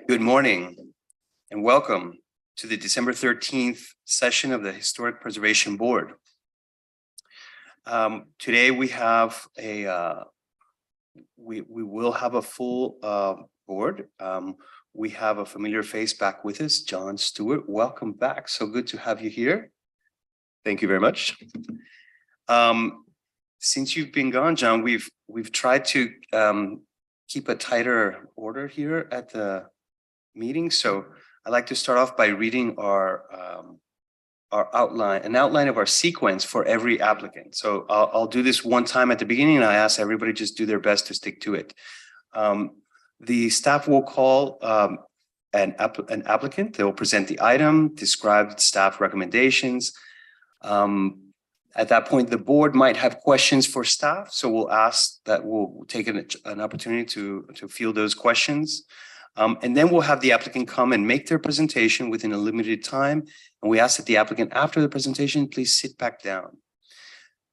Good morning and welcome to the December 13th session of the Historic Preservation Board. Today we have we will have a full board. We have a familiar face back with us, John Stewart. Welcome back. So good to have you here. Thank you very much. Since you've been gone, John, we've tried to keep a tighter order here at the meeting. So I'd like to start off by reading our outline, an outline of our sequence for every applicant. So I'll do this one time at the beginning, and I ask everybody just do their best to stick to it. The staff will call an applicant. They will present the item, describe staff recommendations. At that point, the board might have questions for staff. So we'll take an opportunity to field those questions. And then we'll have the applicant come and make their presentation within a limited time. And we ask that the applicant, after the presentation, please sit back down.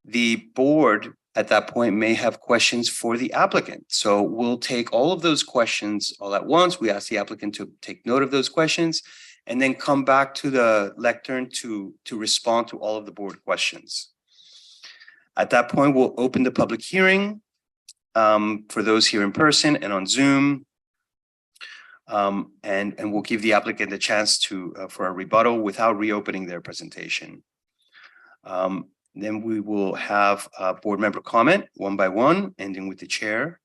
The board at that point may have questions for the applicant. So we'll take all of those questions all at once. We ask the applicant to take note of those questions and then come back to the lectern to respond to all of the board questions. At that point, we'll open the public hearing for those here in person and on Zoom. And we'll give the applicant a chance for a rebuttal without reopening their presentation. Then we will have a board member comment one by one, ending with the chair.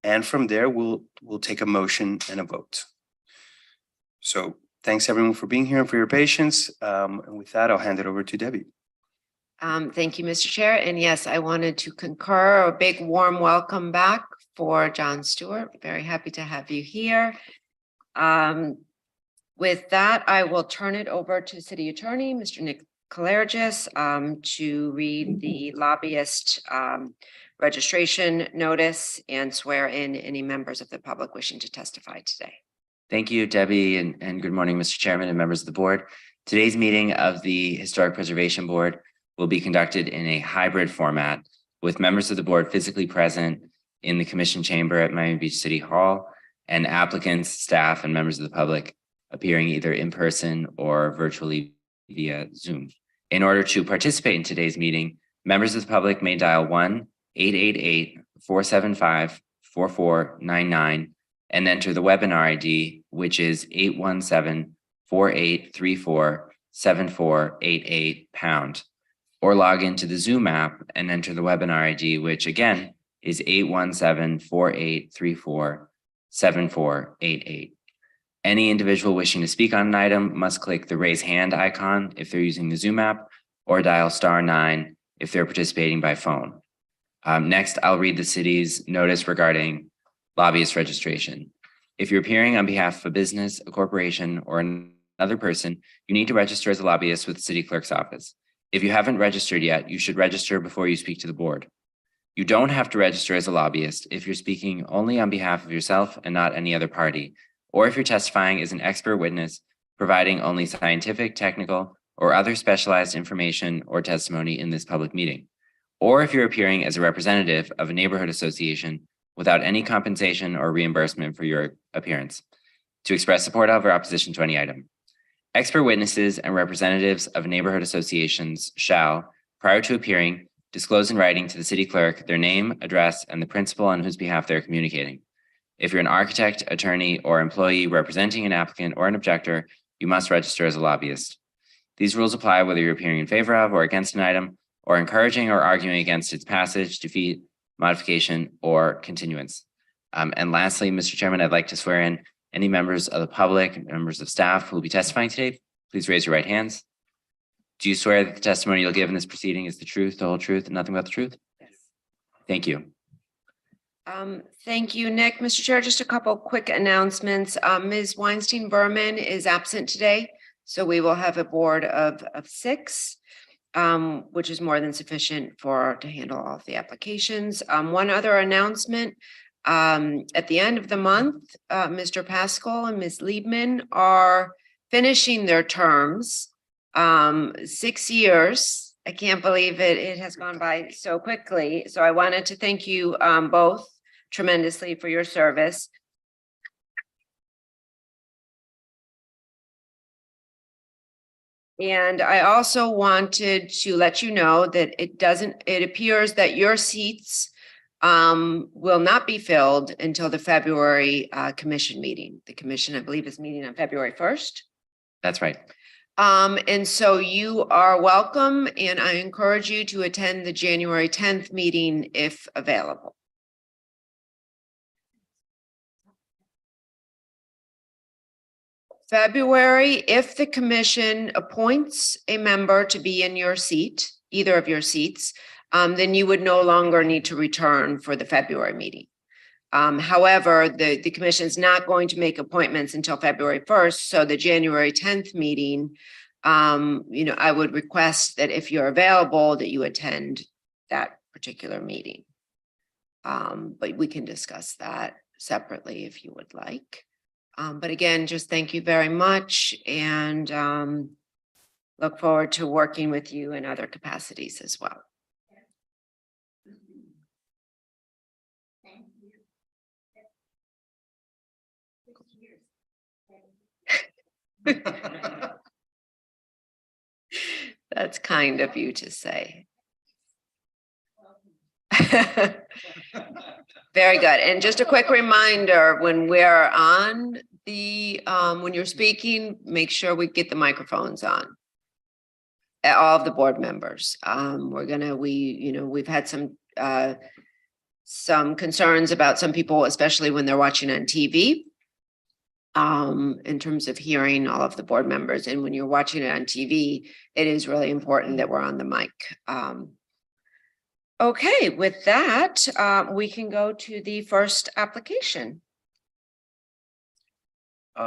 And from there, we'll take a motion and a vote. So thanks everyone for being here and for your patience. And with that, I'll hand it over to Debbie. Thank you, Mr. Chair. And yes, I wanted to concur a big warm welcome back for John Stewart. Very happy to have you here. With that, I will turn it over to City Attorney, Mr. Nick Kalergis, to read the lobbyist registration notice and swear in any members of the public wishing to testify today. Thank you, Debbie, and good morning, Mr. Chairman and members of the board. Today's meeting of the Historic Preservation Board will be conducted in a hybrid format with members of the board physically present in the commission chamber at Miami Beach City Hall and applicants, staff, and members of the public appearing either in person or virtually via Zoom. In order to participate in today's meeting, members of the public may dial 1-888-475-4499 and enter the webinar ID, which is 817-4834-7488#, or log into the Zoom app and enter the webinar ID, which again is 817-4834-7488. Any individual wishing to speak on an item must click the raise hand icon if they're using the Zoom app, or dial *9 if they're participating by phone. Next, I'll read the city's notice regarding lobbyist registration. If you're appearing on behalf of a business, a corporation, or another person, you need to register as a lobbyist with the city clerk's office. If you haven't registered yet, you should register before you speak to the board. You don't have to register as a lobbyist if you're speaking only on behalf of yourself and not any other party, or if you're testifying as an expert witness, providing only scientific, technical, or other specialized information or testimony in this public meeting, or if you're appearing as a representative of a neighborhood association without any compensation or reimbursement for your appearance, to express support of or opposition to any item. Expert witnesses and representatives of neighborhood associations shall, prior to appearing, disclose in writing to the city clerk their name, address, and the principal on whose behalf they're communicating. If you're an architect, attorney, or employee representing an applicant or an objector, you must register as a lobbyist. These rules apply whether you're appearing in favor of or against an item, or encouraging or arguing against its passage, defeat, modification, or continuance. And lastly, Mr. Chairman, I'd like to swear in any members of the public, members of staff who will be testifying today. Please raise your right hands. Do you swear that the testimony you'll give in this proceeding is the truth, the whole truth, and nothing but the truth? Yes. Thank you. Thank you, Nick. Mr. Chair, just a couple quick announcements. Ms. Weinstein-Berman is absent today, so we will have a board of 6, which is more than sufficient to handle all of the applications. One other announcement. At the end of the month, Mr. Pascal and Ms. Liebman are finishing their terms. 6 years. I can't believe it has gone by so quickly. So I wanted to thank you both tremendously for your service. And I also wanted to let you know that it appears that your seats will not be filled until the February commission meeting. The commission, I believe, is meeting on February 1st. That's right. And so you are welcome, and I encourage you to attend the January 10th meeting if available. February, if the commission appoints a member to be in your seat, either of your seats, then you would no longer need to return for the February meeting. However, the commission is not going to make appointments until February 1st. So the January 10th meeting, I would request that if you're available, that you attend that particular meeting. But we can discuss that separately if you would like. But again, just thank you very much, and look forward to working with you in other capacities as well. That's kind of you to say. Very good. And just a quick reminder, when we're on the, when you're speaking, make sure we get the microphones on. All of the board members. We've had some concerns about some people, especially when they're watching on TV. In terms of hearing all of the board members. And when you're watching it on TV, it is really important that we're on the mic. Okay, with that, we can go to the first application.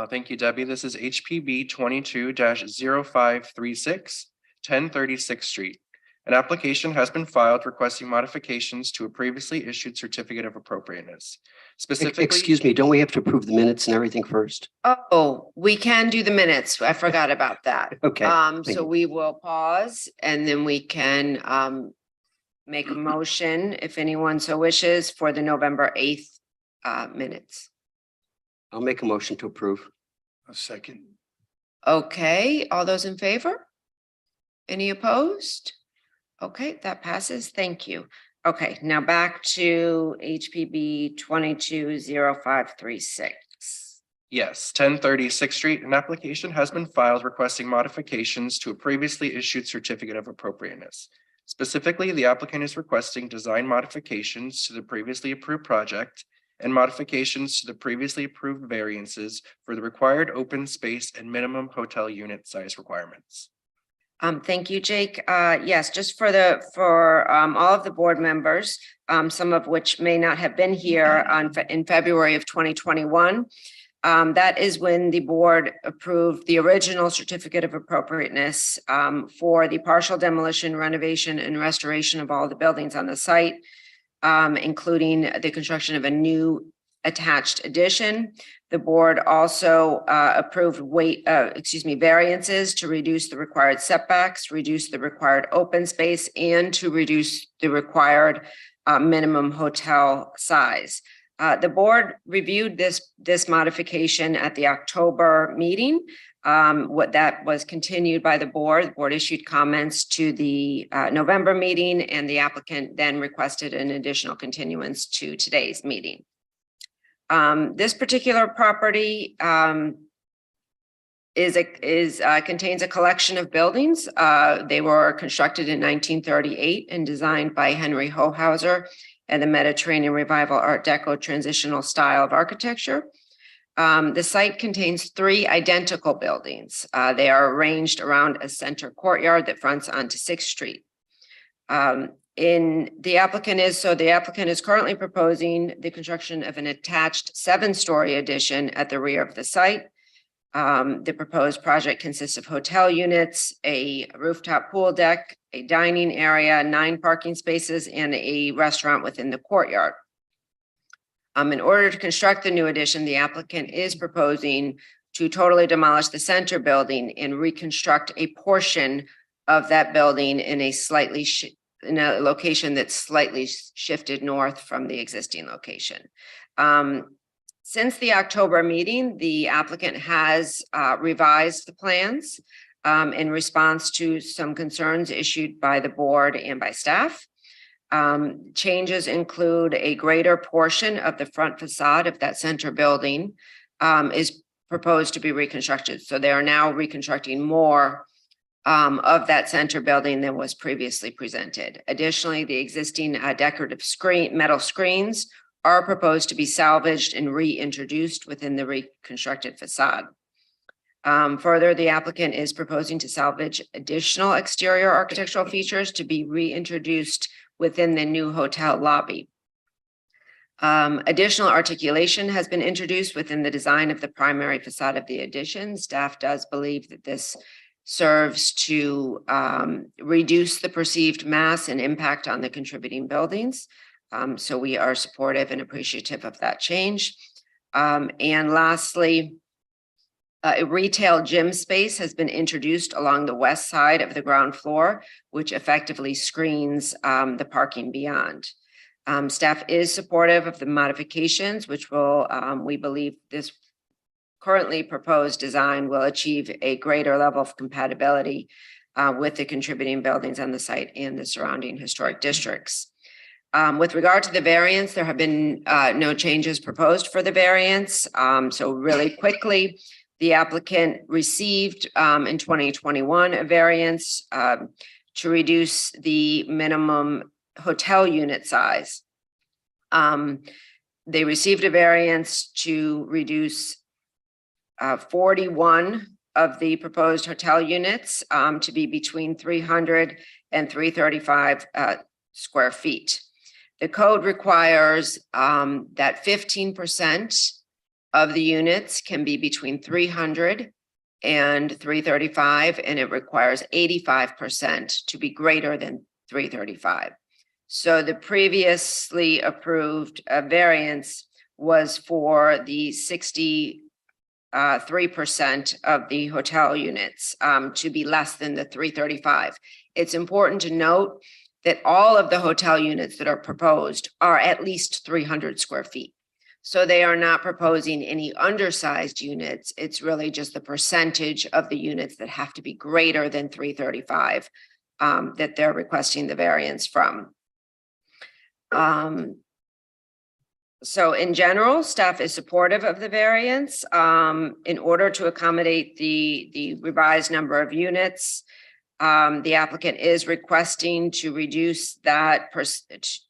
Thank you, Debbie. This is HPB 22-0536, 1036th Street. An application has been filed requesting modifications to a previously issued certificate of appropriateness. Specifically, Excuse me, don't we have to approve the minutes and everything first? Oh, we can do the minutes. I forgot about that. Okay. So you. we will pause and then we can make a motion if anyone so wishes for the November 8th minutes. I'll make a motion to approve. A second. Okay, all those in favor? Any opposed? Okay, that passes. Thank you. Okay, now back to HPB 22-0536. yes, 1036th Street. An application has been filed requesting modifications to a previously issued certificate of appropriateness. Specifically, the applicant is requesting design modifications to the previously approved project and modifications to the previously approved variances for the required open space and minimum hotel unit size requirements. Thank you, Jake. Yes, just for all of the board members, some of which may not have been here in February of 2021. That is when the board approved the original certificate of appropriateness for the partial demolition, renovation, and restoration of all the buildings on the site, including the construction of a new attached addition. The board also approved variances to reduce the required setbacks, reduce the required open space, and to reduce the required minimum hotel size. The board reviewed this modification at the October meeting. What that was continued by the board issued comments to the November meeting, and the applicant then requested an additional continuance to today's meeting. This particular property contains a collection of buildings. They were constructed in 1938 and designed by Henry Hohauser and the Mediterranean Revival Art Deco transitional style of architecture. The site contains 3 identical buildings. They are arranged around a center courtyard that fronts onto 6th Street. The applicant is currently proposing the construction of an attached 7-story addition at the rear of the site. The proposed project consists of hotel units, a rooftop pool deck, a dining area, 9 parking spaces, and a restaurant within the courtyard. In order to construct the new addition, the applicant is proposing to totally demolish the center building and reconstruct a portion of that building in a location that's slightly shifted north from the existing location. Since the October meeting, the applicant has revised the plans in response to some concerns issued by the board and by staff. Changes include a greater portion of the front facade of that center building is proposed to be reconstructed. So they are now reconstructing more of that center building than was previously presented. Additionally, the existing decorative metal screens are proposed to be salvaged and reintroduced within the reconstructed facade. Further, the applicant is proposing to salvage additional exterior architectural features to be reintroduced within the new hotel lobby. Additional articulation has been introduced within the design of the primary facade of the addition. Staff does believe that this serves to reduce the perceived mass and impact on the contributing buildings. So we are supportive and appreciative of that change. And lastly, a retail gym space has been introduced along the west side of the ground floor, which effectively screens the parking beyond. Staff is supportive of the modifications, which will, we believe this currently proposed design will achieve a greater level of compatibility with the contributing buildings on the site and the surrounding historic districts. With regard to the variance, there have been no changes proposed for the variance. So really quickly, the applicant received in 2021 a variance to reduce the minimum hotel unit size. They received a variance to reduce 41 of the proposed hotel units to be between 300 and 335 square feet. The code requires that 15% of the units can be between 300 and 335, and it requires 85% to be greater than 335. So the previously approved variance was for the 63% of the hotel units to be less than the 335. It's important to note that all of the hotel units that are proposed are at least 300 square feet. So they are not proposing any undersized units. It's really just the percentage of the units that have to be greater than 335 that they're requesting the variance from. So in general, staff is supportive of the variance in order to accommodate the revised number of units. The applicant is requesting to reduce that,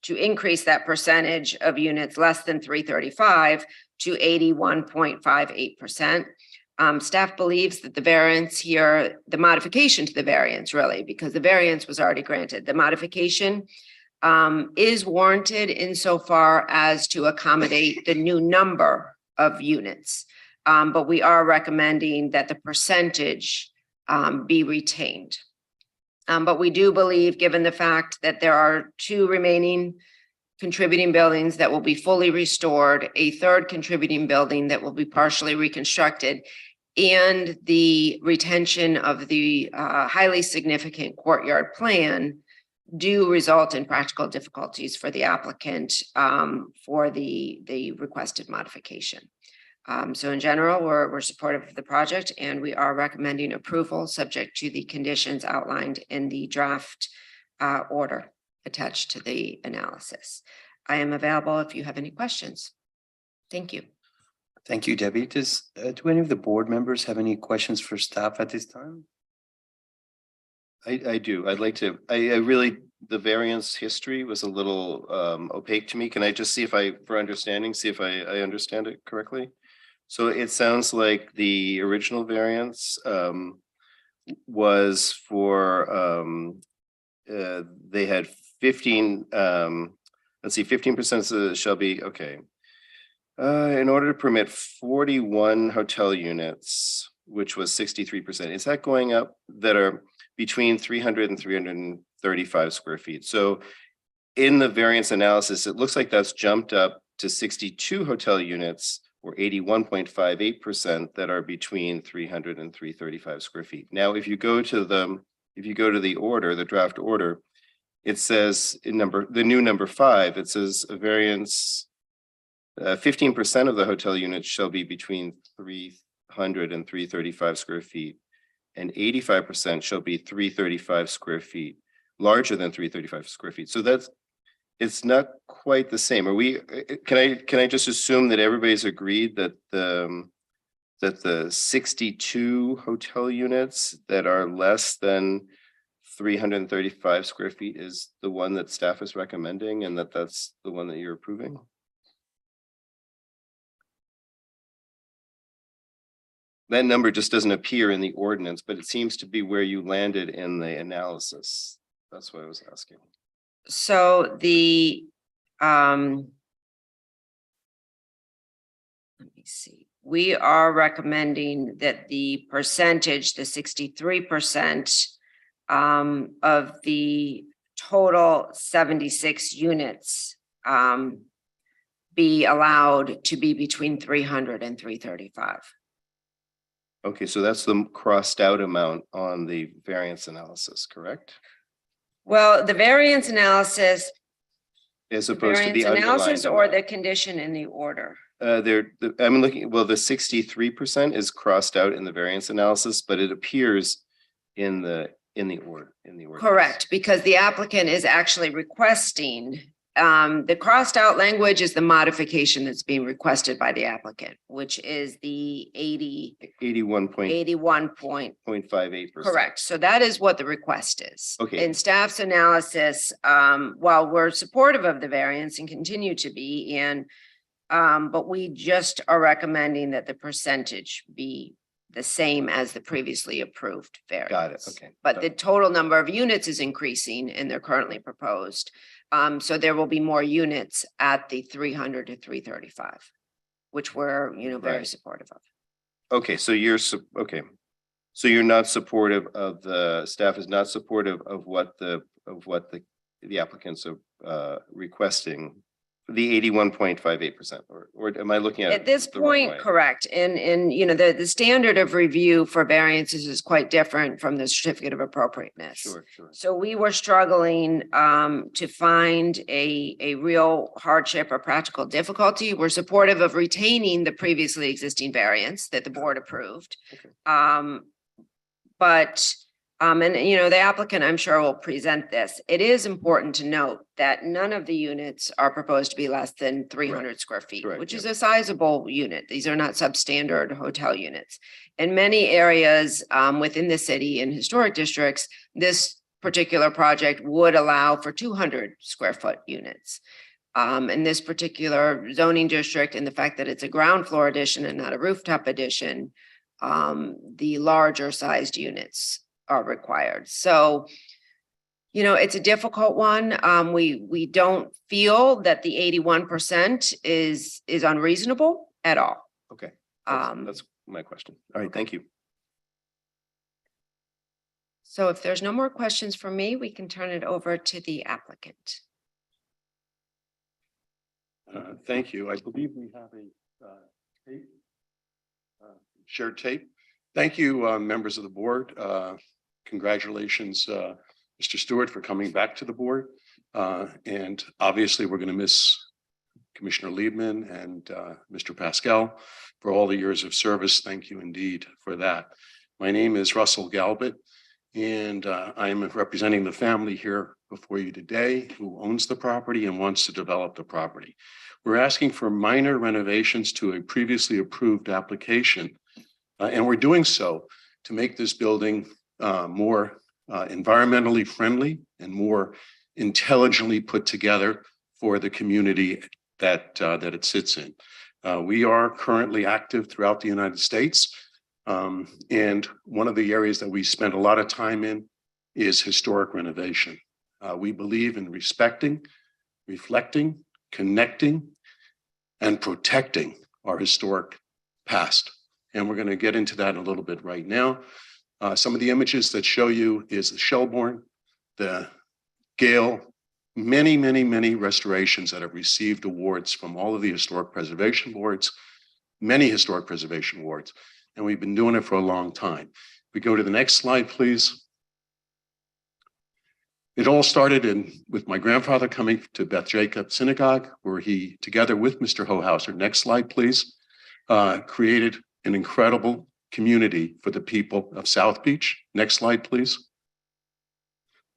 to increase that percentage of units less than 335 to 81.58%. Staff believes that the variance here, the modification to the variance really, because the variance was already granted, the modification is warranted insofar as to accommodate the new number of units. But we are recommending that the percentage be retained. But we do believe, given the fact that there are 2 remaining contributing buildings that will be fully restored, a 3rd contributing building that will be partially reconstructed, and the retention of the highly significant courtyard plan, do result in practical difficulties for the applicant for the requested modification. So in general, we're supportive of the project, and we are recommending approval subject to the conditions outlined in the draft order attached to the analysis. I am available if you have any questions. Thank you. Thank you, Debbie. Do any of the board members have any questions for staff at this time? I do. I'd like to, I really, the variance history was a little opaque to me. Can I just see if I understand it correctly? So it sounds like the original variance was for, they had 15, let's see, 15% shall be, okay. In order to permit 41 hotel units, which was 63%, is that going up that are between 300 and 335 square feet? So in the variance analysis, it looks like that's jumped up to 62 hotel units or 81.58% that are between 300 and 335 square feet. Now, if you go to the order, the draft order, it says in the new number 5, it says a variance, 15% of the hotel units shall be between 300 and 335 square feet. and 85% shall be 335 square feet, larger than 335 square feet. So it's not quite the same. Are we, can I just assume that everybody's agreed that the 62 hotel units that are less than 335 square feet is the one that staff is recommending, and that's the one that you're approving? That number just doesn't appear in the ordinance, but it seems to be where you landed in the analysis. That's what I was asking. So the, let me see, we are recommending that the percentage, the 63%, of the total 76 units, be allowed to be between 300 and 335. Okay, so that's the crossed out amount on the variance analysis, correct? Well, the variance analysis, As opposed to the variance analysis underlying or the amount. condition in the order. I'm looking, well, the 63% is crossed out in the variance analysis, but it appears in the ordinance. Correct, because the applicant is actually requesting, the crossed out language is the modification that's being requested by the applicant, which is the 81 point. 81.58%. Correct. So that is what the request is. Okay. In staff's analysis, while we're supportive of the variance and continue to be but we just are recommending that the percentage be the same as the previously approved variance. Got it, okay. But the total number of units is increasing and they're currently proposed. So there will be more units at the 300 to 335, which we're, very Right. supportive of. Okay, so you're, okay. So you're not supportive of the, staff is not supportive of what the applicants are requesting, the 81.58%, or am I looking at? At this it the wrong point, way? correct. And the standard of review for variances is quite different from the certificate of appropriateness. Sure. So we were struggling to find a real hardship or practical difficulty. We're supportive of retaining the previously existing variance that the board approved. Okay. But the applicant, I'm sure, will present this. It is important to note that none of the units are proposed to be less than 300 square feet, Correct, which is yeah. a sizable unit. These are not substandard hotel units. In many areas within the city and historic districts, this particular project would allow for 200 square foot units. In this particular zoning district, and the fact that it's a ground floor addition and not a rooftop addition, the larger sized units are required. So, it's a difficult one. We don't feel that the 81% is unreasonable at all. Okay, Um, that's my question. All right, thank you. So if there's no more questions from me, we can turn it over to the applicant. Thank you. I believe we have a tape, shared tape. Thank you, members of the board. Congratulations, Mr. Stewart, for coming back to the board. And obviously, we're going to miss Commissioner Liebman and Mr. Pascal for all the years of service. Thank you indeed for that. My name is Russell Galbert, and I'm representing the family here before you today who owns the property and wants to develop the property. We're asking for minor renovations to a previously approved application, and we're doing so to make this building more environmentally friendly and more intelligently put together for the community that it sits in. We are currently active throughout the United States. And one of the areas that we spend a lot of time in is historic renovation. We believe in respecting, reflecting, connecting, and protecting our historic past. And we're going to get into that a little bit right now. Some of the images that show you is the Shelbourne, the Gale, many restorations that have received awards from all of the historic preservation boards, many historic preservation awards. And we've been doing it for a long time. We go to the next slide, please. It all started with my grandfather coming to Beth Jacob Synagogue, where he, together with Mr. Hohauser, next slide, please, created an incredible community for the people of South Beach. Next slide, please.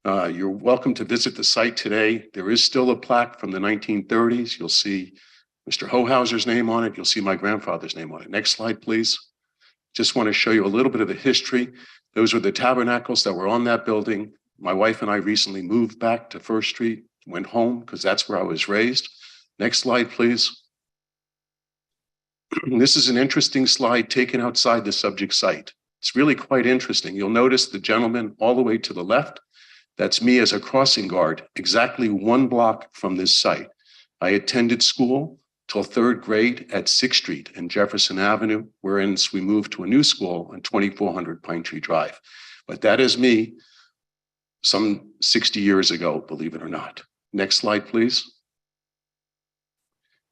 You're welcome to visit the site today. There is still a plaque from the 1930s. You'll see Mr. Hohauser's name on it. You'll see my grandfather's name on it. Next slide, please. Just want to show you a little bit of the history. Those were the tabernacles that were on that building. My wife and I recently moved back to First Street, went home because that's where I was raised. Next slide, please. This is an interesting slide taken outside the subject site. It's really quite interesting. You'll notice the gentleman all the way to the left. That's me as a crossing guard, exactly 1 block from this site. I attended school till 3rd grade at 6th Street and Jefferson Avenue, wherein we moved to a new school on 2400 Pine Tree Drive. But that is me some 60 years ago, believe it or not. Next slide, please.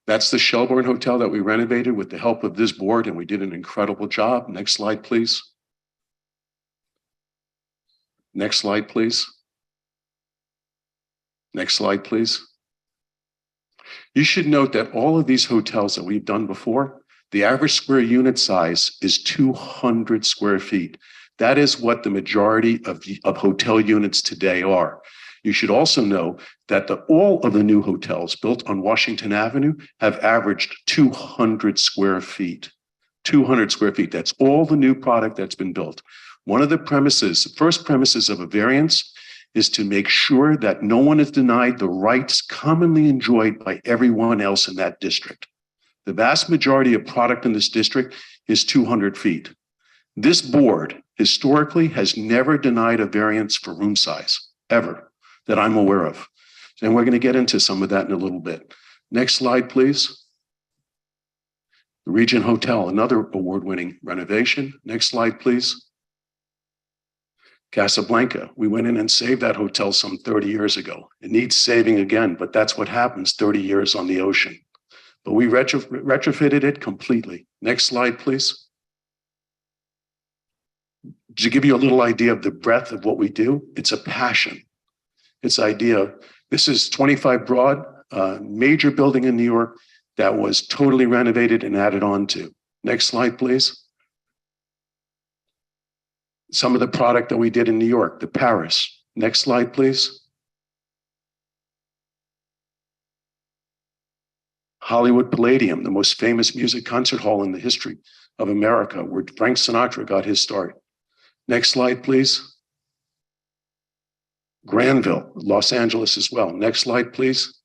That's the Shelbourne Hotel that we renovated with the help of this board, and we did an incredible job. Next slide, please. Next slide, please. Next slide, please. You should note that all of these hotels that we've done before, the average square unit size is 200 square feet. That is what the majority of hotel units today are. You should also know that all of the new hotels built on Washington Avenue have averaged 200 square feet. 200 square feet. That's all the new product that's been built. One of the first premises of a variance is to make sure that no one is denied the rights commonly enjoyed by everyone else in that district. The vast majority of product in this district is 200 feet. This board historically has never denied a variance for room size, ever, that I'm aware of. And we're going to get into some of that in a little bit. Next slide, please. The Regent Hotel, another award-winning renovation. Next slide, please. Casablanca, we went in and saved that hotel some 30 years ago. It needs saving again, but that's what happens 30 years on the ocean. But we retrofitted it completely. Next slide, please. To give you a little idea of the breadth of what we do, it's a passion. It's idea. This is 25 Broad, major building in New York that was totally renovated and added on to. Next slide, please. Some of the product that we did in New York, the Paris. Next slide, please. Hollywood Palladium, the most famous music concert hall in the history of America, where Frank Sinatra got his start. Next slide, please. Granville, Los Angeles as well. Next slide, please.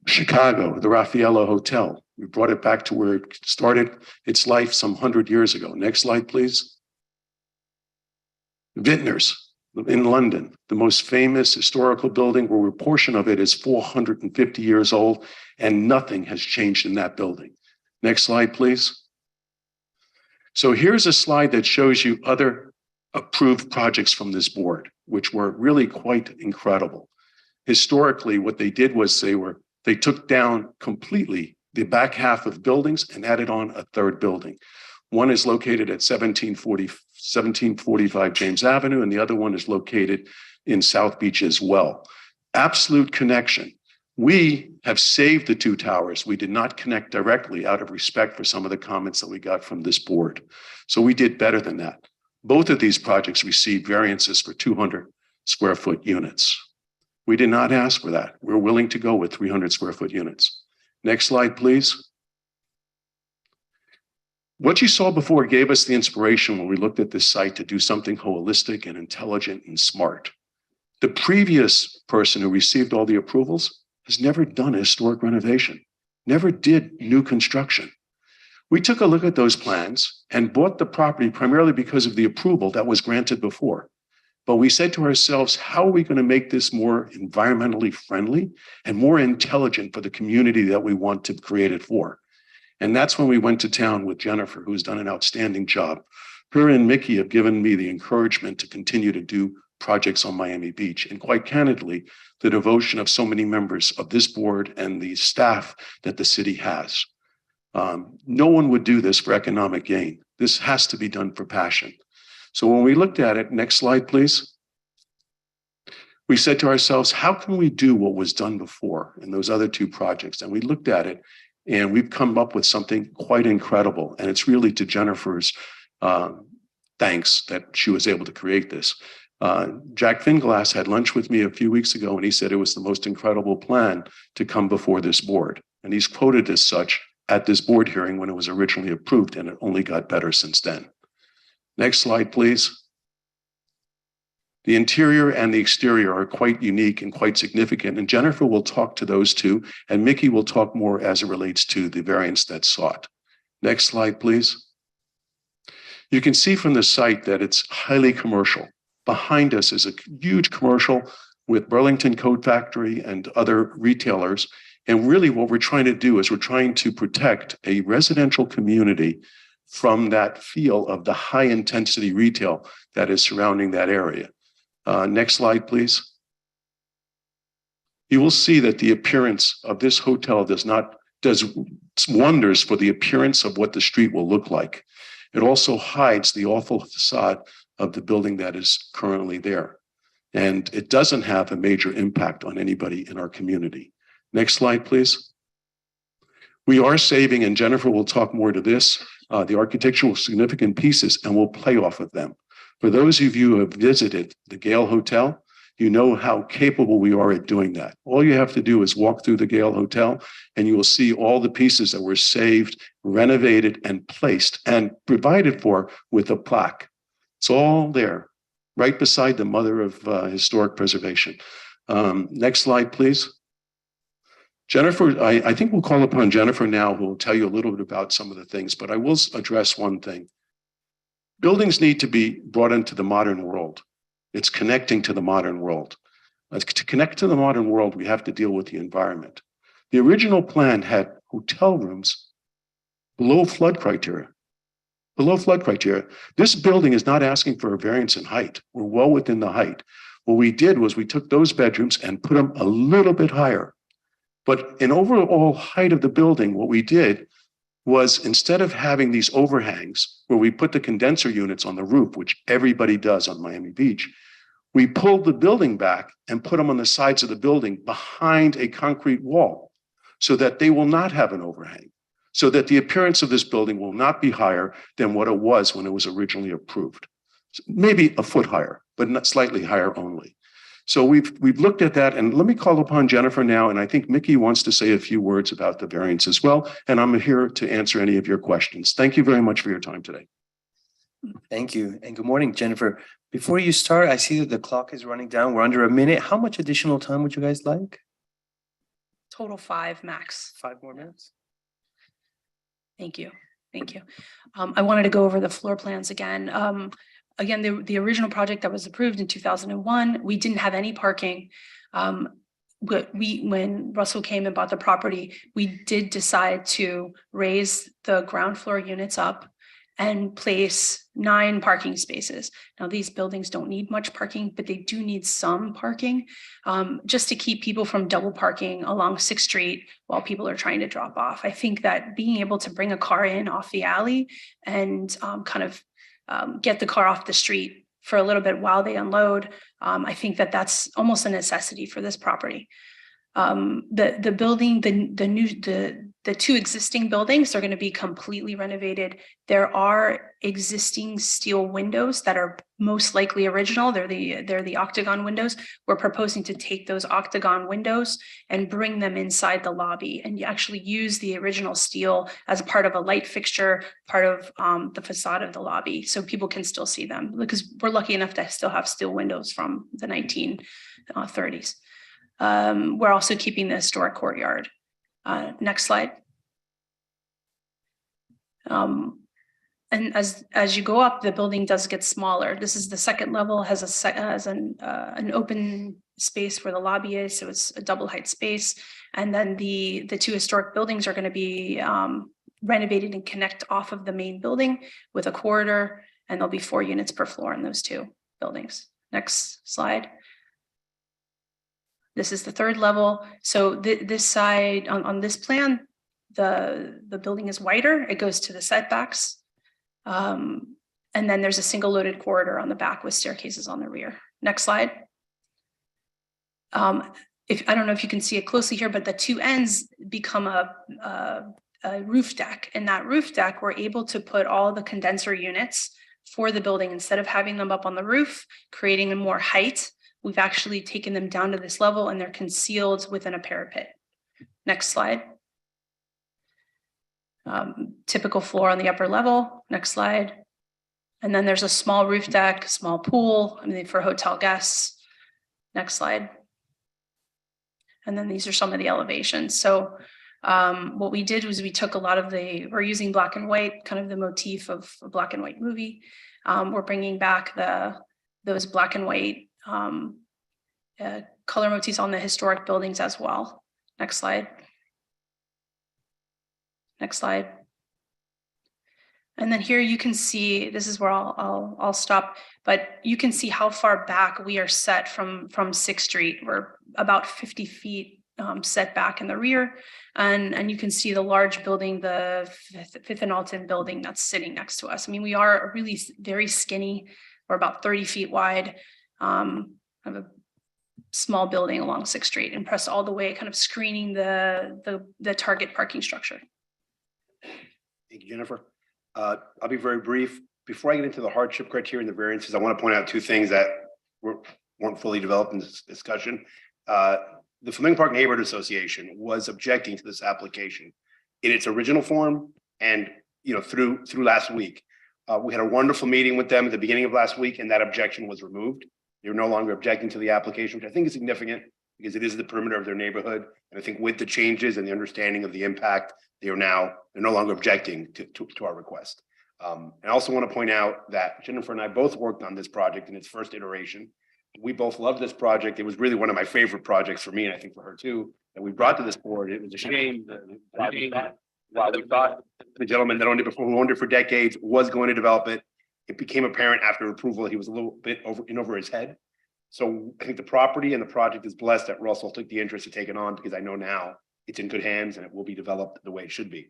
Chicago, the Raffaello Hotel. We brought it back to where it started its life some 100 years ago. Next slide, please. Vintners in London, the most famous historical building where a portion of it is 450 years old and nothing has changed in that building. Next slide, please. So here's a slide that shows you other approved projects from this board, which were really quite incredible. Historically, what they did was they took down completely the back half of buildings and added on a 3rd building. One is located at 1745 James Avenue, and the other one is located in South Beach as well. Absolute connection. We have saved the 2 towers. We did not connect directly out of respect for some of the comments that we got from this board. So we did better than that. Both of these projects received variances for 200 square foot units. We did not ask for that. We're willing to go with 300 square foot units. Next slide, please. What you saw before gave us the inspiration when we looked at this site to do something holistic and intelligent and smart. The previous person who received all the approvals has never done a historic renovation, never did new construction. We took a look at those plans and bought the property primarily because of the approval that was granted before. But we said to ourselves, how are we going to make this more environmentally friendly and more intelligent for the community that we want to create it for? And that's when we went to town with Jennifer, who's done an outstanding job. Her and Mickey have given me the encouragement to continue to do projects on Miami Beach. And quite candidly, the devotion of so many members of this board and the staff that the city has. No one would do this for economic gain. This has to be done for passion. So when we looked at it, next slide, please. We said to ourselves, how can we do what was done before in those other 2 projects? And we looked at it And we've come up with something quite incredible. And it's really to Jennifer's thanks that she was able to create this. Jack Finglass had lunch with me a few weeks ago, and he said it was the most incredible plan to come before this board. And he's quoted as such at this board hearing when it was originally approved, and it only got better since then. Next slide, please. The interior and the exterior are quite unique and quite significant, and Jennifer will talk to those two, and Mickey will talk more as it relates to the variance that's sought. Next slide, please. You can see from the site that it's highly commercial. Behind us is a huge commercial with Burlington Coat Factory and other retailers. And really what we're trying to do is we're trying to protect a residential community from that feel of the high intensity retail that is surrounding that area. Next slide, please. You will see that the appearance of this hotel does wonders for the appearance of what the street will look like. It also hides the awful facade of the building that is currently there. And it doesn't have a major impact on anybody in our community. Next slide, please. We are saving, and Jennifer will talk more to this, the architectural significant pieces, and we'll play off of them. For those of you who have visited the Gale Hotel, you know how capable we are at doing that. All you have to do is walk through the Gale Hotel and you will see all the pieces that were saved, renovated, and placed and provided for with a plaque. It's all there, right beside the mother of historic preservation. Next slide, please. Jennifer, I think we'll call upon Jennifer now, who will tell you a little bit about some of the things, but I will address one thing. Buildings need to be brought into the modern world. It's connecting to the modern world. To connect to the modern world, we have to deal with the environment. The original plan had hotel rooms below flood criteria. Below flood criteria. This building is not asking for a variance in height. We're well within the height. What we did was we took those bedrooms and put them a little bit higher. But in overall height of the building, what we did was, instead of having these overhangs where we put the condenser units on the roof, which everybody does on Miami Beach, we pulled the building back and put them on the sides of the building behind a concrete wall so that they will not have an overhang, so that the appearance of this building will not be higher than what it was when it was originally approved. Maybe a foot higher, but not slightly higher only. So we've looked at that, and let me call upon Jennifer now, and I think Mickey wants to say a few words about the variance as well, and I'm here to answer any of your questions. Thank you very much for your time today. Thank you, and good morning, Jennifer. Before you start, I see that the clock is running down. We're under a minute. How much additional time would you guys like? Total 5 max. 5 more minutes? Thank you. Thank you. I wanted to go over the floor plans again. Again, the original project that was approved in 2001, we didn't have any parking. But when Russell came and bought the property, we did decide to raise the ground floor units up and place 9 parking spaces. Now, these buildings don't need much parking, but they do need some parking, just to keep people from double parking along 6th Street while people are trying to drop off. I think that being able to bring a car in off the alley and get the car off the street for a little bit while they unload, I think that that's almost a necessity for this property. The building, the 2 existing buildings are going to be completely renovated. There are existing steel windows that are most likely original. They're the octagon windows. We're proposing to take those octagon windows and bring them inside the lobby and actually use the original steel as a part of a light fixture, part of the facade of the lobby, so people can still see them, because we're lucky enough to still have steel windows from the 1930s. We're also keeping the historic courtyard. Next slide. And as you go up, the building does get smaller. This is the 2nd level, has an open space where the lobby is, so it's a double height space. And then the 2 historic buildings are going to be renovated and connect off of the main building with a corridor, and there'll be 4 units per floor in those 2 buildings. Next slide. This is the 3rd level. So this side on this plan, the building is wider. It goes to the setbacks. And then there's a single loaded corridor on the back with staircases on the rear. Next slide. I don't know if you can see it closely here, but the 2 ends become a a roof deck. And that roof deck, we're able to put all the condenser units for the building instead of having them up on the roof, creating more height. We've actually taken them down to this level and they're concealed within a parapet. Next slide. Typical floor on the upper level. Next slide. And then there's a small roof deck, small pool, for hotel guests. Next slide. And then these are some of the elevations. So what we did was we took a lot of we're using black and white, kind of the motif of a black and white movie. We're bringing back those black and white color motifs on the historic buildings as well. Next slide. Next slide. And then here you can see, this is where I'll stop, but you can see how far back we are set from 6th Street. We're about 50 feet set back in the rear. And you can see the large building, the Fifth and Alton building that's sitting next to us. We are really very skinny. We're about 30 feet wide. Have a small building along 6th Street and press all the way, kind of screening the target parking structure. Thank you, Jennifer. I'll be very brief. Before I get into the hardship criteria and the variances, I want to point out two things that weren't fully developed in this discussion. The Flamingo Park Neighborhood Association was objecting to this application in its original form and through last week. We had a wonderful meeting with them at the beginning of last week, and that objection was removed. They're no longer objecting to the application, which I think is significant because it is the perimeter of their neighborhood. And I think with the changes and the understanding of the impact, they're no longer objecting to our request. And I also want to point out that Jennifer and I both worked on this project in its first iteration. We both loved this project. It was really one of my favorite projects for me, and I think for her too, that we brought to this board. It was a shame that while we thought the gentleman that owned it before, who owned it for decades, was going to develop it, it became apparent after approval that he was a little bit over his head. So I think the property and the project is blessed that Russell took the interest to take it on, because I know now it's in good hands and it will be developed the way it should be.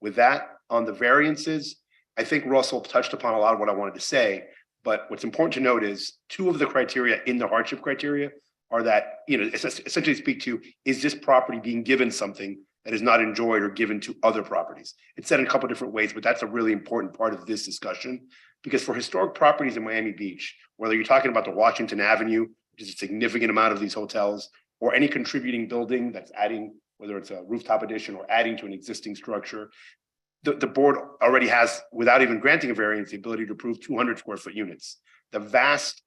With that, on the variances, I think Russell touched upon a lot of what I wanted to say, but what's important to note is two of the criteria in the hardship criteria are that, essentially speak to, is this property being given something that is not enjoyed or given to other properties? It's said in a couple of different ways, but that's a really important part of this discussion, because for historic properties in Miami Beach, whether you're talking about the Washington Avenue, which is a significant amount of these hotels, or any contributing building that's adding, whether it's a rooftop addition or adding to an existing structure, the board already has, without even granting a variance, the ability to approve 200 square foot units. The vast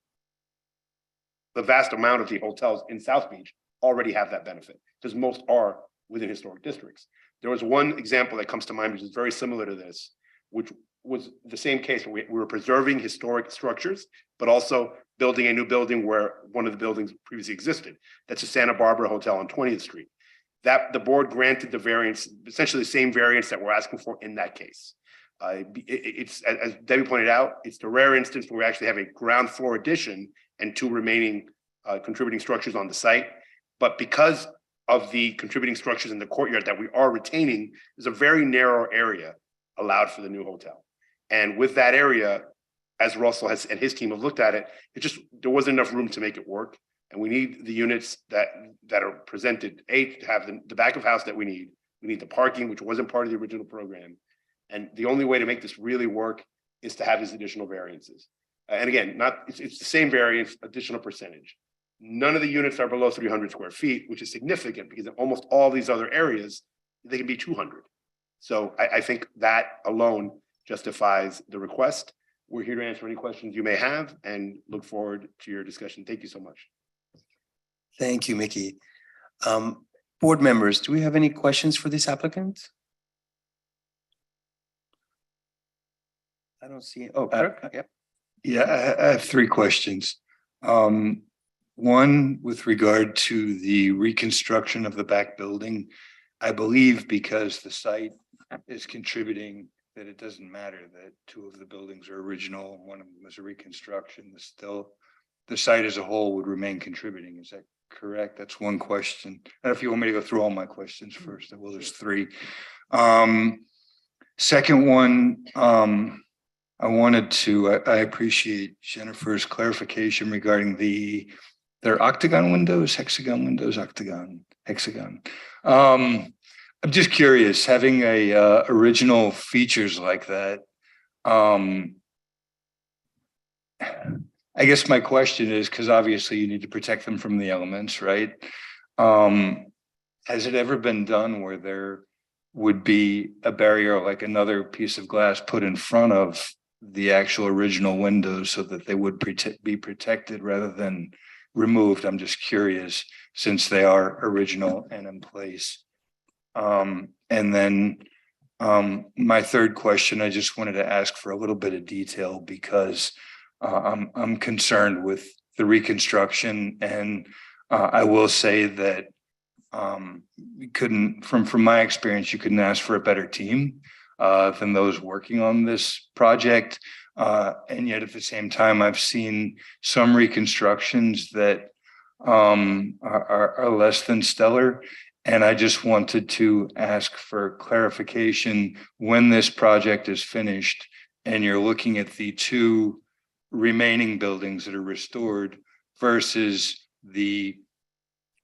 amount of the hotels in South Beach already have that benefit, because most are within historic districts. There was one example that comes to mind, which is very similar to this, which was the same case where we were preserving historic structures, but also building a new building where one of the buildings previously existed. That's a Santa Barbara Hotel on 20th Street. That the board granted the variance, essentially the same variance that we're asking for in that case. It's, as Debbie pointed out, it's the rare instance where we actually have a ground floor addition and two remaining contributing structures on the site. But because of the contributing structures in the courtyard that we are retaining, there's a very narrow area allowed for the new hotel. And with that area, as Russell has and his team have looked at it, there wasn't enough room to make it work. And we need the units that are presented, to have the back of house that we need. We need the parking, which wasn't part of the original program. And the only way to make this really work is to have these additional variances. And again, it's the same variance, additional percentage. None of the units are below 300 square feet, which is significant because in almost all these other areas, they can be 200. So I think that alone justifies the request. We're here to answer any questions you may have and look forward to your discussion. Thank you so much. Thank you, Mickey. Board members, do we have any questions for this applicant? I don't see. Oh, Kirk, yep. Yeah, I have three questions. One, with regard to the reconstruction of the back building, I believe because the site is contributing that it doesn't matter that two of the buildings are original, one of them was a reconstruction, the site as a whole would remain contributing. Is that correct? That's one question. I don't know if you want me to go through all my questions first. Well, there's three. Second one, I appreciate Jennifer's clarification regarding their octagon windows, hexagon windows, octagon, hexagon. I'm just curious, having a original features like that. I guess my question is, because obviously you need to protect them from the elements, right? Has it ever been done where there would be a barrier, like another piece of glass put in front of the actual original windows so that they would be protected rather than removed? I'm just curious, since they are original and in place. And then my third question, I just wanted to ask for a little bit of detail because I'm concerned with the reconstruction, and I will say that we couldn't, from my experience, you couldn't ask for a better team than those working on this project. And yet at the same time, I've seen some reconstructions that are less than stellar. And I just wanted to ask for clarification when this project is finished and you're looking at the two remaining buildings that are restored versus the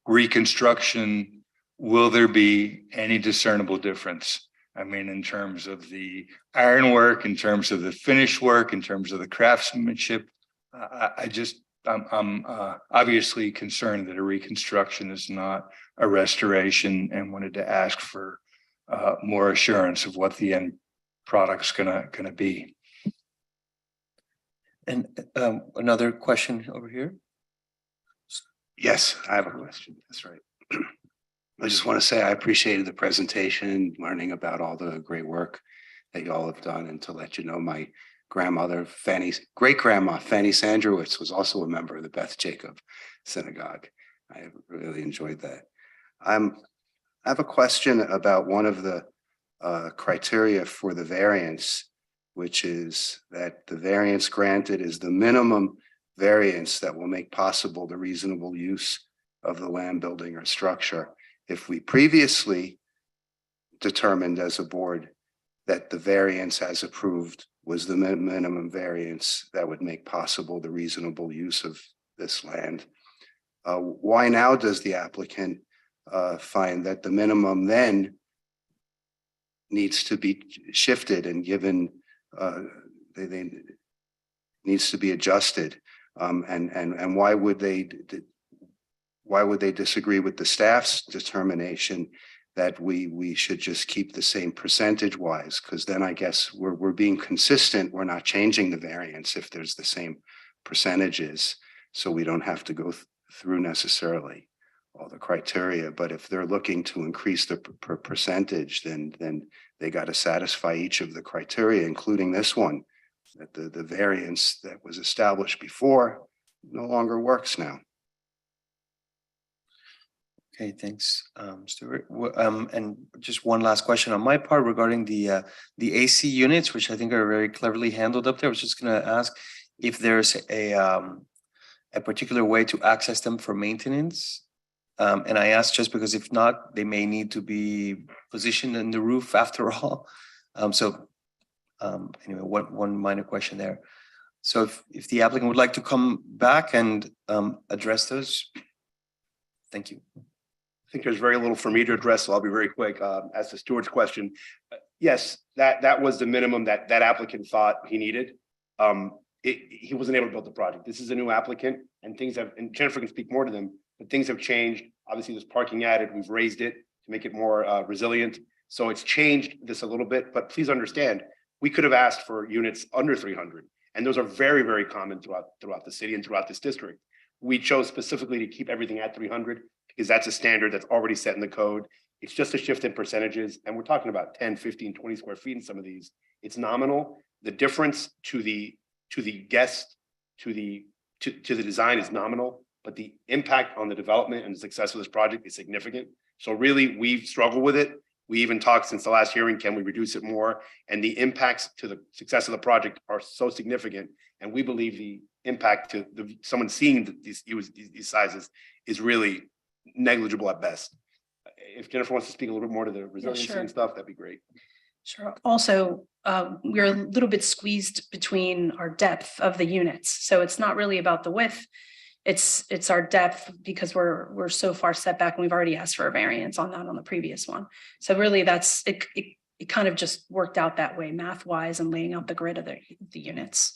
reconstruction, will there be any discernible difference? I mean, in terms of the ironwork, in terms of the finish work, in terms of the craftsmanship, I'm obviously concerned that a reconstruction is not a restoration, and wanted to ask for more assurance of what the end product's gonna be. And another question over here. Yes, I have a question. That's right. I just want to say I appreciated the presentation, learning about all the great work that you all have done, and to let you know my grandmother, great grandma, Fanny Sandrowitz, was also a member of the Beth Jacob Synagogue. I really enjoyed that. I have a question about one of the criteria for the variance, which is that the variance granted is the minimum variance that will make possible the reasonable use of the land, building, or structure. If we previously determined as a board that the variance as approved was the minimum variance that would make possible the reasonable use of this land, why now does the applicant find that the minimum then needs to be shifted and given, they needs to be adjusted? And why would they disagree with the staff's determination that we should just keep the same percentage wise? Because then I guess we're being consistent. We're not changing the variance if there's the same percentages, so we don't have to go through necessarily all the criteria. But if they're looking to increase the percentage, then they got to satisfy each of the criteria, including this one, that the variance that was established before no longer works now. Okay, thanks, Stuart. And just one last question on my part regarding the AC units, which I think are very cleverly handled up there. I was just gonna ask if there's a particular way to access them for maintenance. And I asked just because if not, they may need to be positioned in the roof after all. Anyway, one minor question there. So if the applicant would like to come back and address those, thank you. I think there's very little for me to address, so I'll be very quick. As to Stuart's question, yes, that was the minimum that applicant thought he needed. He wasn't able to build the project. This is a new applicant, and and Jennifer can speak more to them, but things have changed. Obviously, there's parking added. We've raised it to make it more resilient. So it's changed this a little bit, but please understand, we could have asked for units under 300, and those are very, very common throughout the city and throughout this district. We chose specifically to keep everything at 300 because that's a standard that's already set in the code. It's just a shift in percentages, and we're talking about 10, 15, 20 square feet in some of these. It's nominal. The difference to the guest, to the design is nominal, but the impact on the development and the success of this project is significant. So really, we've struggled with it. We even talked since the last hearing, can we reduce it more? And the impacts to the success of the project are so significant. And we believe the impact to someone seeing these sizes is really negligible at best. If Jennifer wants to speak a little bit more to the resiliency and stuff, that'd be great. Sure. Also, we're a little bit squeezed between our depth of the units. So it's not really about the width. It's our depth because we're so far set back and we've already asked for a variance on that on the previous one. So really that's, it kind of just worked out that way math wise and laying out the grid of the units.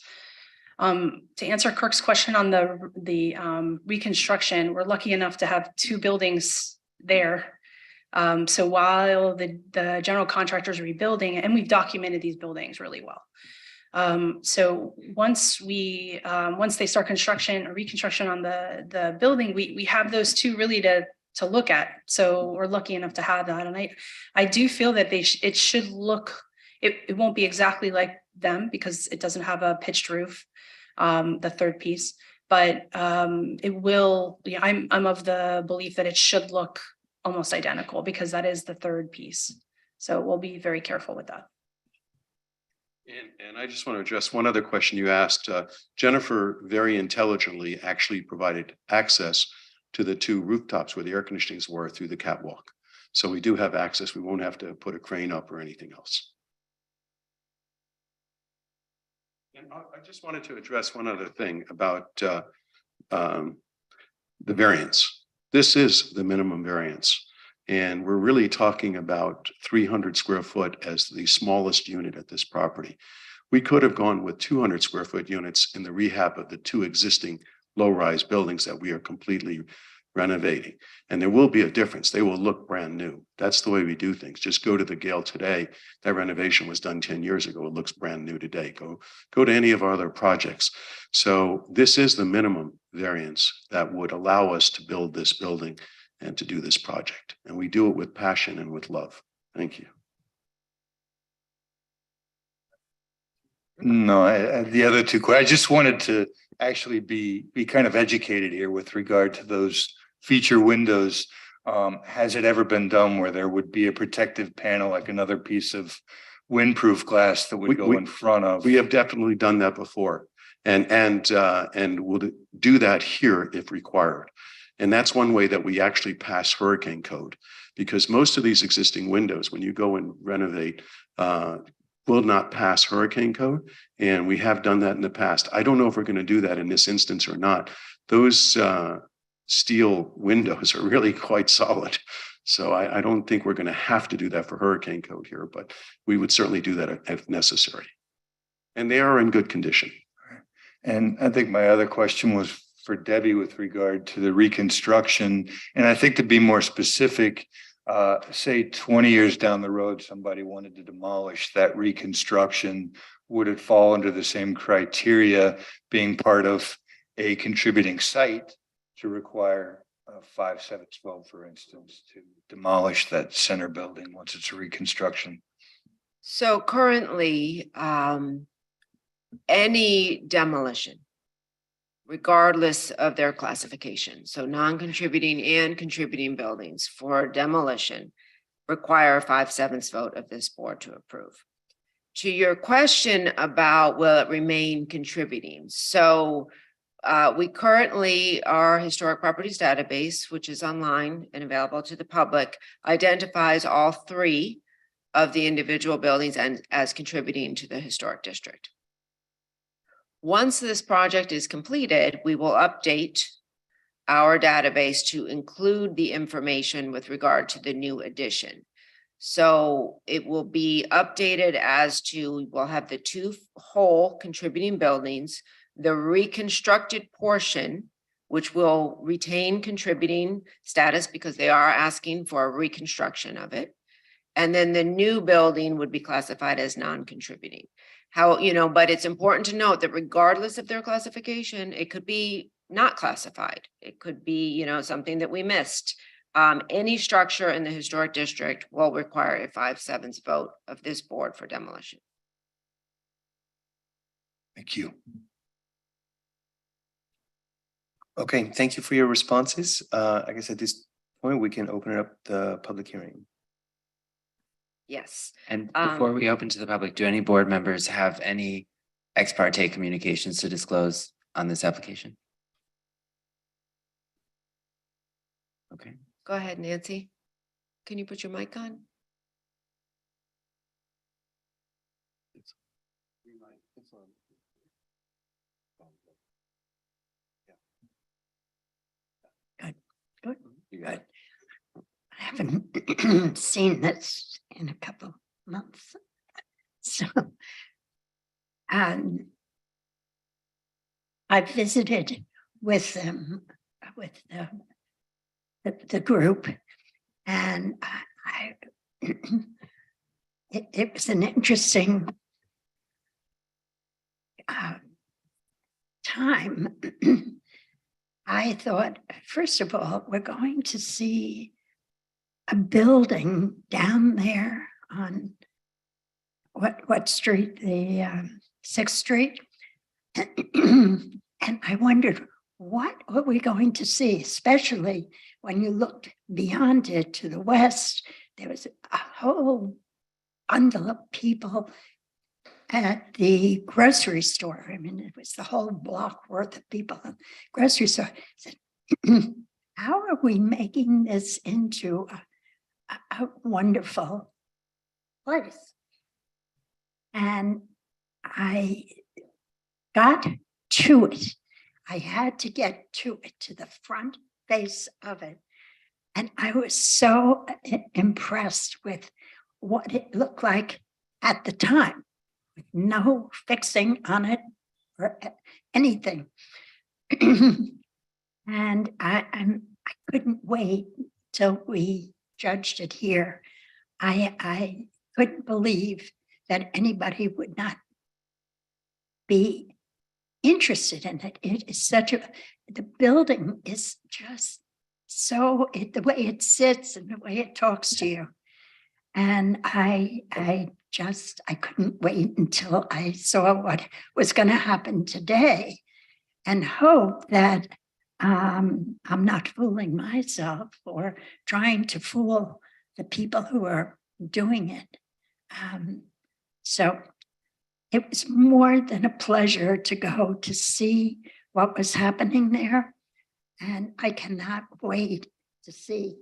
To answer Kirk's question on the reconstruction, we're lucky enough to have two buildings there. So while the general contractor is rebuilding, and we've documented these buildings really well. So once they start construction or reconstruction on the building, we have those two really to look at. So we're lucky enough to have that. And I do feel that it should look, it won't be exactly like them because it doesn't have a pitched roof, the third piece, but it will, yeah, I'm of the belief that it should look almost identical because that is the third piece. So we'll be very careful with that. And I just want to address one other question you asked. Jennifer very intelligently actually provided access to the two rooftops where the air conditionings were through the catwalk. So we do have access. We won't have to put a crane up or anything else. And I just wanted to address one other thing about the variance. This is the minimum variance. And we're really talking about 300 square foot as the smallest unit at this property. We could have gone with 200 square foot units in the rehab of the two existing low-rise buildings that we are completely renovating. And there will be a difference. They will look brand new. That's the way we do things. Just go to the Gale today. That renovation was done 10 years ago. It looks brand new today. Go to any of our other projects. So this is the minimum variance that would allow us to build this building and to do this project. And we do it with passion and with love. Thank you. No, the other two, I just wanted to actually be kind of educated here with regard to those feature windows. Has it ever been done where there would be a protective panel, like another piece of windproof glass that would go in front of? We have definitely done that before. And we'll do that here if required. And that's one way that we actually pass hurricane code, because most of these existing windows, when you go and renovate, will not pass hurricane code. And we have done that in the past. I don't know if we're going to do that in this instance or not. Those steel windows are really quite solid. So I don't think we're going to have to do that for hurricane code here, but we would certainly do that if necessary. And they are in good condition. And I think my other question was for Debbie with regard to the reconstruction. And I think to be more specific, say 20 years down the road, somebody wanted to demolish that reconstruction. Would it fall under the same criteria being part of a contributing site to require a 5/7 vote, for instance, to demolish that center building once it's a reconstruction? So currently, any demolition, regardless of their classification, so non-contributing and contributing buildings for demolition, require a 5/7 vote of this board to approve. To your question about will it remain contributing? So we currently, our historic properties database, which is online and available to the public, identifies all three of the individual buildings and as contributing to the historic district. Once this project is completed, we will update our database to include the information with regard to the new addition. So it will be updated as to, we'll have the two whole contributing buildings, the reconstructed portion, which will retain contributing status because they are asking for a reconstruction of it. And then the new building would be classified as non-contributing. But it's important to note that regardless of their classification, it could be not classified. It could be, something that we missed. Any structure in the historic district will require a 5/7 vote of this board for demolition. Thank you. Okay, thank you for your responses. I guess at this point, we can open up the public hearing. Yes. And before we open to the public, do any board members have any ex parte communications to disclose on this application? Okay. Go ahead, Nancy. Can you put your mic on? haven't seen this in a couple months. So, I visited with them, with the group, and it was an interesting time. I thought, first of all, we're going to see a building down there on what street, the 6th Street. And I wondered, what are we going to see, especially when you looked beyond it to the west? There was a whole bundle of people at the grocery store. I mean, it was the whole block worth of people at the grocery store. I said, how are we making this into a wonderful place? And I got to it. I had to get to it, to the front face of it. And I was so impressed with what it looked like at the time, with no fixing on it or anything. And I couldn't wait till we judged it here. I couldn't believe that anybody would not be interested in it. It is the building is just so, the way it sits and the way it talks to you. And I couldn't wait until I saw what was going to happen today, and hope that I'm not fooling myself or trying to fool the people who are doing it. So it was more than a pleasure to go to see what was happening there. And I cannot wait to see.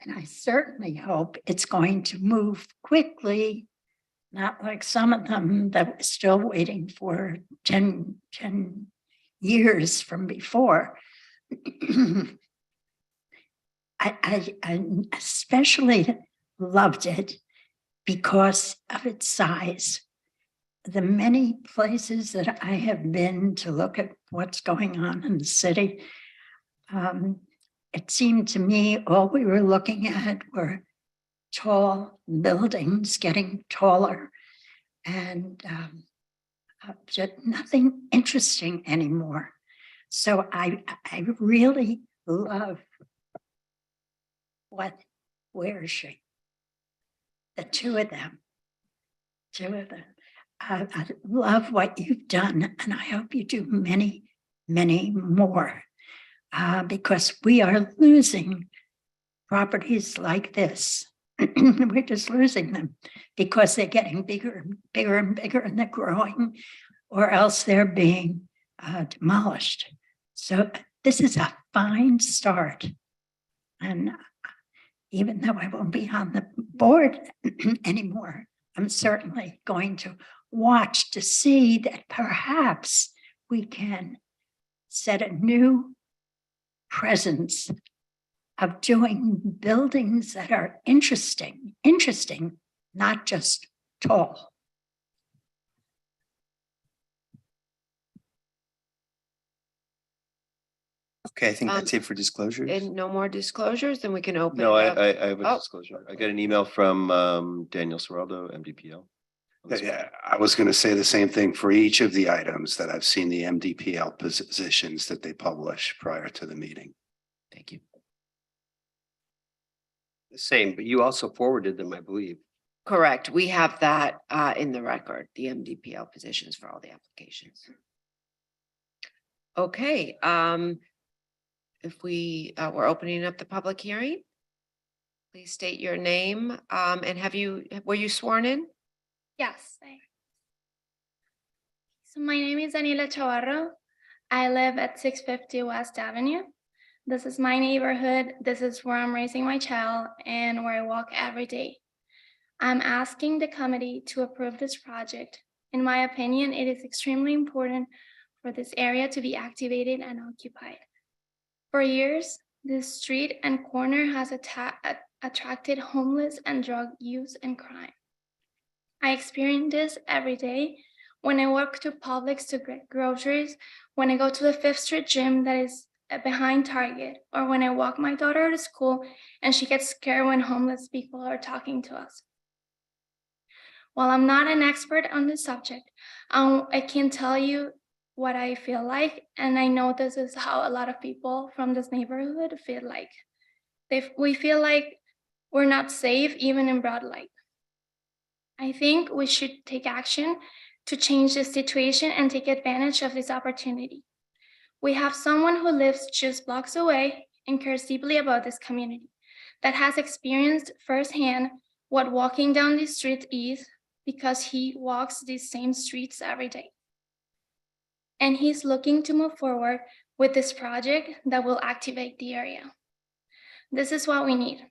And I certainly hope it's going to move quickly, not like some of them that were still waiting for 10 years from before. I especially loved it because of its size. The many places that I have been to look at what's going on in the city, it seemed to me all we were looking at were tall buildings getting taller, and just nothing interesting anymore. So I really love where is she? The two of them. I love what you've done, and I hope you do many, many more, because we are losing properties like this. We're just losing them because they're getting bigger and bigger and bigger, and they're growing, or else they're being demolished. So this is a fine start. And even though I won't be on the board anymore, I'm certainly going to watch to see that perhaps we can set a new presence of doing buildings that are interesting, not just tall. Okay, I think that's it for disclosures. And no more disclosures, then we can open. No, it up. I have a Oh. disclosure. I got an email from Daniel Seraldo, MDPL. Yeah, I was going to say the same thing for each of the items that I've seen the MDPL positions that they publish prior to the meeting. Thank you. The same, but you also forwarded them, I believe. Correct. We have that in the record, the MDPL positions for all the applications. Okay, if we're opening up the public hearing, please state your name, and were you sworn in? Yes. So my name is Daniela Chavarro. I live at 650 West Avenue. This is my neighborhood. This is where I'm raising my child and where I walk every day. I'm asking the committee to approve this project. In my opinion, it is extremely important for this area to be activated and occupied. For years, This street and corner has attracted homeless and drug use and crime. I experience this every day when I walk to Publix to get groceries, when I go to the Fifth Street gym that is behind Target, or when I walk my daughter to school and she gets scared when homeless people are talking to us. While I'm not an expert on this subject, I can tell you what I feel like, and I know this is how a lot of people from this neighborhood feel like. We feel like we're not safe even in broad light. I think we should take action to change this situation and take advantage of this opportunity. We have someone who lives just blocks away and cares deeply about this community, that has experienced firsthand what walking down these streets is, because he walks these same streets every day. And he's looking to move forward with this project that will activate the area. This is what we need.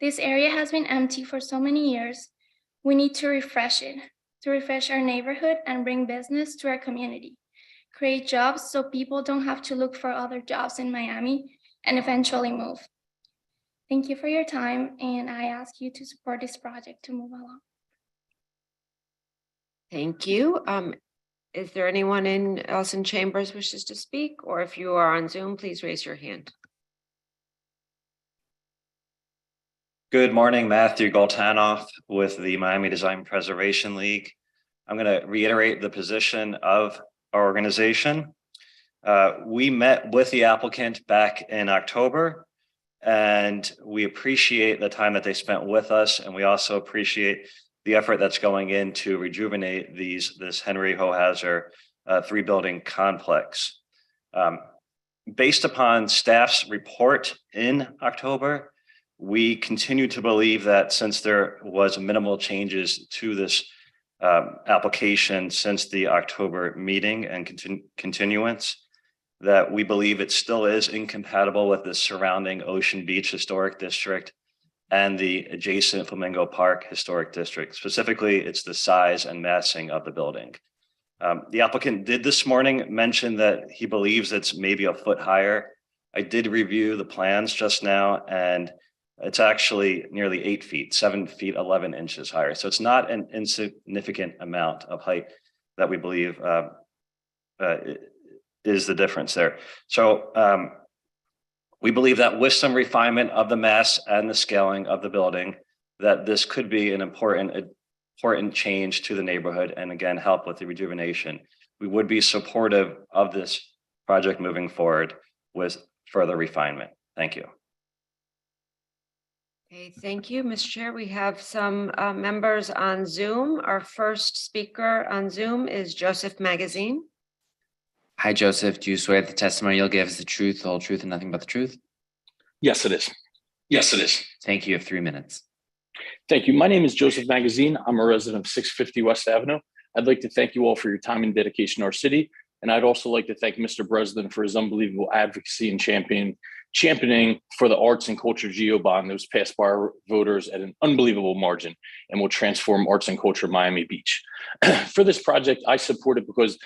This area has been empty for so many years. We need to refresh it, to refresh our neighborhood and bring business to our community, create jobs so people don't have to look for other jobs in Miami and eventually move. Thank you for your time, and I ask you to support this project to move along. Thank you. Is there anyone else in chambers wishes to speak? Or if you are on Zoom, please raise your hand. Good morning, Matthew Goltanoff with the Miami Design Preservation League. I'm going to reiterate the position of our organization. We met with the applicant back in October, and we appreciate the time that they spent with us, and we also appreciate the effort that's going in to rejuvenate this Henry Hohauser 3-building complex. Based upon staff's report in October, we continue to believe that since there was minimal changes to this application since the October meeting and continuance, that we believe it still is incompatible with the surrounding Ocean Beach Historic District and the adjacent Flamingo Park Historic District. Specifically, it's the size and massing of the building. The applicant did this morning mention that he believes it's maybe a foot higher. I did review the plans just now, and it's actually nearly 8 feet, 7 feet, 11 inches higher. So it's not an insignificant amount of height that we believe is the difference there. So we believe that with some refinement of the mass and the scaling of the building, that this could be an important change to the neighborhood, and again, help with the rejuvenation. We would be supportive of this project moving forward with further refinement. Thank you. Okay, thank you, Mr. Chair. We have some members on Zoom. Our first speaker on Zoom is Joseph Magazine. Hi, Joseph. Do you swear that the testimony you'll give is the truth, the whole truth, and nothing but the truth? Yes, it is. Yes, it is. Thank you. You have 3 minutes. Thank you. My name is Joseph Magazine. I'm a resident of 650 West Avenue. I'd like to thank you all for your time and dedication to our city. And I'd also like to thank Mr. Breslin for his unbelievable advocacy and championing for the arts and culture GEO bond that was passed by our voters at an unbelievable margin and will transform arts and culture Miami Beach. For this project, I support it because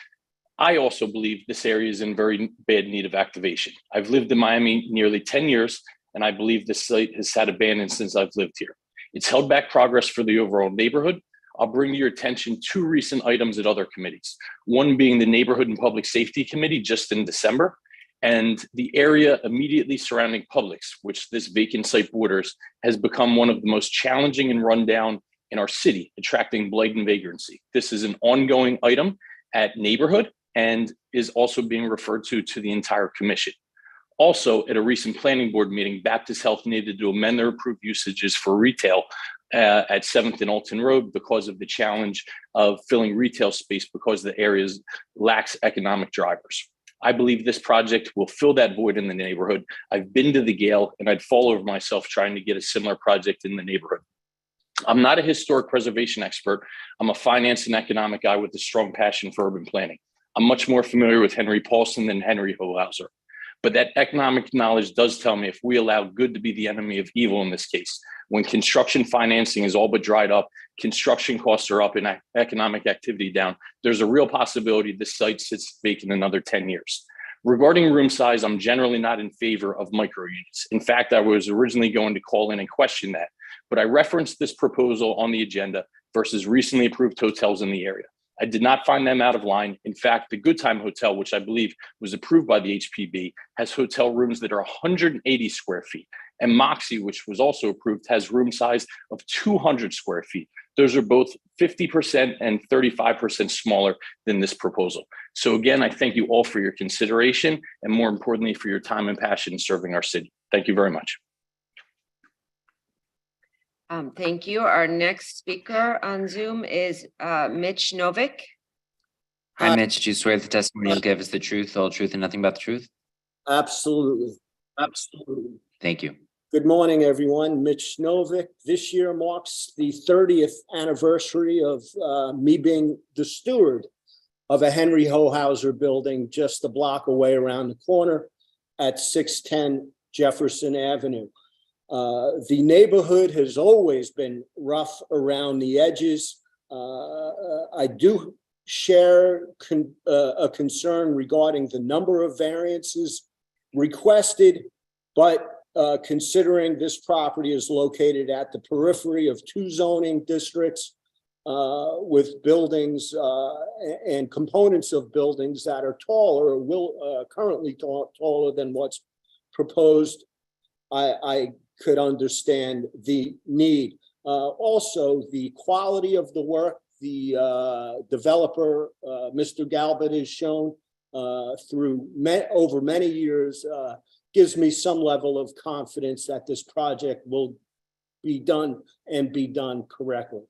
I also believe this area is in very bad need of activation. I've lived in Miami nearly 10 years, and I believe this site has sat abandoned since I've lived here. It's held back progress for the overall neighborhood. I'll bring to your attention 2 recent items at other committees. One being the Neighborhood and Public Safety Committee just in December, and the area immediately surrounding Publix, which this vacant site borders, has become one of the most challenging and rundown in our city, attracting blight and vagrancy. This is an ongoing item at Neighborhood and is also being referred to the entire commission. Also, at a recent planning board meeting, Baptist Health needed to amend their approved usages for retail at 7th and Alton Road because of the challenge of filling retail space because the area lacks economic drivers. I believe this project will fill that void in the neighborhood. I've been to the Gale, and I'd fall over myself trying to get a similar project in the neighborhood. I'm not a historic preservation expert. I'm a finance and economic guy with a strong passion for urban planning. I'm much more familiar with Henry Paulson than Henry Hohauser. But that economic knowledge does tell me if we allow good to be the enemy of evil in this case, when construction financing is all but dried up, construction costs are up, and economic activity down, there's a real possibility this site sits vacant another 10 years. Regarding room size, I'm generally not in favor of micro units. In fact, I was originally going to call in and question that, but I referenced this proposal on the agenda versus recently approved hotels in the area. I did not find them out of line. In fact, the Good Time Hotel, which I believe was approved by the HPB, has hotel rooms that are 180 square feet. And Moxie, which was also approved, has room size of 200 square feet. Those are both 50% and 35% smaller than this proposal. So again, I thank you all for your consideration and more importantly, for your time and passion in serving our city. Thank you very much. Thank you. Our next speaker on Zoom is Mitch Novick. Hi, Mitch. Do you swear the testimony you'll give is the truth, the whole truth, and nothing but the truth? Absolutely. Absolutely. Thank you. Good morning, everyone. Mitch Novick. This year marks the 30th anniversary of me being the steward of a Henry Hohauser building just a block away around the corner at 610 Jefferson Avenue. The neighborhood has always been rough around the edges. I do share a concern regarding the number of variances requested, but considering this property is located at the periphery of two zoning districts with buildings and components of buildings that are taller or will currently taller than what's proposed, I could understand the need. Also, the quality of the work the developer, Mr. Galbert, has shown through over many years gives me some level of confidence that this project will be done and be done correctly.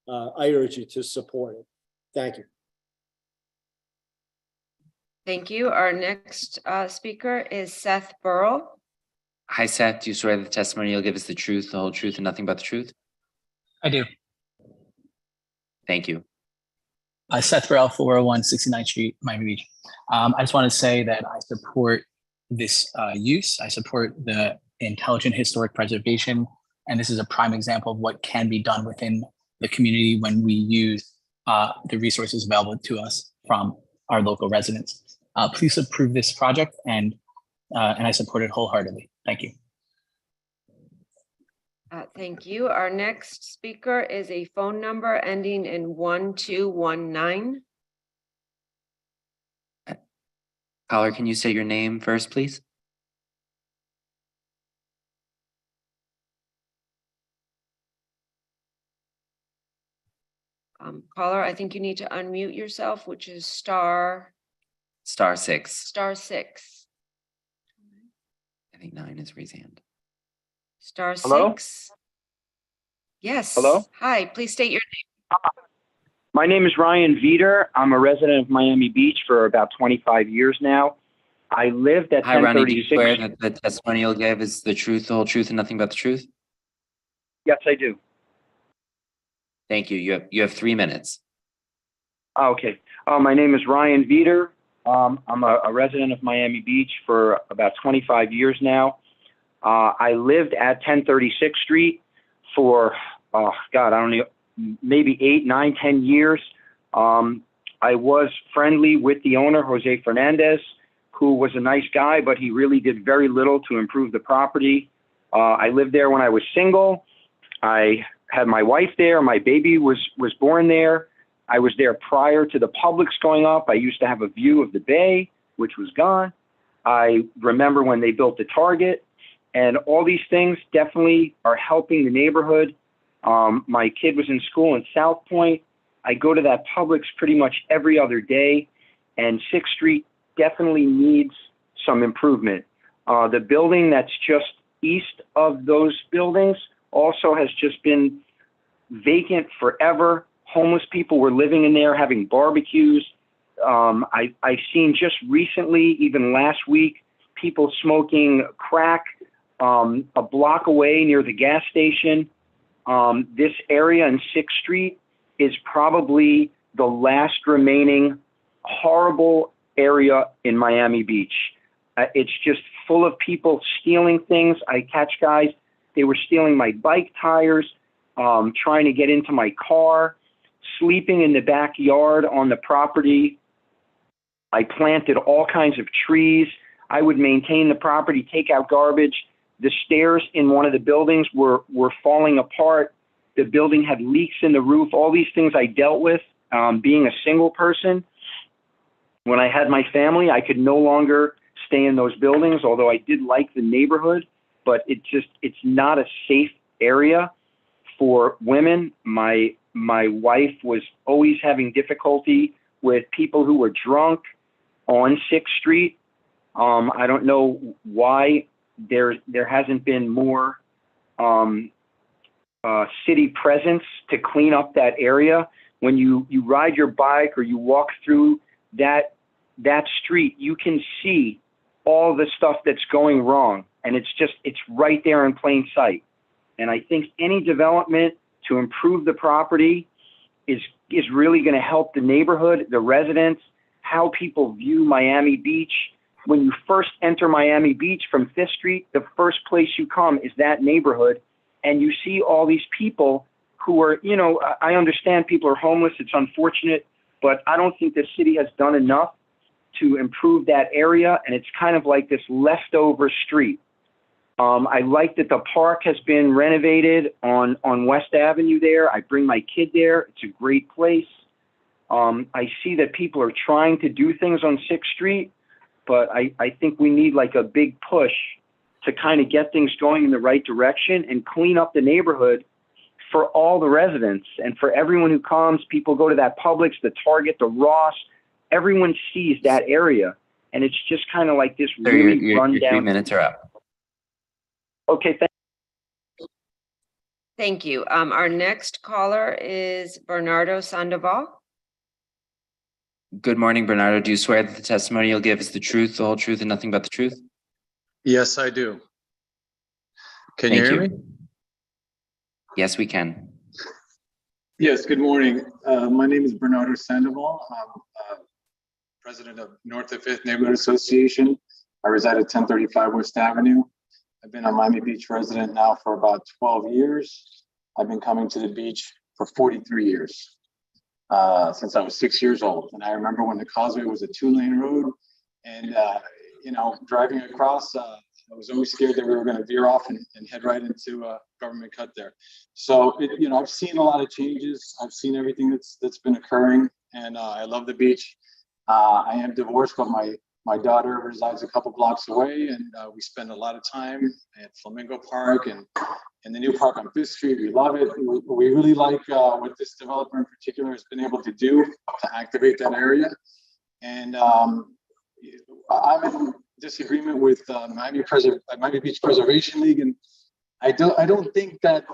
I urge you to support it. Thank you. Thank you. Our next speaker is Seth Burrell. Hi, Seth. Do you swear that the testimony you'll give is the truth, the whole truth, and nothing but the truth? I do. Thank you. Seth Burrell, 401 69th Street, Miami Beach. I just want to say that I support this use. I support the intelligent historic preservation, and this is a prime example of what can be done within the community when we use the resources available to us from our local residents. Please approve this project, and I support it wholeheartedly. Thank you. Thank you. Our next speaker is a phone number ending in 1219. Caller, can you say your name first, please? Caller, I think you need to unmute yourself, which is star *6. Star 6. I think 9 is raise hand. Star Hello? 6. Yes. Hello? Hi, please state your name. My name is Ryan Veeder. I'm a resident of Miami Beach for about 25 years now. I lived at Hi, Ronnie. Do you 1036. swear that the testimony you'll give is the truth, the whole truth, and nothing but the truth? Yes, I do. Thank you. You have 3 minutes. Okay. My name is Ryan Veeder. I'm a resident of Miami Beach for about 25 years now. I lived at 1036th Street for, I don't know, maybe 8, 9, 10 years. I was friendly with the owner, Jose Fernandez, who was a nice guy, but he really did very little to improve the property. I lived there when I was single. I had my wife there. My baby was born there. I was there prior to the Publix going up. I used to have a view of the bay, which was gone. I remember when they built the Target, and all these things definitely are helping the neighborhood. My kid was in school in South Point. I go to that Publix pretty much every other day, and 6th Street definitely needs some improvement. The building that's just east of those buildings also has just been vacant forever. Homeless people were living in there having barbecues. I've seen just recently, even last week, people smoking crack a block away near the gas station. This area in 6th Street is probably the last remaining horrible area in Miami Beach. It's just full of people stealing things. I catch guys, they were stealing my bike tires, trying to get into my car, sleeping in the backyard on the property. I planted all kinds of trees. I would maintain the property, take out garbage. The stairs in one of the buildings were falling apart. The building had leaks in the roof. All these things I dealt with being a single person. When I had my family, I could no longer stay in those buildings, although I did like the neighborhood, but it's not a safe area for women. My wife was always having difficulty with people who were drunk on 6th Street. I don't know why there hasn't been more city presence to clean up that area. When you ride your bike or you walk through that street, you can see all the stuff that's going wrong. And it's right there in plain sight. And I think any development to improve the property is really going to help the neighborhood, the residents, how people view Miami Beach. When you first enter Miami Beach from 5th Street, the first place you come is that neighborhood. And you see all these people who are, I understand people are homeless. It's unfortunate, but I don't think the city has done enough to improve that area. And it's kind of like this leftover street. I like that the park has been renovated on West Avenue there. I bring my kid there. It's a great place. I see that people are trying to do things on 6th Street, but I think we need like a big push to kind of get things going in the right direction and clean up the neighborhood for all the residents and for everyone who comes. People go to that Publix, the Target, the Ross. Everyone sees that area, and it's just kind of like this Sir, really your rundown. 3 minutes are up. Okay, Thank you. Our next caller is Bernardo Sandoval. Good morning, Bernardo. Do you swear that the testimony you'll give is the truth, the whole truth, and nothing but the truth? Yes, I do. Can you hear me? Yes, we can. Yes, good morning. My name is Bernardo Sandoval. I'm president of North of 5th Neighborhood Association. I reside at 1035 West Avenue. I've been a Miami Beach resident now for about 12 years. I've been coming to the beach for 43 years, since I was 6 years old. And I remember when the Causeway was a 2-lane road, and driving across, I was always scared that we were going to veer off and head right into a government cut there. So, I've seen a lot of changes. I've seen everything that's been occurring, and I love the beach. I am divorced, but my daughter resides a couple blocks away, and we spend a lot of time at Flamingo Park and the new park on 5th Street. We love it. We really like what this developer in particular has been able to do to activate that area. And I'm in disagreement with Miami Beach Preservation League, and I don't think that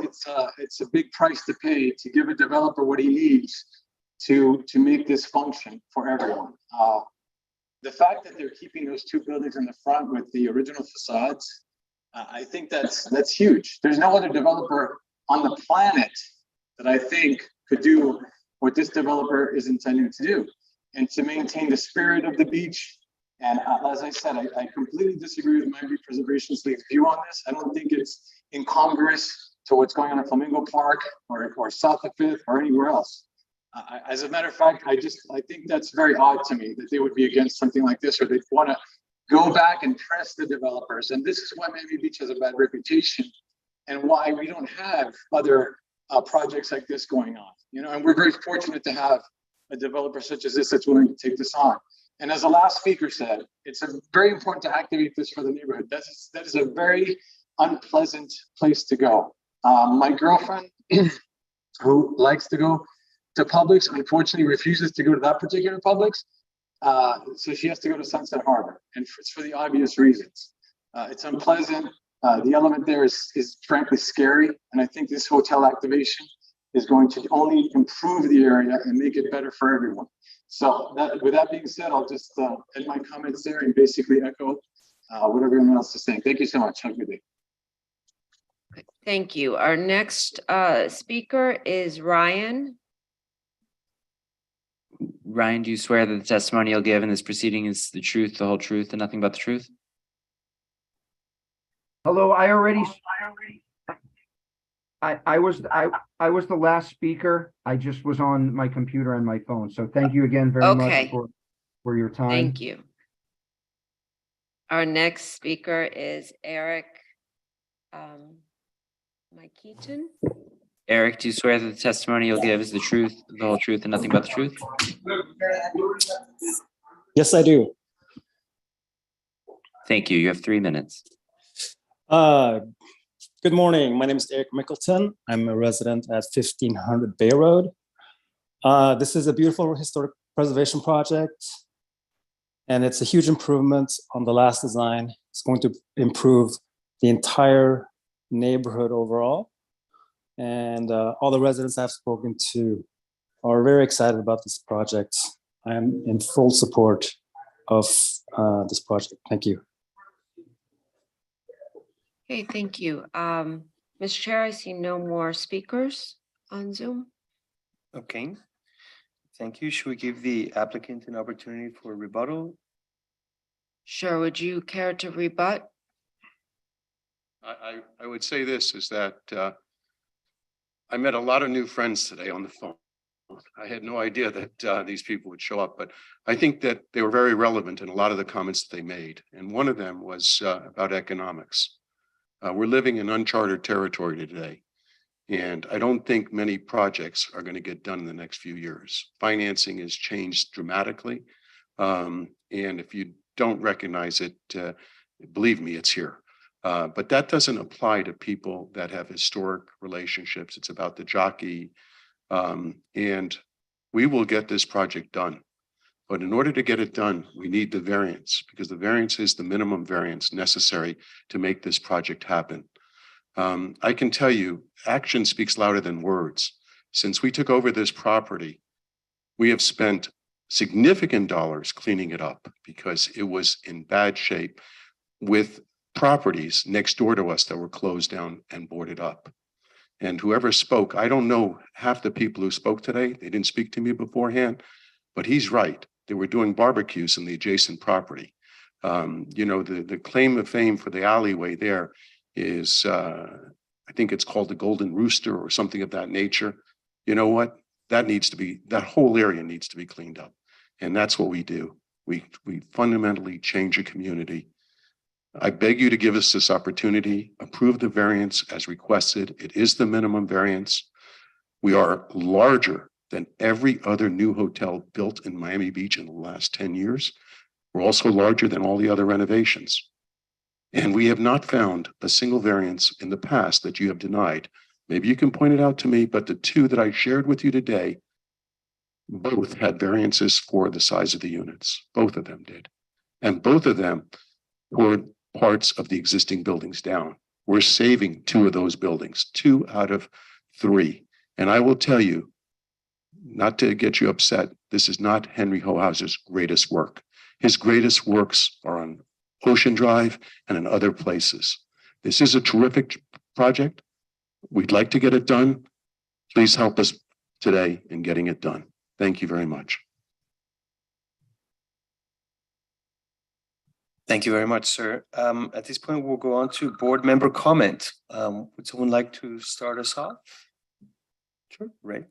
it's a big price to pay to give a developer what he needs to make this function for everyone. The fact that they're keeping those 2 buildings in the front with the original facades, I think that's huge. There's no other developer on the planet that I think could do what this developer is intending to do, and to maintain the spirit of the beach. And as I said, I completely disagree with Miami Preservation League's view on this. I don't think it's incongruous to what's going on at Flamingo Park or south of 5th or anywhere else. As a matter of fact, I think that's very odd to me that they would be against something like this, or they'd want to go back and press the developers. And this is why Miami Beach has a bad reputation, and why we don't have other projects like this going on. And we're very fortunate to have a developer such as this that's willing to take this on. And as the last speaker said, it's very important to activate this for the neighborhood. That is a very unpleasant place to go. My girlfriend, who likes to go to Publix, unfortunately refuses to go to that particular Publix. So she has to go to Sunset Harbor, and it's for the obvious reasons. It's unpleasant. The element there is frankly scary. And I think this hotel activation is going to only improve the area and make it better for everyone. So with that being said, I'll just end my comments there and basically echo what everyone else is saying. Thank you so much. Have a good day. Thank you. Our next speaker is Ryan. Ryan, do you swear that the testimony you'll give in this proceeding is the truth, the whole truth, and nothing but the truth? Hello, I was the last speaker. I just was on my computer and my phone. So thank you again very much for for your time. Thank you. Our next speaker is Eric Keaton. Eric, do you swear that the testimony you'll give is the truth, the whole truth, and nothing but the truth? Yes, I do. Thank you. You have 3 minutes. Good morning. My name is Eric Mickleton. I'm a resident at 1500 Bay Road. This is a beautiful historic preservation project, and it's a huge improvement on the last design. It's going to improve the entire neighborhood overall. And all the residents I've spoken to are very excited about this project. I am in full support of this project. Thank you. Okay, thank you. Mr. Chair, I see no more speakers on Zoom. Okay. Thank you. Should we give the applicant an opportunity for rebuttal? Sure, would you care to rebut? I would say this is that I met a lot of new friends today on the phone. I had no idea that these people would show up, but I think that they were very relevant in a lot of the comments that they made. And one of them was about economics. We're living in uncharted territory today. And I don't think many projects are going to get done in the next few years. Financing has changed dramatically. And if you don't recognize it, believe me, it's here. But that doesn't apply to people that have historic relationships. It's about the jockey. And we will get this project done. But in order to get it done, we need the variance, because the variance is the minimum variance necessary to make this project happen. I can tell you, action speaks louder than words. Since we took over this property, we have spent significant dollars cleaning it up because it was in bad shape, with properties next door to us that were closed down and boarded up. And whoever spoke, I don't know half the people who spoke today. They didn't speak to me beforehand, but he's right. They were doing barbecues in the adjacent property. You know, the claim of fame for the alleyway there is, I think it's called the Golden Rooster or something of that nature. You know what? That whole area needs to be cleaned up. And that's what we do. We fundamentally change a community. I beg you to give us this opportunity, approve the variance as requested. It is the minimum variance. We are larger than every other new hotel built in Miami Beach in the last 10 years. We're also larger than all the other renovations. And we have not found a single variance in the past that you have denied. Maybe you can point it out to me, but the two that I shared with you today, both had variances for the size of the units. Both of them did. And both of them were parts of the existing buildings down. We're saving 2 of those buildings, 2 out of 3. And I will tell you, not to get you upset, this is not Henry Hohauser's greatest work. His greatest works are on Ocean Drive and in other places. This is a terrific project. We'd like to get it done. Please help us today in getting it done. Thank you very much. Thank you very much, sir. At this point, we'll go on to board member comment. Would someone like to start us off? Sure, Ray.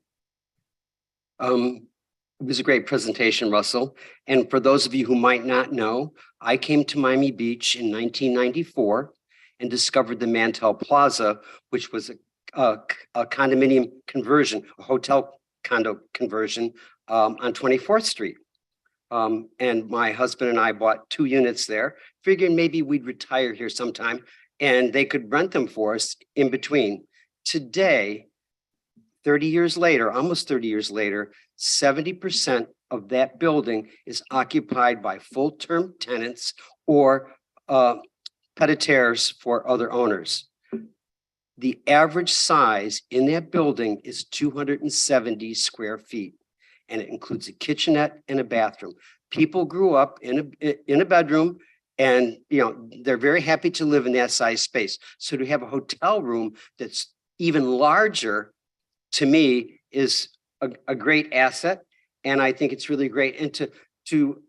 It was a great presentation, Russell. And for those of you who might not know, I came to Miami Beach in 1994 and discovered the Mantel Plaza, which was a condominium conversion, a hotel condo conversion on 24th Street. And my husband and I bought 2 units there, figuring maybe we'd retire here sometime and they could rent them for us in between. Today, 30 years later, almost 30 years later, 70% of that building is occupied by full-term tenants or pied-à-terres for other owners. The average size in that building is 270 square feet, and it includes a kitchenette and a bathroom. People grew up in a bedroom, and they're very happy to live in that size space. So to have a hotel room that's even larger, to me, is a great asset, and I think it's really great. And to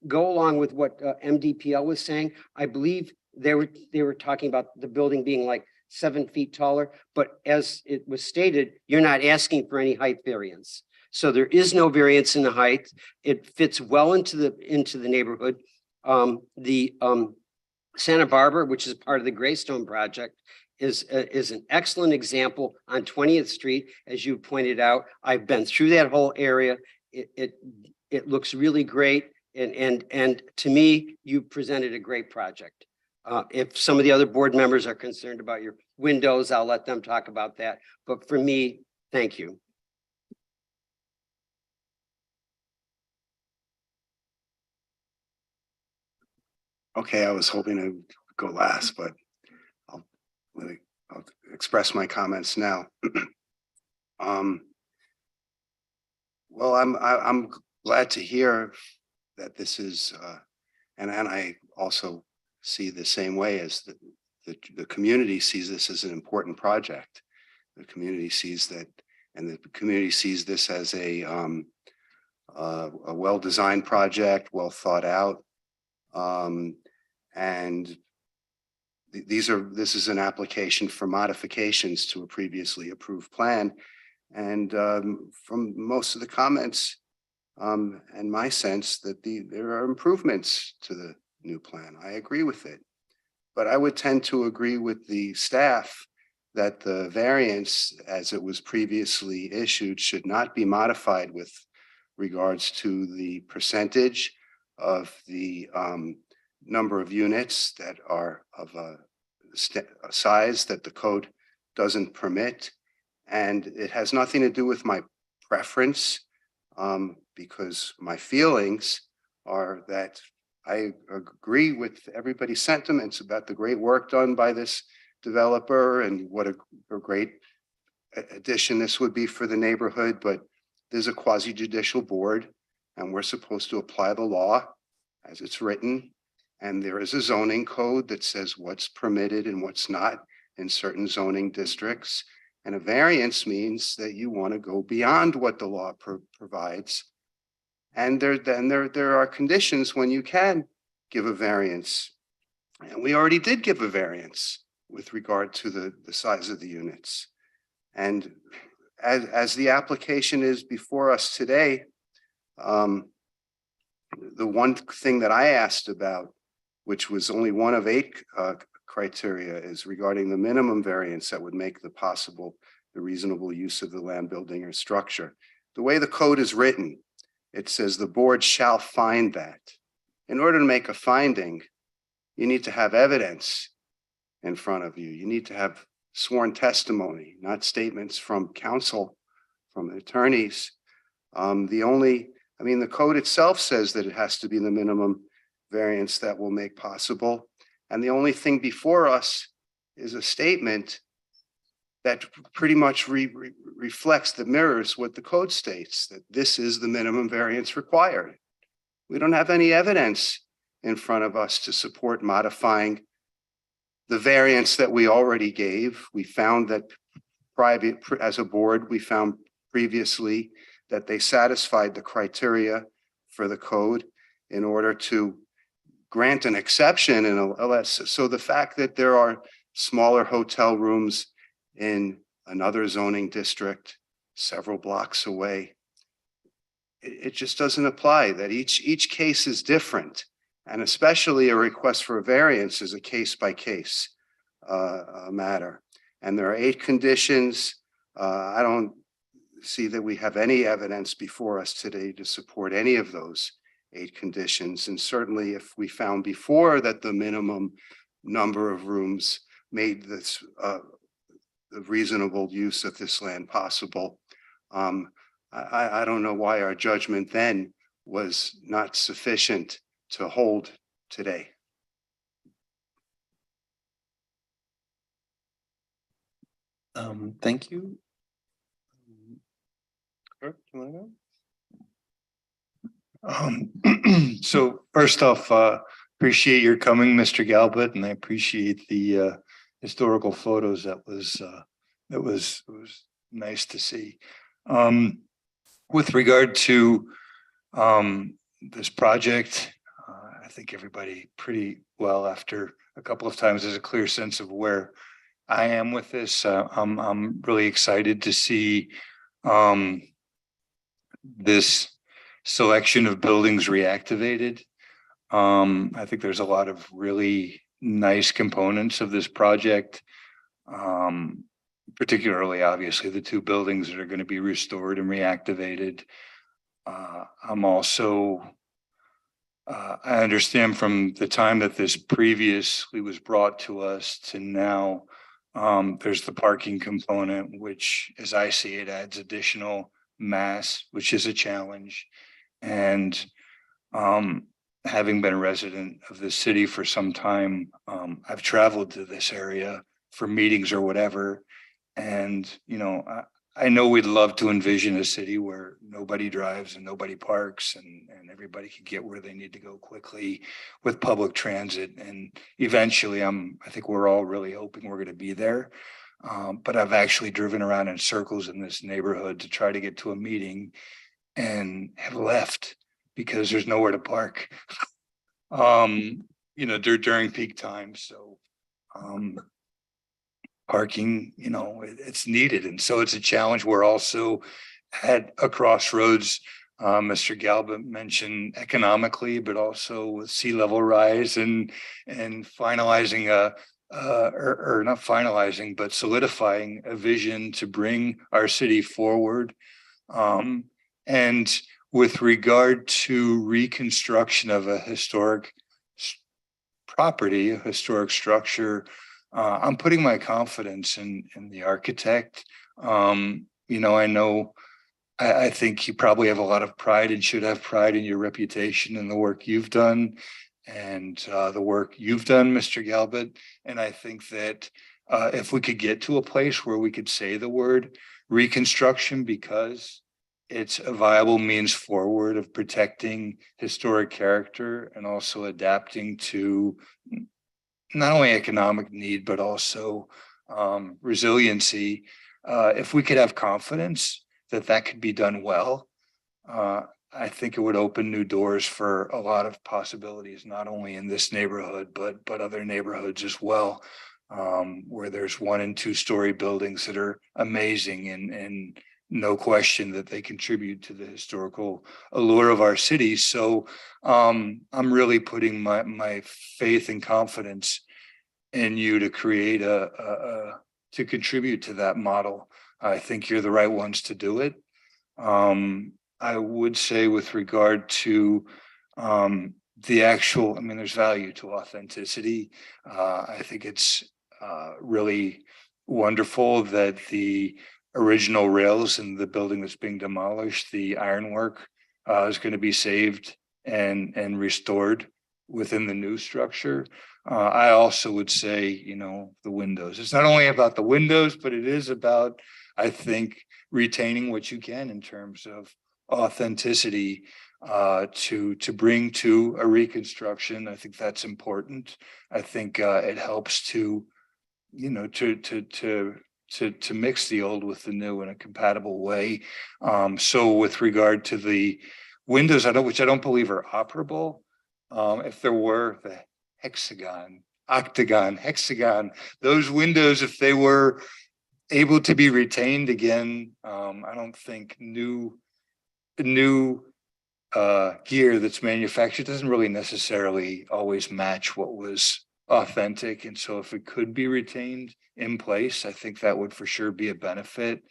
go along with what MDPL was saying, I believe they were talking about the building being like 7 feet taller, but as it was stated, you're not asking for any height variance. So there is no variance in the height. It fits well into the neighborhood. Santa Barbara, which is part of the Greystone project, is an excellent example on 20th Street, as you pointed out. I've been through that whole area. It looks really great. And to me, you presented a great project. If some of the other board members are concerned about your windows, I'll let them talk about that. But for me, thank you. Okay, I was hoping to go last, but I'll express my comments now. Well, I'm glad to hear that this is, and I also see the same way as the community sees this as an important project. The community sees that, and the community sees this as a well-designed project, well thought out. And this is an application for modifications to a previously approved plan. And from most of the comments, and my sense that there are improvements to the new plan. I agree with it. But I would tend to agree with the staff that the variance as it was previously issued should not be modified with regards to the percentage of the number of units that are of a size that the code doesn't permit. And it has nothing to do with my preference, because my feelings are that I agree with everybody's sentiments about the great work done by this developer and what a great addition this would be for the neighborhood. But there's a quasi-judicial board, and we're supposed to apply the law as it's written. And there is a zoning code that says what's permitted and what's not in certain zoning districts. And a variance means that you want to go beyond what the law provides. And there are conditions when you can give a variance. And we already did give a variance with regard to the size of the units. And as the application is before us today, the one thing that I asked about, which was only one of 8 criteria, is regarding the minimum variance that would make the reasonable use of the land, building, or structure. The way the code is written, it says the board shall find that. In order to make a finding, you need to have evidence in front of you. You need to have sworn testimony, not statements from counsel, from attorneys. The code itself says that it has to be the minimum variance that will make possible. And the only thing before us is a statement that pretty much reflects, that mirrors what the code states, that this is the minimum variance required. We don't have any evidence in front of us to support modifying the variance that we already gave. We found that as a board, we found previously that they satisfied the criteria for the code in order to grant an exception in LS. So the fact that there are smaller hotel rooms in another zoning district several blocks away, it just doesn't apply. That each case is different, and especially a request for a variance is a case-by-case matter. And there are 8 conditions. I don't see that we have any evidence before us today to support any of those 8 conditions. And certainly if we found before that the minimum number of rooms made this the reasonable use of this land possible, I don't know why our judgment then was not sufficient to hold today. Thank you. Kirk, you want to go? So first off, appreciate your coming, Mr. Galbut, and I appreciate the historical photos. It was nice to see. With regard to this project, I think everybody pretty well, after a couple of times, has a clear sense of where I am with this. I'm really excited to see this selection of buildings reactivated. I think there's a lot of really nice components of this project. Particularly, obviously, the two buildings that are going to be restored and reactivated. I'm also, I understand from the time that this previously was brought to us to now, there's the parking component, which, as I see it, adds additional mass, which is a challenge. And having been a resident of the city for some time, I've traveled to this area for meetings or whatever. And, you know, I know we'd love to envision a city where nobody drives and nobody parks and everybody can get where they need to go quickly with public transit. And eventually I think we're all really hoping we're going to be there. But I've actually driven around in circles in this neighborhood to try to get to a meeting and have left because there's nowhere to park, you know, during peak times. So, parking, you know, it's needed. And so it's a challenge. We're also at a crossroads. Mr. Galbert mentioned economically, but also with sea level rise and finalizing or not finalizing, but solidifying a vision to bring our city forward. And with regard to reconstruction of a historic property, a historic structure, I'm putting my confidence in the architect. You know, I think you probably have a lot of pride and should have pride in your reputation and the work you've done and the work you've done, Mr. Galbert. And I think that if we could get to a place where we could say the word reconstruction, because it's a viable means forward of protecting historic character and also adapting to not only economic need, but also resiliency. If we could have confidence that that could be done well, I think it would open new doors for a lot of possibilities, not only in this neighborhood, but other neighborhoods as well, where there's 1- and 2-story buildings that are amazing and no question that they contribute to the historical allure of our city. So I'm really putting my faith and confidence in you to create to contribute to that model. I think you're the right ones to do it. I would say with regard to the actual, I mean, there's value to authenticity. I think it's really wonderful that the original rails in the building that's being demolished, the ironwork is going to be saved and restored within the new structure. I also would say, you know, the windows. It's not only about the windows, but it is about, I think, retaining what you can in terms of authenticity to bring to a reconstruction. I think that's important. I think it helps to, you know, to mix the old with the new in a compatible way. So with regard to the windows, which I don't believe are operable, if there were the octagon, hexagon, those windows, if they were able to be retained again, I don't think new gear that's manufactured doesn't really necessarily always match what was authentic. And so if it could be retained in place, I think that would for sure be a benefit.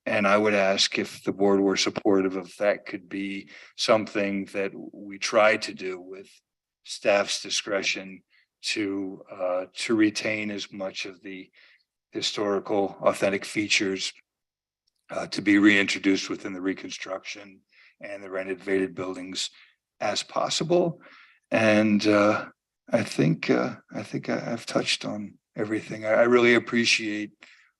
And I would ask if the board were supportive of that could be something that we try to do with staff's discretion to retain as much of the historical authentic features to be reintroduced within the reconstruction and the renovated buildings as possible. And I think I've touched on everything. I really appreciate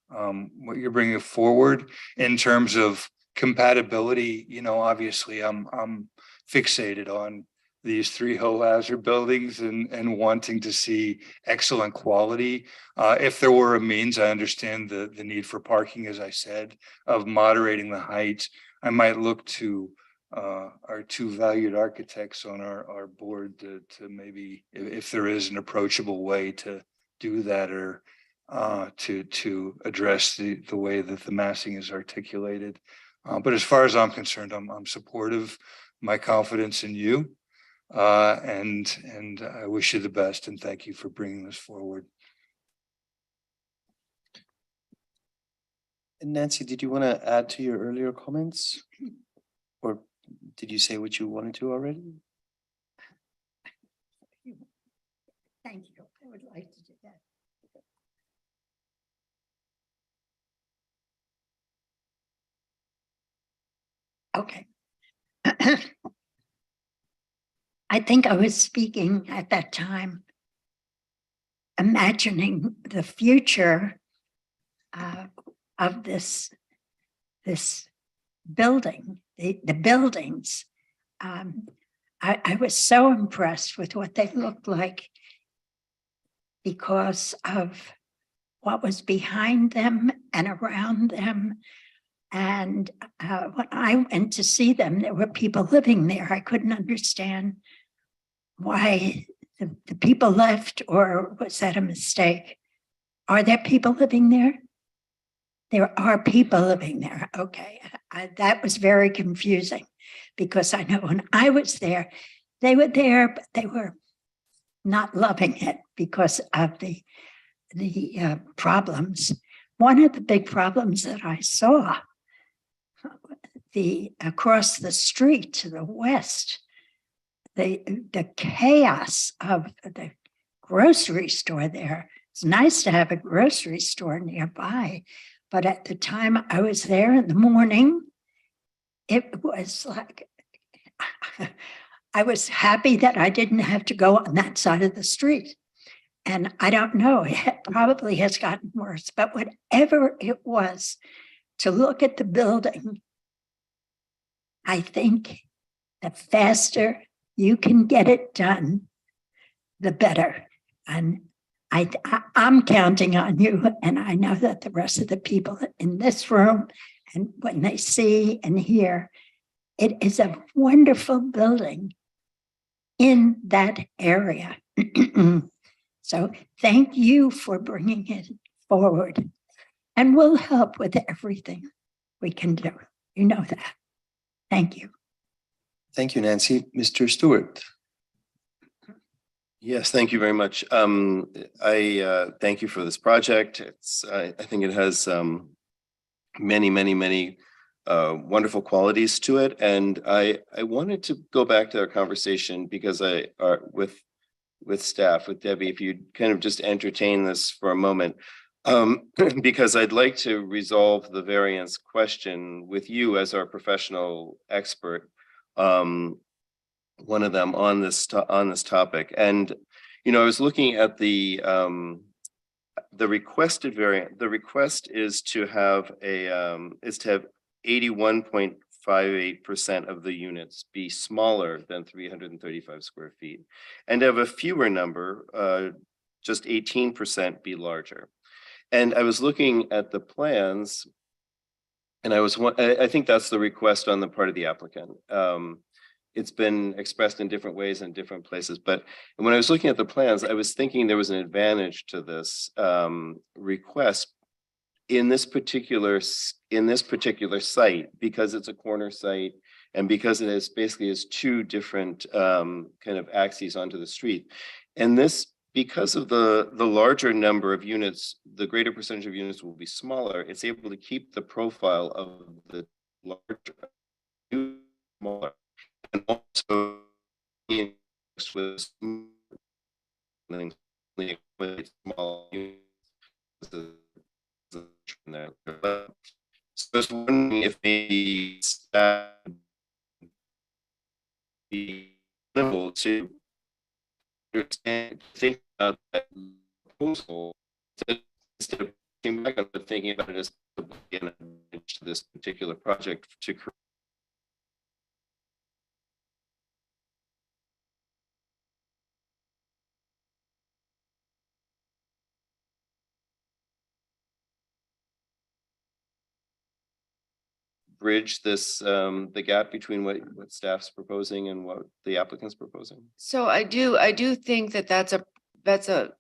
what you're bringing forward in terms of compatibility. You know, obviously I'm fixated on these 3 Hull Hazard buildings and wanting to see excellent quality. If there were a means, I understand the need for parking, as I said, of moderating the height. I might look to our 2 valued architects on our board to maybe, if there is an approachable way to do that, or to address the way that the massing is articulated. But as far as I'm concerned, I'm supportive, my confidence in you. And I wish you the best and thank you for bringing this forward. And Nancy, did you want to add to your earlier comments? Or did you say what you wanted to already? Thank you. I would like to do that. Okay. I think I was speaking at that time, imagining the future of this building, the buildings. I was so impressed with what they looked like because of what was behind them and around them. And when I went to see them, there were people living there. I couldn't understand why the people left, or was that a mistake? Are there people living there? There are people living there. Okay, that was very confusing because I know when I was there, they were there, but they were not loving it because of the problems. One of the big problems that I saw, across the street to the west, the chaos of the grocery store there. It's nice to have a grocery store nearby, but at the time I was there in the morning, it was like, I was happy that I didn't have to go on that side of the street. And I don't know, it probably has gotten worse, but whatever it was, to look at the building, I think the faster you can get it done, the better. And I'm counting on you, and I know that the rest of the people in this room, and when they see and hear, it is a wonderful building in that area. So thank you for bringing it forward, and we'll help with everything we can do. You know that. Thank you. Thank you, Nancy. Mr. Stewart. Yes, thank you very much. I thank you for this project. I think it has many wonderful qualities to it. And I wanted to go back to our conversation because with staff, with Debbie, if you'd kind of just entertain this for a moment, because I'd like to resolve the variance question with you as our professional expert, one of them on this topic. And I was looking at the requested variant. The request is to have 81.58% of the units be smaller than 335 square feet, and have a fewer number, just 18% be larger. And I was looking at the plans, and I think that's the request on the part of the applicant. It's been expressed in different ways in different places, but when I was looking at the plans, I was thinking there was an advantage to this request in this particular site, because it's a corner site and because it is basically has two different kind of axes onto the street. And this, because of the larger number of units, the greater percentage of units will be smaller. It's able to keep the profile of the larger, smaller, and also with small units. So I was wondering if maybe staff would be able to understand, think about that proposal instead of thinking about it as an advantage to this particular project to create. Bridge this the gap between what staff's proposing and what the applicant's proposing? So I do think that that's a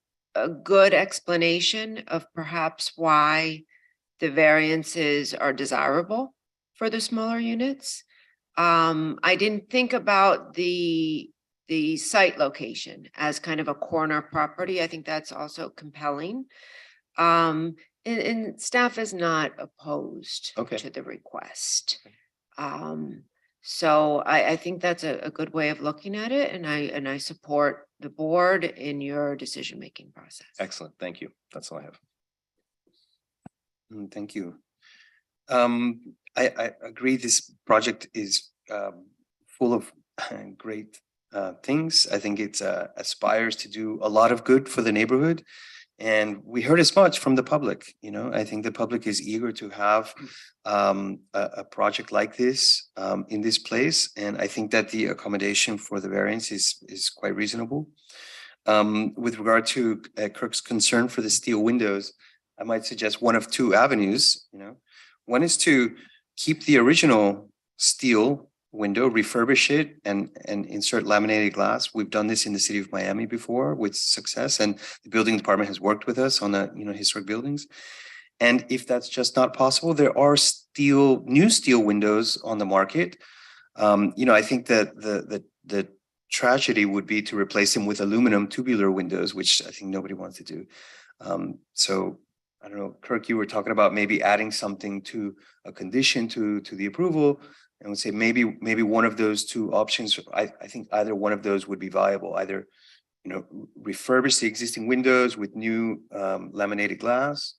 good explanation of perhaps why the variances are desirable. for the smaller units. I didn't think about the site location as kind of a corner property. I think that's also compelling. And staff is not opposed Okay. to the request. So I think that's a good way of looking at it, and I support the board in your decision-making process. Excellent. Thank you. That's all I have. Thank you. I agree, this project is full of great things. I think it aspires to do a lot of good for the neighborhood. And we heard as much from the public, you know, I think the public is eager to have a project like this in this place. And I think that the accommodation for the variance is quite reasonable. With regard to Kirk's concern for the steel windows, I might suggest one of two avenues, you know. One is to keep the original steel window, refurbish it and insert laminated glass. We've done this in the city of Miami before with success, and the building department has worked with us on historic buildings. And if that's just not possible, there are new steel windows on the market. I think that the tragedy would be to replace them with aluminum tubular windows, which I think nobody wants to do. So I don't know, Kirk, you were talking about maybe adding something to a condition to the approval. And would say maybe one of those two options. I think either one of those would be viable. Either, refurbish the existing windows with new laminated glass,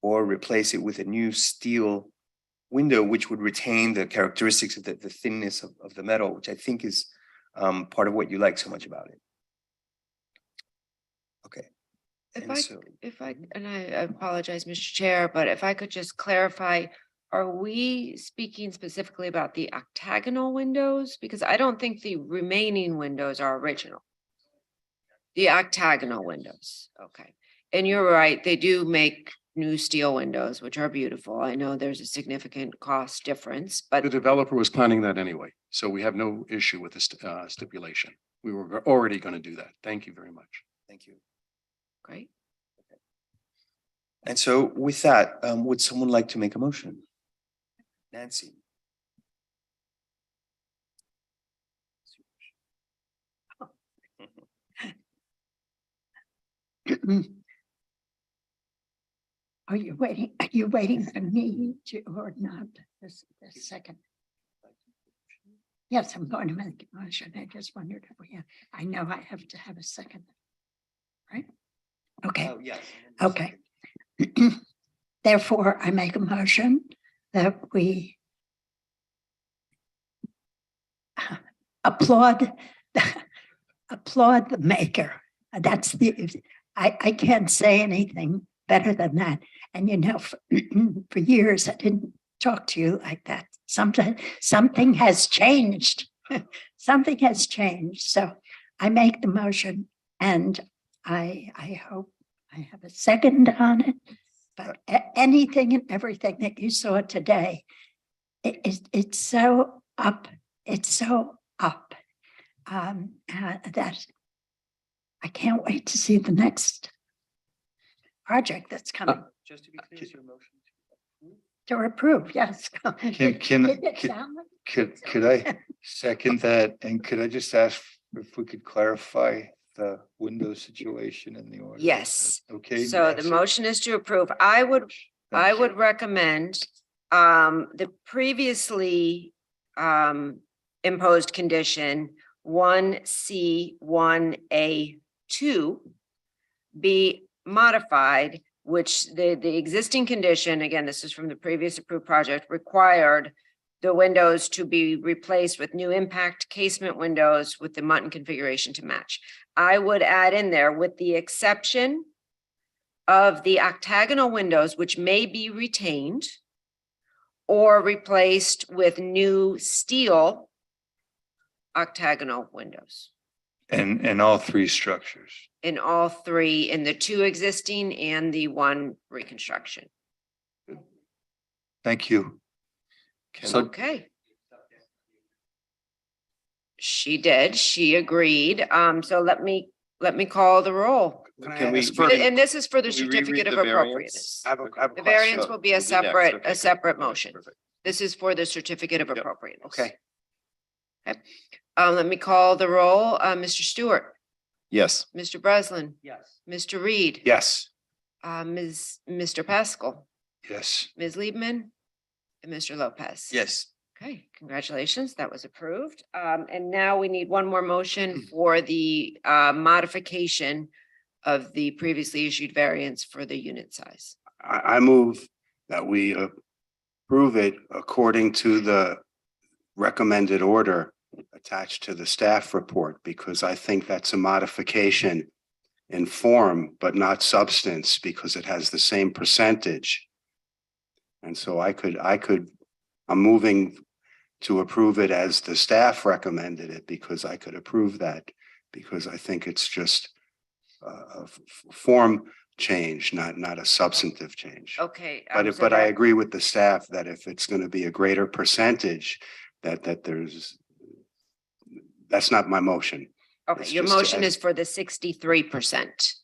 or replace it with a new steel window, which would retain the characteristics of the thinness of the metal, which I think is part of what you like so much about it. Okay. And I apologize, Mr. Chair, but if I could just clarify. Are we speaking specifically about the octagonal windows? Because I don't think the remaining windows are original. The octagonal windows, okay. And you're right, they do make new steel windows, which are beautiful. I know there's a significant cost difference, but The developer was planning that anyway, so we have no issue with this stipulation. We were already going to do that. Thank you very much. Thank you. great. And so with that, would someone like to make a motion? Nancy. Are you waiting for me to, or not? This second. Yes, I'm going to make a motion. I just wondered if I know I have to have a second. Right? Okay. Oh, yes. Okay. Therefore, I make a motion that we applaud the maker. That's I can't say anything better than that. And for years I didn't talk to you like that. Something has changed. Something has changed. So I make the motion, and I hope I have a second on it. But anything and everything that you saw today, it's so up. It's so up that I can't wait to see the next project that's coming. Just to be clear, is your motion To approve, yes. Could I second that? And could I just ask if we could clarify the window situation in the order? Yes. Okay. So the Nancy? motion is to approve. I would recommend the previously imposed condition 1C1A2 be modified, which the existing condition, again, this is from the previous approved project, required the windows to be replaced with new impact casement windows with the Mutton configuration to match. I would add in there, with the exception of the octagonal windows, which may be retained or replaced with new steel octagonal windows And all three structures. in all three, in the two existing and the one reconstruction. Thank you. Okay. She did, she agreed. So let me call the roll. Can we? And this is for the Can we reread certificate of the variance? appropriateness. I have a The variance So will be we'll a do next. separate, Okay, a separate good. motion. Perfect. This is for the certificate of appropriateness. Okay. Okay. Let me call the roll. Mr. Stewart, Yes. Mr. Breslin, Yes. Mr. Reed. Yes. Mr. Pascal, Yes. Ms. Liebman, and Mr. Lopez. Yes. Okay, congratulations. That was approved. And now we need one more motion for the modification of the previously issued variance for the unit size. I move that we approve it according to the recommended order attached to the staff report, because I think that's a modification in form, but not substance, because it has the same percentage. And so I'm moving to approve it as the staff recommended it, because I could approve that, because I think it's just a form change, not a substantive change. Okay. But I agree with the staff that if it's going to be a greater percentage, that's not my motion. Okay, It's your just motion as- is for the 63%.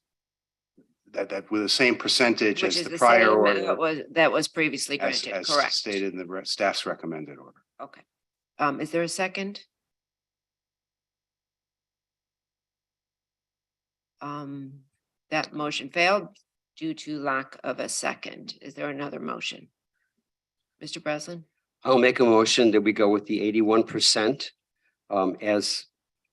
That with the same percentage Which as is the the prior same order, that was previously as granted, correct? stated in the staff's recommended order. Okay. Is there a second? That motion failed due to lack of a second. Is there another motion? Mr. Breslin? I'll make a motion that we go with the 81%, as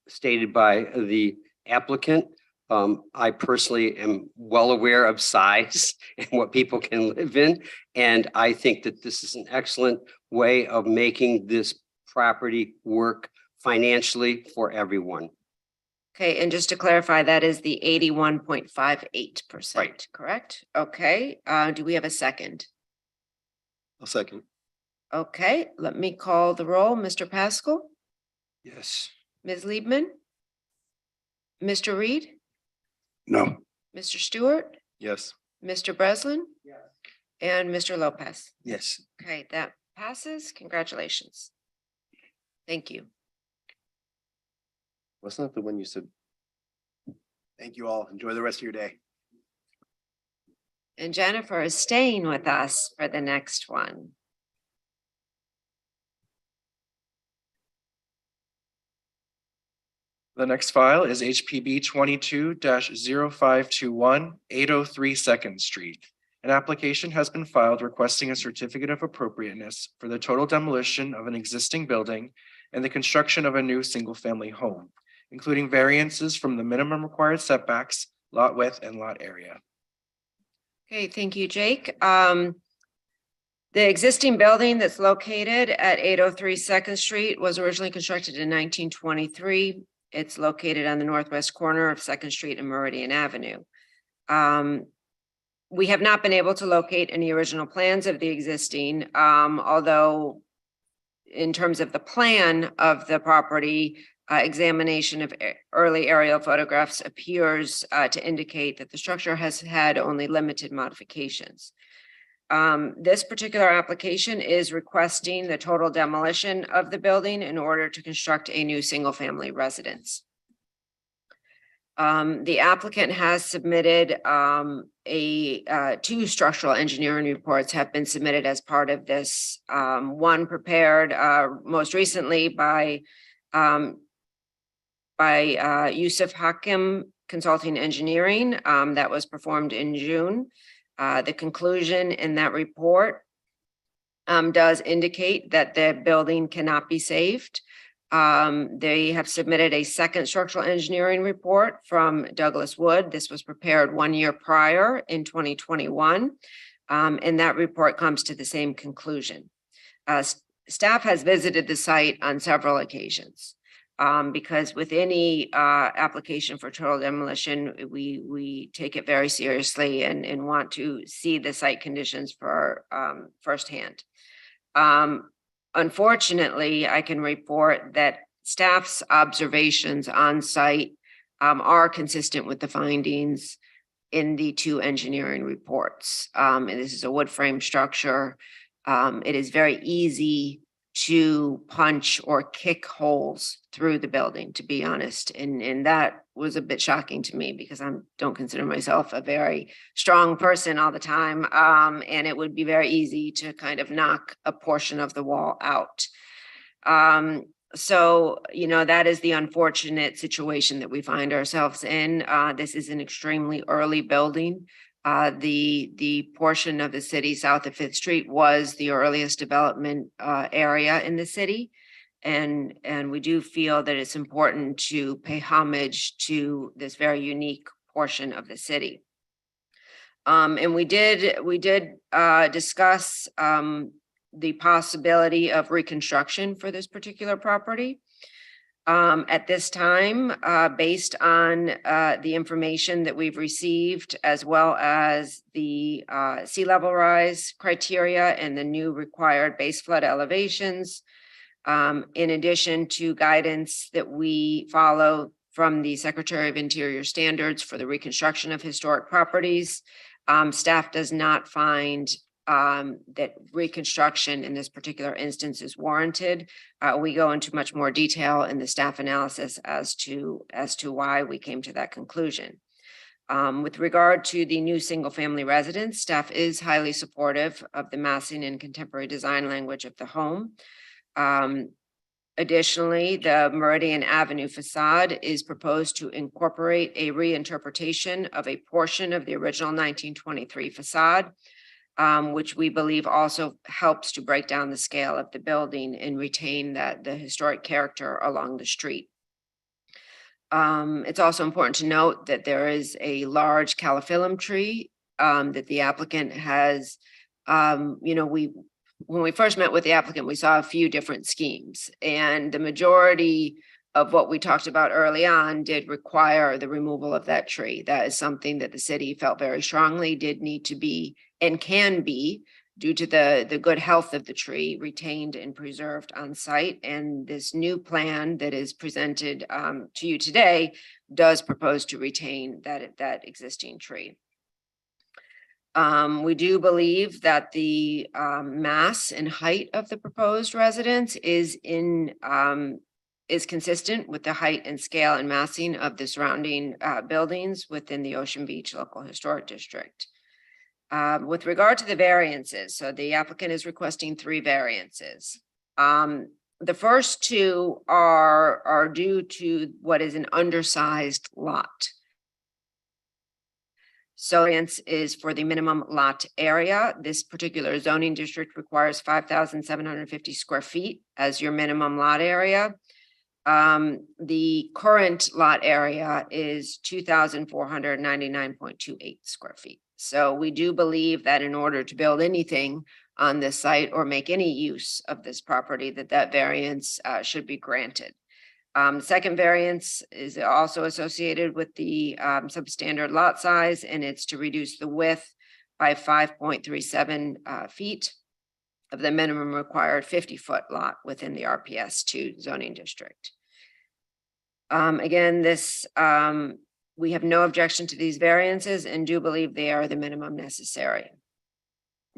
stated by the applicant. I personally am well aware of size and what people can live in. And I think that this is an excellent way of making this property work financially for everyone. Okay, and just to clarify, that is the 81.58%. Right. Correct? Okay, do we have a second? I'll second. Okay, let me call the roll. Mr. Pascal, Yes. Ms. Liebman, Mr. Reed, No. Mr. Stewart, Yes. Mr. Breslin, and Mr. Lopez. Yes. Okay, that passes. Congratulations. Thank you. Wasn't that the one you said? Thank you all. Enjoy the rest of your day. And Jennifer is staying with us for the next one. The next file is HPB 22-0521, 803 Second Street. An application has been filed requesting a certificate of appropriateness for the total demolition of an existing building and the construction of a new single-family home, including variances from the minimum required setbacks, lot width, and lot area. Okay, thank you, Jake. The existing building that's located at 803 Second Street was originally constructed in 1923. It's located on the northwest corner of Second Street and Meridian Avenue. We have not been able to locate any original plans of the existing, although in terms of the plan of the property, examination of early aerial photographs appears to indicate that the structure has had only limited modifications. This particular application is requesting the total demolition of the building in order to construct a new single-family residence. The applicant has submitted two structural engineering reports have been submitted as part of this. One prepared most recently by Yusuf Hakim Consulting Engineering that was performed in June. The conclusion in that report does indicate that the building cannot be saved. They have submitted a second structural engineering report from Douglas Wood. This was prepared 1 year prior in 2021. And that report comes to the same conclusion. Staff has visited the site on several occasions. Because with any application for total demolition, we take it very seriously and want to see the site conditions for firsthand. Unfortunately, I can report that staff's observations on site are consistent with the findings in the two engineering reports. And this is a wood frame structure. It is very easy to punch or kick holes through the building, to be honest. And that was a bit shocking to me because I don't consider myself a very strong person all the time. And it would be very easy to kind of knock a portion of the wall out. So, that is the unfortunate situation that we find ourselves in. This is an extremely early building. The portion of the city south of Fifth Street was the earliest development area in the city. And we do feel that it's important to pay homage to this very unique portion of the city. And we did discuss the possibility of reconstruction for this particular property. At this time, based on the information that we've received, as well as the sea level rise criteria and the new required base flood elevations, in addition to guidance that we follow from the Secretary of Interior standards for the reconstruction of historic properties, staff does not find that reconstruction in this particular instance is warranted. We go into much more detail in the staff analysis as to why we came to that conclusion. With regard to the new single-family residence, staff is highly supportive of the massing and contemporary design language of the home. Additionally, the Meridian Avenue facade is proposed to incorporate a reinterpretation of a portion of the original 1923 facade, which we believe also helps to break down the scale of the building and retain the historic character along the street. It's also important to note that there is a large calophyllum tree that the applicant has, when we first met with the applicant, we saw a few different schemes, and the majority of what we talked about early on did require the removal of that tree. That is something that the city felt very strongly did need to be and can be, due to the good health of the tree, retained and preserved on site. And this new plan that is presented to you today does propose to retain that existing tree. We do believe that the mass and height of the proposed residence is consistent with the height and scale and massing of the surrounding buildings within the Ocean Beach Local Historic District. With regard to the variances, so the applicant is requesting 3 variances. The first 2 are due to what is an undersized lot. So variance is for the minimum lot area. This particular zoning district requires 5,750 square feet as your minimum lot area. The current lot area is 2,499.28 square feet. So we do believe that in order to build anything on this site or make any use of this property, that variance should be granted. Second variance is also associated with the substandard lot size, and it's to reduce the width by 5.37 feet of the minimum required 50-foot lot within the RPS 2 zoning district. Again, we have no objection to these variances and do believe they are the minimum necessary.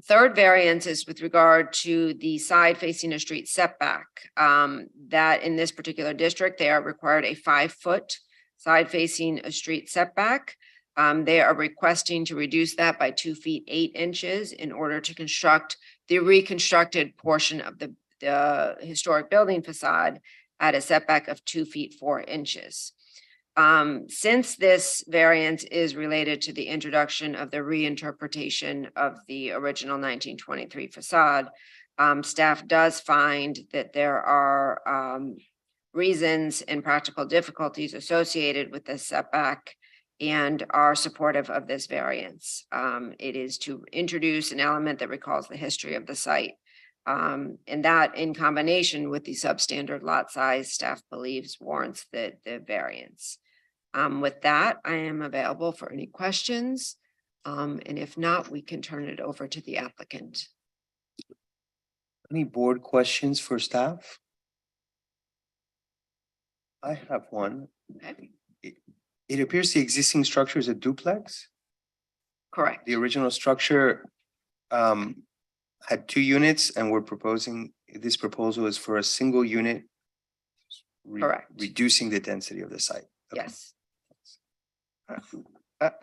Third variance is with regard to the side facing a street setback, that in this particular district, they are required a 5-foot side facing a street setback. They are requesting to reduce that by 2 feet 8 inches in order to construct the reconstructed portion of the historic building facade at a setback of 2 feet 4 inches. Since this variance is related to the introduction of the reinterpretation of the original 1923 facade, staff does find that there are reasons and practical difficulties associated with this setback and are supportive of this variance. It is to introduce an element that recalls the history of the site. And that, in combination with the substandard lot size, staff believes warrants the variance. With that, I am available for any questions. And if not, we can turn it over to the applicant. Any board questions for staff? I have one. It appears the existing structure is a duplex. Correct. The original structure had 2 units, and we're proposing this proposal is for a single unit. Correct. Reducing the density of the site. Okay. Yes.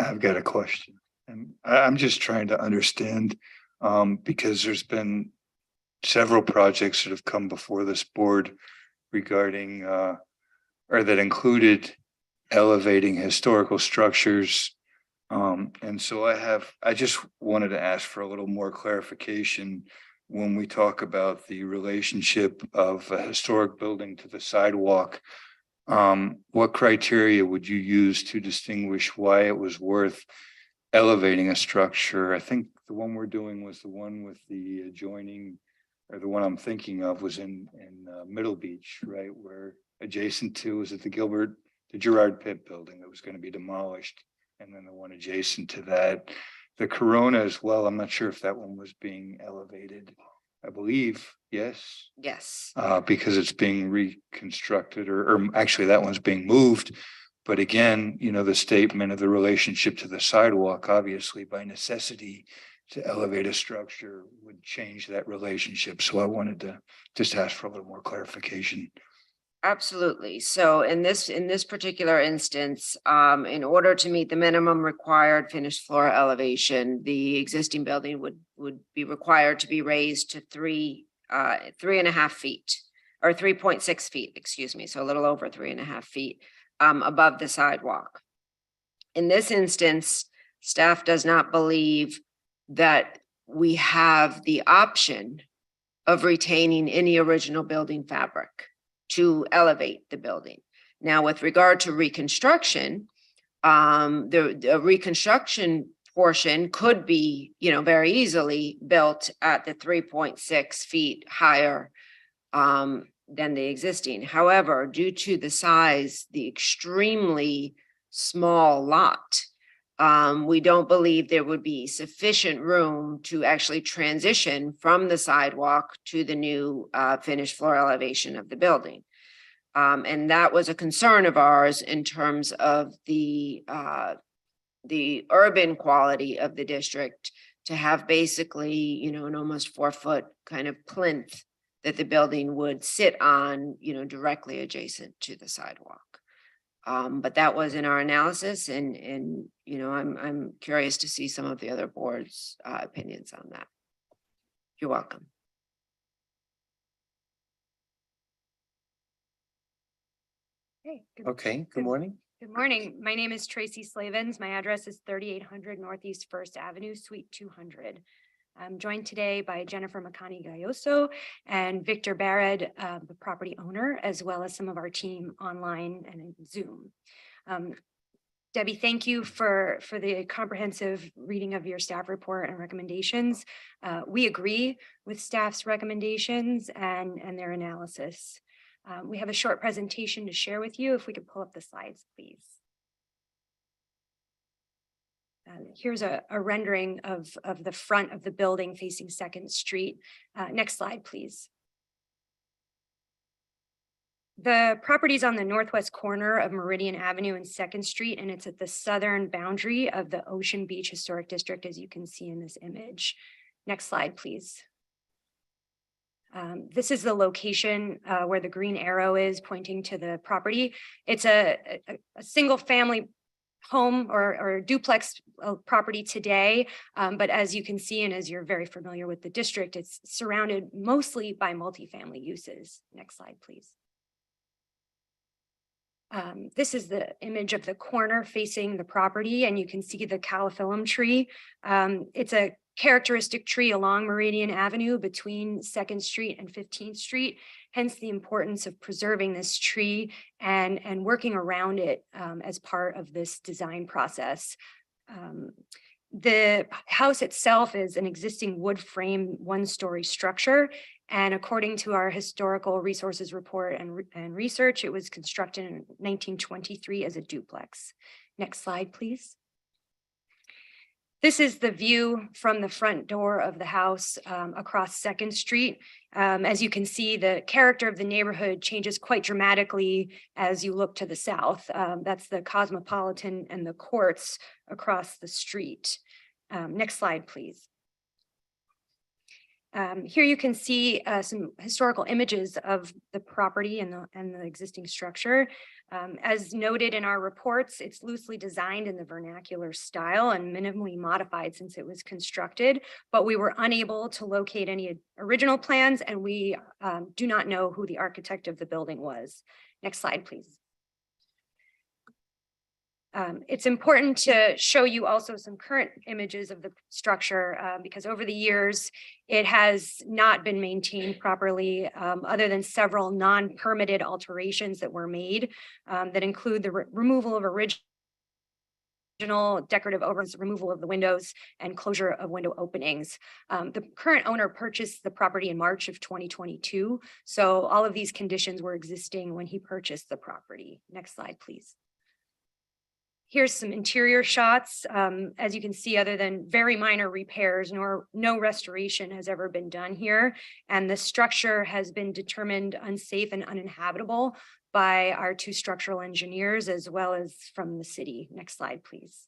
I've got a question, and I'm just trying to understand, because there's been several projects that have come before this board regarding, or that included elevating historical structures. And so I just wanted to ask for a little more clarification when we talk about the relationship of a historic building to the sidewalk. What criteria would you use to distinguish why it was worth elevating a structure? I think the one we're doing was the one with the adjoining, or the one I'm thinking of was in Middle Beach, right? Where adjacent to, is it the Gerard Pitt building that was going to be demolished? And then the one adjacent to that, the Corona as well. I'm not sure if that one was being elevated. I believe, yes. Yes. Because it's being reconstructed, or actually that one's being moved. But again, you know, the statement of the relationship to the sidewalk, obviously by necessity to elevate a structure would change that relationship. So I wanted to just ask for a little more clarification. Absolutely. So in this particular instance, in order to meet the minimum required finished floor elevation, the existing building would be required to be raised to 3.5 feet, or 3.6 feet, excuse me. So a little over 3.5 feet above the sidewalk. In this instance, staff does not believe that we have the option of retaining any original building fabric to elevate the building. Now, with regard to reconstruction, the reconstruction portion could be, you know, very easily built at the 3.6 feet higher than the existing. However, due to the size, the extremely small lot, we don't believe there would be sufficient room to actually transition from the sidewalk to the new finished floor elevation of the building. And that was a concern of ours in terms of the urban quality of the district, to have basically, you know, an almost 4-foot kind of plinth that the building would sit on, you know, directly adjacent to the sidewalk. But that was in our analysis, and you know, I'm curious to see some of the other boards' opinions on that. You're welcome. Okay, good morning. Good morning. My name is Tracy Slavens. My address is 3800 Northeast First Avenue, Suite 200. I'm joined today by Jennifer Macani Gayoso and Victor Barrett, the property owner, as well as some of our team online and in Zoom. Debbie, thank you for the comprehensive reading of your staff report and recommendations. We agree with staff's recommendations and their analysis. We have a short presentation to share with you. If we could pull up the slides, please. Here's a rendering of the front of the building facing 2nd Street. Next slide, please. The property is on the northwest corner of Meridian Avenue and 2nd Street, and it's at the southern boundary of the Ocean Beach Historic District, as you can see in this image. Next slide, please. This is the location where the green arrow is pointing to the property. It's a single family home or duplex property today. But as you can see, and as you're very familiar with the district, it's surrounded mostly by multifamily uses. Next slide, please. This is the image of the corner facing the property, and you can see the calophyllum tree. It's a characteristic tree along Meridian Avenue between 2nd Street and 15th Street, hence the importance of preserving this tree and working around it as part of this design process. The house itself is an existing wood frame 1-story structure, and according to our historical resources report and research, it was constructed in 1923 as a duplex. Next slide, please. This is the view from the front door of the house across 2nd Street. As you can see, the character of the neighborhood changes quite dramatically as you look to the south. That's the Cosmopolitan and the Courts across the street. Next slide, please. Here you can see some historical images of the property and the existing structure. As noted in our reports, it's loosely designed in the vernacular style and minimally modified since it was constructed, but we were unable to locate any original plans, and we do not know who the architect of the building was. Next slide, please. It's important to show you also some current images of the structure because over the years, it has not been maintained properly other than several non-permitted alterations that were made that include the removal of original decorative overhangs, removal of the windows, and closure of window openings. The current owner purchased the property in March of 2022. So all of these conditions were existing when he purchased the property. Next slide, please. Here's some interior shots. As you can see, other than very minor repairs, no restoration has ever been done here. And the structure has been determined unsafe and uninhabitable by our 2 structural engineers, as well as from the city. Next slide, please.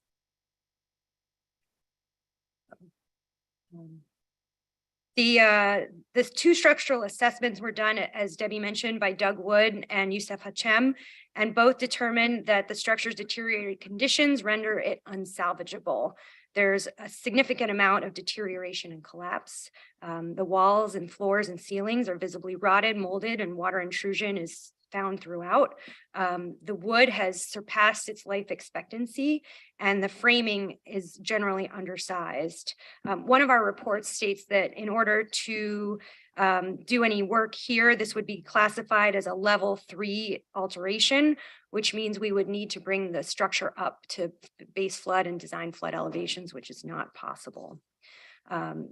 The 2 structural assessments were done, as Debbie mentioned, by Doug Wood and Youssef Hachem, and both determined that the structure's deteriorated conditions render it unsalvageable. There's a significant amount of deterioration and collapse. The walls and floors and ceilings are visibly rotted, molded, and water intrusion is found throughout. The wood has surpassed its life expectancy, and the framing is generally undersized. One of our reports states that in order to do any work here, this would be classified as a level 3 alteration, which means we would need to bring the structure up to base flood and design flood elevations, which is not possible.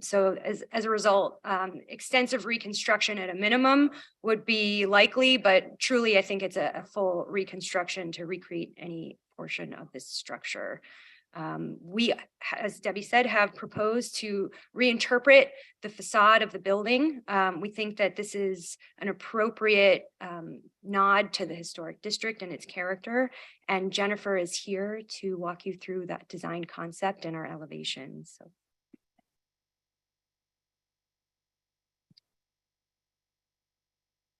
So as a result, extensive reconstruction at a minimum would be likely, but truly I think it's a full reconstruction to recreate any portion of this structure. We, as Debbie said, have proposed to reinterpret the facade of the building. We think that this is an appropriate nod to the historic district and its character. And Jennifer is here to walk you through that design concept and our elevations. So.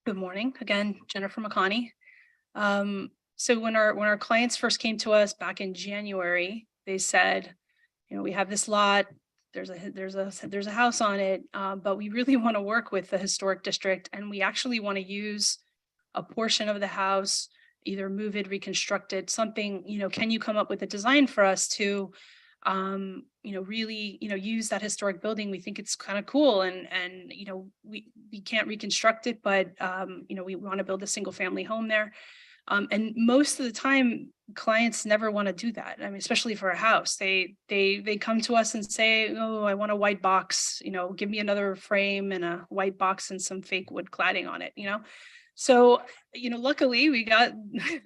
Good morning, again, Jennifer McConney. So when our clients first came to us back in January, they said, you know, we have this lot, there's a house on it, but we really want to work with the historic district, and we actually want to use a portion of the house, either move it, reconstruct it, something, you know, can you come up with a design for us to you know, really, you know, use that historic building? We think it's kind of cool, and you know, we can't reconstruct it, but you know, we want to build a single family home there. And most of the time, clients never want to do that. I mean, especially for a house, they come to us and say, "Oh, I want a white box. You know, give me another frame and a white box and some fake wood cladding on it." You know, so you know, luckily we got you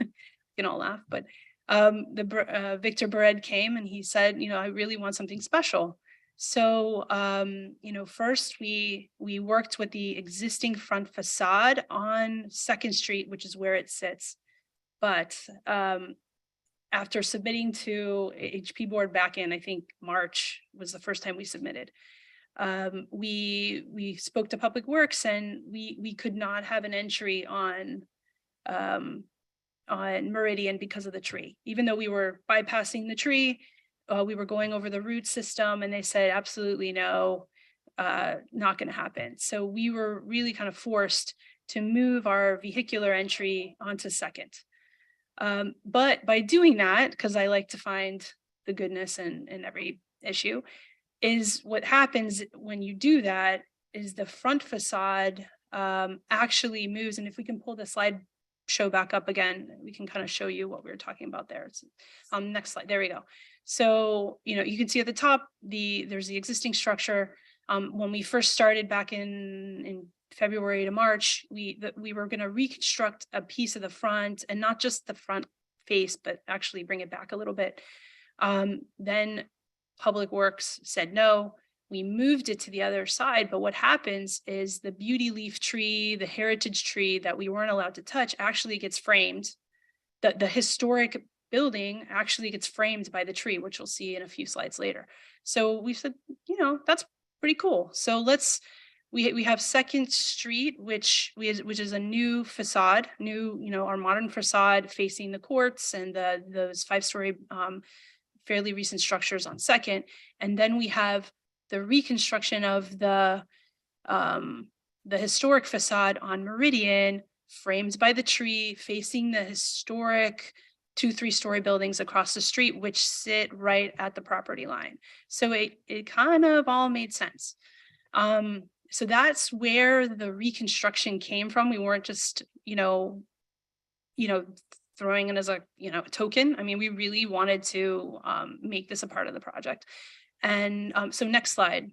can all laugh, but Victor Bered came and he said, you know, I really want something special. So, you know, first we worked with the existing front facade on 2nd Street, which is where it sits. But after submitting to HP board back in, I think March was the first time we submitted. We spoke to Public Works, and we could not have an entry on Meridian because of the tree. Even though we were bypassing the tree, we were going over the root system, and they said, absolutely no, not going to happen. So we were really kind of forced to move our vehicular entry onto 2nd. But by doing that, because I like to find the goodness in every issue, is what happens when you do that is the front facade actually moves. And if we can pull the slide show back up again, we can kind of show you what we were talking about there. It's, next slide, there we go. So, you know, you can see at the top, there's the existing structure. When we first started back in February to March, we were going to reconstruct a piece of the front, and not just the front face, but actually bring it back a little bit. Then Public Works said no. We moved it to the other side, but what happens is the beauty leaf tree, the heritage tree that we weren't allowed to touch, actually gets framed. The historic building actually gets framed by the tree, which we'll see in a few slides later. So we said, you know, that's pretty cool. So let's We have Second Street, which is a new facade, our modern facade facing the courts and those 5-story fairly recent structures on Second. And then we have the reconstruction of the historic facade on Meridian, framed by the tree, facing the historic 2-3-story buildings across the street, which sit right at the property line. So it kind of all made sense. So that's where the reconstruction came from. We weren't just, throwing it as a token. I mean, we really wanted to make this a part of the project. And so next slide.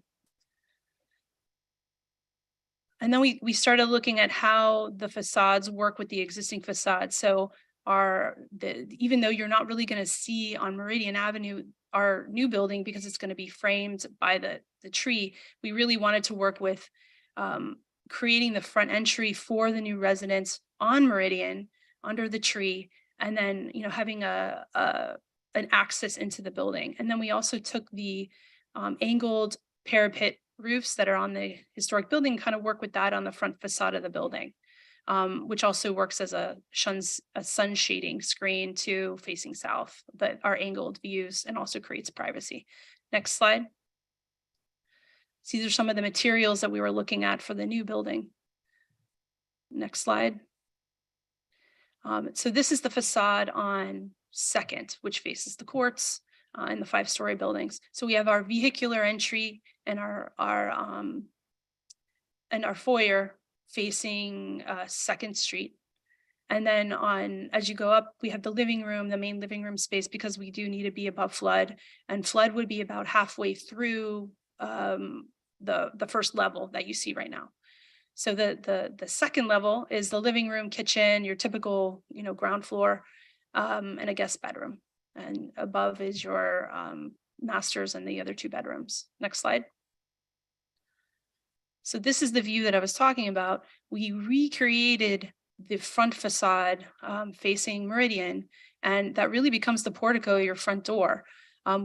And then we started looking at how the facades work with the existing facades. So even though you're not really going to see on Meridian Avenue our new building because it's going to be framed by the tree, we really wanted to work with creating the front entry for the new residents on Meridian under the tree, and then having an access into the building. And then we also took the angled parapet roofs that are on the historic building, kind of work with that on the front facade of the building, which also works as a sun shading screen to facing south, that are angled views and also creates privacy. Next slide. So these are some of the materials that we were looking at for the new building. Next slide. So this is the facade on Second, which faces the courts and the 5-story buildings. So we have our vehicular entry and our foyer facing Second Street. And then as you go up, we have the living room, the main living room space, because we do need to be above flood, and flood would be about halfway through the first level that you see right now. So the second level is the living room, kitchen, your typical ground floor, and a guest bedroom. And above is your masters and the other 2 bedrooms. Next slide. So this is the view that I was talking about. We recreated the front facade facing Meridian, and that really becomes the portico, your front door.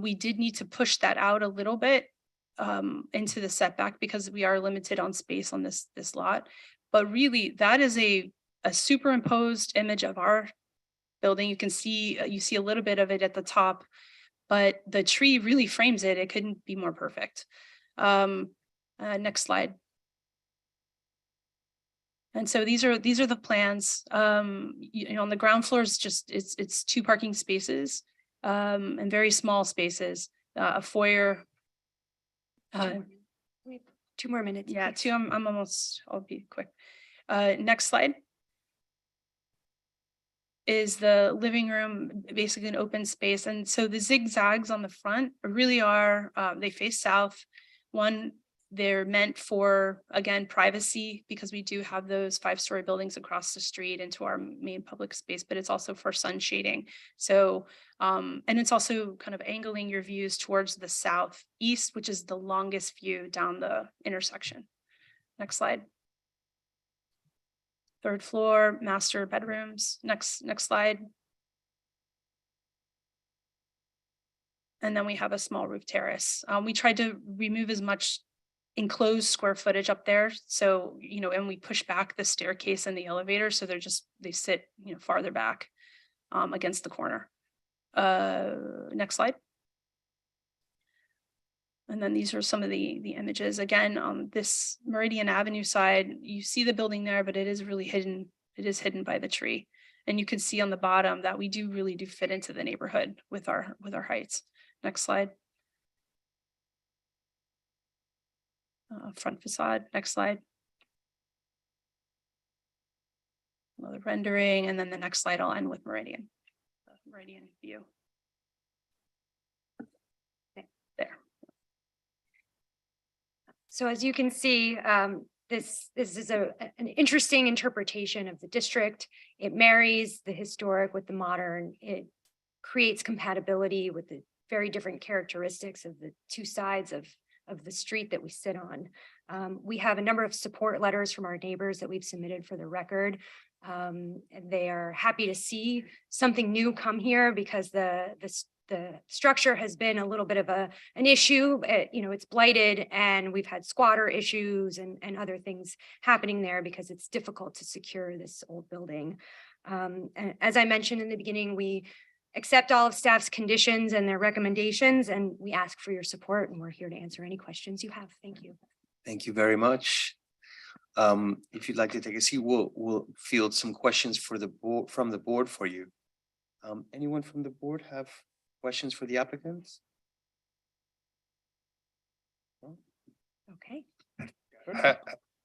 We did need to push that out a little bit into the setback because we are limited on space on this lot. But really, that is a superimposed image of our building. You can see, you see a little bit of it at the top, but the tree really frames it. It couldn't be more perfect. Next slide. And so these are the plans. On the ground floor is just it's 2 parking spaces and very small spaces, a foyer. 2 more minutes. Yeah, 2. I'll be quick. Next slide is the living room, basically an open space. And so the zigzags on the front really are, they face south. One, they're meant for, again, privacy, because we do have those 5-story buildings across the street into our main public space, but it's also for sun shading. So, and it's also kind of angling your views towards the southeast, which is the longest view down the intersection. Next slide. 3rd floor, master bedrooms. Next slide. And then we have a small roof terrace. We tried to remove as much enclosed square footage up there. So, and we push back the staircase and the elevator. So they sit, farther back against the corner. Next slide. And then these are some of the images. Again, on this Meridian Avenue side, you see the building there, but it is really hidden. It is hidden by the tree. And you can see on the bottom that we really do fit into the neighborhood with our heights. Next slide. Front facade. Next slide. Another rendering, and then the next slide I'll end with Meridian. Meridian view. There. So as you can see, this is an interesting interpretation of the district. It marries the historic with the modern. It creates compatibility with the very different characteristics of the 2 sides of the street that we sit on. We have a number of support letters from our neighbors that we've submitted for the record. And they are happy to see something new come here, because the the structure has been a little bit of an issue. It's blighted, and we've had squatter issues and other things happening there because it's difficult to secure this old building. And as I mentioned in the beginning, we accept all of staff's conditions and their recommendations, and we ask for your support, and we're here to answer any questions you have. Thank you. Thank you very much. If you'd like to take a seat, we'll field some questions for the board, from the board for you. Anyone from the board have questions for the applicants? Okay.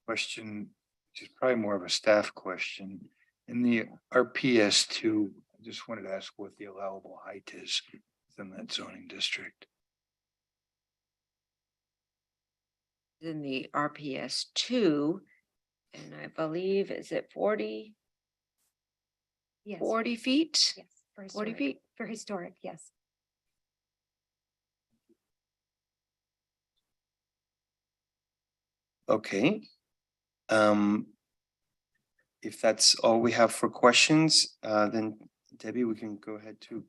Question, which is probably more of a staff question. In the RPS2, I just wanted to ask what the allowable height is within that zoning district. In the RPS 2, and I believe, is it 40? Yes. 40 feet? Yes. For 40 historic. feet? For historic, yes. Okay. If that's all we have for questions, then Debbie, we can go ahead to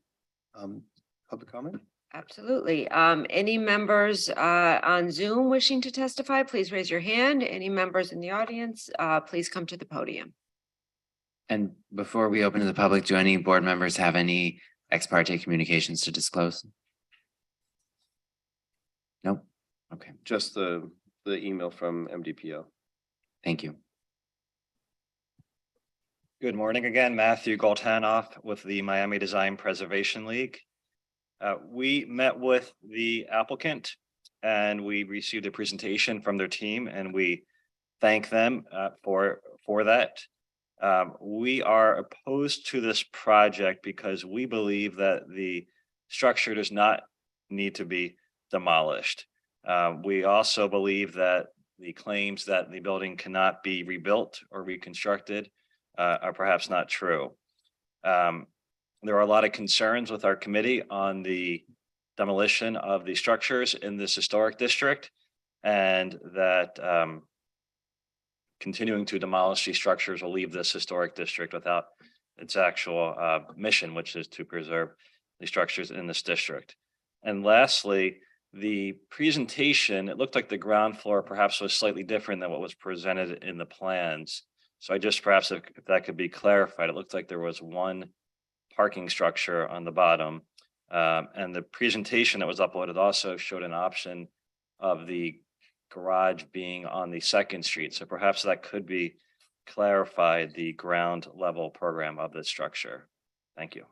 public comment. Absolutely. Any members on Zoom wishing to testify, please raise your hand. Any members in the audience, please come to the podium. And before we open to the public, do any board members have any ex parte communications to disclose? Nope. Okay, Just the email from MDPL. thank you. Good morning again, Matthew Goltanoff with the Miami Design Preservation League. We met with the applicant and we received a presentation from their team, and we thank them for that. We are opposed to this project because we believe that the structure does not need to be demolished. We also believe that the claims that the building cannot be rebuilt or reconstructed are perhaps not true. There are a lot of concerns with our committee on the demolition of the structures in this historic district, and that continuing to demolish these structures will leave this historic district without its actual mission, which is to preserve the structures in this district. And lastly, the presentation, it looked like the ground floor perhaps was slightly different than what was presented in the plans. So I just perhaps if that could be clarified, it looked like there was one parking structure on the bottom. And the presentation that was uploaded also showed an option of the garage being on the second street. So perhaps that could be clarified, the ground level program of the structure. Thank you.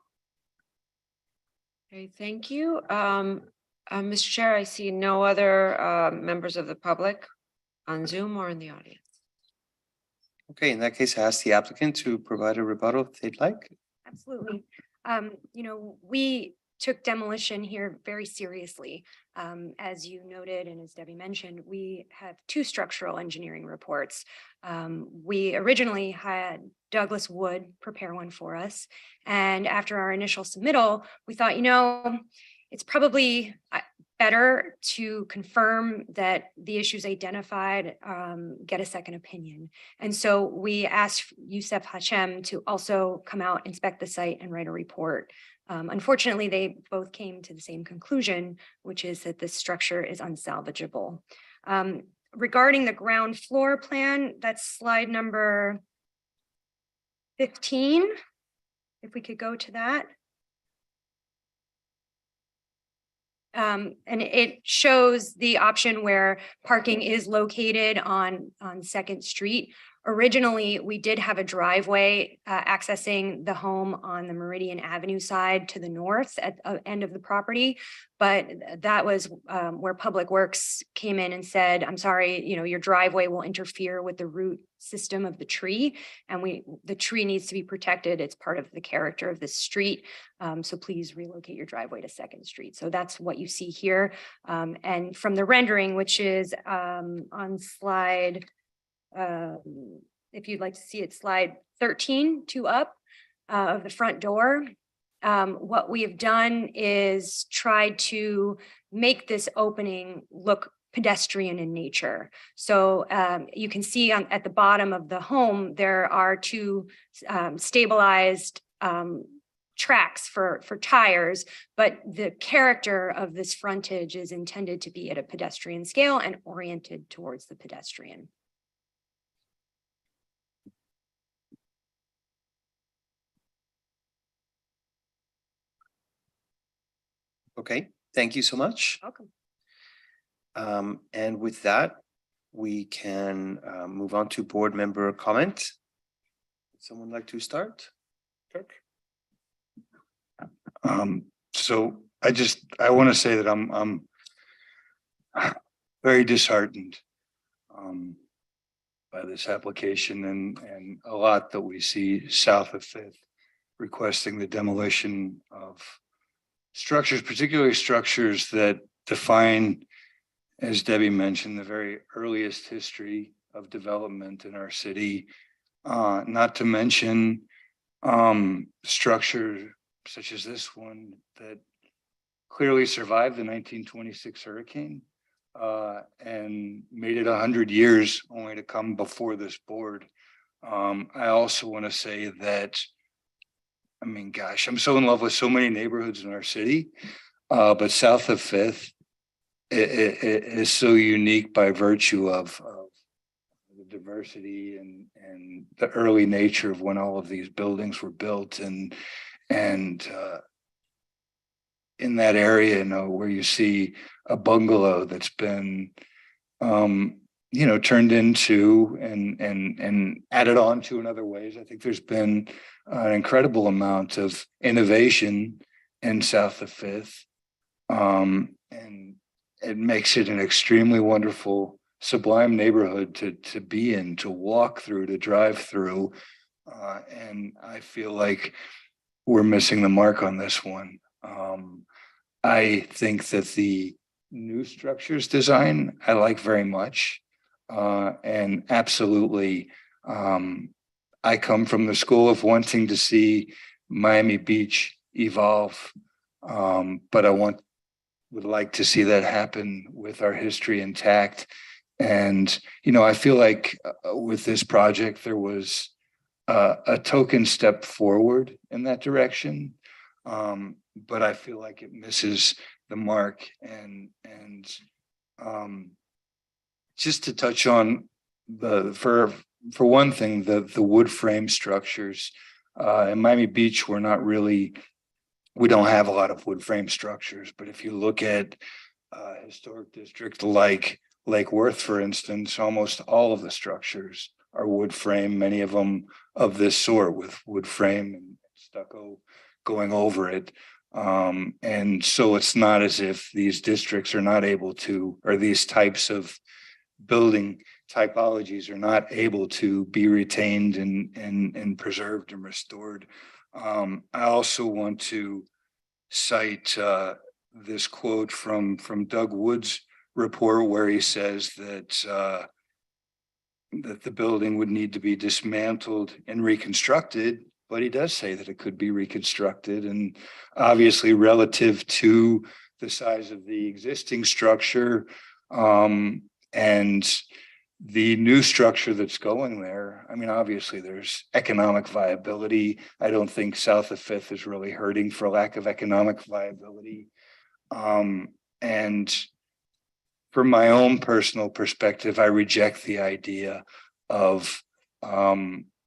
Okay, thank you. Mr. Chair, I see no other members of the public on Zoom or in the audience. Okay, in that case, I ask the applicant to provide a rebuttal if they'd like. Absolutely. We took demolition here very seriously. As you noted, and as Debbie mentioned, we have 2 structural engineering reports. We originally had Douglas Wood prepare one for us. And after our initial submittal, we thought, it's probably better to confirm that the issues identified get a second opinion. And so we asked Youssef Hachem to also come out, inspect the site, and write a report. Unfortunately, they both came to the same conclusion, which is that this structure is unsalvageable. Regarding the ground floor plan, that's slide number 15. If we could go to that. And it shows the option where parking is located on 2nd Street. Originally, we did have a driveway accessing the home on the Meridian Avenue side to the north at the end of the property. But that was where Public Works came in and said, I'm sorry, your driveway will interfere with the root system of the tree. And the tree needs to be protected. It's part of the character of this street. So please relocate your driveway to 2nd Street. So that's what you see here. And from the rendering, which is on slide, if you'd like to see it, slide 13, 2 up of the front door. What we have done is tried to make this opening look pedestrian in nature. So you can see at the bottom of the home, there are 2 stabilized tracks for tires, but the character of this frontage is intended to be at a pedestrian scale and oriented towards the pedestrian. Okay, thank you so much. Welcome. And with that, we can move on to board member comment. Would someone like to start? Kirk? So I want to say that I'm very disheartened by this application and a lot that we see south of Fifth requesting the demolition of structures, particularly structures that define, as Debbie mentioned, the very earliest history of development in our city. Not to mention structures such as this one that clearly survived the 1926 hurricane and made it 100 years only to come before this board. I also want to say that, I mean, gosh, I'm so in love with so many neighborhoods in our city, but south of Fifth it is so unique by virtue of the diversity and the early nature of when all of these buildings were built and in that area, where you see a bungalow that's been turned into and added on to in other ways. I think there's been an incredible amount of innovation in south of Fifth, and it makes it an extremely wonderful, sublime neighborhood to be in, to walk through, to drive through, and I feel like we're missing the mark on this one. I think that the new structures design I like very much, and absolutely, I come from the school of wanting to see Miami Beach evolve, but I would like to see that happen with our history intact. And I feel like with this project there was a token step forward in that direction, but I feel like it misses the mark. And just to touch on for one thing, the wood frame structures in Miami Beach, we don't have a lot of wood frame structures. But if you look at a historic district like Lake Worth, for instance, almost all of the structures are wood frame, many of them of this sort with wood frame and stucco going over it. And so it's not as if these districts are not able to, or these types of building typologies are not able to be retained and preserved and restored. I also want to cite this quote from Doug Wood's report, where he says that the building would need to be dismantled and reconstructed, but he does say that it could be reconstructed. And obviously relative to the size of the existing structure and the new structure that's going there, I mean, obviously there's economic viability. I don't think south of Fifth is really hurting for lack of economic viability. And from my own personal perspective, I reject the idea of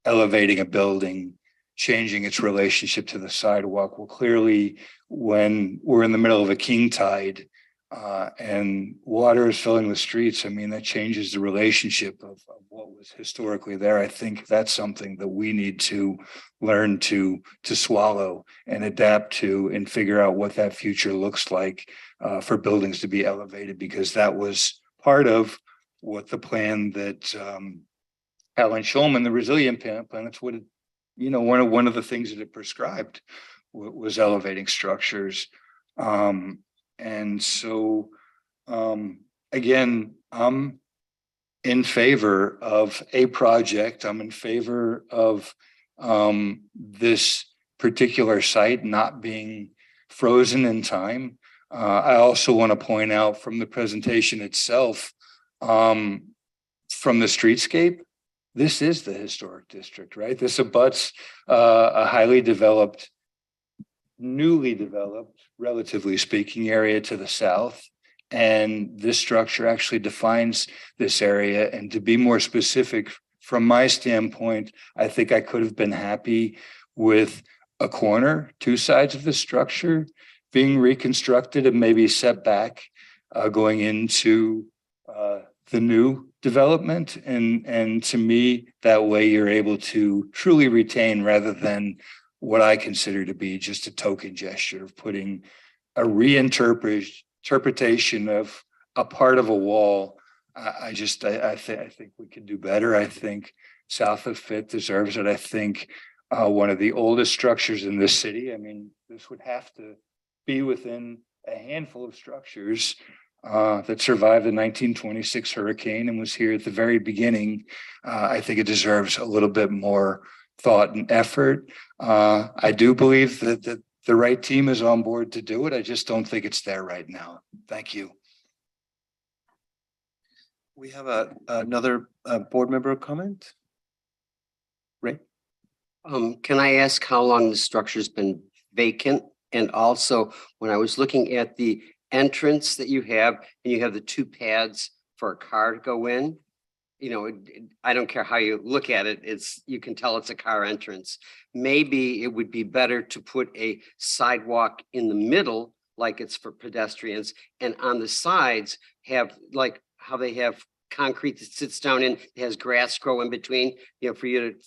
elevating a building, changing its relationship to the sidewalk. Well, clearly, when we're in the middle of a king tide and water is filling the streets, I mean, that changes the relationship of what was historically there. I think that's something that we need to learn to swallow and adapt to and figure out what that future looks like for buildings to be elevated, because that was part of what the plan that Alan Schulman, the resilient plan, that's what it, one of the things that it prescribed was elevating structures. And so, again, I'm in favor of a project. I'm in favor of this particular site not being frozen in time. I also want to point out from the presentation itself, from the streetscape, this is the historic district, right? This abuts a highly developed newly developed, relatively speaking, area to the south. And this structure actually defines this area. And to be more specific, from my standpoint, I think I could have been happy with a corner, two sides of the structure being reconstructed and maybe set back going into the new development. And to me, that way you're able to truly retain rather than what I consider to be just a token gesture of putting a interpretation of a part of a wall. I think we could do better. I think South of Fifth deserves it. I think one of the oldest structures in this city. I mean, this would have to be within a handful of structures that survived the 1926 hurricane and was here at the very beginning. I think it deserves a little bit more thought and effort. I do believe that the right team is on board to do it. I just don't think it's there right now. Thank you. We have another board member comment. Ray? Can I ask how long the structure's been vacant? And also, when I was looking at the entrance that you have, and you have the two pads for a car to go in, you know, I don't care how you look at it, you can tell it's a car entrance. Maybe it would be better to put a sidewalk in the middle, like it's for pedestrians, and on the sides have like how they have concrete that sits down in, has grass grow in between, you know,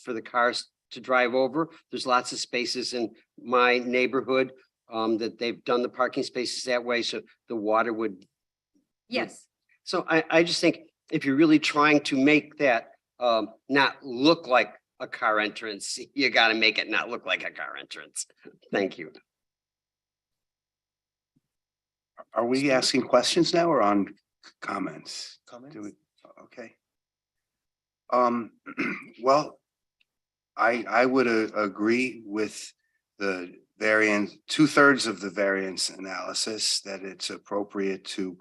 for the cars to drive over. There's lots of spaces in my neighborhood that they've done the parking spaces that way, so the water would. Yes. So I just think if you're really trying to make that not look like a car entrance, you got to make it not look like a car entrance. Thank you. Are we asking questions now or on comments? Comments? Okay. Well, I would agree with the variance, 2/3 of the variance analysis, that it's appropriate to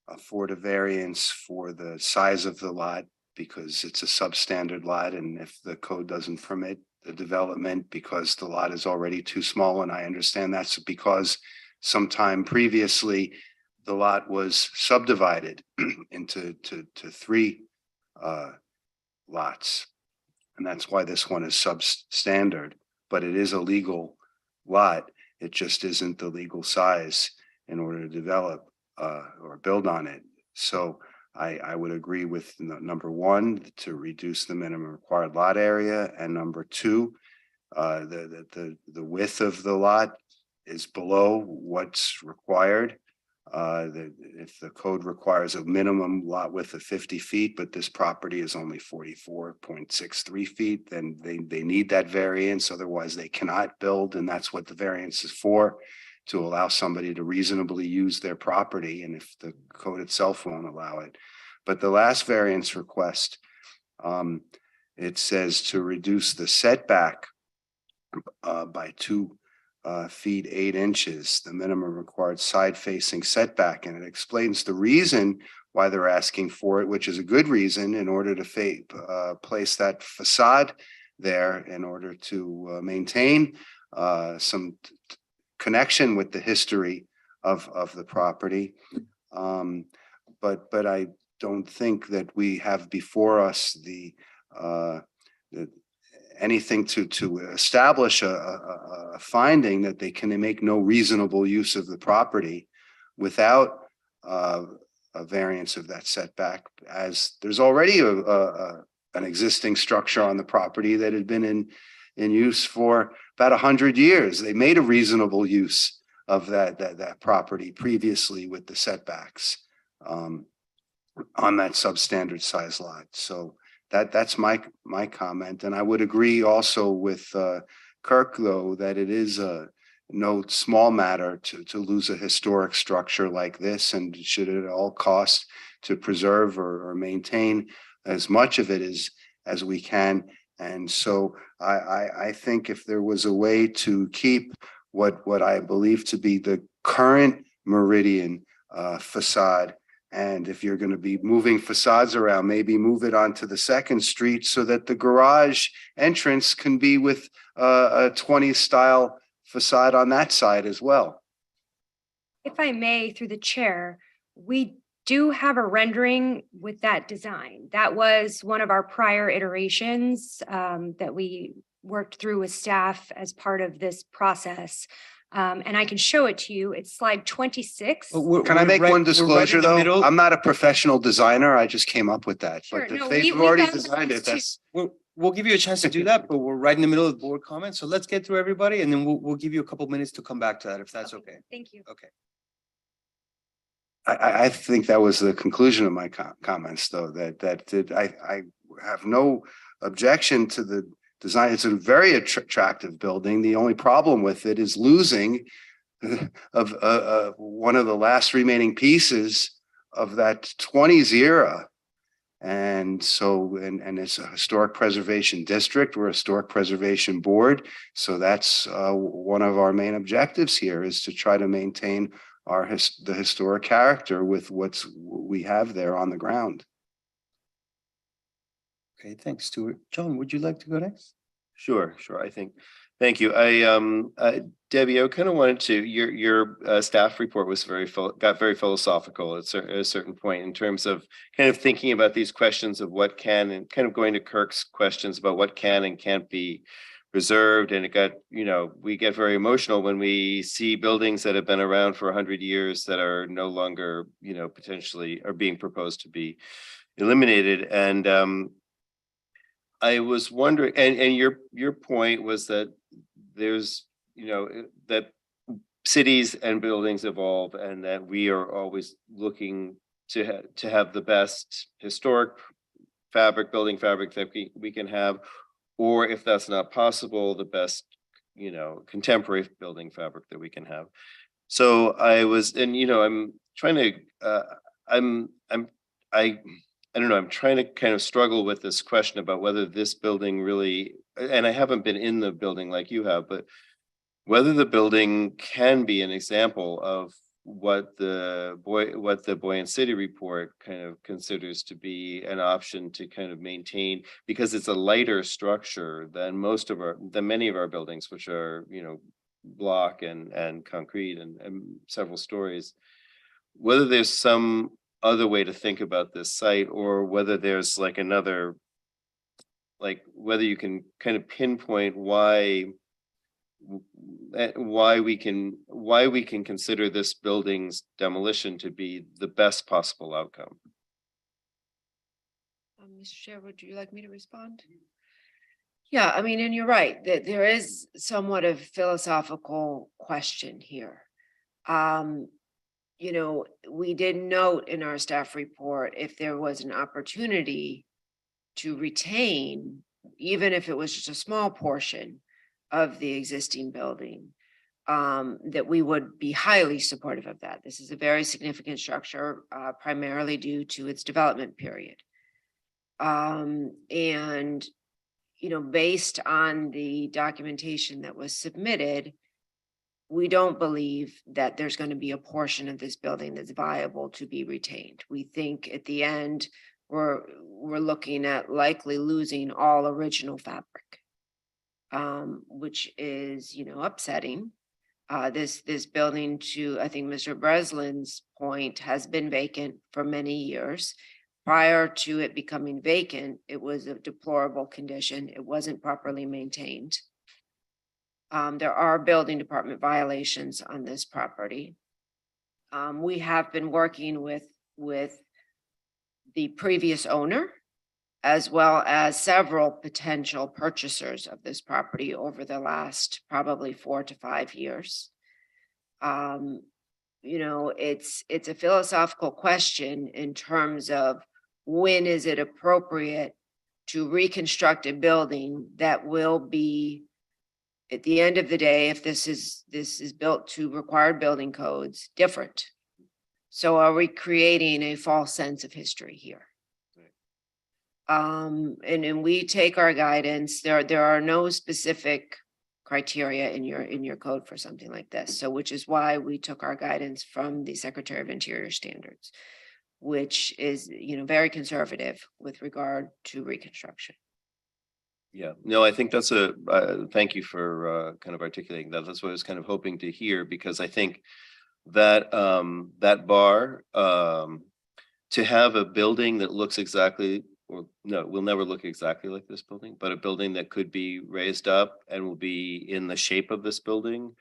afford a variance for the size of the lot because it's a substandard lot, and if the code doesn't permit the development because the lot is already too small, and I understand that's because sometime previously the lot was subdivided into three lots. And that's why this one is substandard, but it is a legal lot. It just isn't the legal size in order to develop or build on it. So I would agree with number one, to reduce the minimum required lot area, and number two, the width of the lot is below what's required. If the code requires a minimum lot width of 50 feet, but this property is only 44.63 feet, then they need that variance, otherwise they cannot build, and that's what the variance is for, to allow somebody to reasonably use their property, and if the code itself won't allow it. But the last variance request, it says to reduce the setback by 2 feet 8 inches, the minimum required side facing setback. And it explains the reason why they're asking for it, which is a good reason, in order to place that facade there in order to maintain some connection with the history of the property. But I don't think that we have before us the anything to establish a finding that they can make no reasonable use of the property without a variance of that setback, as there's already an existing structure on the property that had been in use for about 100 years. They made a reasonable use of that property previously with the setbacks on that substandard size lot. So that's my comment. And I would agree also with Kirk, though, that it is no small matter to lose a historic structure like this, and should at all cost to preserve or maintain as much of it as we can. And so I think if there was a way to keep what I believe to be the current Meridian facade, and if you're going to be moving facades around, maybe move it onto the second street so that the garage entrance can be with a 20s style facade on that side as well. If I may, through the chair, we do have a rendering with that design. That was one of our prior iterations that we worked through with staff as part of this process. And I can show it to you. It's slide 26. Can I make one disclosure, though? I'm not a professional designer. I just came up with that. Sure, But if no, they've we already found designed this it, too. that's, We'll give you a chance to do that, but we're right in the middle of the board comments. So let's get through everybody and then we'll give you a couple minutes to come back to that if that's okay. Thank you. Okay. I think that was the conclusion of my comments, though, I have no objection to the design. It's a very attractive building. The only problem with it is losing of one of the last remaining pieces of that 20s era. And so, and it's a historic preservation district. We're a historic preservation board. So that's one of our main objectives here, is to try to maintain the historic character with we have there on the ground. Okay, thanks, Stuart. John, would you like to go next? Sure, I think. Thank you. Debbie, I kind of wanted to, your staff report was got very philosophical at a certain point in terms of kind of thinking about these questions of what can, and kind of going to Kirk's questions about what can and can't be reserved. And it got, we get very emotional when we see buildings that have been around for 100 years that are no longer, potentially are being proposed to be eliminated. And I was wondering, and your point was that there's, that cities and buildings evolve, and that we are always looking to have the best historic building fabric that we can have, or if that's not possible, the best, contemporary building fabric that we can have. So I was, and I'm trying to, I don't know, I'm trying to kind of struggle with this question about whether this building really, and I haven't been in the building like you have, but whether the building can be an example of what the Buoyant City report kind of considers to be an option to kind of maintain, because it's a lighter structure than many of our buildings, which are, block and concrete and several stories. Whether there's some other way to think about this site, or whether there's like another, like whether you can kind of pinpoint why we can consider this building's demolition to be the best possible outcome. Mr. Chair, would you like me to respond? Yeah, I mean, and you're right, that there is somewhat of philosophical question here. We did note in our staff report if there was an opportunity to retain, even if it was just a small portion of the existing building, that we would be highly supportive of that. This is a very significant structure, primarily due to its development period. And, based on the documentation that was submitted, we don't believe that there's going to be a portion of this building that's viable to be retained. We think at the end, we're looking at likely losing all original fabric, which is, upsetting. This building, to I think Mr. Breslin's point, has been vacant for many years. Prior to it becoming vacant, it was a deplorable condition. It wasn't properly maintained. There are building department violations on this property. We have been working with the previous owner, as well as several potential purchasers of this property over the last probably 4 to 5 years. It's a philosophical question in terms of when is it appropriate to reconstruct a building that will be, at the end of the day, if this is built to required building codes, different. So are we creating a false sense of history here? And we take our guidance. There are no specific criteria in your code for something like this. So which is why we took our guidance from the Secretary of Interior standards, which is, very conservative with regard to reconstruction. Yeah, no, I think that's thank you for kind of articulating that. That's what I was kind of hoping to hear, because I think that that bar, to have a building that looks exactly, or no, will never look exactly like this building, but a building that could be raised up and will be in the shape of this building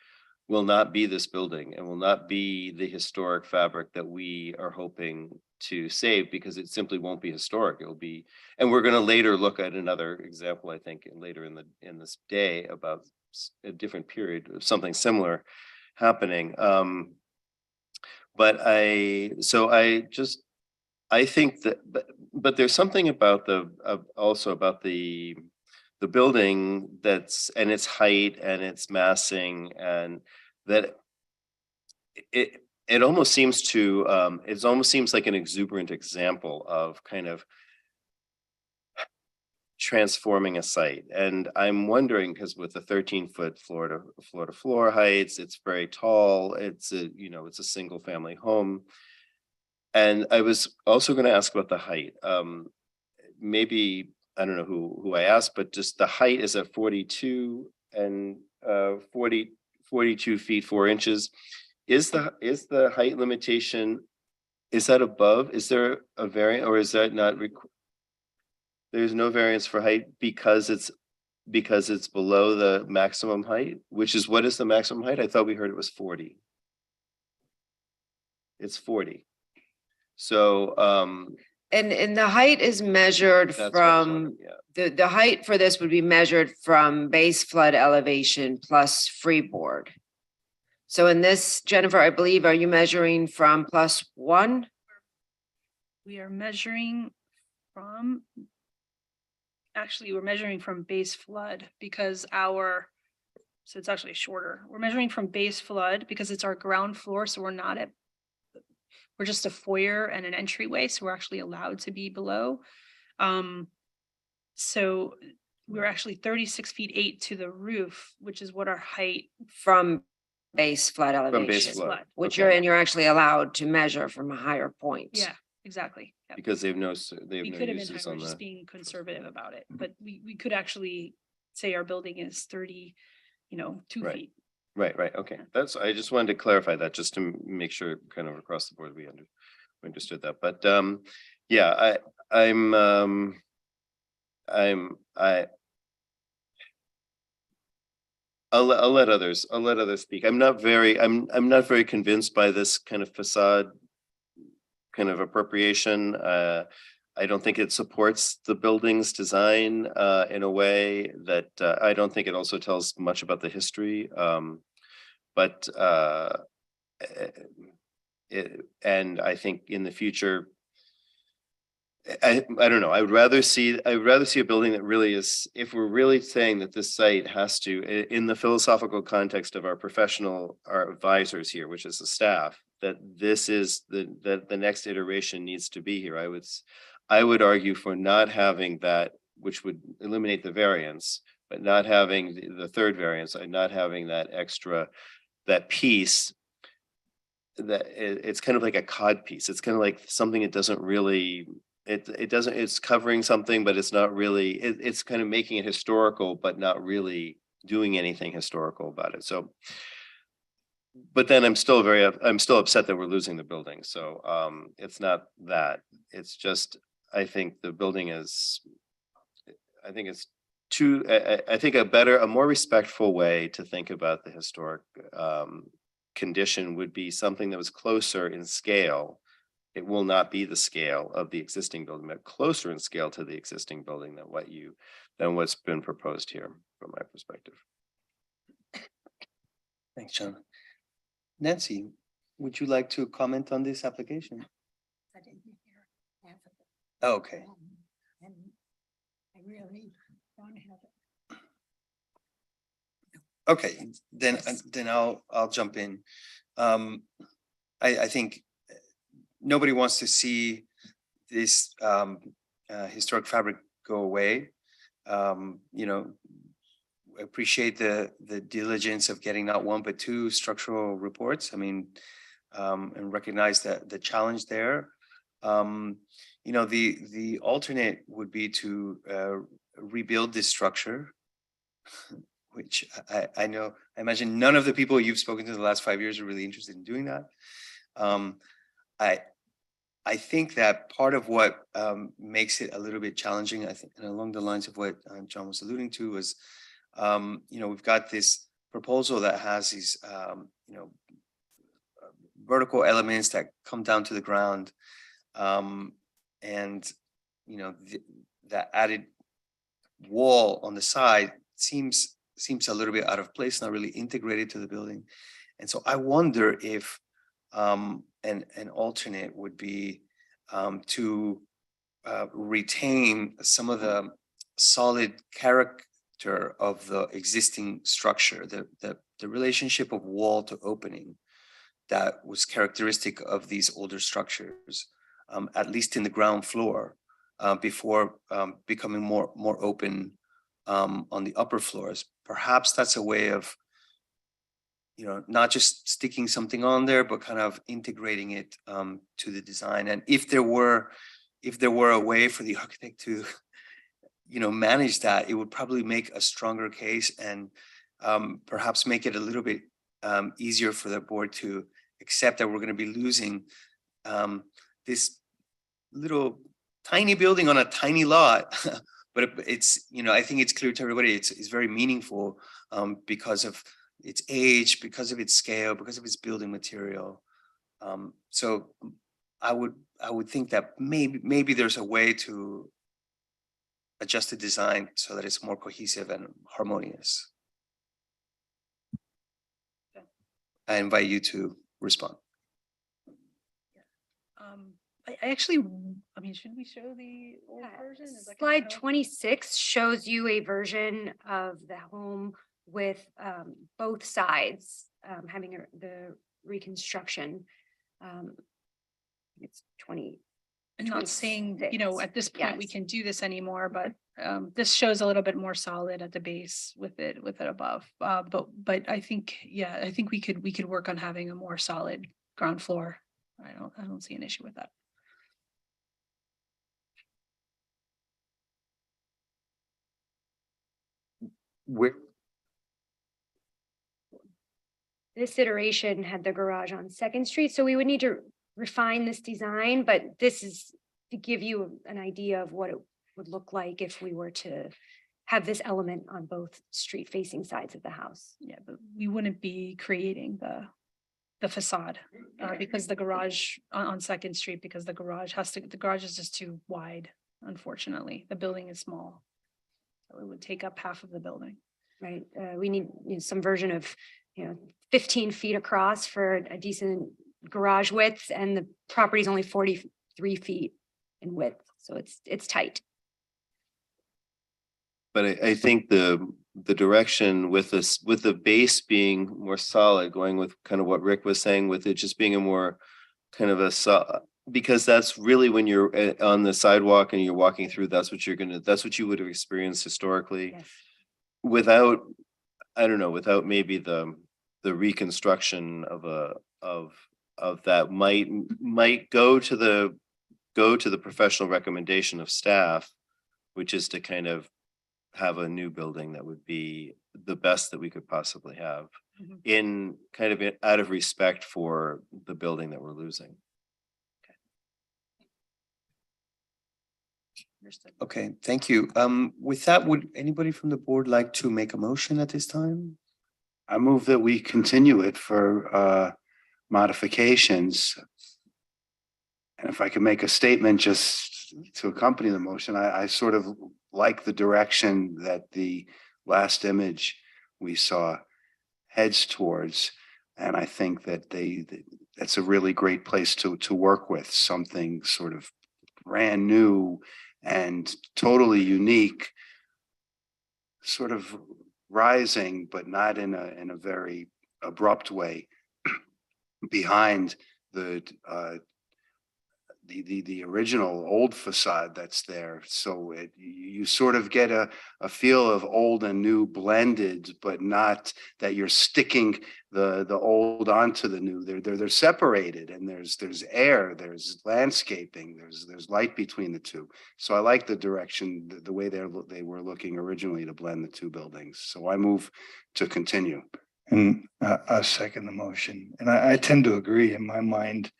will not be this building and will not be the historic fabric that we are hoping to save, because it simply won't be historic. It'll be, and we're going to later look at another example, I think, later in this day about a different period of something similar happening. But I think that, but there's something about also about the building that's, and its height and its massing, and that it almost seems to it almost seems like an exuberant example of kind of transforming a site. And I'm wondering, because with the 13-foot floor to floor heights, it's very tall, it's a, you know, it's a single family home. And I was also going to ask about the height. Maybe, I don't know who I asked, but just the height is at 42 and 42 feet 4 inches. Is the height limitation, is that above? Is there a variant, or is that not? There's no variance for height because it's below the maximum height, which is, what is the maximum height? I thought we heard it was 40. It's 40. So and the height is measured that's what I was from, wondering, yeah. the height for this would be measured from base flood elevation plus freeboard. So in this, Jennifer, I believe, are you measuring from +1? We are measuring from, actually, we're measuring from base flood because so it's actually shorter. We're measuring from base flood because it's our ground floor. So we're just a foyer and an entryway. So we're actually allowed to be below. So we're actually 36 feet 8 to the roof, which is what our height From base flood elevation. From base flood. Which Okay. you're actually allowed to measure from a higher point. Yeah, exactly. Yep. Because they have no We could have been uses higher, on just the. being conservative about it, but we could actually say our building is 30, 2 Right. feet. Right, okay. I just wanted to clarify that, just to make sure kind of across the board we understood that. But yeah, I'll let others speak. I'm not very convinced by this kind of facade kind of appropriation. I don't think it supports the building's design in a way that I don't think it also tells much about the history. And I think in the future, I don't know. I would rather see a building that really is, if we're really saying that this site has to, in the philosophical context of our advisors here, which is the staff, that this is the next iteration needs to be here. I would argue for not having that, which would eliminate the variance, but not having the third variance, and not having that extra, that piece, that it's kind of like a cod piece. It's kind of like something it doesn't really, it's covering something, but it's not really, it's kind of making it historical, but not really doing anything historical about it. So, but then I'm still upset that we're losing the building. So it's not that, it's just, I think the building is, I think it's too, I think a more respectful way to think about the historic condition would be something that was closer in scale. It will not be the scale of the existing building, but closer in scale to the existing building than what's been proposed here from my perspective. Thanks, John. Nancy, would you like to comment on this application? I didn't hear half of it. Oh, okay. And I really don't have it. Okay, then I'll jump in. I think nobody wants to see this historic fabric go away. Appreciate the diligence of getting not one but two structural reports. I mean, and recognize the challenge there. The alternate would be to rebuild this structure, which I know, I imagine none of the people you've spoken to the last 5 years are really interested in doing that. I think that part of what makes it a little bit challenging, I think, and along the lines of what John was alluding to, was, we've got this proposal that has these, vertical elements that come down to the ground, and that added wall on the side seems a little bit out of place, not really integrated to the building. And so I wonder if an alternate would be to retain some of the solid character of the existing structure, the relationship of wall to opening that was characteristic of these older structures, at least in the ground floor, before becoming more open on the upper floors. Perhaps that's a way of, not just sticking something on there, but kind of integrating it to the design. And if there were a way for the architect to, manage that, it would probably make a stronger case, and perhaps make it a little bit easier for the board to accept that we're going to be losing this little tiny building on a tiny lot. But it's, I think it's clear to everybody it's very meaningful because of its age, because of its scale, because of its building material. So I would think that maybe there's a way to adjust the design so that it's more cohesive and harmonious. I invite you to respond. Should we show the old version? Is that gonna Slide help? 26 shows you a version of the home with both sides having the reconstruction. It's 20. I'm not saying, 26. at this point, we Yes. can do this anymore, but this shows a little bit more solid at the base with it above. But I think, I think we could work on having a more solid ground floor. I don't see an issue with that. This iteration had the garage on Second Street, so we would need to refine this design, but this is to give you an idea of what it would look like if we were to have this element on both street facing sides of the house. Yeah, but we wouldn't be creating the facade because the garage on Second Street, because the garage is just too wide, unfortunately. The building is small. So it would take up half of the building. Right, we need some version of, 15 feet across for a decent garage width, and the property is only 43 feet in width, so it's tight. But I think the direction with this, with the base being more solid, going with kind of what Rick was saying, with it just being a more kind of because that's really when you're on the sidewalk and you're walking through, that's what you would have experienced historically. Yes. Without, I don't know, without maybe the reconstruction of that might go to the professional recommendation of staff, which is to kind of have a new building that would be the best that we could possibly have, in kind of out of respect for the building that we're losing. Okay, thank you. With that, would anybody from the board like to make a motion at this time? I move that we continue it for modifications. And if I could make a statement just to accompany the motion, I sort of like the direction that the last image we saw heads towards. And I think that that's a really great place to work with, something sort of brand new and totally unique, sort of rising, but not in a very abrupt way, behind the the original old facade that's there. So you sort of get a feel of old and new blended, but not that you're sticking the old onto the new. They're separated, and there's air, there's landscaping, there's light between the two. So I like the direction, the way they were looking originally to blend the two buildings. So I move to continue. And I second the motion. And I tend to agree. In my mind,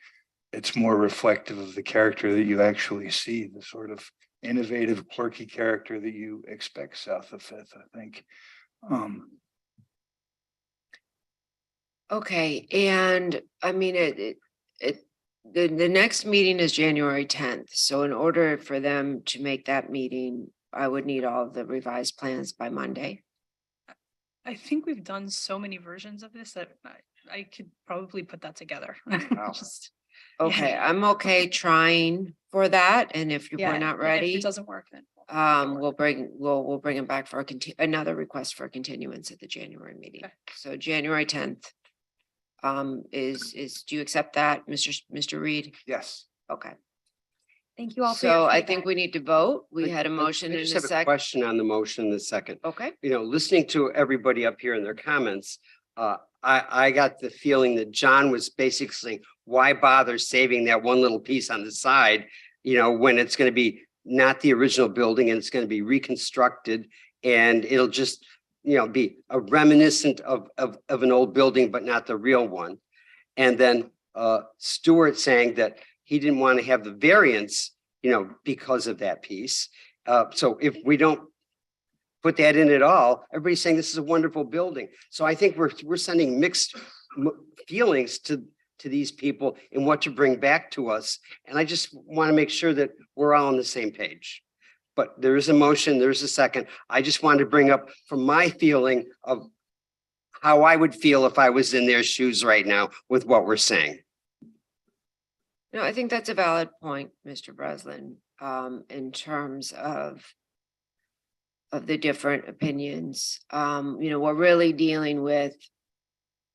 it's more reflective of the character that you actually see, the sort of innovative, quirky character that you expect south of Fifth, I think. Okay, and I mean, the next meeting is January 10th. So in order for them to make that meeting, I would need all of the revised plans by Monday. I think we've done so many versions of this that I could probably put that together. Just- Okay, Yeah. I'm okay trying for that, and if Yeah, we're not If ready, it doesn't work, then. we'll bring it back for another request for continuance at the January meeting. So January 10th. Do you accept that, Mr. Reed? Yes. Okay. Thank you all for your So I feedback. think we need to vote. We had a motion I and just a have a second. question on the motion in a second. Okay. You know, listening to everybody up here in their comments, I got the feeling that John was basically saying, why bother saving that one little piece on the side, you know, when it's going to be not the original building and it's going to be reconstructed, and it'll just, you know, be a reminiscent of an old building, but not the real one. And then Stuart saying that he didn't want to have the variance, you know, because of that piece. So if we don't put that in at all, everybody's saying this is a wonderful building. So I think we're sending mixed feelings to these people and what to bring back to us. And I just want to make sure that we're all on the same page. But there is a motion, there's a second. I just wanted to bring up from my feeling of how I would feel if I was in their shoes right now with what we're saying. No, I think that's a valid point, Mr. Breslin, in terms of the different opinions. You know, we're really dealing with,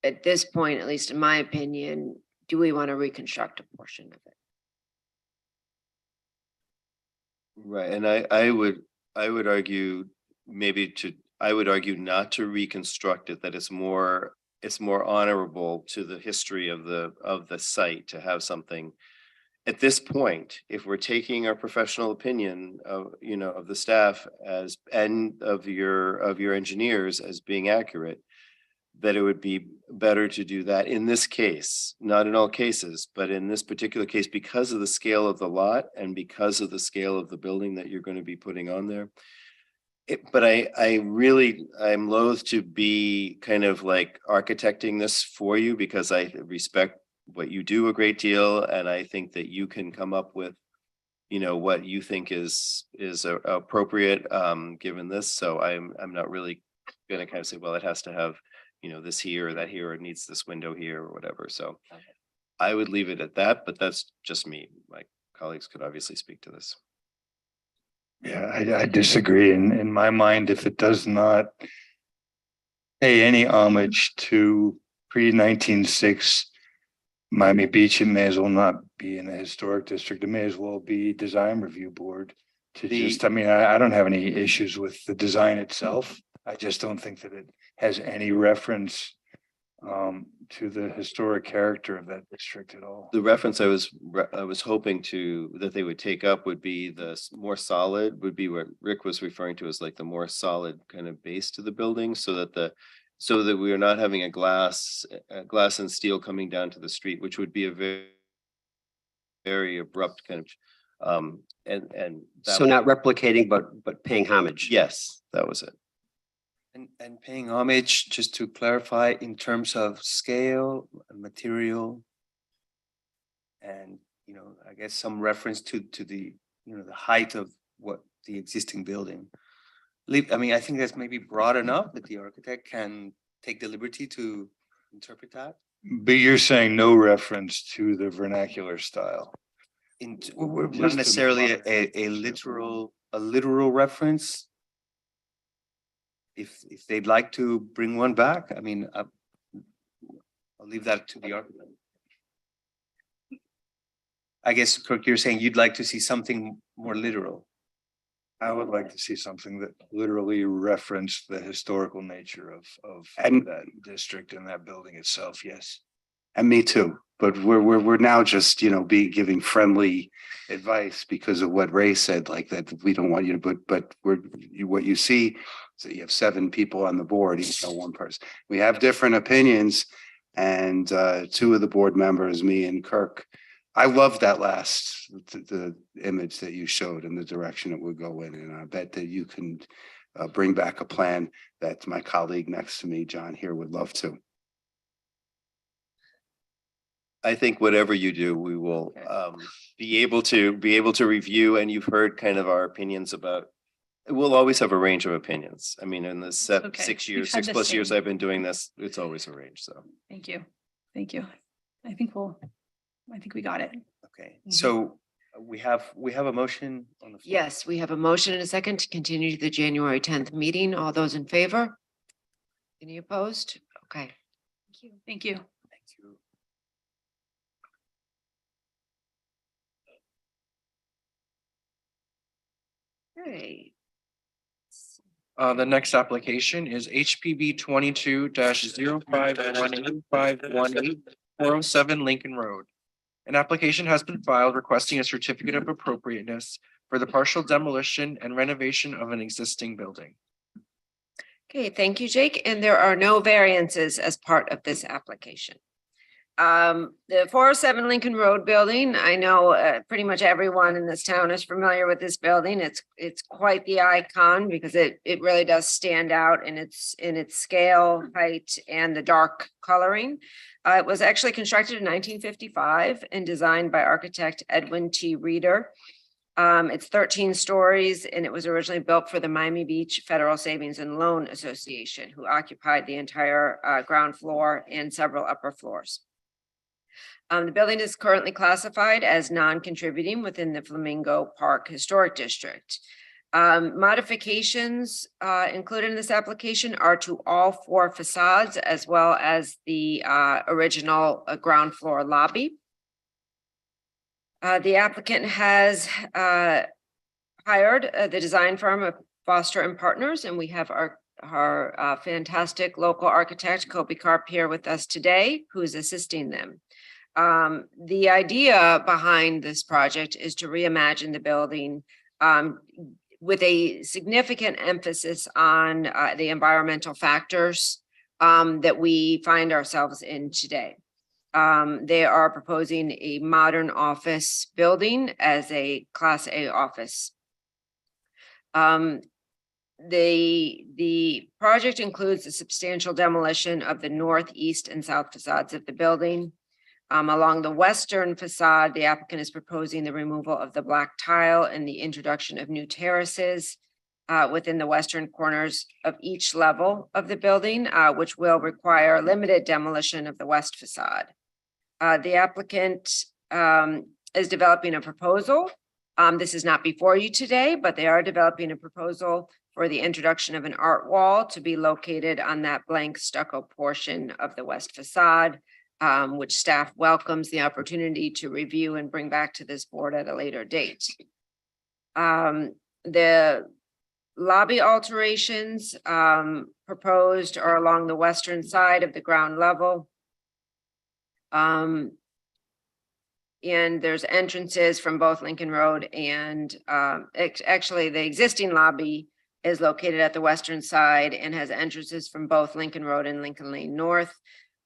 at this point, at least in my opinion, do we want to reconstruct a portion of it? Right, and I would argue I would argue not to reconstruct it, that it's more honorable to the history of the site to have something. At this point, if we're taking our professional opinion of, you know, of the staff as, and of your engineers as being accurate, that it would be better to do that in this case, not in all cases, but in this particular case, because of the scale of the lot and because of the scale of the building that you're going to be putting on there. But I'm loath to be kind of like architecting this for you, because I respect what you do a great deal. And I think that you can come up with, you know, what you think is appropriate, given this. So I'm not really going to kind of say, well, it has to have, you know, this here or that here, or it needs this window here or whatever. So I would leave it at that, but that's just me. My colleagues could obviously speak to this. Yeah, I disagree. In my mind, if it does not pay any homage to pre-1906 Miami Beach, it may as well not be in a historic district. It may as well be design review board to just, I mean, I don't have any issues with the design itself. I just don't think that it has any reference to the historic character of that district at all. The reference I was hoping that they would take up would be the more solid, would be what Rick was referring to as like the more solid kind of base to the building, so that we are not having a glass and steel coming down to the street, which would be a very, very abrupt kind of and So not replicating, but paying homage. Yes, that was it. And paying homage, just to clarify, in terms of scale, material, and, you know, I guess some reference to the, you know, the height of what the existing building. I mean, I think that's maybe broad enough that the architect can take the liberty to interpret that. But you're saying no reference to the vernacular style. Not necessarily a literal reference. If they'd like to bring one back, I mean, I'll leave that to the architect. I guess, Kirk, you're saying you'd like to see something more literal. I would like to see something that literally referenced the historical nature of And- that district and that building itself, yes. And me too, but we're now just, giving friendly advice because of what Ray said, like that we don't want you to, but what you see is that you have 7 people on the board, you know, one person. We have different opinions and 2 of the board members, me and Kirk. I love that the image that you showed and the direction it would go in, and I bet that you can bring back a plan that my colleague next to me, John here, would love to. I think whatever you do, we will be able to review, and you've heard kind of our opinions about. We'll always have a range of opinions. I mean, in the okay. 6 We've years, had 6 the plus years same. I've been doing this, it's always a range, so. Thank you. Thank you. I think we got it. Okay, Mhm. so we have a motion on the floor. Yes, we have a motion and a second to continue to the January 10th meeting. All those in favor? Any opposed? Okay. Thank you. Thank you. Thank you. Okay. The next application is HPB 22-0518518407 Lincoln Road. An application has been filed requesting a certificate of appropriateness for the partial demolition and renovation of an existing building. Okay, thank you, Jake. And there are no variances as part of this application. The 407 Lincoln Road building, I know pretty much everyone in this town is familiar with this building. It's quite the icon because it really does stand out in its scale, height, and the dark coloring. It was actually constructed in 1955 and designed by architect Edwin T. Reeder. It's 13 stories and it was originally built for the Miami Beach Federal Savings and Loan Association, who occupied the entire ground floor and several upper floors. The building is currently classified as non-contributing within the Flamingo Park Historic District. Modifications included in this application are to all 4 facades as well as the original ground floor lobby. The applicant has hired the design firm of Foster and Partners, and we have our fantastic local architect, Kobe Karp, here with us today, who is assisting them. The idea behind this project is to reimagine the building with a significant emphasis on the environmental factors that we find ourselves in today. They are proposing a modern office building as a Class A office. The project includes a substantial demolition of the north, east, and south facades of the building. Along the western facade, the applicant is proposing the removal of the black tile and the introduction of new terraces within the western corners of each level of the building, which will require limited demolition of the west facade. The applicant is developing a proposal. This is not before you today, but they are developing a proposal for the introduction of an art wall to be located on that blank stucco portion of the west facade, which staff welcomes the opportunity to review and bring back to this board at a later date. The lobby alterations proposed are along the western side of the ground level. And there's entrances from both Lincoln Road and actually the existing lobby is located at the western side and has entrances from both Lincoln Road and Lincoln Lane North.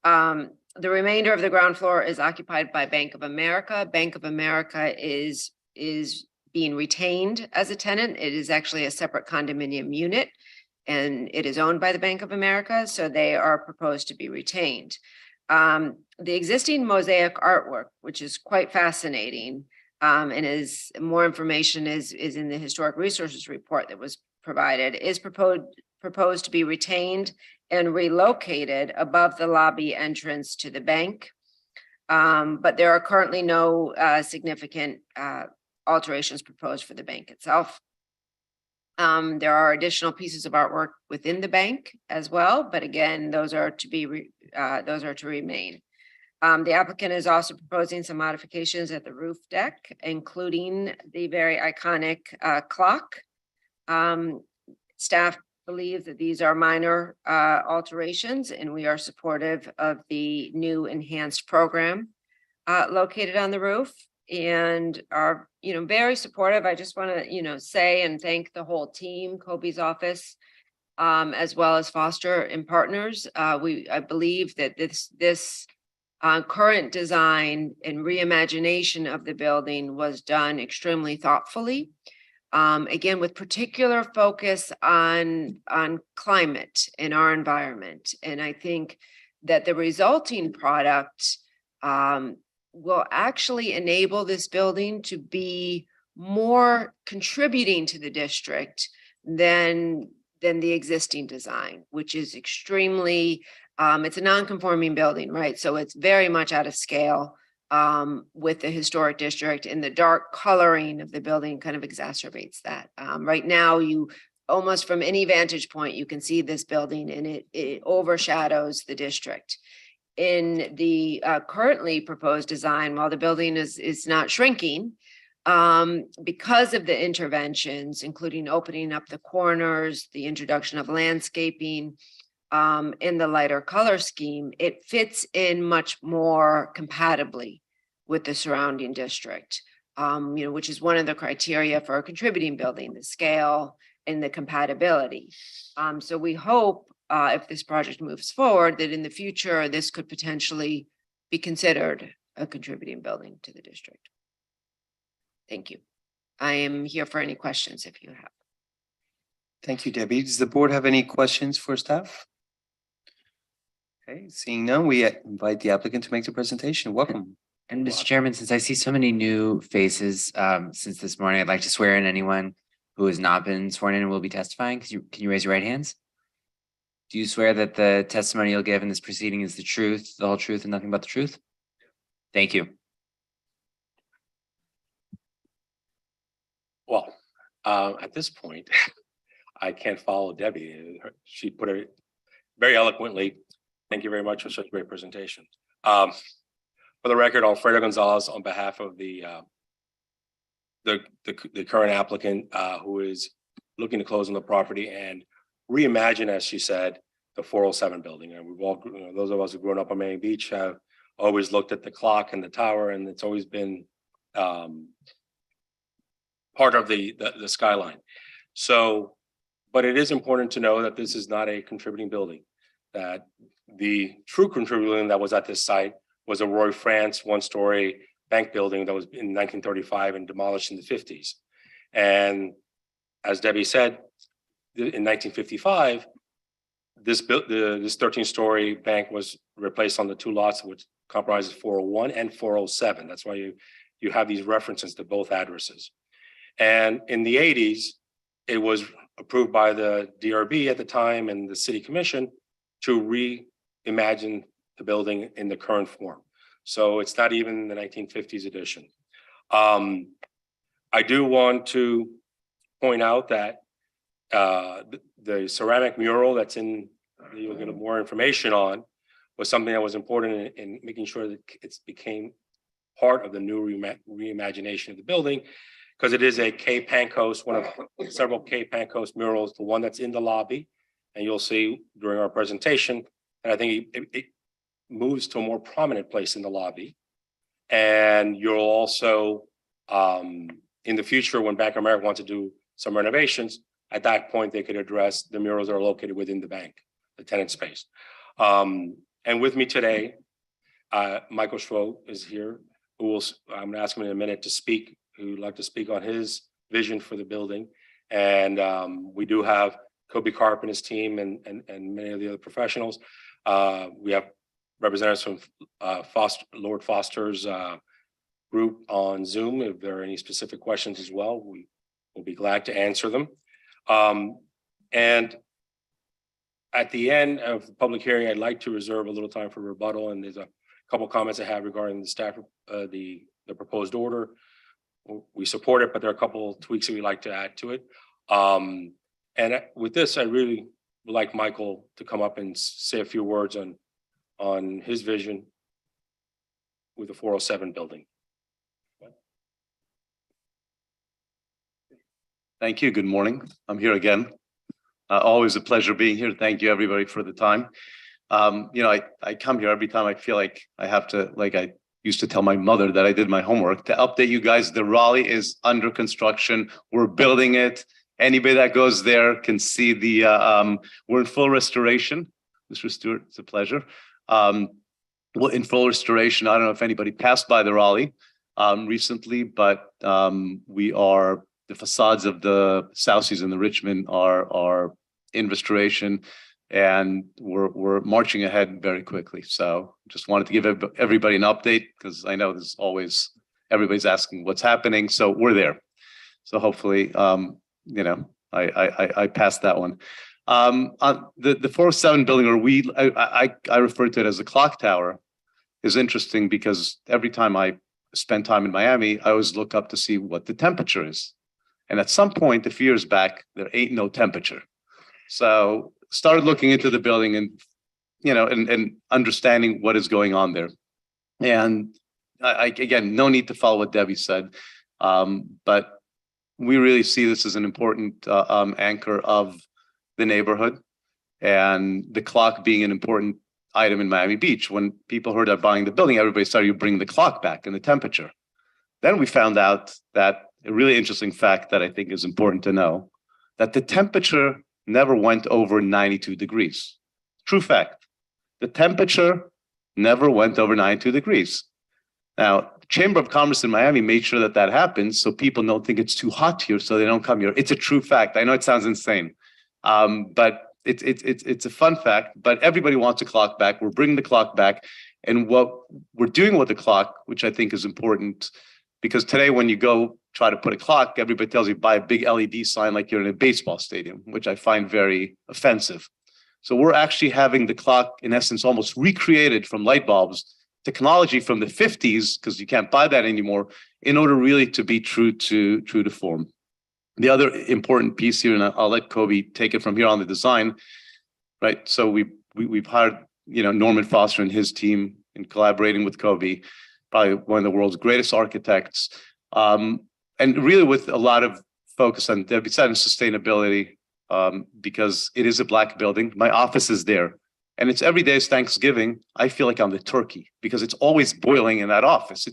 The remainder of the ground floor is occupied by Bank of America. Bank of America is being retained as a tenant. It is actually a separate condominium unit and it is owned by the Bank of America, so they are proposed to be retained. The existing mosaic artwork, which is quite fascinating, and is more information is in the historic resources report that was provided, is proposed to be retained and relocated above the lobby entrance to the bank. But there are currently no significant alterations proposed for the bank itself. There are additional pieces of artwork within the bank as well, but again, those are to remain. The applicant is also proposing some modifications at the roof deck, including the very iconic clock. Staff believes that these are minor alterations, and we are supportive of the new enhanced program located on the roof, and are, very supportive. I just want to, say and thank the whole team, Kobe's office, as well as Foster and Partners. I believe that this current design and reimagination of the building was done extremely thoughtfully. Again, with particular focus on climate in our environment. And I think that the resulting product will actually enable this building to be more contributing to the district than the existing design, which is extremely, it's a non-conforming building, right? So it's very much out of scale with the historic district, and the dark coloring of the building kind of exacerbates that. Right now, you almost from any vantage point, you can see this building, and it overshadows the district. In the currently proposed design, while the building is not shrinking, because of the interventions, including opening up the corners, the introduction of landscaping, in the lighter color scheme, it fits in much more compatibly with the surrounding district, which is one of the criteria for a contributing building, the scale and the compatibility. So we hope if this project moves forward, that in the future, this could potentially be considered a contributing building to the district. Thank you. I am here for any questions if you have. Thank you, Debbie. Does the board have any questions for staff? Okay, seeing none, we invite the applicant to make the presentation. Welcome. And Mr. Chairman, since I see so many new faces since this morning, I'd like to swear in anyone who has not been sworn in and will be testifying. Can you raise your right hands? Do you swear that the testimony you'll give in this proceeding is the truth, the whole truth, and nothing but the truth? Thank you. Well, at this point, I can't follow Debbie. She put it very eloquently. Thank you very much for such a great presentation. For the record, Alfredo Gonzalez, on behalf of the current applicant who is looking to close on the property and reimagine, as she said, the 407 building. And we've all, those of us who've grown up on Miami Beach have always looked at the clock and the tower, and it's always been part of the skyline. So, but it is important to know that this is not a contributing building, that the true contributing building that was at this site was a Roy France one-story bank building that was in 1935 and demolished in the 50s. And as Debbie said, in 1955, this 13-story bank was replaced on the two lots, which comprises 401 and 407. That's why you have these references to both addresses. And in the 80s, it was approved by the DRB at the time and the city commission to reimagine the building in the current form. So it's not even the 1950s edition. I do want to point out that the ceramic mural that's in, you'll get more information on, was something that was important in making sure that it became part of the new reimagination of the building, because it is a Kay Pancos, one of several Kay Pancos murals, the one that's in the lobby, and you'll see during our presentation, and I think it moves to a more prominent place in the lobby. And you'll also, in the future, when Bank of America wants to do some renovations, at that point, they could address the murals that are located within the bank, the tenant space. And with me today, Michael Schroe is here, who will, I'm gonna ask him in a minute to speak, who would like to speak on his vision for the building. And we do have Kobe Karp and his team and many of the other professionals. We have representatives from Lord Foster's group on Zoom. If there are any specific questions as well, we will be glad to answer them. And at the end of the public hearing, I'd like to reserve a little time for rebuttal. And there's a couple comments I have regarding the staff, the proposed order. We support it, but there are a couple of tweaks that we'd like to add to it. And with this, I really would like Michael to come up and say a few words on his vision with the 407 building. Thank you. Good morning. I'm here again. Always a pleasure being here. Thank you, everybody, for the time. I come here every time I feel like I have to, like I used to tell my mother that I did my homework to update you guys. The Raleigh is under construction. We're building it. Anybody that goes there can see we're in full restoration. Mr. Stewart, it's a pleasure. We're in full restoration. I don't know if anybody passed by the Raleigh recently, but the facades of the South Seas and the Richmond are in restoration, and we're marching ahead very quickly. So just wanted to give everybody an update because I know there's always everybody's asking what's happening. So we're there. So hopefully, I passed that one. The 407 building, or I refer to it as the clock tower, is interesting because every time I spend time in Miami, I always look up to see what the temperature is. And at some point, a few years back, there ain't no temperature. So started looking into the building and, and understanding what is going on there. And again, no need to follow what Debbie said, but we really see this as an important anchor of the neighborhood, and the clock being an important item in Miami Beach. When people heard about buying the building, everybody started to bring the clock back and the temperature. Then we found out that a really interesting fact that I think is important to know, that the temperature never went over 92 degrees. True fact. The temperature never went over 92 degrees. Now, Chamber of Commerce in Miami made sure that happens so people don't think it's too hot here, so they don't come here. It's a true fact. I know it sounds insane, but it's a fun fact. But everybody wants a clock back. We're bringing the clock back, and what we're doing with the clock, which I think is important, because today when you go try to put a clock, everybody tells you buy a big LED sign like you're in a baseball stadium, which I find very offensive. So we're actually having the clock, in essence, almost recreated from light bulbs, technology from the 50s, because you can't buy that anymore, in order really to be true to form. The other important piece here, and I'll let Kobe take it from here on the design, right? So we've hired, Norman Foster and his team in collaborating with Kobe, probably one of the world's greatest architects, and really with a lot of focus on, Debbie said, on sustainability, because it is a Black building. My office is there. And it's every day is Thanksgiving. I feel like I'm the turkey because it's always boiling in that office.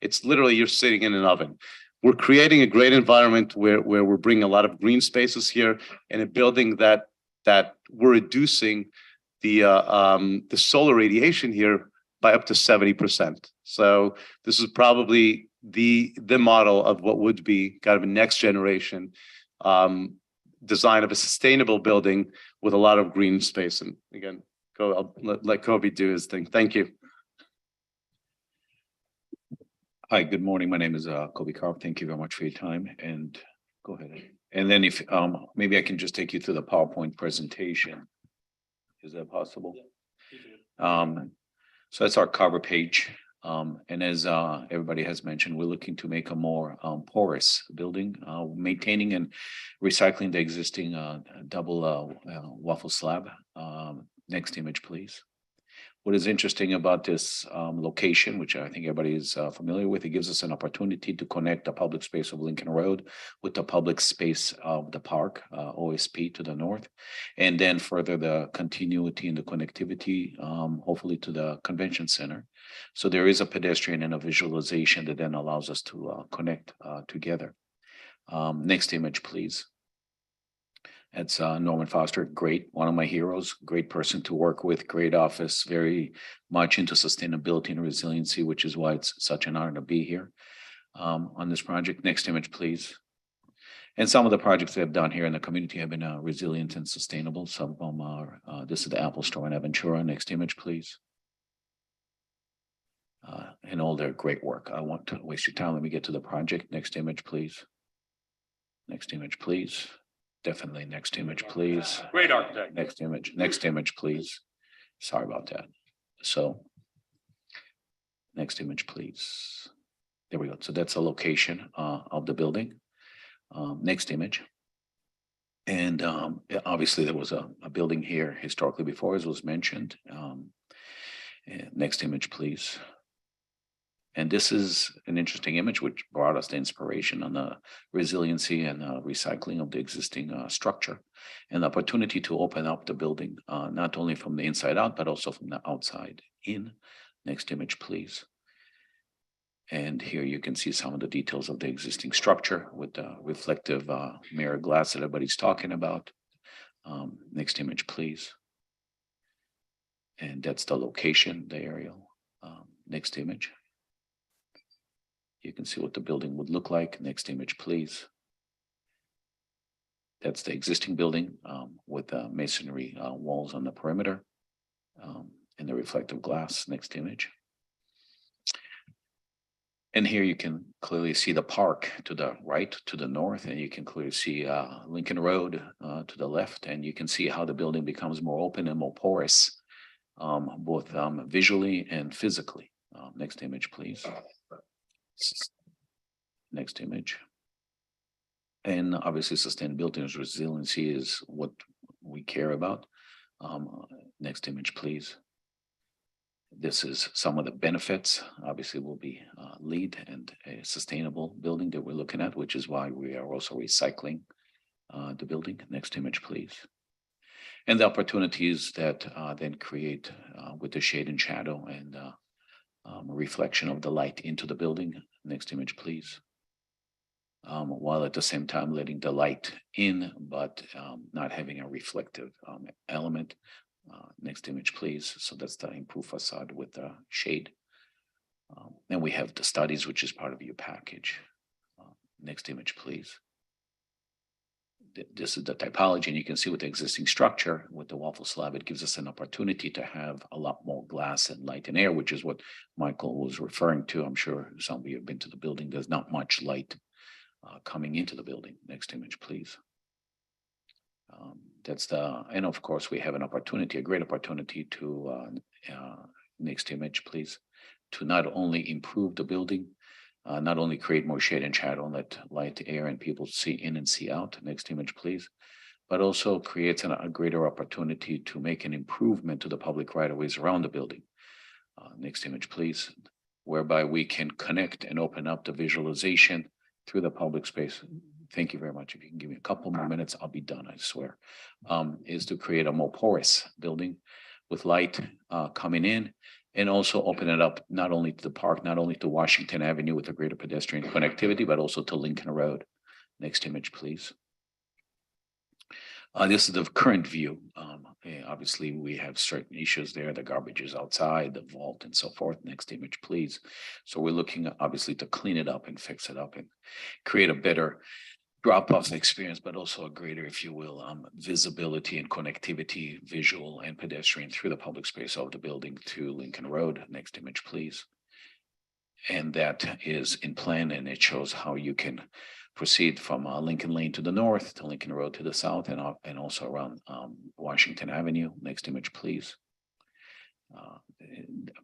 It's literally you're sitting in an oven. We're creating a great environment where we're bringing a lot of green spaces here, and a building that we're reducing the solar radiation here by up to 70%. So this is probably the model of what would be kind of a next generation design of a sustainable building with a lot of green space. And again, I'll let Kobe do his thing. Thank you. Hi, good morning. My name is Kobe Karp. Thank you very much for your time, and go ahead. And then if maybe I can just take you through the PowerPoint presentation. Is that possible? So that's our cover page. And as everybody has mentioned, we're looking to make a more porous building, maintaining and recycling the existing double waffle slab. Next image, please. What is interesting about this location, which I think everybody is familiar with, it gives us an opportunity to connect the public space of Lincoln Road with the public space of the park, OSP to the north, and then further the continuity and the connectivity, hopefully to the convention center. So there is a pedestrian and a visualization that then allows us to connect together. Next image, please. It's Norman Foster, great, one of my heroes, great person to work with, great office, very much into sustainability and resiliency, which is why it's such an honor to be here on this project. Next image, please. And some of the projects we have done here in the community have been resilient and sustainable. Some of them are, this is the Apple Store in Aventura. Next image, please. And all their great work. I won't waste your time. Let me get to the project. Next image, please. Next image, please. Definitely. Next image, please. Great architect. Next image, please. Sorry about that. So next image, please. There we go. So that's a location of the building. Next image. And obviously there was a building here historically before, as was mentioned. Next image, please. And this is an interesting image which brought us the inspiration on the resiliency and recycling of the existing structure and the opportunity to open up the building, not only from the inside out, but also from the outside in. Next image, please. And here you can see some of the details of the existing structure with the reflective mirror glass that everybody's talking about. Next image, please. And that's the location, the aerial. Next image. You can see what the building would look like. Next image, please. That's the existing building with masonry walls on the perimeter and the reflective glass. Next image. And here you can clearly see the park to the right, to the north, and you can clearly see Lincoln Road to the left, and you can see how the building becomes more open and more porous, both visually and physically. Next image, please. Next image. And obviously sustainability and resiliency is what we care about. Next image, please. This is some of the benefits. Obviously will be LEED and a sustainable building that we're looking at, which is why we are also recycling the building. Next image, please. And the opportunities that then create with the shade and shadow and reflection of the light into the building. Next image, please. While at the same time letting the light in, but not having a reflective element. Next image, please. So that's the improved facade with the shade. Then we have the studies, which is part of your package. Next image, please. This is the typology, and you can see with the existing structure with the waffle slab, it gives us an opportunity to have a lot more glass and light and air, which is what Michael was referring to. I'm sure some of you have been to the building. There's not much light coming into the building. Next image, please. And of course, we have an opportunity, a great opportunity to, next image, please, to not only improve the building, not only create more shade and shadow and let light, air, and people see in and see out. Next image, please. But also creates a greater opportunity to make an improvement to the public right-of-ways around the building. Next image, please. Whereby we can connect and open up the visualization through the public space. Thank you very much. If you can give me a couple more minutes, I'll be done, I swear. Is to create a more porous building with light coming in, and also open it up not only to the park, not only to Washington Avenue with a greater pedestrian connectivity, but also to Lincoln Road. Next image, please. This is the current view. Obviously, we have certain issues there. The garbage is outside, the vault, and so forth. Next image, please. So we're looking obviously to clean it up and fix it up and create a better drop-off experience, but also a greater, if you will, visibility and connectivity, visual and pedestrian through the public space of the building to Lincoln Road. Next image, please. And that is in plan, and it shows how you can proceed from Lincoln Lane to the north, to Lincoln Road to the south, and also around Washington Avenue. Next image, please.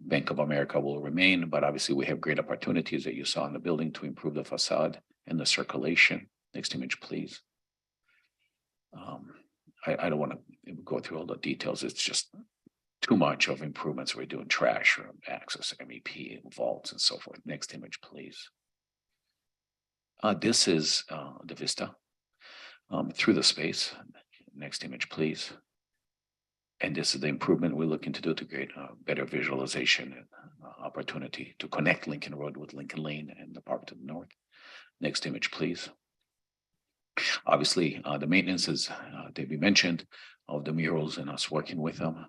Bank of America will remain, but obviously we have great opportunities that you saw in the building to improve the facade and the circulation. Next image, please. I don't want to go through all the details. It's just too much of improvements. We're doing trash or access, MEP, vaults, and so forth. Next image, please. This is the vista through the space. Next image, please. And this is the improvement we're looking to do to create a better visualization and opportunity to connect Lincoln Road with Lincoln Lane and the park to the north. Next image, please. Obviously, the maintenance, as David mentioned, of the murals and us working with them.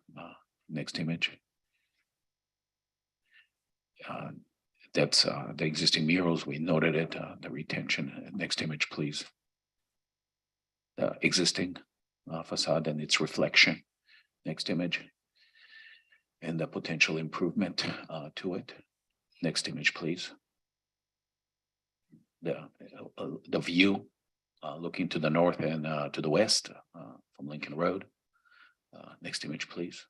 Next image. That's the existing murals. We noted it, the retention. Next image, please. The existing facade and its reflection. Next image. And the potential improvement to it. Next image, please. The view looking to the north and to the west from Lincoln Road. Next image, please.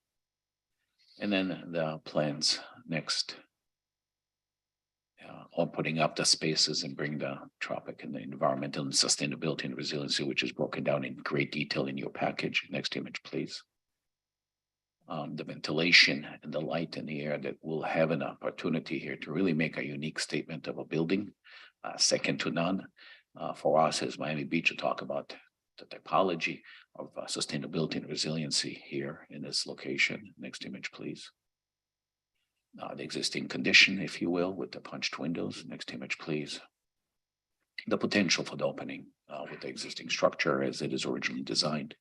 And then the plans next on putting up the spaces and bring the tropic and the environmental and sustainability and resiliency, which is broken down in great detail in your package. Next image, please. the ventilation and the light in the air, that we'll have an opportunity here to really make a unique statement of a building, second to none. For us as Miami Beach to talk about the typology of sustainability and resiliency here in this location. Next image, please. The existing condition, if you will, with the punched windows. Next image, please. The potential for the opening with the existing structure as it is originally designed.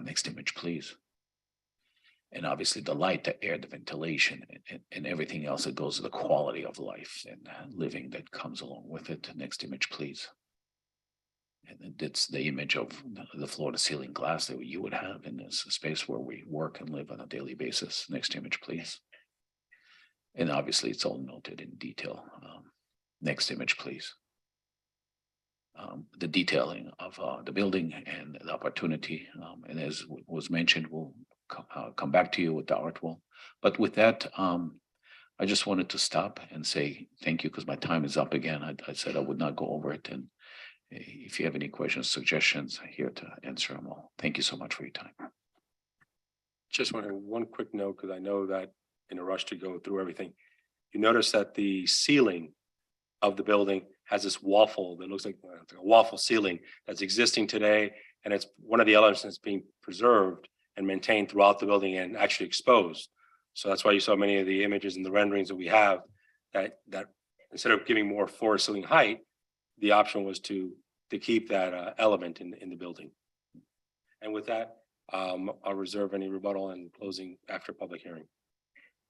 Next image, please. And obviously the light, the air, the ventilation, and everything else that goes to the quality of life and living that comes along with it. Next image, please. And it's the image of the floor to ceiling glass that you would have in this space where we work and live on a daily basis. Next image, please. And obviously it's all noted in detail. Next image, please. The detailing of the building and the opportunity. And as was mentioned, we'll come back to you with the art wall. But with that, I just wanted to stop and say thank you because my time is up again. I said I would not go over it. And if you have any questions, suggestions, I'm here to answer them all. Thank you so much for your time. Just wanted one quick note, because I know that in a rush to go through everything, you notice that the ceiling of the building has this waffle that looks like a waffle ceiling that's existing today. And it's one of the elements that's being preserved and maintained throughout the building and actually exposed. So that's why you saw many of the images and the renderings that we have that instead of giving more floor to ceiling height, the option was to keep that element in the building. And with that, I'll reserve any rebuttal and closing after public hearing.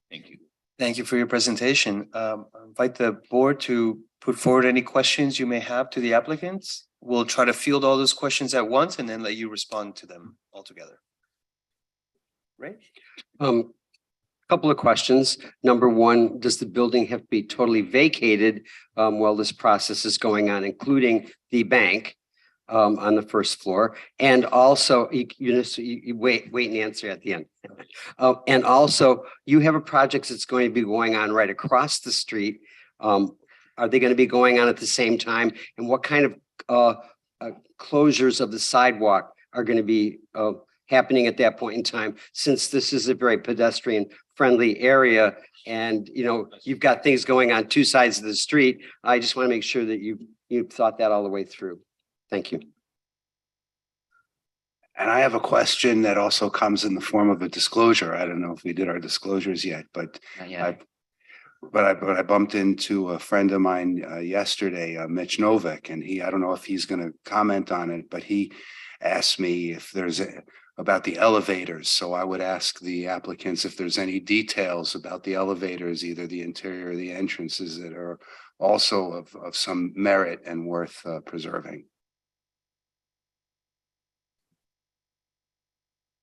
Thank you. Thank you for your presentation. I invite the board to put forward any questions you may have to the applicants. We'll try to field all those questions at once and then let you respond to them all together. Right? Couple of questions. Number one, does the building have to be totally vacated while this process is going on, including the bank on the first floor? And also, you wait and answer at the end. And also, you have a project that's going to be going on right across the street. Are they going to be going on at the same time? And what kind of closures of the sidewalk are going to be happening at that point in time, since this is a very pedestrian friendly area and you've got things going on two sides of the street? I just want to make sure that you've thought that all the way through. Thank you. And I have a question that also comes in the form of a disclosure. I don't know if we did our disclosures yet, but I bumped into a friend of mine yesterday, Mitch Novick, and I don't know if he's going to comment on it, but he asked me if there's about the elevators. So I would ask the applicants if there's any details about the elevators, either the interior or the entrances, that are also of some merit and worth preserving.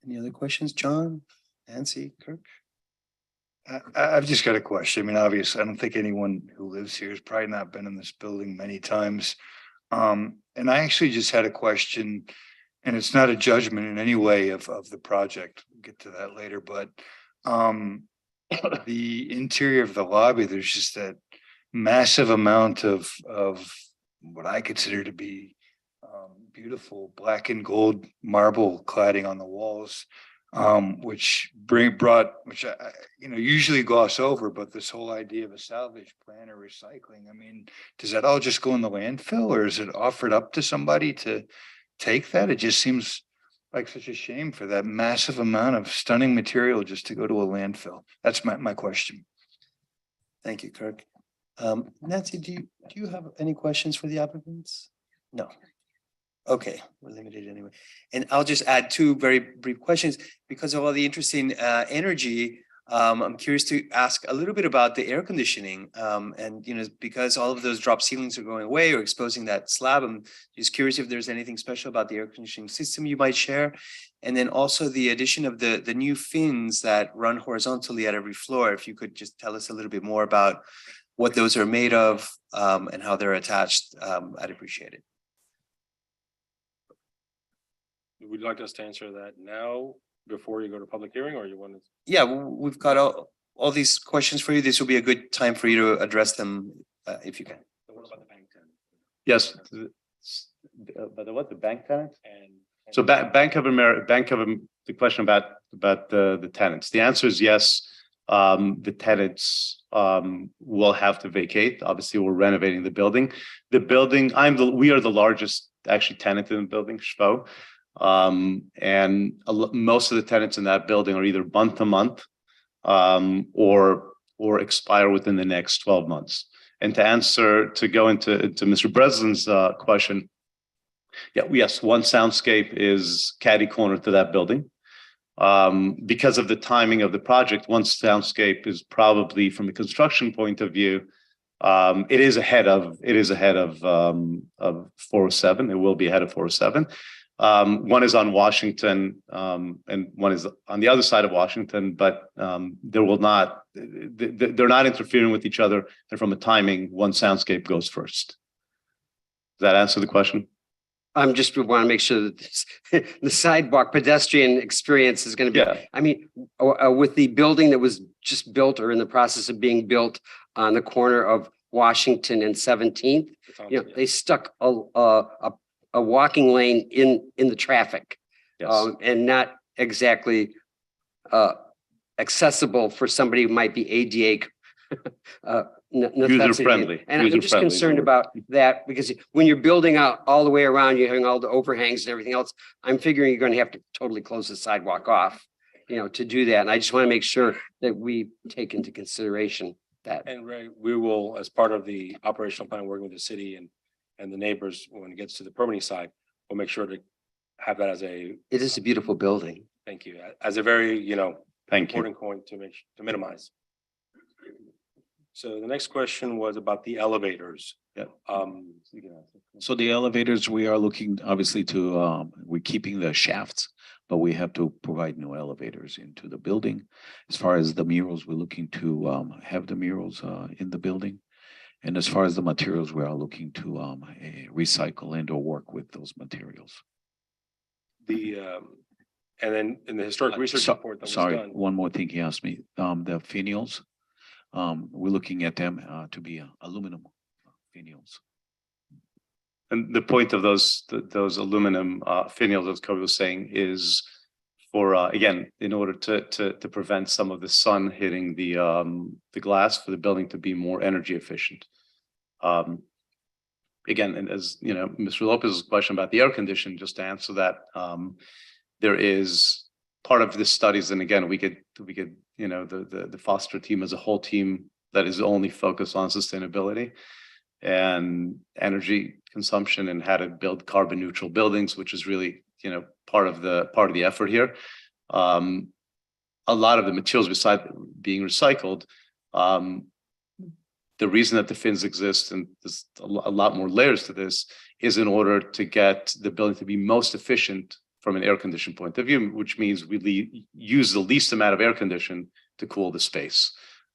Any other questions, John, Nancy, Kirk? I've just got a question. I mean, obviously, I don't think anyone who lives here has probably not been in this building many times. And I actually just had a question, and it's not a judgment in any way of the project. We'll get to that later, but the interior of the lobby, there's just that massive amount of what I consider to be beautiful black and gold marble cladding on the walls, which I usually gloss over, but this whole idea of a salvage plan or recycling, I mean, does that all just go in the landfill, or is it offered up to somebody to take that? It just seems like such a shame for that massive amount of stunning material just to go to a landfill. That's my question. Thank you, Kirk. Nancy, do you have any questions for the applicants? No. Okay, we're limited anyway. And I'll just add two very brief questions because of all the interesting energy. I'm curious to ask a little bit about the air conditioning. And because all of those drop ceilings are going away or exposing that slab, I'm just curious if there's anything special about the air conditioning system you might share. And then also the addition of the new fins that run horizontally at every floor. If you could just tell us a little bit more about what those are made of and how they're attached, I'd appreciate it. Would you like us to answer that now before you go to public hearing, or you want to? Yeah, we've got all these questions for you. This will be a good time for you to address them if you can. What about the bank tenant? Yes. But what, the bank tenant? And So Bank of America, the question about about the tenants. The answer is yes. The tenants will have to vacate. Obviously, we're renovating the building. The building, we are the largest actually tenant in the building, Schvo. And most of the tenants in that building are either month to month or expire within the next 12 months. And to go into Mr. Breslin's question, yes, One Soundscape is catty corner to that building. Because of the timing of the project, One Soundscape is probably, from a construction point of view, it is ahead of 407. It will be ahead of 407. One is on Washington, and one is on the other side of Washington, but they're not interfering with each other. And from a timing, One Soundscape goes first. Does that answer the question? I'm just want to make sure that the sidewalk pedestrian experience is going to be, I mean, with the building that was just built or in the process of being built on the corner of Washington and 17th, they stuck a walking lane in the traffic, and not exactly accessible for somebody who might be ADA user friendly. And I'm just concerned about that, because when you're building out all the way around, you're having all the overhangs and everything else. I'm figuring you're going to have to totally close the sidewalk off, to do that. And I just want to make sure that we take into consideration that. And Ray, we will, as part of the operational plan, working with the city and the neighbors, when it gets to the permitting side, we'll make sure to have that as a. It is a beautiful building. Thank you. As a very, thank you. Important point to minimize. So the next question was about the elevators. So the elevators, we are looking obviously to, we're keeping the shafts, but we have to provide new elevators into the building. As far as the murals, we're looking to have the murals in the building. And as far as the materials, we are looking to recycle and or work with those materials. And then in the historic research report that was done. One more thing he asked me, the finials. We're looking at them to be aluminum finials. And the point of those aluminum finials, as Kobe was saying, is for again, in order to prevent some of the sun hitting the glass, for the building to be more energy efficient. Again, and as Mr. Lopez's question about the air conditioning, just to answer that, there is part of this studies, and again, we could the Foster team as a whole team that is only focused on sustainability and energy consumption and how to build carbon neutral buildings, which is really part of the effort here. A lot of the materials beside being recycled, the reason that the fins exist, and there's a lot more layers to this, is in order to get the building to be most efficient from an air condition point of view, which means we use the least amount of air condition to cool the space.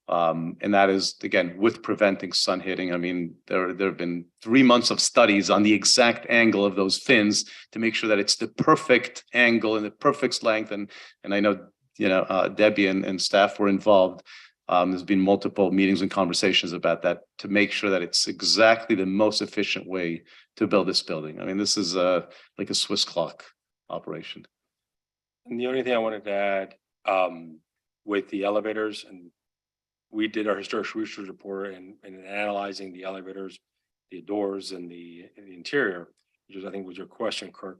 And that is, again, with preventing sun hitting. I mean, there have been 3 months of studies on the exact angle of those fins to make sure that it's the perfect angle and the perfect length. And I know, Debbie and staff were involved. There's been multiple meetings and conversations about that to make sure that it's exactly the most efficient way to build this building. I mean, this is like a Swiss clock operation. And the only thing I wanted to add with the elevators, and we did our historic research report and analyzing the elevators, the doors, and the interior, which I think was your question, Kirk.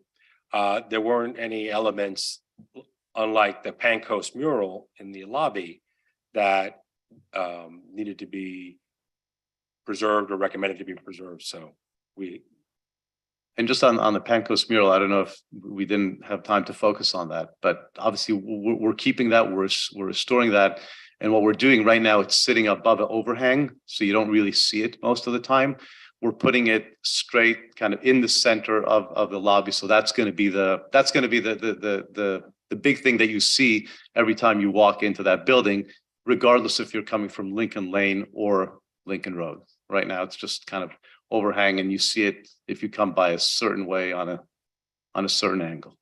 There weren't any elements, unlike the Pancoast mural in the lobby, that needed to be preserved or recommended to be preserved. So And just on the Pancoast mural, I don't know if we didn't have time to focus on that, but obviously we're keeping that, we're restoring that. And what we're doing right now, it's sitting above an overhang, so you don't really see it most of the time. We're putting it straight kind of in the center of the lobby. So that's going to be the big thing that you see every time you walk into that building, regardless if you're coming from Lincoln Lane or Lincoln Road. Right now, it's just kind of overhang, and you see it if you come by a certain way on a certain angle.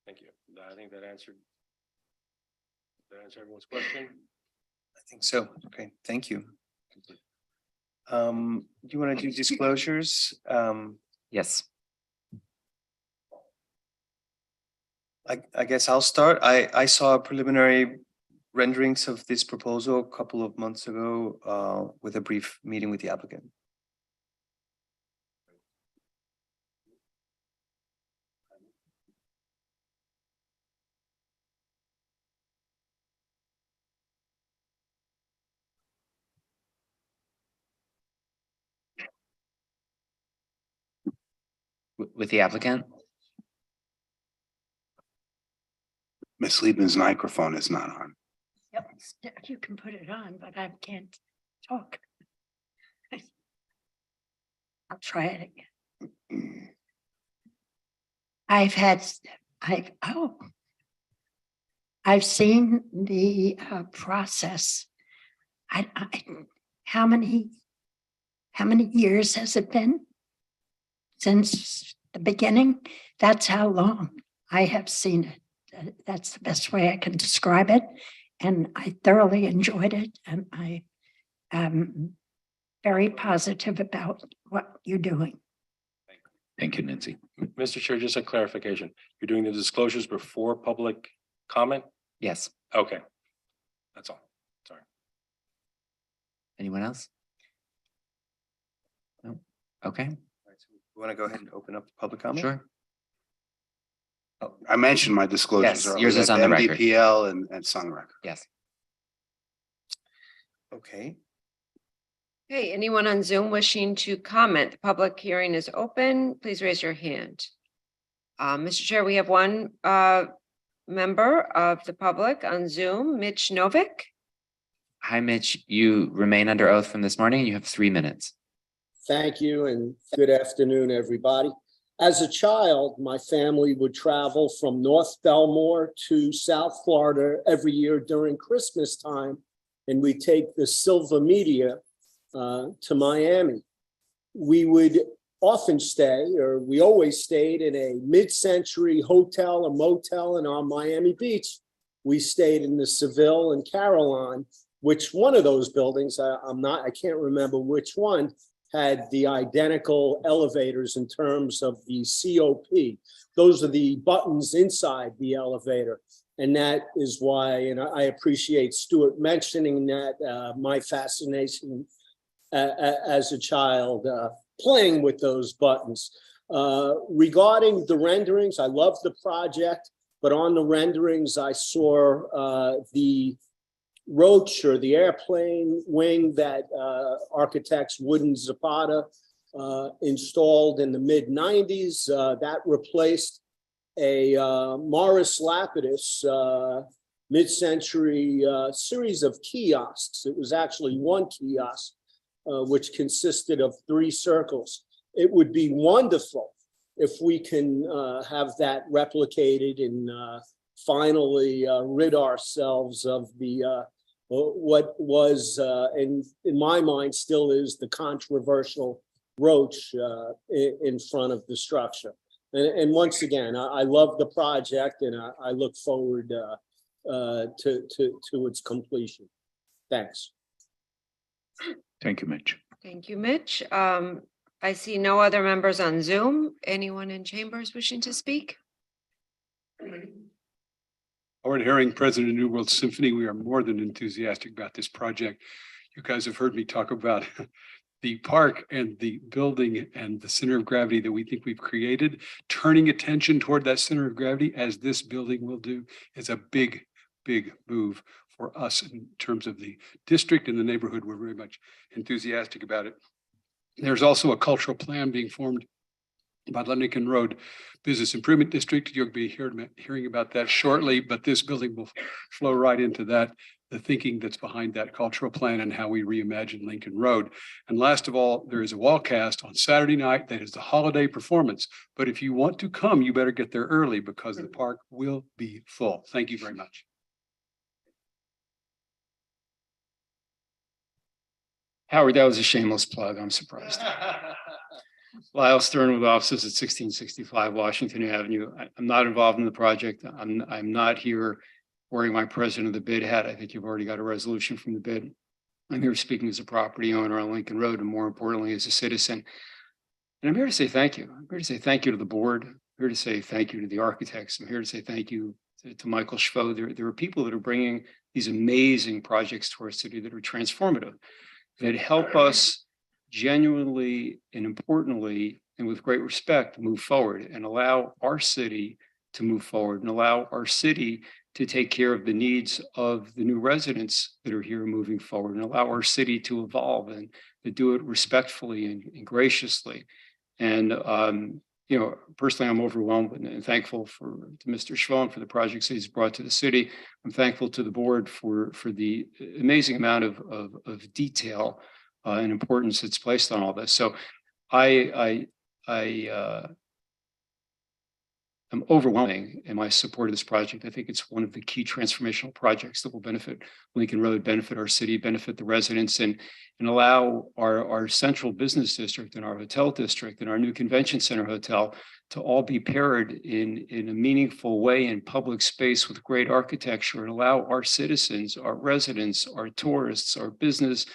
Thank you. I think that answered everyone's question. I think so. Okay, thank you. Do you want to do disclosures? Yes. I guess I'll start. I saw preliminary renderings of this proposal a couple of months ago, with a brief meeting with the applicant. With the applicant? Ms. Liebman's microphone is not on. Yep, you can put it on, but I can't talk. I'll try it again. I've seen the process. How many years has it been? Since the beginning? That's how long I have seen it. That's the best way I can describe it. And I thoroughly enjoyed it. And I am very positive about what you're doing. Thank you, Nancy. Mr. Chair, just a clarification. You're doing the disclosures before public comment? Yes. Okay. That's all. Sorry. Anyone else? No. Okay, We want to go ahead and open up public comment? sure. I mentioned my disclosures Yes, earlier. yours is that on the record. MDPL and it's on the record. Yes. Okay. Okay, anyone on Zoom wishing to comment? The public hearing is open. Please raise your hand. Mr. Chair, we have one member of the public on Zoom, Mitch Novick. Hi, Mitch. You remain under oath from this morning. You have 3 minutes. Thank you and good afternoon, everybody. As a child, my family would travel from North Belmore to South Florida every year during Christmas time, and we take the Silva Media to Miami. We would often stay, or we always stayed in a mid-century hotel or motel in our Miami Beach. We stayed in the Seville and Caroline, which one of those buildings, I can't remember which one, had the identical elevators in terms of the COP. Those are the buttons inside the elevator. And that is why, and I appreciate Stuart mentioning that, my fascination as a child playing with those buttons. Regarding the renderings, I love the project, but on the renderings, I saw the roach or the airplane wing that architects Wooden Zapata installed in the mid-90s. That replaced a Morris Lapidus mid-century series of kiosks. It was actually one kiosk, which consisted of 3 circles. It would be wonderful if we can have that replicated and finally rid ourselves of the what was in my mind still is the controversial roach in front of the structure. And once again, I love the project and I look forward to its completion. Thanks. Thank you, Mitch. Thank you, Mitch. I see no other members on Zoom. Anyone in chambers wishing to speak? Howard Herring, President of New World Symphony. We are more than enthusiastic about this project. You guys have heard me talk about the park and the building and the center of gravity that we think we've created. Turning attention toward that center of gravity, as this building will do, is a big, big move for us in terms of the district and the neighborhood. We're very much enthusiastic about it. There's also a cultural plan being formed about Lincoln Road Business Improvement District. You'll be hearing about that shortly, but this building will flow right into that, the thinking that's behind that cultural plan and how we reimagine Lincoln Road. And last of all, there is a wall cast on Saturday night that is the holiday performance. But if you want to come, you better get there early because the park will be full. Thank you very much. Howard, that was a shameless plug. I'm surprised. Lyle Stern with offices at 1665 Washington Avenue. I'm not involved in the project. I'm not here wearing my president of the bid hat. I think you've already got a resolution from the bid. I'm here speaking as a property owner on Lincoln Road and more importantly, as a citizen. And I'm here to say thank you. I'm here to say thank you to the board, here to say thank you to the architects. I'm here to say thank you to Michael Schvo. There are people that are bringing these amazing projects to our city that are transformative, that help us genuinely and importantly, and with great respect, move forward and allow our city to move forward and allow our city to take care of the needs of the new residents that are here moving forward and allow our city to evolve and to do it respectfully and graciously. And, you know, personally, I'm overwhelmed and thankful to Mr. Schvo for the projects he's brought to the city. I'm thankful to the board for the amazing amount of detail and importance that's placed on all this. So I'm overwhelming in my support of this project. I think it's one of the key transformational projects that will benefit Lincoln Road, benefit our city, benefit the residents, and allow our central business district and our hotel district and our new convention center hotel to all be paired in a meaningful way in public space with great architecture, and allow our citizens, our residents, our tourists, our business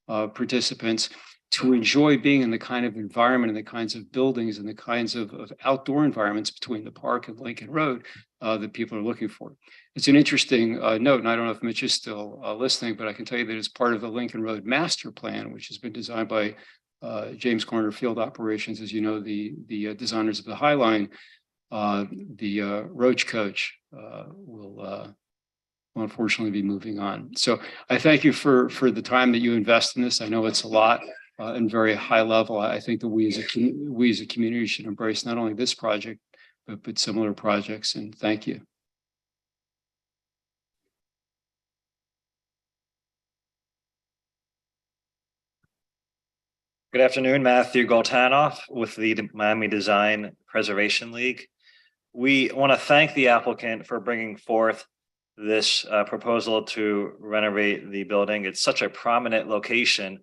participants to enjoy being in the kind of environment and the kinds of buildings and the kinds of outdoor environments between the park and Lincoln Road that people are looking for. It's an interesting note, and I don't know if Mitch is still listening, but I can tell you that as part of the Lincoln Road Master Plan, which has been designed by James Corner Field Operations, as you know, the designers of the High Line, the Roach Coach will unfortunately be moving on. So I thank you for the time that you invest in this. I know it's a lot. And very high level. I think that we as a community should embrace not only this project, but similar projects. And thank you. Good afternoon, Matthew Goltanoff with the Miami Design Preservation League. We want to thank the applicant for bringing forth this proposal to renovate the building. It's such a prominent location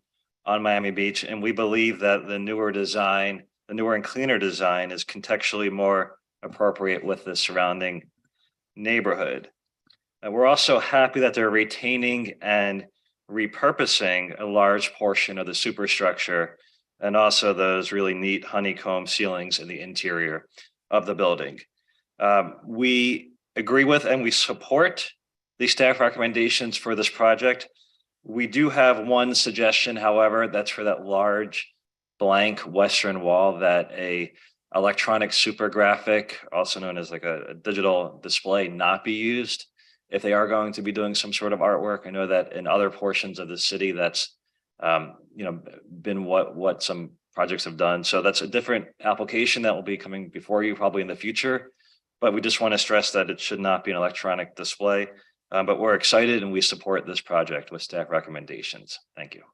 on Miami Beach, and we believe that the newer and cleaner design is contextually more appropriate with the surrounding neighborhood. And we're also happy that they're retaining and repurposing a large portion of the superstructure and also those really neat honeycomb ceilings in the interior of the building. We agree with and we support the staff recommendations for this project. We do have one suggestion, however, that's for that large blank western wall that a electronic super graphic, also known as like a digital display, not be used if they are going to be doing some sort of artwork. I know that in other portions of the city, that's been what some projects have done. So that's a different application that will be coming before you probably in the future. But we just want to stress that it should not be an electronic display. But we're excited and we support this project with staff recommendations. Thank you.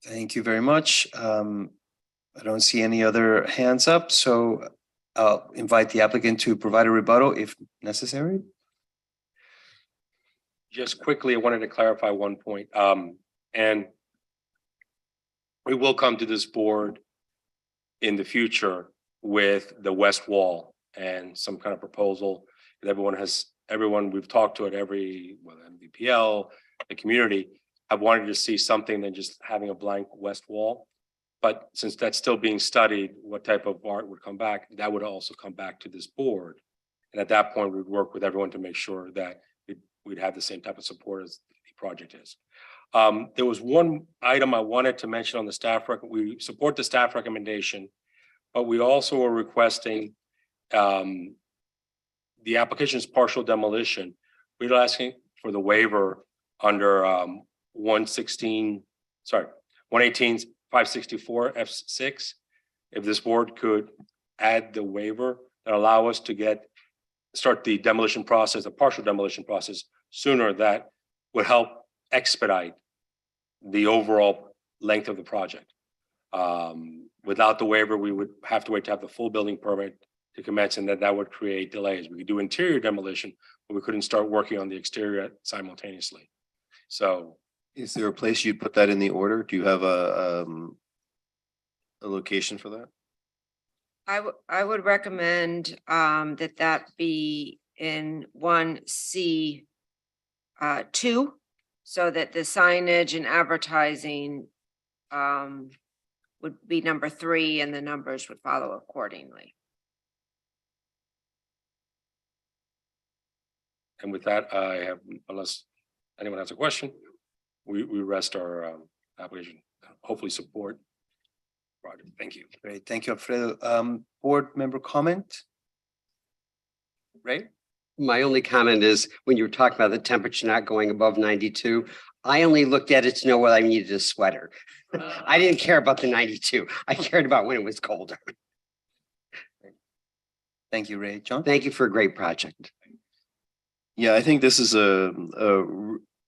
Thank you very much. I don't see any other hands up, so I'll invite the applicant to provide a rebuttal if necessary. Just quickly, I wanted to clarify one point. And we will come to this board in the future with the west wall and some kind of proposal. Everyone we've talked to at every, MVPL, the community, have wanted to see something than just having a blank west wall. But since that's still being studied, what type of art would come back, that would also come back to this board. And at that point, we'd work with everyone to make sure that we'd have the same type of support as the project is. There was one item I wanted to mention on the staff we support the staff recommendation, but we also are requesting the application's partial demolition. We're asking for the waiver under 118 564 F6. If this board could add the waiver that allow us to start the demolition process, the partial demolition process sooner, that would help expedite the overall length of the project. Without the waiver, we would have to wait to have the full building permit to commence, and that would create delays. We could do interior demolition, but we couldn't start working on the exterior simultaneously. So, is there a place you'd put that in the order? Do you have a location for that? I would recommend that be in 1C 2, so that the signage and advertising would be number 3 and the numbers would follow accordingly. And with that, I have, unless anyone has a question, we rest our application, hopefully support project. Thank you. Great, thank you, Alfredo. Board member comment? Ray? My only comment is when you were talking about the temperature not going above 92, I only looked at it to know whether I needed a sweater. I didn't care about the 92. I cared about when it was colder. Thank you, Ray. John? Thank you for a great project. Yeah, I think this is a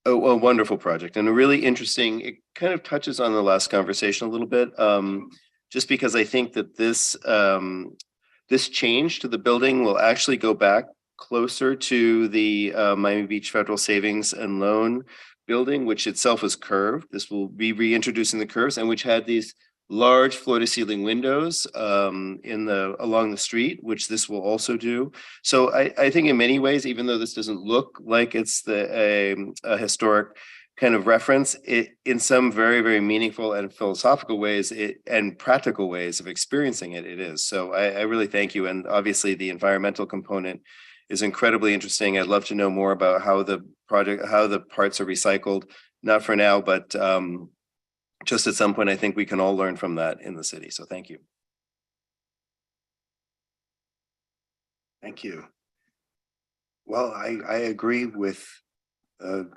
wonderful project and a really interesting, it kind of touches on the last conversation a little bit. Just because I think that this change to the building will actually go back closer to the Miami Beach Federal Savings and Loan building, which itself is curved. This will be reintroducing the curves and which had these large floor to ceiling windows along the street, which this will also do. So I think in many ways, even though this doesn't look like it's a historic kind of reference, it in some very, very meaningful and philosophical ways and practical ways of experiencing it is. So I really thank you. And obviously the environmental component is incredibly interesting. I'd love to know more about how the parts are recycled, not for now, but just at some point, I think we can all learn from that in the city. So thank you. Thank you. Well, I agree with the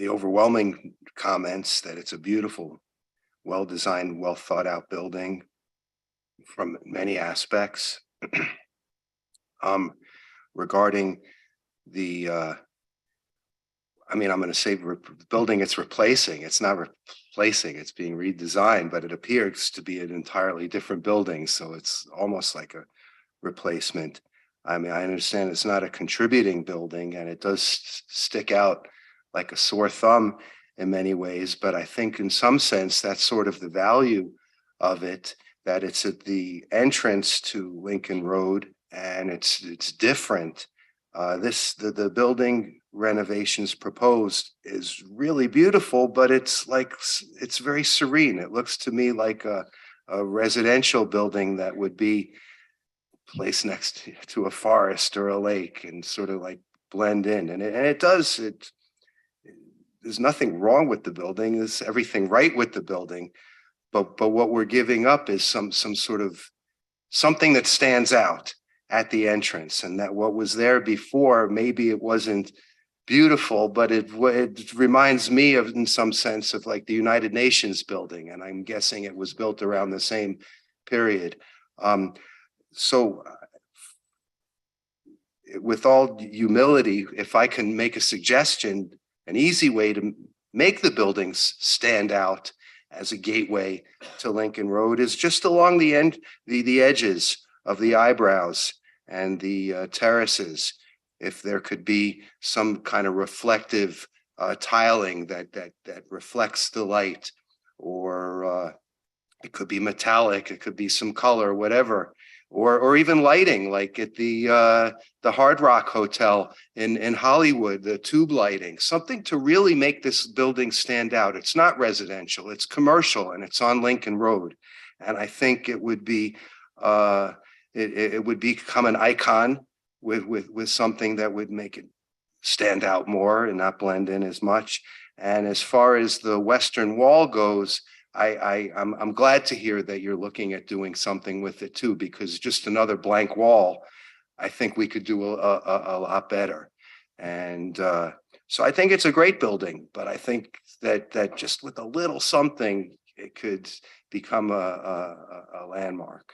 overwhelming comments that it's a beautiful, well-designed, well-thought-out building from many aspects. Regarding the, I'm going to say building it's replacing. It's not replacing, it's being redesigned, but it appears to be an entirely different building. So it's almost like a replacement. I mean, I understand it's not a contributing building and it does stick out like a sore thumb in many ways, but I think in some sense, that's sort of the value of it, that it's at the entrance to Lincoln Road and it's different. The building renovations proposed is really beautiful, but it's very serene. It looks to me like a residential building that would be placed next to a forest or a lake and sort of like blend in. And it does. There's nothing wrong with the building. There's everything right with the building. But what we're giving up is some sort of something that stands out at the entrance, and that what was there before, maybe it wasn't beautiful, but it reminds me of, in some sense, of like the United Nations building, and I'm guessing it was built around the same period. So with all humility, if I can make a suggestion, an easy way to make the buildings stand out as a gateway to Lincoln Road is just along the edges of the eyebrows and the terraces. If there could be some kind of reflective tiling that reflects the light, or it could be metallic, it could be some color, whatever, or even lighting, like at the Hard Rock Hotel in Hollywood, the tube lighting, something to really make this building stand out. It's not residential, it's commercial, and it's on Lincoln Road. And I think it would be it would become an icon with something that would make it stand out more and not blend in as much. And as far as the western wall goes, I'm glad to hear that you're looking at doing something with it too, because just another blank wall, I think we could do a lot better. And so I think it's a great building, but I think that just with a little something, it could become a landmark,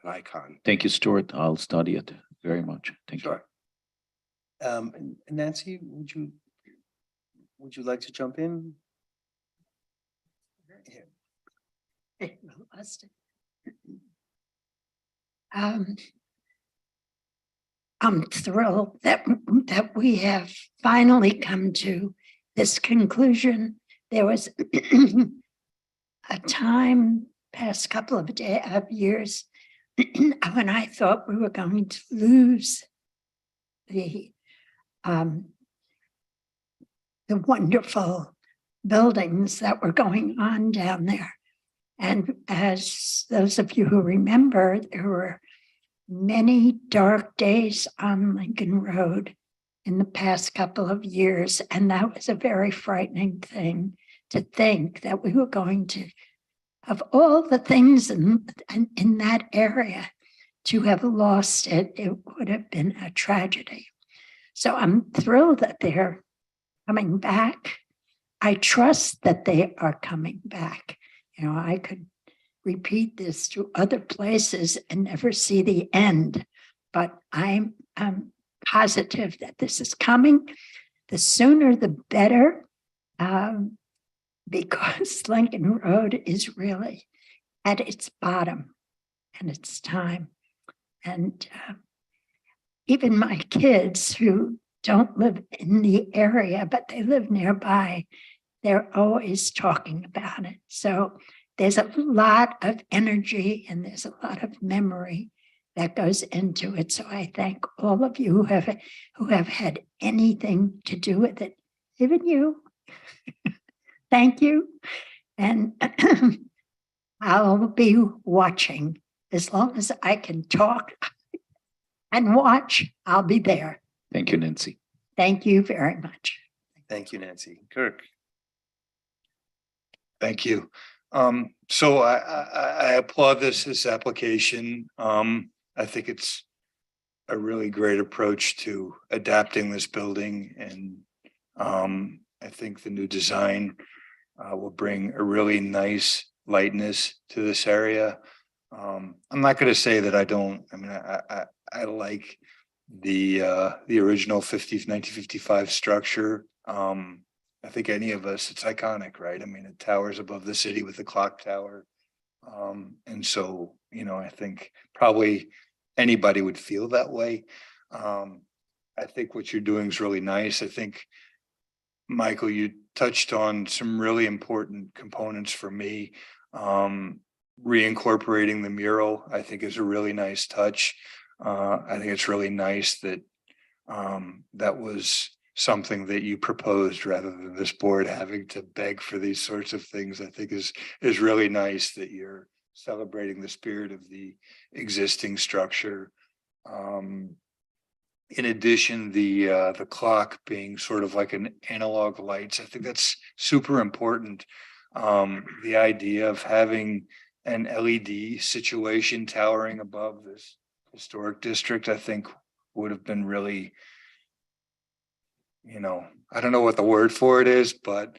an icon. Thank you, Stuart. I'll study it very much. Thank you. Nancy, would you like to jump in? I'm thrilled that we have finally come to this conclusion. There was a time past couple of years when I thought we were going to lose the wonderful buildings that were going on down there. And as those of you who remember, there were many dark days on Lincoln Road in the past couple of years. And that was a very frightening thing to think that we were going to, of all the things in that area, to have lost it, it would have been a tragedy. So I'm thrilled that they're coming back. I trust that they are coming back. You know, I could repeat this to other places and never see the end, but I'm positive that this is coming. The sooner the better, because Lincoln Road is really at its bottom and it's time. And even my kids who don't live in the area, but they live nearby, they're always talking about it. So there's a lot of energy and there's a lot of memory that goes into it. So I thank all of you who have had anything to do with it, even you. Thank you. And I'll be watching as long as I can talk and watch. I'll be there. Thank you, Nancy. Thank you very much. Thank you, Nancy. Kirk. Thank you. So I applaud this application. I think it's a really great approach to adapting this building, and I think the new design will bring a really nice lightness to this area. I'm not going to say that I don't. I mean, I like the original 1955 structure. I think any of us, it's iconic, right? I mean, it towers above the city with the clock tower. And so, you know, I think probably anybody would feel that way. I think what you're doing is really nice. I think, Michael, you touched on some really important components for me. Reincorporating the mural, I think, is a really nice touch. I think it's really nice that that was something that you proposed rather than this board having to beg for these sorts of things. I think is really nice that you're celebrating the spirit of the existing structure. In addition, the clock being sort of like an analog lights, I think that's super important. The idea of having an LED situation towering above this historic district, I think would have been really, you know, I don't know what the word for it is, but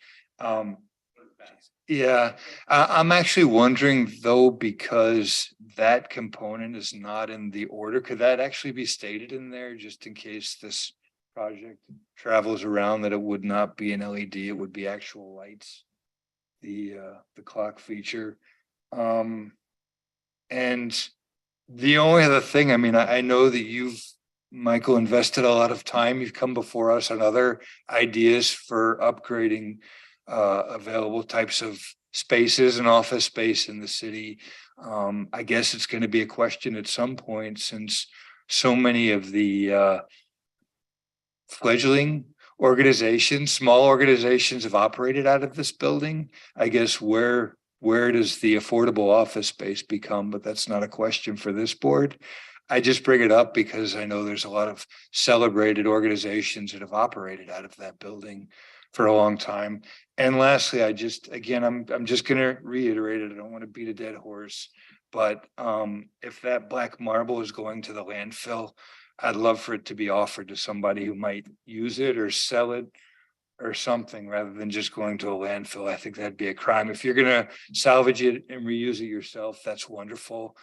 yeah, I'm actually wondering though, because that component is not in the order, could that actually be stated in there just in case this project travels around, that it would not be an LED, it would be actual lights, the clock feature. And the only other thing, I mean, I know that you've, Michael, invested a lot of time. You've come before us on other ideas for upgrading available types of spaces and office space in the city. I guess it's going to be a question at some point, since so many of the fledgling organizations, small organizations have operated out of this building. I guess where does the affordable office space become? But that's not a question for this board. I just bring it up because I know there's a lot of celebrated organizations that have operated out of that building for a long time. And lastly, I'm just going to reiterate it. I don't want to beat a dead horse, but if that black marble is going to the landfill, I'd love for it to be offered to somebody who might use it or sell it or something, rather than just going to a landfill. I think that'd be a crime. If you're going to salvage it and reuse it yourself, that's wonderful.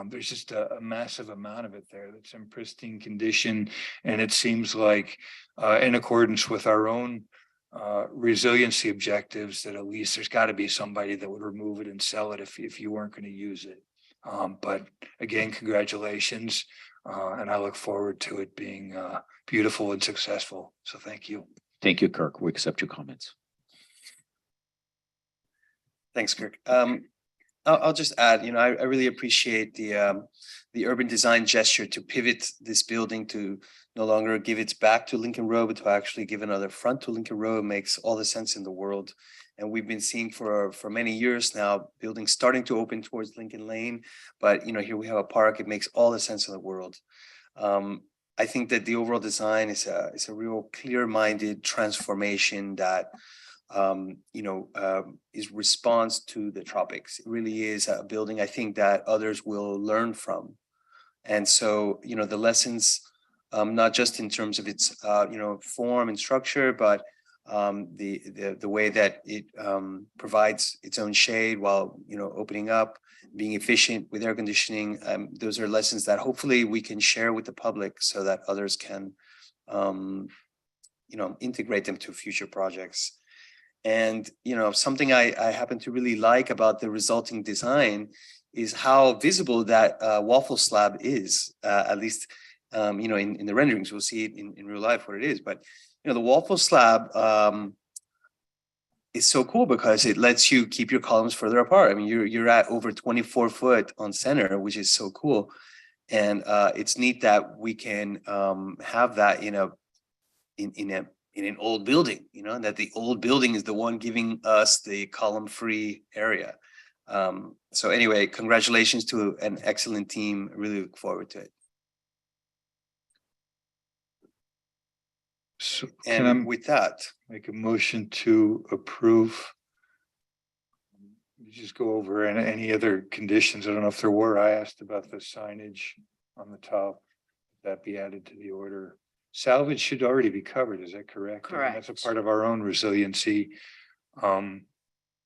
There's just a massive amount of it there that's in pristine condition. And it seems like in accordance with our own resiliency objectives, that at least there's got to be somebody that would remove it and sell it if you weren't going to use it. But again, congratulations. And I look forward to it being beautiful and successful. So thank you. Thank you, Kirk. We accept your comments. Thanks, Kirk. I'll just add, you know, I really appreciate the urban design gesture to pivot this building to no longer give its back to Lincoln Road, but to actually give another front to Lincoln Road. Makes all the sense in the world. And we've been seeing for many years now, buildings starting to open towards Lincoln Lane. But, you know, here we have a park. It makes all the sense in the world. I think that the overall design is a real clear-minded transformation that is response to the tropics. It really is a building I think that others will learn from. And so, you know, the lessons, not just in terms of its, form and structure, but the way that it provides its own shade while, opening up, being efficient with air conditioning. Those are lessons that hopefully we can share with the public so that others can, integrate them to future projects. And, something I happen to really like about the resulting design is how visible that waffle slab is, at least, in the renderings. We'll see it in real life what it is. But, the waffle slab is so cool because it lets you keep your columns further apart. I mean, you're at over 24 foot on center, which is so cool. And it's neat that we can have that in an old building, that the old building is the one giving us the column-free area. So anyway, congratulations to an excellent team. I really look forward to it. So And can I with that, make a motion to approve? You just go over any other conditions. I don't know if there were. I asked about the signage on the top. That be added to the order. Salvage should already be covered. Is that correct? I mean, that's Correct. a part of our own resiliency. And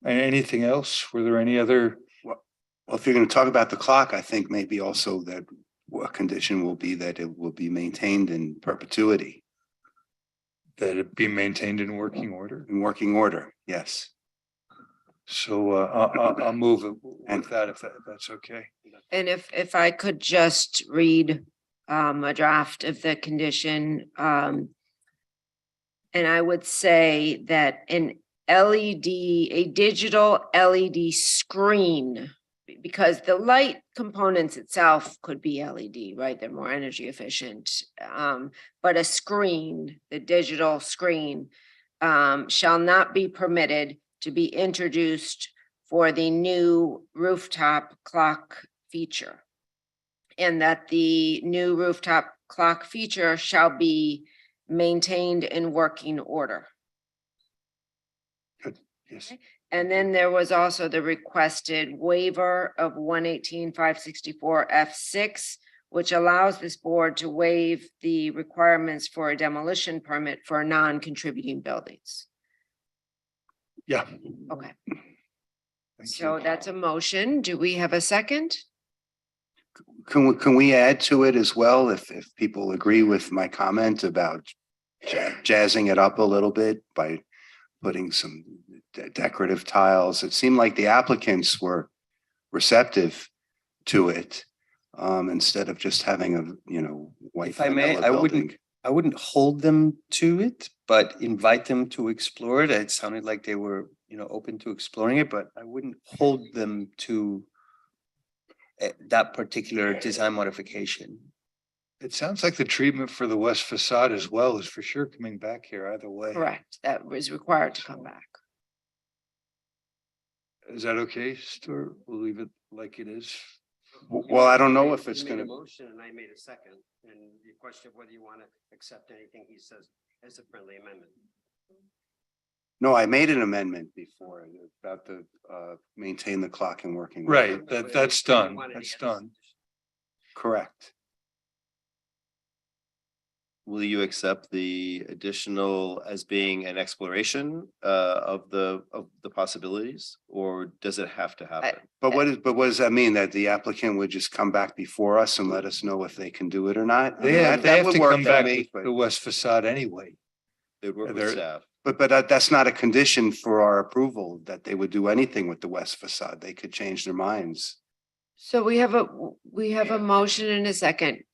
anything else? Were there any other? Well, if you're going to talk about the clock, I think maybe also that a condition will be that it will be maintained in perpetuity. That it be maintained in working order? In working order, yes. So I'll move it with that if that's okay. And if I could just read a draft of the condition. And I would say that an LED, a digital LED screen, because the light components itself could be LED, right? They're more energy efficient. But a screen, the digital screen, shall not be permitted to be introduced for the new rooftop clock feature. And that the new rooftop clock feature shall be maintained in working order. Good, yes. And then there was also the requested waiver of 118-564 F6, which allows this board to waive the requirements for a demolition permit for non-contributing buildings. Yeah. Okay, Thank so you. that's a motion. Do we have a second? Can we add to it as well, if people agree with my comment about jazzing it up a little bit by putting some decorative tiles? It seemed like the applicants were receptive to it, instead of just having a, white. if I may, vanilla building. I wouldn't hold them to it, but invite them to explore it. It sounded like they were, open to exploring it, but I wouldn't hold them to that particular design modification. It sounds like the treatment for the west facade as well is for sure coming back here either way. Correct, that was required to come back. Is that okay, Stuart? We'll leave it like it is. Well, I don't know if it's You made gonna, a motion and I made a second, and the question of whether you want to accept anything he says as a friendly amendment. no, I made an amendment before about the, maintain the clock and working. order. Right, that's done. Wanted to That's add done. Correct. Will you accept the additional as being an exploration of the possibilities, or does it have to happen? But what does that mean? That the applicant would just come back before us and let us know if they can do it or not? I mean, They that have would to work come for back me, with the west facade anyway. They would work with There- staff. But that's not a condition for our approval, that they would do anything with the west facade. They could change their minds. So we have a motion and a second.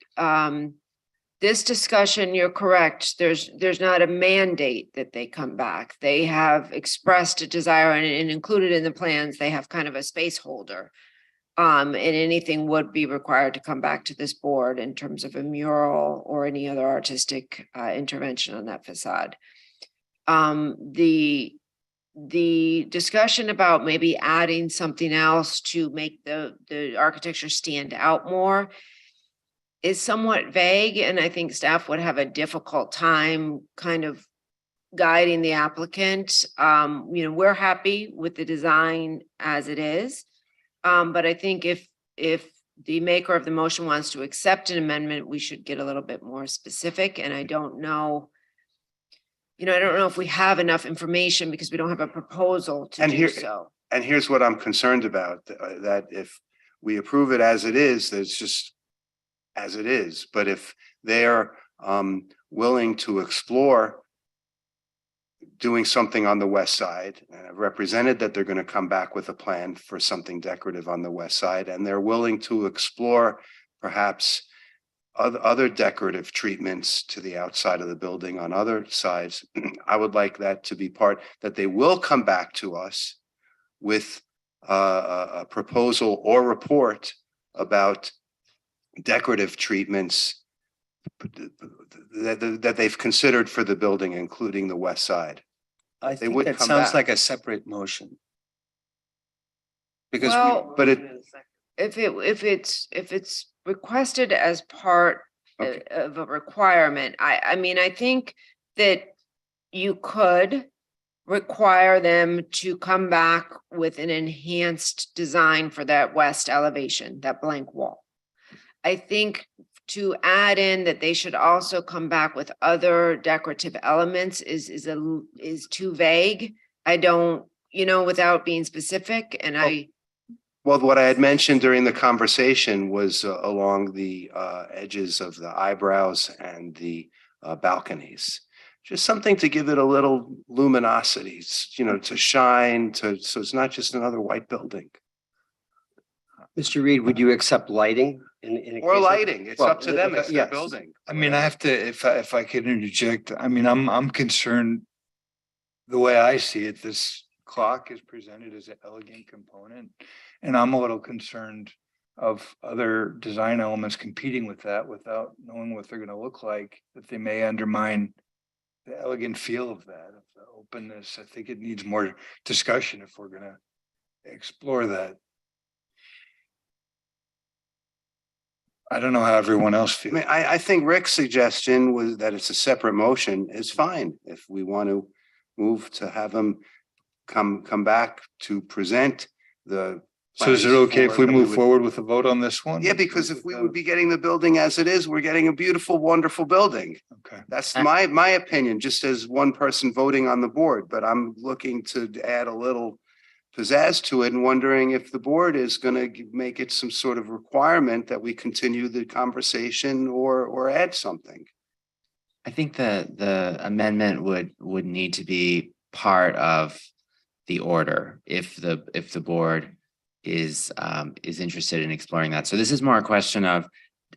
This discussion, you're correct. There's not a mandate that they come back. They have expressed a desire and included in the plans, they have kind of a space holder. And anything would be required to come back to this board in terms of a mural or any other artistic intervention on that facade. The the discussion about maybe adding something else to make the architecture stand out more is somewhat vague, and I think staff would have a difficult time kind of guiding the applicant. We're happy with the design as it is. But I think if the maker of the motion wants to accept an amendment, we should get a little bit more specific, and I don't know. I don't know if we have enough information because we don't have a proposal to And do here- so. And here's what I'm concerned about, that if we approve it as it is, that's just as it is. But if they're willing to explore doing something on the west side, and I've represented that they're going to come back with a plan for something decorative on the west side, and they're willing to explore perhaps other decorative treatments to the outside of the building on other sides, I would like that to be part, that they will come back to us with a proposal or report about decorative treatments that they've considered for the building, including the west side. I They think would that come sounds back. like a separate motion. Because, Well, but it, If it's requested as part Okay. of a requirement, I mean, I think that you could require them to come back with an enhanced design for that west elevation, that blank wall. I think to add in that they should also come back with other decorative elements is too vague. I don't, without being specific, and well, what I had mentioned during the conversation was along the edges of the eyebrows and the balconies. Just something to give it a little luminosity, to shine, so it's not just another white building. Mr. Reed, would you accept lighting in a Or case of- lighting, it's Well, up to them, it's their yes. building. I mean, I have to, if I could interject, I mean, I'm concerned. The way I see it, this clock is presented as an elegant component. And I'm a little concerned of other design elements competing with that without knowing what they're gonna look like, that they may undermine the elegant feel of that, of the openness. I think it needs more discussion if we're gonna explore that. I don't know how everyone else I feels. mean, I think Rick's suggestion was that it's a separate motion is fine. If we want to move to have them come back to present the. So is it plans okay if we forward, that move would- forward with a vote on this one? Yeah, because if we would be getting the building as it is, we're getting a beautiful, wonderful building. Okay. That's my opinion, just as one person voting on the board, but I'm looking to add a little pizzazz to it and wondering if the board is gonna make it some sort of requirement that we continue the conversation or add something. I think the amendment would need to be part of the order if the board is interested in exploring that. So this is more a question of,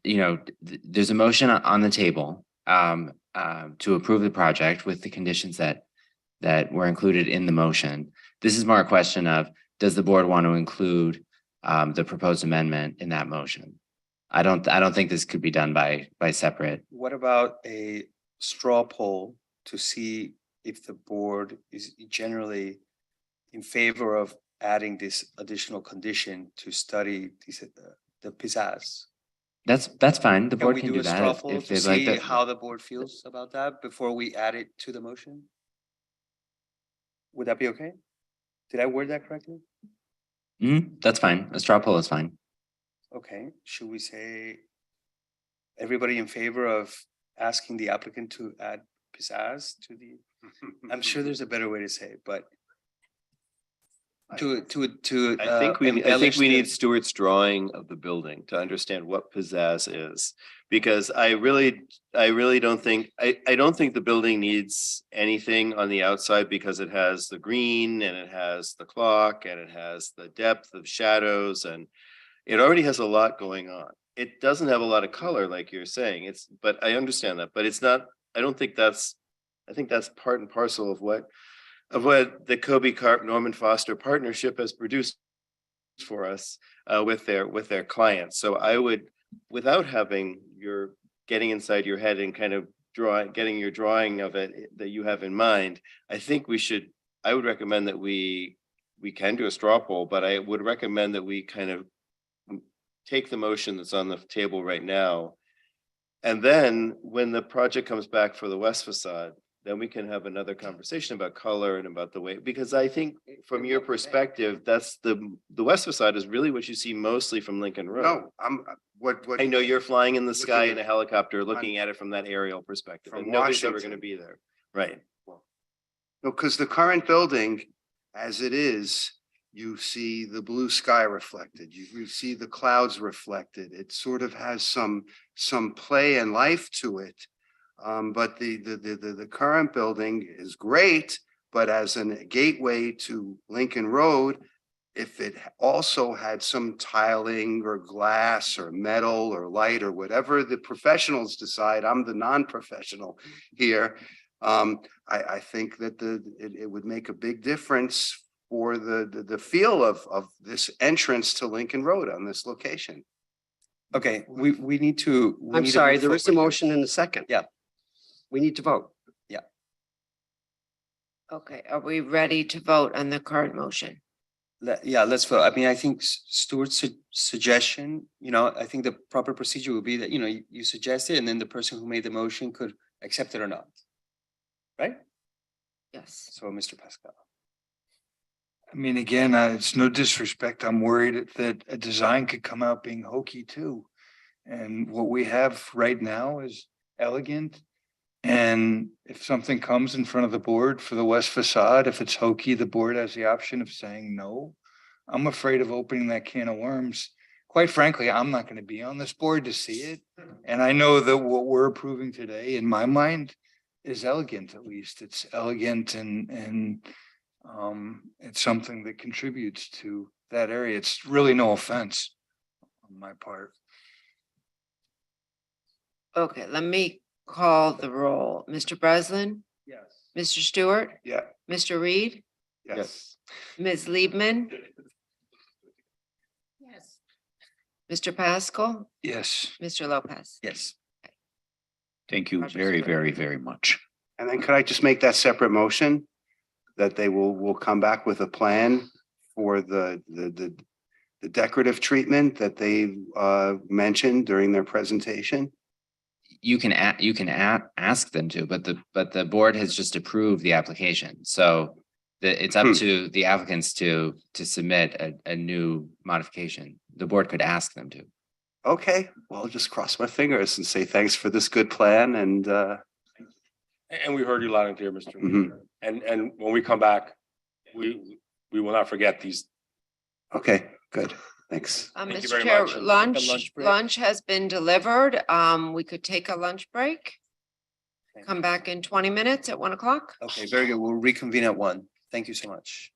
there's a motion on the table to approve the project with the conditions that were included in the motion. This is more a question of, does the board want to include the proposed amendment in that motion? I don't think this could be done by separate. What about a straw poll to see if the board is generally in favor of adding this additional condition to study the pizzazz? That's fine. The board can we do a straw that poll if to they'd like see that. how the board feels about that before we add it to the motion? Would that be okay? Did I word that correctly? That's fine. A straw poll is fine. Okay, should we say everybody in favor of asking the applicant to add pizzazz to the, I'm sure there's a better way to say it, but to I think we embellish the- need Stuart's drawing of the building to understand what pizzazz is. Because I really don't think, I don't think the building needs anything on the outside because it has the green and it has the clock and it has the depth of shadows and it already has a lot going on. It doesn't have a lot of color like you're saying. But I understand that, but it's not, I think that's part and parcel of what the Kobe Carp Norman Foster partnership has produced for us with their clients. So I would, without having your getting inside your head and kind of getting your drawing of it that you have in mind, I think we should I would recommend that we can do a straw poll, but I would recommend that we kind of take the motion that's on the table right now. And then when the project comes back for the west facade, then we can have another conversation about color and about the way, because I think from your perspective, that's the west facade is really what you see mostly from Lincoln Road. No, what. I know you're flying in the sky Looking in a at- helicopter, looking at it from that aerial perspective, From and nobody's ever Washington. gonna be there. Right. No, because the current building, as it is, you see the blue sky reflected, you see the clouds reflected. It sort of has some play and life to it. But the current building is great, but as a gateway to Lincoln Road, if it also had some tiling or glass or metal or light or whatever the professionals decide, I'm the non-professional here. I think that it would make a big difference for the feel of this entrance to Lincoln Road on this location. Okay, we need to. we I'm need to sorry, move there is a forward. motion and a second. Yeah. We need to vote. Okay, are we ready to vote on the current motion? Yeah, let's vote. I mean, I think Stuart's suggestion, I think the proper procedure would be that, you suggest it and then the person who made the motion could accept it or not. Right? Yes. So Mr. Pascal. I mean, again, it's no disrespect. I'm worried that a design could come out being hokey too. And what we have right now is elegant. And if something comes in front of the board for the west facade, if it's hokey, the board has the option of saying no. I'm afraid of opening that can of worms. Quite frankly, I'm not going to be on this board to see it. And I know that what we're approving today, in my mind, is elegant, at least. It's elegant and it's something that contributes to that area. It's really no offense on my part. Okay, let me call the roll. Mr. Breslin? Yes. Mr. Stewart? Yeah. Mr. Reed? Yes. Ms. Liebman? Yes. Mr. Pascal? Yes. Mr. Lopez? Yes. Thank you very, very, very much. And then could I just make that separate motion? That they will come back with a plan for the decorative treatment that they mentioned during their presentation? You can ask them to, but the board has just approved the application. So it's up to the applicants to submit a new modification. The board could ask them to. Okay, well, I'll just cross my fingers and say thanks for this good plan and And we heard you loud and clear, Mr. Mhm. And when we come back, we will not forget these. okay, good, thanks. Thank you Mr. very Chair, much. lunch has been delivered. We could take a lunch break. Come back in 20 minutes at 1 o'clock. Okay, very good. We'll reconvene at 1. Thank you so much.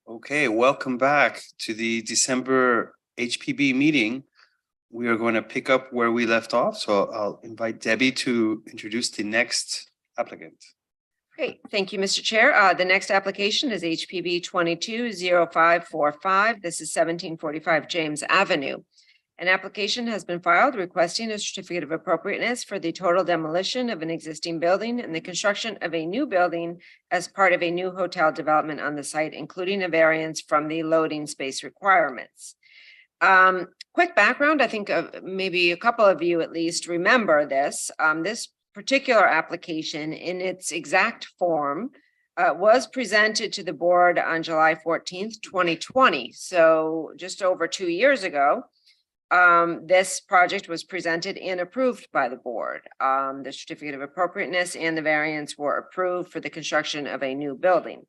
Okay, welcome back to the December HPB meeting. We are going to pick up where we left off, so I'll invite Debbie to introduce the next applicant. Great, thank you, Mr. Chair. The next application is HPB 220545. This is 1745 James Avenue. An application has been filed requesting a certificate of appropriateness for the total demolition of an existing building and the construction of a new building as part of a new hotel development on the site, including a variance from the loading space requirements. Quick background, I think maybe a couple of you at least remember this. This particular application in its exact form was presented to the board on July 14th, 2020. So just over 2 years ago. This project was presented and approved by the board. The certificate of appropriateness and the variance were approved for the construction of a new building.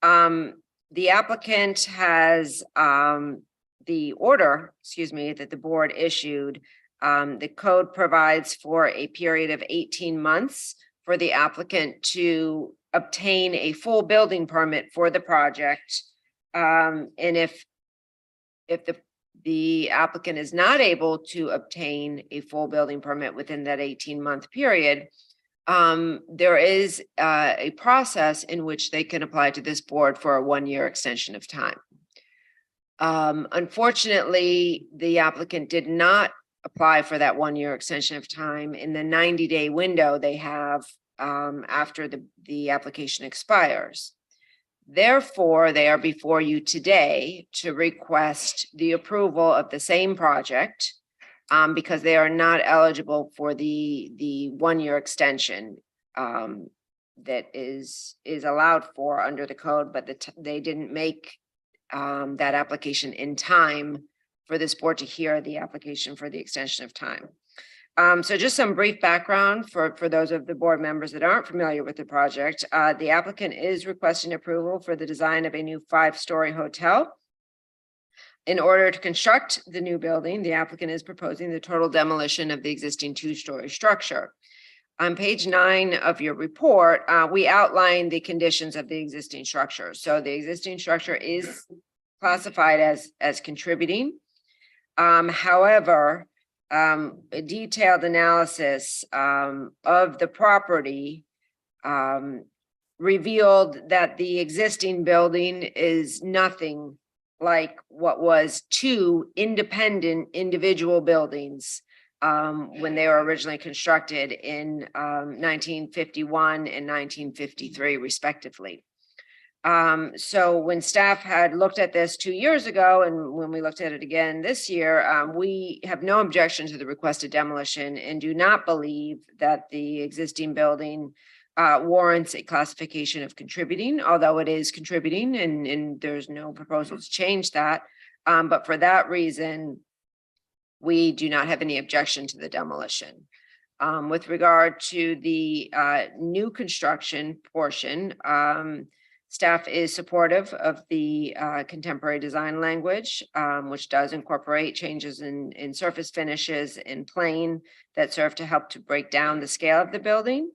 The applicant has the order, that the board issued. The code provides for a period of 18 months for the applicant to obtain a full building permit for the project. And if the applicant is not able to obtain a full building permit within that 18-month period, there is a process in which they can apply to this board for a 1-year extension of time. Unfortunately, the applicant did not apply for that 1-year extension of time in the 90-day window they have after the application expires. Therefore, they are before you today to request the approval of the same project because they are not eligible for the 1-year extension that is allowed for under the code, but they didn't make that application in time for this board to hear the application for the extension of time. So just some brief background for those of the board members that aren't familiar with the project. The applicant is requesting approval for the design of a new 5-story hotel. In order to construct the new building, the applicant is proposing the total demolition of the existing 2-story structure. On page 9 of your report, we outline the conditions of the existing structure. So the existing structure is classified as contributing. However, a detailed analysis of the property revealed that the existing building is nothing like what was 2 independent individual buildings when they were originally constructed in 1951 and 1953 respectively. So when staff had looked at this 2 years ago, and when we looked at it again this year, we have no objection to the requested demolition and do not believe that the existing building warrants a classification of contributing, although it is contributing and there's no proposal to change that. But for that reason, we do not have any objection to the demolition. With regard to the new construction portion, staff is supportive of the contemporary design language, which does incorporate changes in surface finishes and plane that serve to help to break down the scale of the building.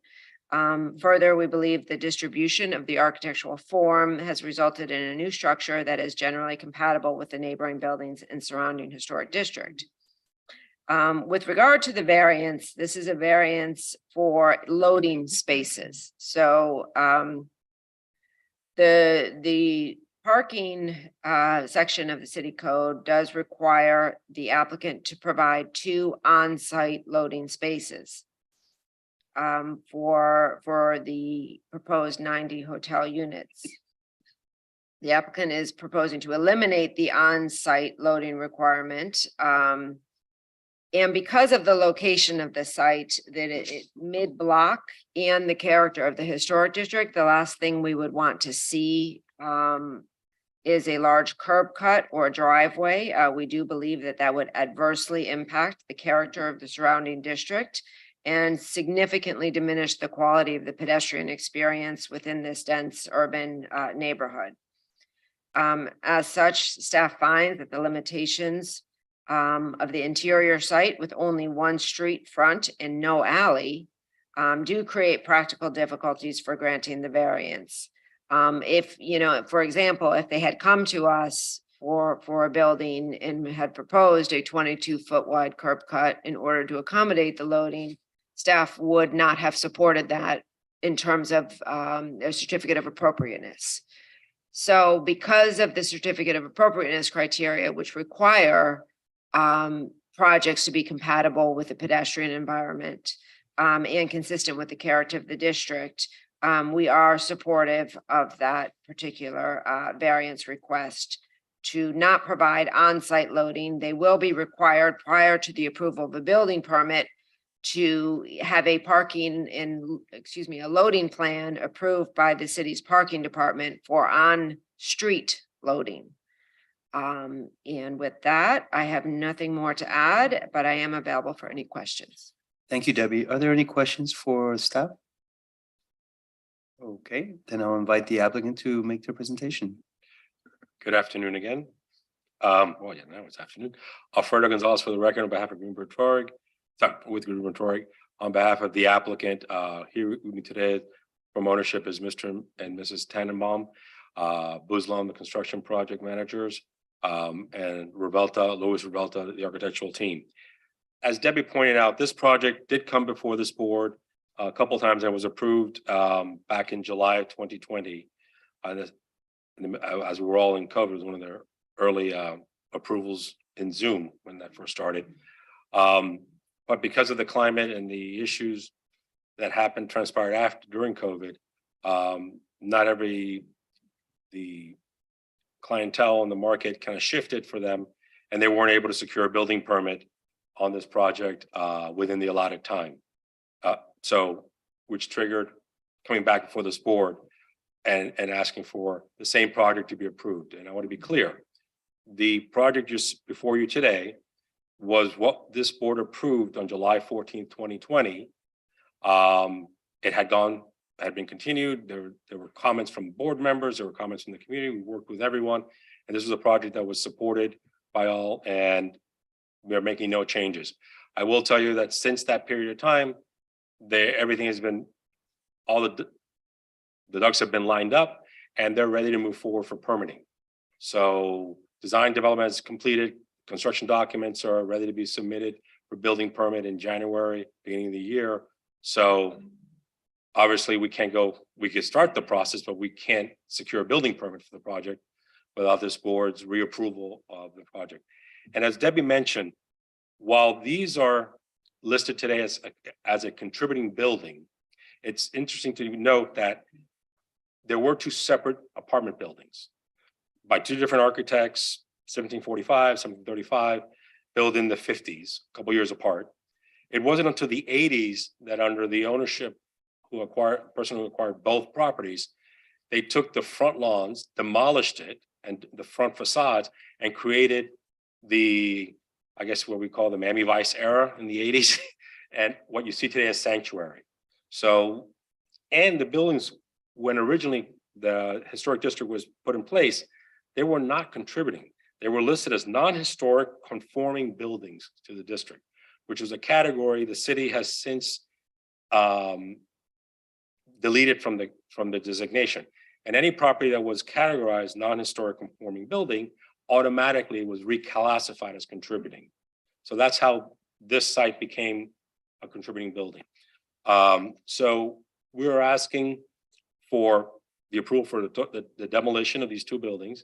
Further, we believe the distribution of the architectural form has resulted in a new structure that is generally compatible with the neighboring buildings and surrounding historic district. With regard to the variance, this is a variance for loading spaces. So the parking section of the city code does require the applicant to provide 2 on-site loading spaces for the proposed 90 hotel units. The applicant is proposing to eliminate the on-site loading requirement. And because of the location of the site, that it mid-block and the character of the historic district, the last thing we would want to see is a large curb cut or driveway. We do believe that that would adversely impact the character of the surrounding district and significantly diminish the quality of the pedestrian experience within this dense urban neighborhood. As such, staff finds that the limitations of the interior site with only 1 street front and no alley do create practical difficulties for granting the variance. If, you know, for example, if they had come to us for a building and had proposed a 22-foot wide curb cut in order to accommodate the loading, staff would not have supported that in terms of a certificate of appropriateness. So because of the certificate of appropriateness criteria, which require projects to be compatible with the pedestrian environment and consistent with the character of the district, we are supportive of that particular variance request to not provide on-site loading. They will be required prior to the approval of a building permit to have a a loading plan approved by the city's parking department for on-street loading. And with that, I have nothing more to add, but I am available for any questions. Thank you, Debbie. Are there any questions for staff? Okay, then I'll invite the applicant to make their presentation. Good afternoon again. Now it's afternoon. Alfredo Gonzalez for the record on behalf of Greenberg Traurig, with Greenberg Traurig, on behalf of the applicant, here with me today from ownership is Mr. and Mrs. Tannenbaum, Buzlon, the construction project managers, and Louis Revelta, the architectural team. As Debbie pointed out, this project did come before this board a couple of times and was approved back in July of 2020. As we were all in COVID, it was one of their early approvals in Zoom when that first started. But because of the climate and the issues that transpired during COVID, not the clientele in the market kind of shifted for them, and they weren't able to secure a building permit on this project within the allotted time. Which triggered coming back before this board and asking for the same project to be approved. And I want to be clear, the project just before you today was what this board approved on July 14th, 2020. It had been continued. There were comments from board members, there were comments from the community. We worked with everyone. And this was a project that was supported by all, and we're making no changes. I will tell you that since that period of time, everything has been, all the ducks have been lined up and they're ready to move forward for permitting. So design development is completed. Construction documents are ready to be submitted for building permit in January, beginning of the year. So obviously we could start the process, but we can't secure a building permit for the project without this board's reapproval of the project. And as Debbie mentioned, while these are listed today as a contributing building, it's interesting to note that there were two separate apartment buildings by two different architects, 1745, 1735, built in the 50s, a couple years apart. It wasn't until the 80s that under the ownership person who acquired both properties, they took the front lawns, demolished it, and the front facades, and created I guess what we call the Miami Vice era in the 80s, and what you see today as Sanctuary. So, and the buildings, when originally the historic district was put in place, they were not contributing. They were listed as non-historic conforming buildings to the district, which was a category the city has since deleted from the designation. And any property that was categorized non-historic conforming building automatically was reclassified as contributing. So that's how this site became a contributing building. So we were asking for the approval for the demolition of these two buildings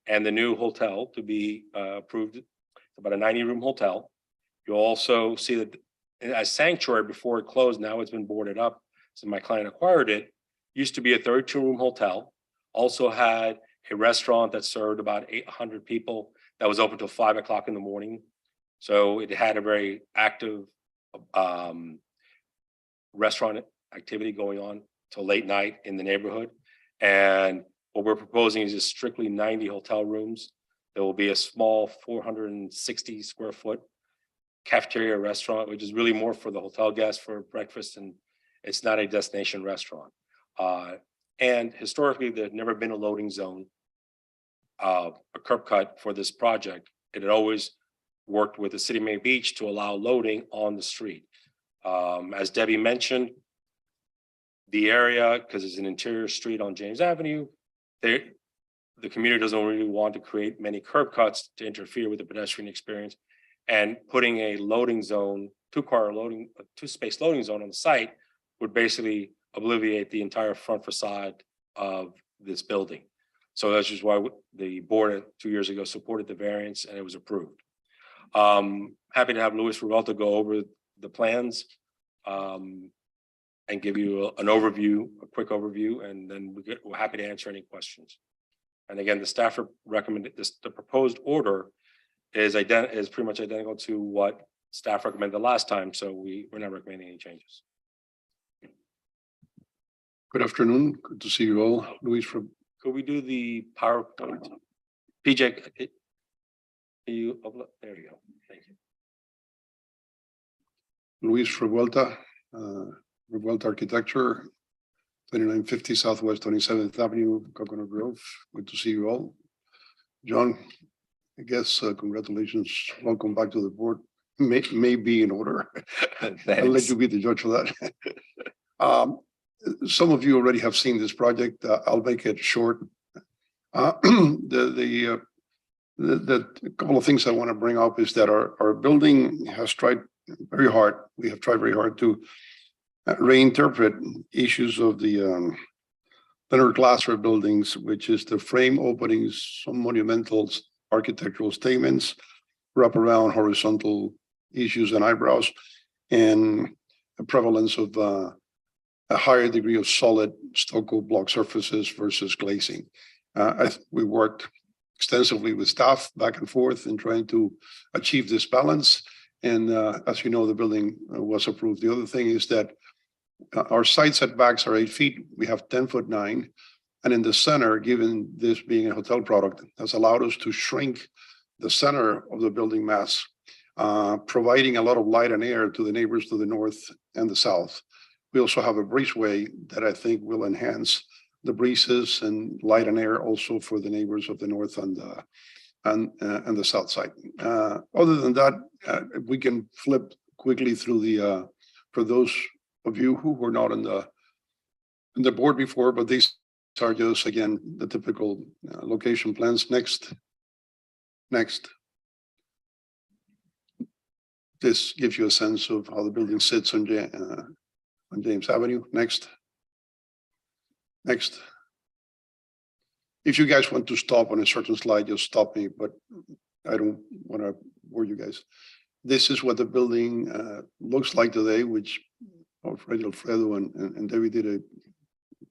and the new hotel to be approved. It's about a 90-room hotel. You'll also see that as Sanctuary, before it closed, now it's been boarded up since my client acquired it, used to be a 32-room hotel, also had a restaurant that served about 800 people that was open till 5 o'clock in the morning. So it had a very active restaurant activity going on till late night in the neighborhood. And what we're proposing is just strictly 90 hotel rooms. There will be a small 460 square foot cafeteria restaurant, which is really more for the hotel guests for breakfast, and it's not a destination restaurant. And historically, there's never been a loading zone, a curb cut for this project. It had always worked with the City of Miami Beach to allow loading on the street. As Debbie mentioned, the area, because it's an interior street on James Avenue, the community doesn't really want to create many curb cuts to interfere with the pedestrian experience. And putting a loading zone, two-space loading zone on the site would basically alleviate the entire front facade of this building. So that's just why the board 2 years ago supported the variance and it was approved. Happy to have Luis Revuelta go over the plans and give you an overview, a quick overview, and then we're happy to answer any questions. And again, the staff recommended this, the proposed order is pretty much identical to what staff recommended the last time, so we're not recommending any changes. Good afternoon. Good to see you all. Luis from. Could we do the PowerPoint? PJ, there you go. Thank you. Luis Revuelta, Revuelta Architecture, 2950 Southwest 27th Avenue, Coconut Grove. Good to see you all. John, I guess congratulations. Welcome back to the board. May be in order. I'll let you be the judge of that. Some of you already have seen this project. I'll make it short. The couple of things I want to bring up is that our building has tried very hard. We have tried very hard to reinterpret issues of the thinner glassware buildings, which is the frame openings, some monumental architectural statements, wraparound horizontal issues and eyebrows, and a prevalence of a higher degree of solid stucco block surfaces versus glazing. We worked extensively with staff back and forth in trying to achieve this balance. And as you know, the building was approved. The other thing is that our side setbacks are 8 feet. We have 10'9". And in the center, given this being a hotel product, has allowed us to shrink the center of the building mass, providing a lot of light and air to the neighbors to the north and the south. We also have a breezeway that I think will enhance the breezes and light and air also for the neighbors of the north and the south side. Other than that, we can flip quickly through the for those of you who were not in the board before, but these are just again the typical location plans. Next. This gives you a sense of how the building sits on James Avenue. Next. If you guys want to stop on a certain slide, just stop me, but I don't want to bore you guys. This is what the building looks like today, which Alfredo and David did a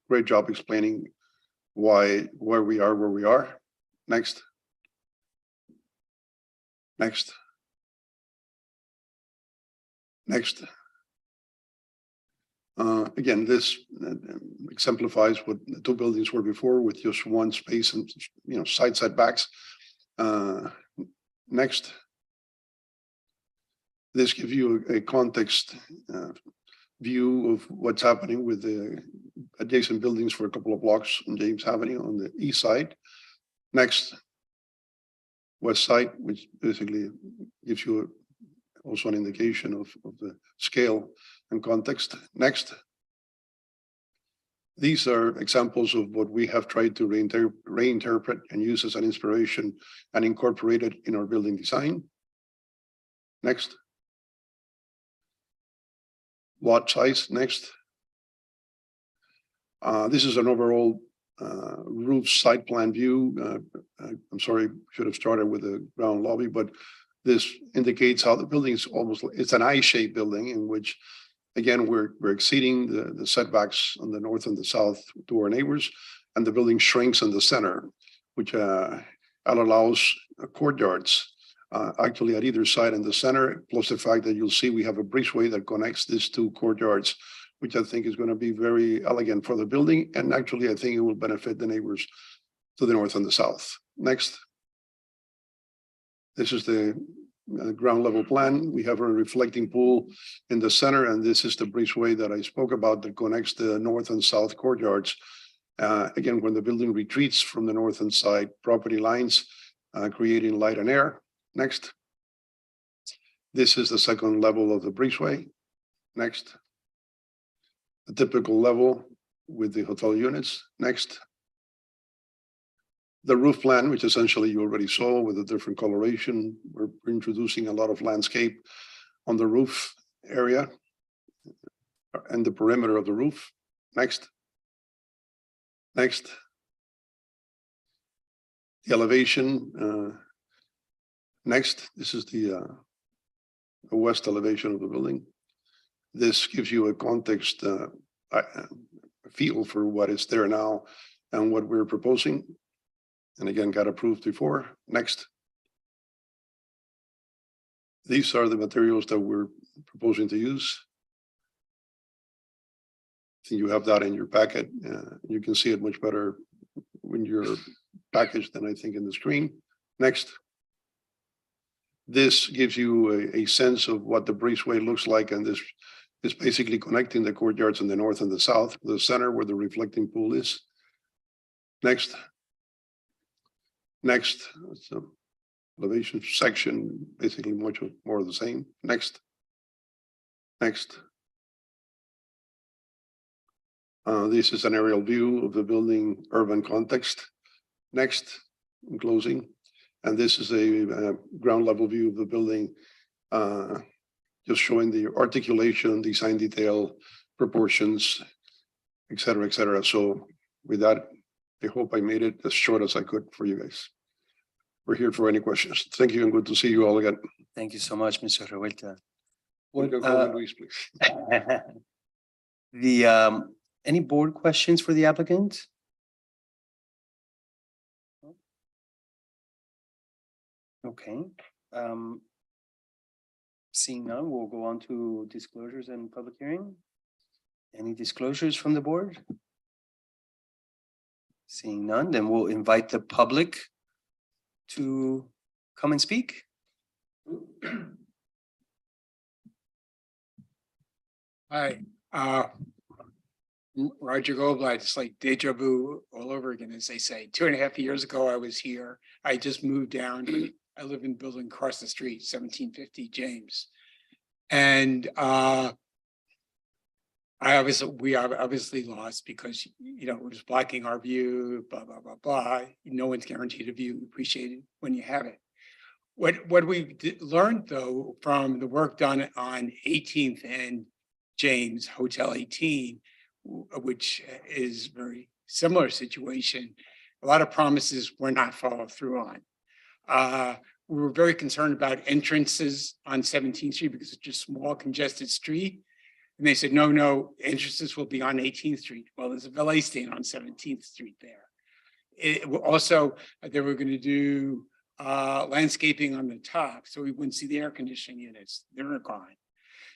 great job explaining where we are. Next. Again, this exemplifies what the two buildings were before with just one space and side setbacks. Next. This gives you a context view of what's happening with the adjacent buildings for a couple of blocks on James Avenue on the east side. Next. West side, which basically gives you also an indication of the scale and context. Next. These are examples of what we have tried to reinterpret and use as an inspiration and incorporate it in our building design. Next. Lot size. Next. This is an overall roof site plan view. I'm sorry, should have started with the ground lobby, but this indicates how the building is it's an I-shaped building in which, again, we're exceeding the setbacks on the north and the south to our neighbors, and the building shrinks in the center, which allows courtyards actually at either side in the center, plus the fact that you'll see we have a breezeway that connects these two courtyards, which I think is going to be very elegant for the building. And actually, I think it will benefit the neighbors to the north and the south. Next. This is the ground level plan. We have a reflecting pool in the center, and this is the breezeway that I spoke about that connects the north and south courtyards. Again, when the building retreats from the north and side property lines, creating light and air. Next. This is the second level of the breezeway. Next. A typical level with the hotel units. Next. The roof plan, which essentially you already saw with a different coloration. We're introducing a lot of landscape on the roof area and the perimeter of the roof. Next. Next. The elevation. Next, this is the west elevation of the building. This gives you a context, a feel for what is there now and what we're proposing. And again, got approved before. Next. These are the materials that we're proposing to use. I think you have that in your packet. You can see it much better when you're packaged than I think in the screen. Next. This gives you a sense of what the breezeway looks like, and this is basically connecting the courtyards in the north and the south, the center where the reflecting pool is. Next. Next, so elevation section, basically much more of the same. Next. Next. This is an aerial view of the building urban context. Next, in closing. And this is a ground level view of the building, just showing the articulation, design detail, proportions, et cetera, et cetera. So with that, I hope I made it as short as I could for you guys. We're here for any questions. Thank you and good to see you all again. Thank you so much, Mr. Revuelta. You can call me Luis, please. Any board questions for the applicant? Okay. Seeing none, we'll go on to disclosures and public hearing. Any disclosures from the board? Seeing none, then we'll invite the public to come and speak. Hi, Roger Goldblatt. It's like deja vu all over again, as they say. 2.5 years ago, I was here. I just moved down. I live in a building across the street, 1750 James. And we obviously lost because, it was blocking our view, blah, blah, blah, blah. No one's guaranteed a view. Appreciate it when you have it. What we learned, though, from the work done on 18th and James, Hotel 18, which is very similar situation, a lot of promises were not followed through on. We were very concerned about entrances on 17th Street because it's just a small congested street. And they said, no, entrances will be on 18th Street. Well, there's a valet stand on 17th Street there. Also, they were going to do landscaping on the top, so we wouldn't see the air conditioning units. They're gone.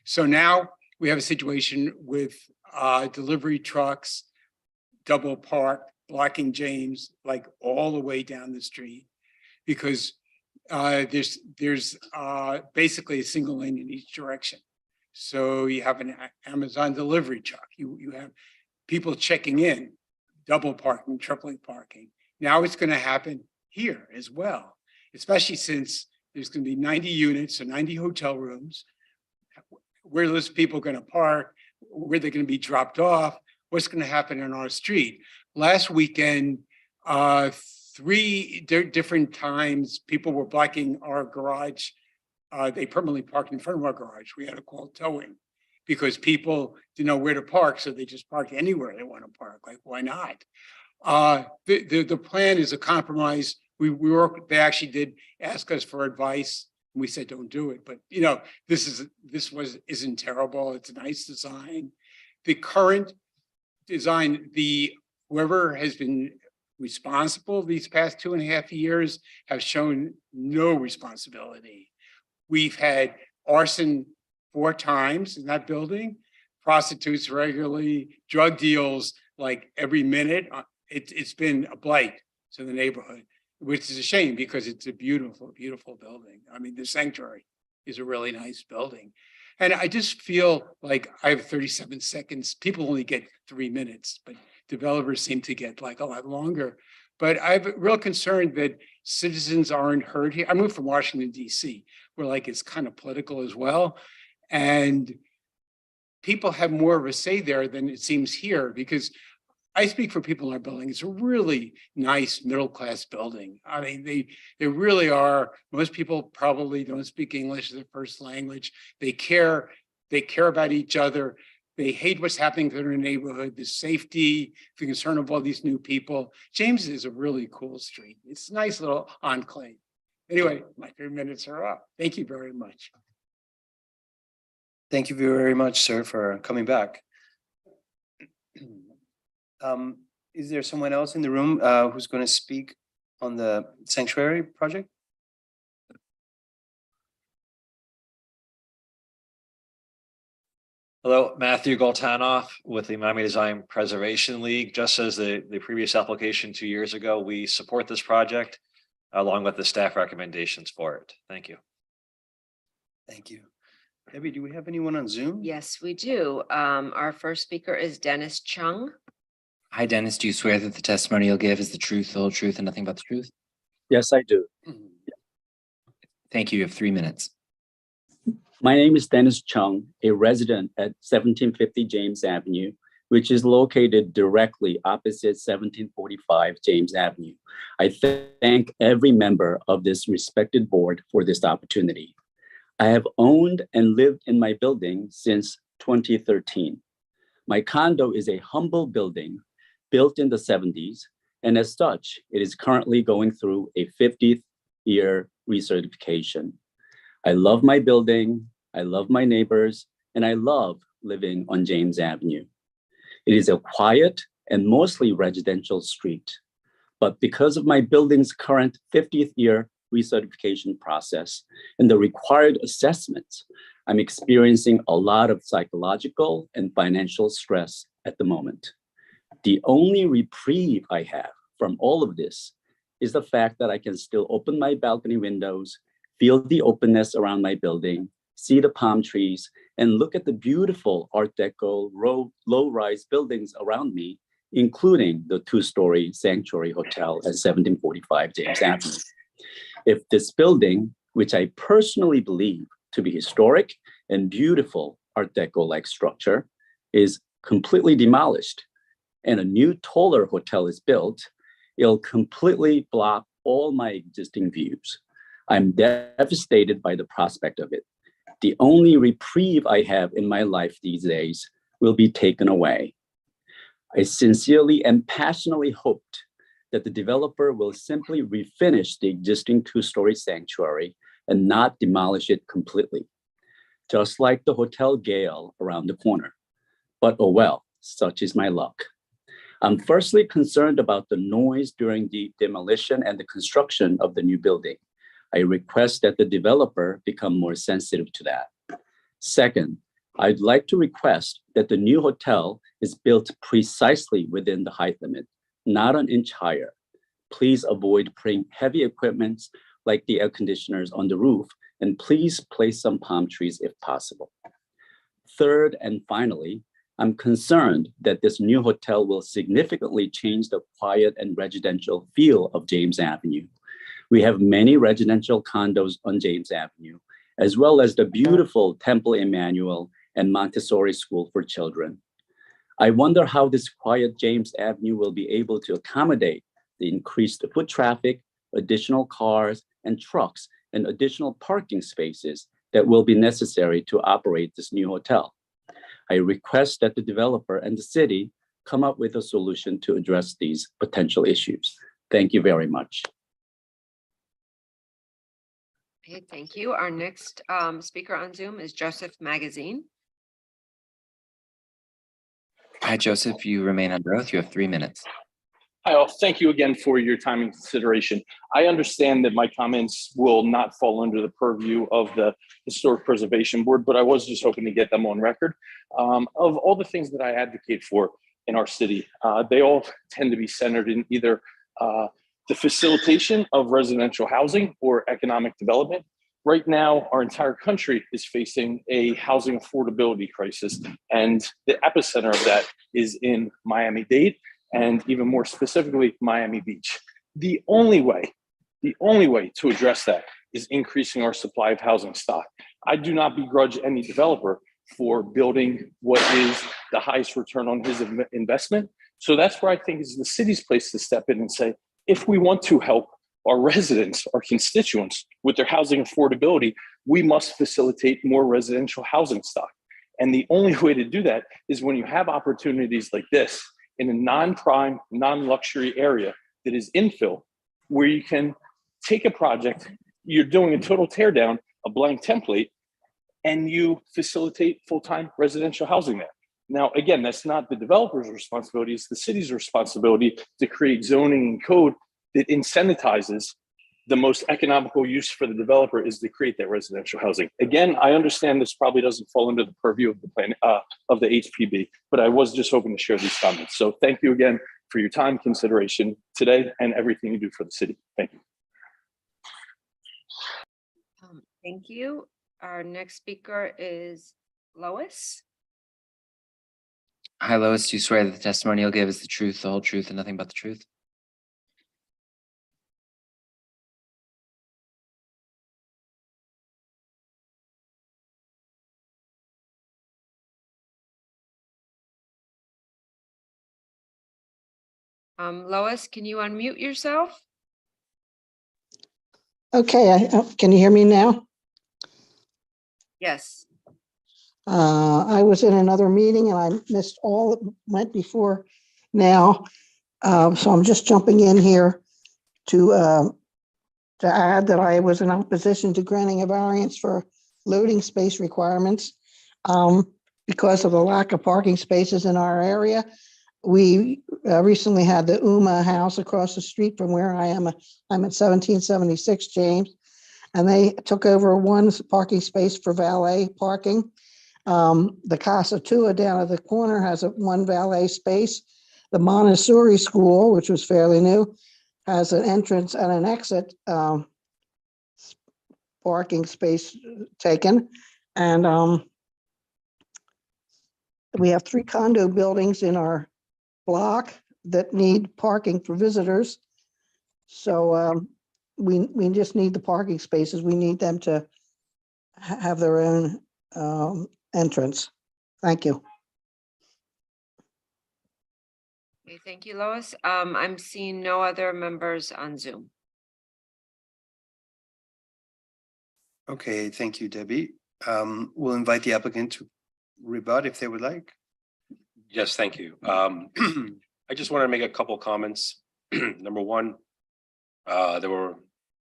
So now we have a situation with delivery trucks, double park, blocking James, like all the way down the street, because there's basically a single lane in each direction. So you have an Amazon delivery truck. You have people checking in, double parking, tripling parking. Now it's going to happen here as well, especially since there's going to be 90 units or 90 hotel rooms. Where are those people going to park? Where they're going to be dropped off? What's going to happen in our street? Last weekend, 3 different times, people were blocking our garage. They permanently parked in front of our garage. We had to call towing because people didn't know where to park, so they just parked anywhere they want to park. Like, why not? The plan is a compromise. They actually did ask us for advice. And we said, don't do it. But this isn't terrible. It's a nice design. The current design, whoever has been responsible these past 2.5 years have shown no responsibility. We've had arson 4 times in that building, prostitutes regularly, drug deals like every minute. It's been a blight to the neighborhood, which is a shame because it's a beautiful, beautiful building. I mean, the sanctuary is a really nice building. And I just feel like I have 37 seconds. People only get 3 minutes, but developers seem to get like a lot longer. But I have a real concern that citizens aren't heard here. I moved from Washington, D.C., where like it's kind of political as well. And people have more of a say there than it seems here, because I speak for people in our building. It's a really nice middle-class building. I mean, they really are. Most people probably don't speak English as their first language. They care about each other. They hate what's happening to their neighborhood, the safety, the concern of all these new people. James is a really cool street. It's a nice little enclave. Anyway, my 3 minutes are up. Thank you very much. Thank you very much, sir, for coming back. Is there someone else in the room who's going to speak on the sanctuary project? Hello, Matthew Goltanoff with the Miami Design Preservation League. Just as the previous application 2 years ago, we support this project along with the staff recommendations for it. Thank you. Thank you. Debbie, do we have anyone on Zoom? Yes, we do. Our first speaker is Dennis Chung. Hi, Dennis. Do you swear that the testimony you'll give is the truth, the whole truth, and nothing but the truth? Yes, I do. Thank you. You have 3 minutes. My name is Dennis Chung, a resident at 1750 James Avenue, which is located directly opposite 1745 James Avenue. I thank every member of this respected board for this opportunity. I have owned and lived in my building since 2013. My condo is a humble building built in the 70s, and as such, it is currently going through a 50th year recertification. I love my building, I love my neighbors, and I love living on James Avenue. It is a quiet and mostly residential street, but because of my building's current 50th year recertification process and the required assessments, I'm experiencing a lot of psychological and financial stress at the moment. The only reprieve I have from all of this is the fact that I can still open my balcony windows, feel the openness around my building, see the palm trees, and look at the beautiful Art Deco low-rise buildings around me, including the 2-story Sanctuary Hotel at 1745 James Avenue. If this building, which I personally believe to be historic and beautiful Art Deco-like structure, is completely demolished and a new taller hotel is built, it'll completely block all my existing views. I'm devastated by the prospect of it. The only reprieve I have in my life these days will be taken away. I sincerely and passionately hoped that the developer will simply refinish the existing 2-story sanctuary and not demolish it completely, just like the Hotel Gale around the corner. But oh well, such is my luck. I'm firstly concerned about the noise during the demolition and the construction of the new building. I request that the developer become more sensitive to that. Second, I'd like to request that the new hotel is built precisely within the height limit, not an inch higher. Please avoid putting heavy equipment like the air conditioners on the roof, and please place some palm trees if possible. Third, and finally, I'm concerned that this new hotel will significantly change the quiet and residential feel of James Avenue. We have many residential condos on James Avenue, as well as the beautiful Temple Emmanuel and Montessori School for Children. I wonder how this quiet James Avenue will be able to accommodate the increased foot traffic, additional cars and trucks, and additional parking spaces that will be necessary to operate this new hotel. I request that the developer and the city come up with a solution to address these potential issues. Thank you very much. Okay, thank you. Our next speaker on Zoom is Joseph Magazine. Hi, Joseph. You remain under oath. You have 3 minutes. Hi, all. Thank you again for your time and consideration. I understand that my comments will not fall under the purview of the Historic Preservation Board, but I was just hoping to get them on record. Of all the things that I advocate for in our city, they all tend to be centered in either the facilitation of residential housing or economic development. Right now, our entire country is facing a housing affordability crisis, and the epicenter of that is in Miami-Dade, and even more specifically, Miami Beach. The only way to address that is increasing our supply of housing stock. I do not begrudge any developer for building what is the highest return on his investment So that's where I think is the city's place to step in and say, if we want to help our residents, our constituents with their housing affordability, we must facilitate more residential housing stock. And the only way to do that is when you have opportunities like this in a non-prime, non-luxury area that is infill, where you can take a project, you're doing a total tear down, a blank template, and you facilitate full-time residential housing there. Now, again, that's not the developer's responsibility, it's the city's responsibility to create zoning and code that incentivizes the most economical use for the developer is to create that residential housing. Again, I understand this probably doesn't fall under the purview of the plan of the HPB, but I was just hoping to share these comments. So thank you again for your time, consideration today, and everything you do for the city. Thank you. Thank you. Our next speaker is Lois. Hi, Lois. Do you swear that the testimony you'll give is the truth, the whole truth, and nothing but the truth? Lois, can you unmute yourself? Okay, can you hear me now? Yes. I was in another meeting and I missed all that went before now. So I'm just jumping in here to add that I was in opposition to granting a variance for loading space requirements because of the lack of parking spaces in our area. We recently had the UMA house across the street from where I am. I'm at 1776 James, and they took over one parking space for valet parking. The Casa Tua down at the corner has one valet space. The Montessori school, which was fairly new, has an entrance and an exit parking space taken. And we have 3 condo buildings in our block that need parking for visitors. So we just need the parking spaces. We need them to have their own entrance. Thank you. Okay, thank you, Lois. I'm seeing no other members on Zoom. Okay, thank you, Debbie. We'll invite the applicant to rebut if they would like. Yes, thank you. I just want to make a couple comments. Number one, there were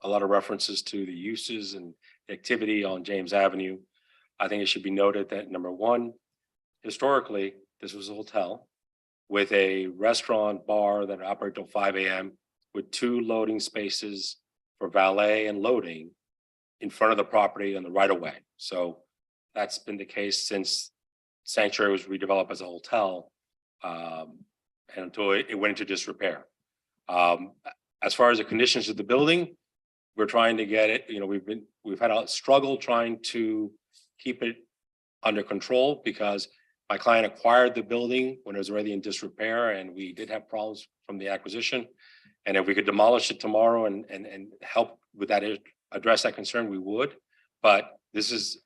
a lot of references to the uses and activity on James Avenue. I think it should be noted that number one, historically, this was a hotel with a restaurant bar that operated till 5 a.m. with 2 loading spaces for valet and loading in front of the property and the right of way. So that's been the case since Sanctuary was redeveloped as a hotel and until it went into disrepair. As far as the conditions of the building, we're trying to get it, we've had a struggle trying to keep it under control because my client acquired the building when it was already in disrepair and we did have problems from the acquisition. And if we could demolish it tomorrow and help with that, address that concern, we would. But since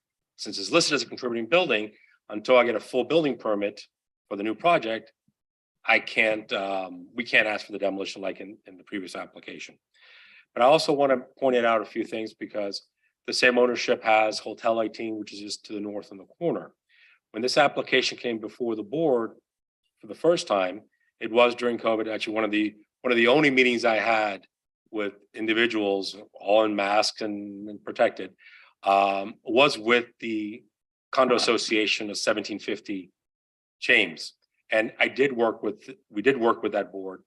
it's listed as a contributing building, until I get a full building permit for the new project, we can't ask for the demolition like in the previous application. But I also want to point out a few things because the same ownership has Hotel 18, which is just to the north in the corner. When this application came before the board for the first time, it was during COVID, actually one of the only meetings I had with individuals all in masks and protected, was with the Condo Association of 1750 James. And we did work with that board.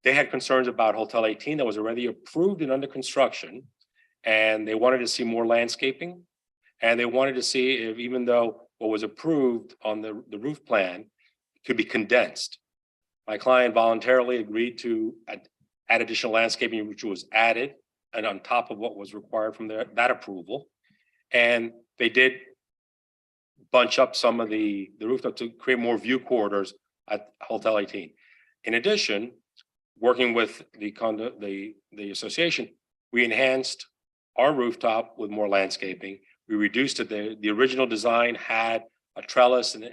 They had concerns about Hotel 18 that was already approved and under construction. And they wanted to see more landscaping. And they wanted to see if, even though what was approved on the roof plan could be condensed. My client voluntarily agreed to add additional landscaping, which was added and on top of what was required from that approval. And they did bunch up some of the rooftop to create more view corridors at Hotel 18. In addition, working with the association, we enhanced our rooftop with more landscaping. We reduced it. The original design had a trellis and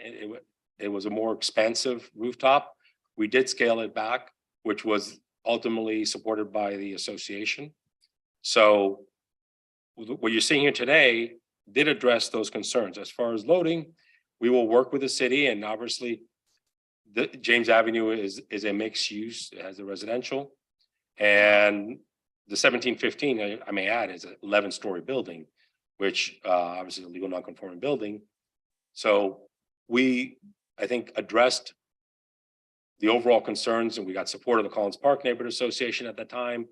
it was a more expansive rooftop. We did scale it back, which was ultimately supported by the association. So what you're seeing here today did address those concerns. As far as loading, we will work with the city, and obviously the James Avenue is a mixed use. It has a residential, and the 1715, I may add, is an 11-story building, which obviously is a legal non-conforming building. So we, I think, addressed the overall concerns, and we got support of the Collins Park Neighborhood Association at that time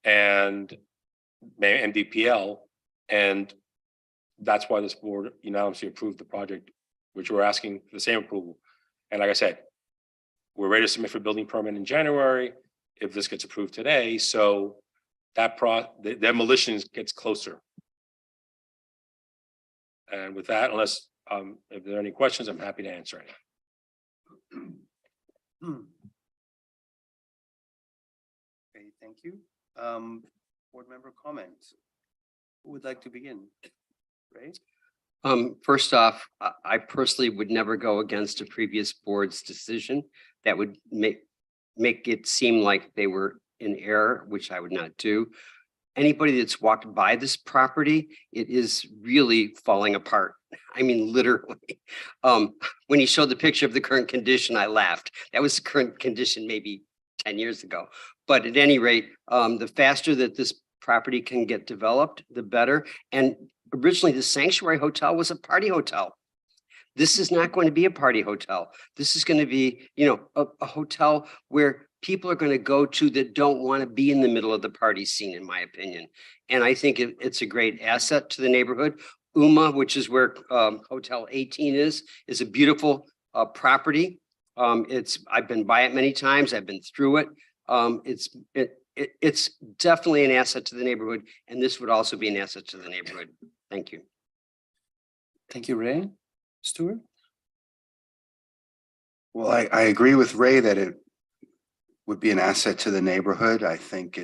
and DPL, and that's why this board unanimously approved the project, which we're asking for the same approval. And like I said, we're ready to submit for building permit in January if this gets approved today. So that the demolition gets closer. And with that, unless if there are any questions, I'm happy to answer any. Okay, thank you. Board member comments. Who would like to begin? Ray? First off, I personally would never go against a previous board's decision that would make it seem like they were in error, which I would not do. Anybody that's walked by this property, it is really falling apart. I mean, literally. When he showed the picture of the current condition, I laughed. That was the current condition maybe 10 years ago. But at any rate, the faster that this property can get developed, the better. And originally, the Sanctuary Hotel was a party hotel. This is not going to be a party hotel. This is going to be, a hotel where people are going to go to that don't want to be in the middle of the party scene, in my opinion. And I think it's a great asset to the neighborhood. Uma, which is where Hotel 18 is a beautiful property. I've been by it many times. I've been through it. It's definitely an asset to the neighborhood, and this would also be an asset to the neighborhood. Thank you. Thank you, Ray. Stuart? Well, I agree with Ray that it would be an asset to the neighborhood. I think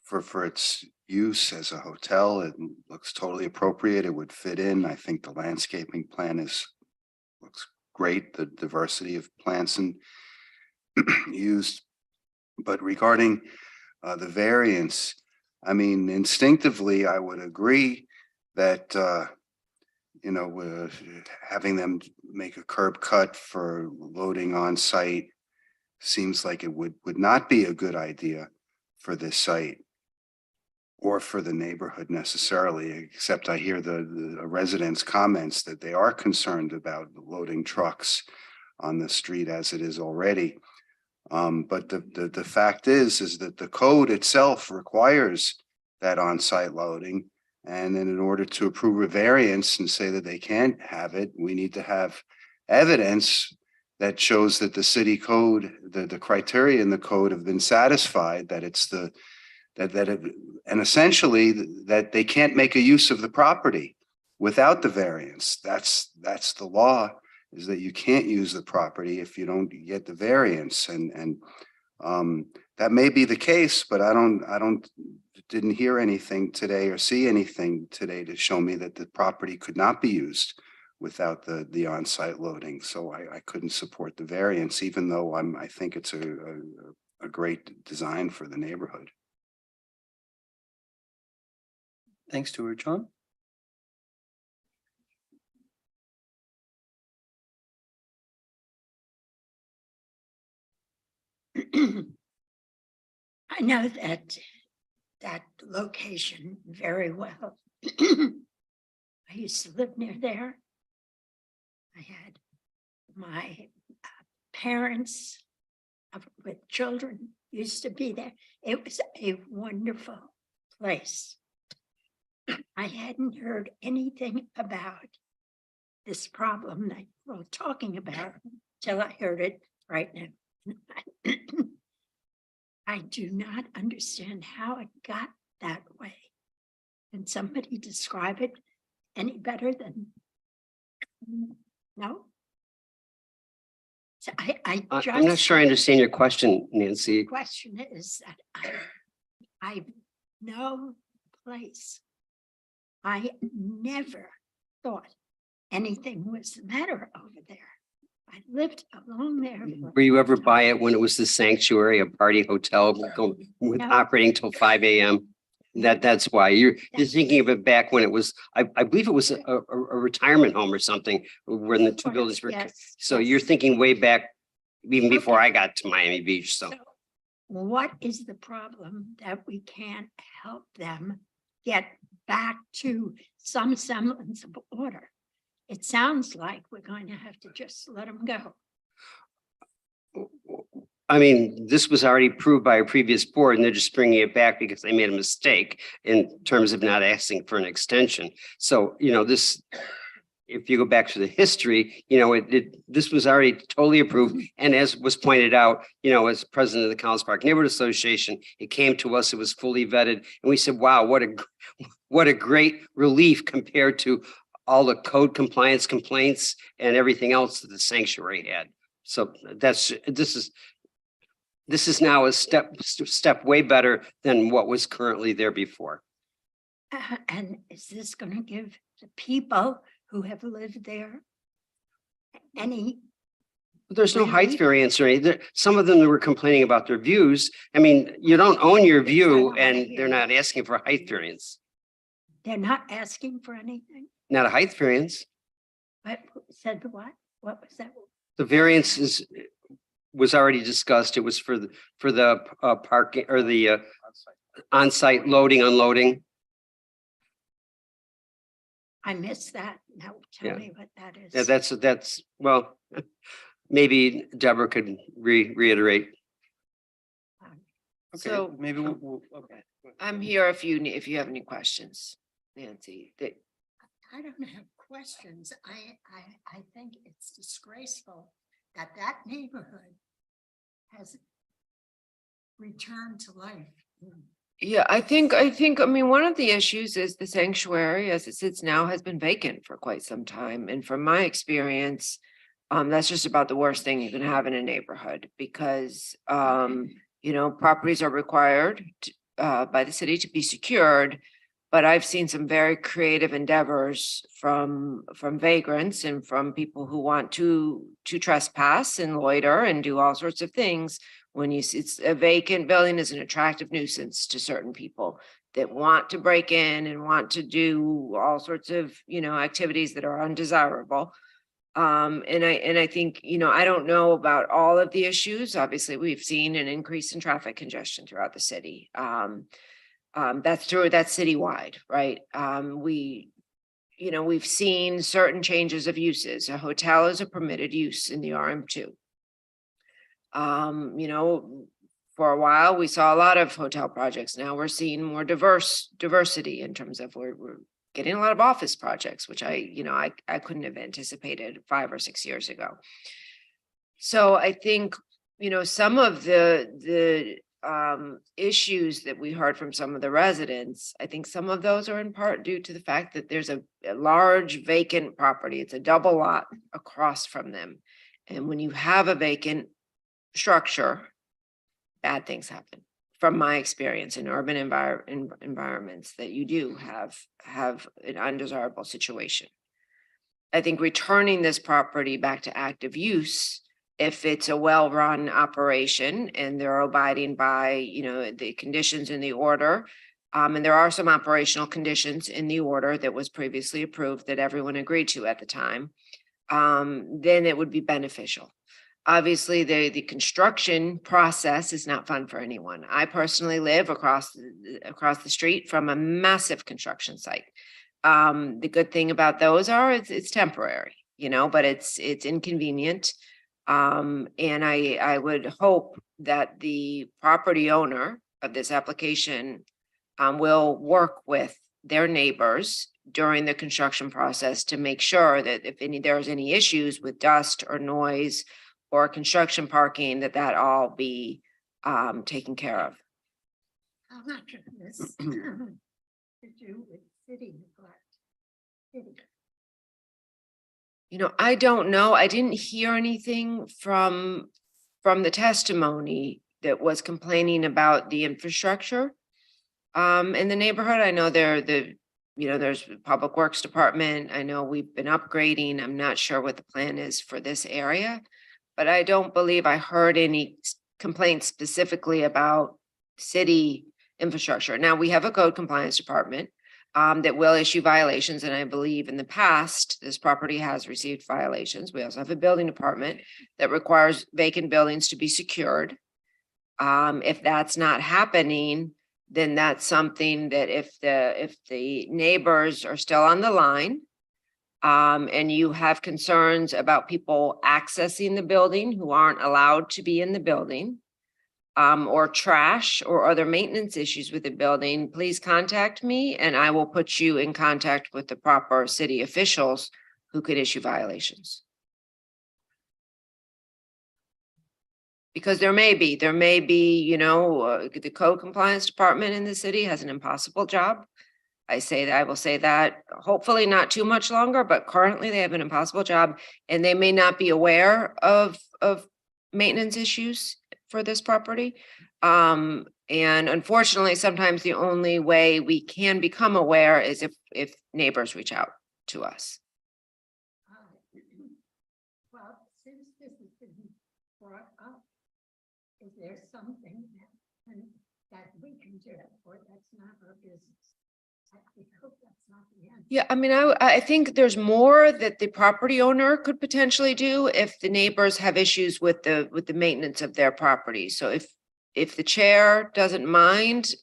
for its use as a hotel, it looks totally appropriate. It would fit in. I think the landscaping plan looks great, the diversity of plants and used. But regarding the variance, I mean, instinctively, I would agree that having them make a curb cut for loading on site seems like it would not be a good idea for this site or for the neighborhood necessarily, except I hear the residents' comments that they are concerned about loading trucks on the street as it is already. But the fact is that the code itself requires that on-site loading. And then in order to approve a variance and say that they can't have it, we need to have evidence that shows that the city code, the criteria in the code have been satisfied, that it's and essentially that they can't make a use of the property without the variance. That's the law, is that you can't use the property if you don't get the variance. And that may be the case, but I didn't hear anything today or see anything today to show me that the property could not be used without the on-site loading. So I couldn't support the variance, even though I think it's a great design for the neighborhood. Thanks, Stuart. John? I know that location very well. I used to live near there. I had my parents with children used to be there. It was a wonderful place. I hadn't heard anything about this problem that we're all talking about till I heard it right now. I do not understand how it got that way. Can somebody describe it any better than? No? So I'm not sure I understand your question, Nancy. The question is that I know place. I never thought anything was the matter over there. I lived along there. for- Were you ever by it when it was the Sanctuary, a party hotel with No. operating till 5 a.m.? That's why you're thinking of it back when it was, I believe it was a retirement home or something when the two Sort of, buildings were. yes, So yes. you're thinking way back, even before I got to Miami Beach. So So what is the problem that we can't help them get back to some semblance of order? It sounds like we're going to have to just let them go. I mean, this was already approved by a previous board and they're just bringing it back because they made a mistake in terms of not asking for an extension. So, this, if you go back to the history, this was already totally approved. And as was pointed out, as president of the Collins Park Neighborhood Association, it came to us, it was fully vetted. And we said, wow, what a great relief compared to all the code compliance complaints and everything else that the sanctuary had. So this is now a step way better than what was currently there before. And is this going to give the people who have lived there any? There's no height relief? variance or anything. Some of them were complaining about their views. I mean, you don't own your view and they're not asking for a height variance, They're not asking for anything? not a height variance. What said what? What was that? The variance was already discussed. It was for the parking or the on-site loading, unloading. I missed that. Now Yeah. tell me what that is. Yeah, that's, well, maybe Deborah could reiterate. Okay, So maybe okay. I'm here if you have any questions, Nancy. I don't have questions. I think it's disgraceful that that neighborhood has returned to life. Yeah, I think, I mean, one of the issues is the sanctuary as it sits now has been vacant for quite some time. And from my experience, that's just about the worst thing you can have in a neighborhood because, properties are required by the city to be secured. But I've seen some very creative endeavors from vagrants and from people who want to trespass and loiter and do all sorts of things. When it's a vacant building is an attractive nuisance to certain people that want to break in and want to do all sorts of, activities that are undesirable. And I think, I don't know about all of the issues. Obviously, we've seen an increase in traffic congestion throughout the city. That's citywide, right? We've seen certain changes of uses. A hotel is a permitted use in the RM2. For a while, we saw a lot of hotel projects. Now we're seeing more diversity in terms of we're getting a lot of office projects, which I couldn't have anticipated 5 or 6 years ago. So I think, some of the issues that we heard from some of the residents, I think some of those are in part due to the fact that there's a large vacant property. It's a double lot across from them. And when you have a vacant structure, bad things happen. From my experience in urban environments, that you do have an undesirable situation. I think returning this property back to active use, if it's a well-run operation and they're abiding by, the conditions in the order, and there are some operational conditions in the order that was previously approved that everyone agreed to at the time, then it would be beneficial. Obviously, the construction process is not fun for anyone. I personally live across the street from a massive construction site. The good thing about those are it's temporary, but it's inconvenient. And I would hope that the property owner of this application will work with their neighbors during the construction process to make sure that if there's any issues with dust or noise or construction parking, that all be taken care of. How much of this to do with city neglect? I don't know. I didn't hear anything from the testimony that was complaining about the infrastructure in the neighborhood. I know there's Public Works Department. I know we've been upgrading. I'm not sure what the plan is for this area. But I don't believe I heard any complaints specifically about city infrastructure. Now, we have a code compliance department that will issue violations. And I believe in the past, this property has received violations. We also have a building department that requires vacant buildings to be secured. If that's not happening, then that's something that if the neighbors are still on the line, and you have concerns about people accessing the building who aren't allowed to be in the building, or trash or other maintenance issues with the building, please contact me and I will put you in contact with the proper city officials who could issue violations. Because there may be, the code compliance department in the city has an impossible job. I will say that hopefully not too much longer, but currently they have an impossible job and they may not be aware of maintenance issues for this property. And unfortunately, sometimes the only way we can become aware is if neighbors reach out to us. Well, since this has been brought up, is there something that we can do, or that's not our business? I hope that's not the end. Yeah, I mean, I think there's more that the property owner could potentially do if the neighbors have issues with the maintenance of their property. So if the chair doesn't mind,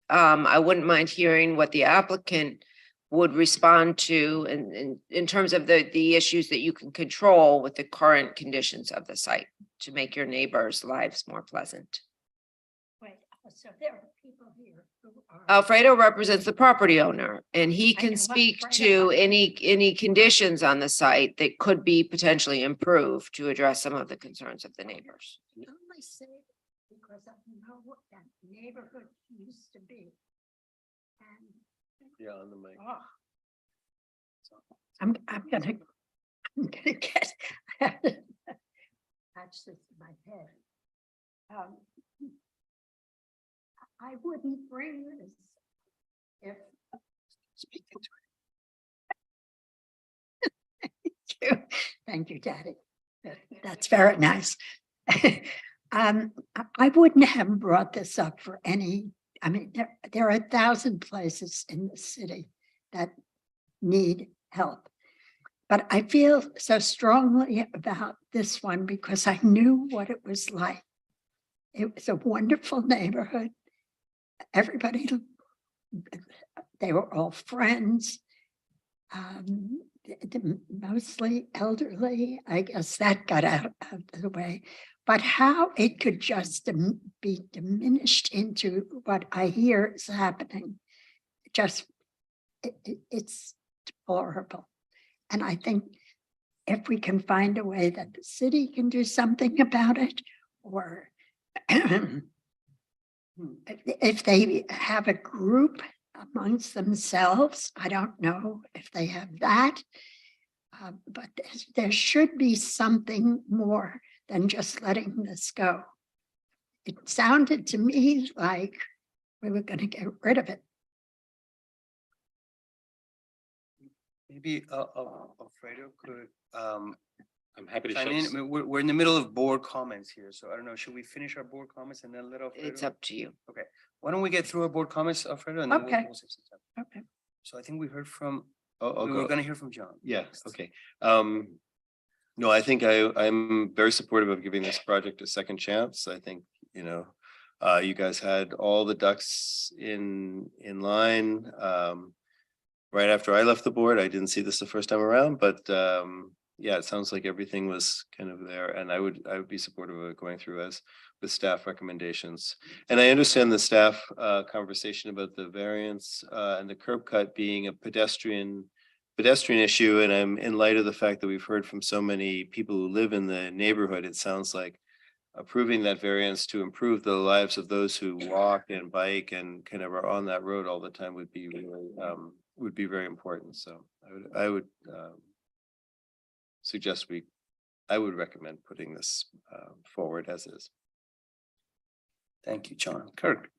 I wouldn't mind hearing what the applicant would respond to in terms of the issues that you can control with the current conditions of the site to make your neighbors' lives more pleasant. Wait, so there are people here who are. Alfredo represents the property owner and he I can know speak Alfredo. to any conditions on the site that could be potentially improved to address some of the concerns of the neighbors. I only say it because I know what that neighborhood used to be. And Yeah, on the mic. I'm gonna get, I have to patch this in my head. I wouldn't bring this if. Speak into it. Thank you, Daddy. That's very nice. I wouldn't have brought this up for any, I mean, there are 1,000 places in the city that need help. But I feel so strongly about this one because I knew what it was like. It was a wonderful neighborhood. Everybody, they were all friends, mostly elderly. I guess that got out of the way. But how it could just be diminished into what I hear is happening, it's deplorable. And I think if we can find a way that the city can do something about it, or if they have a group amongst themselves, I don't know if they have that, but there should be something more than just letting this go. It sounded to me like we were going to get rid of it. Maybe Alfredo could I'm happy to chime share. in. I mean, we're in the middle of board comments here, so I don't know, should we finish our board comments and then let Alfredo? It's up to you. Okay, why don't we get through our board comments, Alfredo, and then Okay. we'll save some time. Okay. So I think we heard from, I'll we go. were gonna hear from John. Yeah, okay. No, I think I'm very supportive of giving this project a second chance. I think, you guys had all the ducks in line. Right after I left the board, I didn't see this the first time around, but yeah, it sounds like everything was kind of there, and I would be supportive of it going through as with staff recommendations. And I understand the staff conversation about the variance and the curb cut being a pedestrian issue, and I'm in light of the fact that we've heard from so many people who live in the neighborhood, it sounds like approving that variance to improve the lives of those who walk and bike and kind of are on that road all the time would be really would be very important. So I would suggest I would recommend putting this forward as is. Thank you, John. Kirk.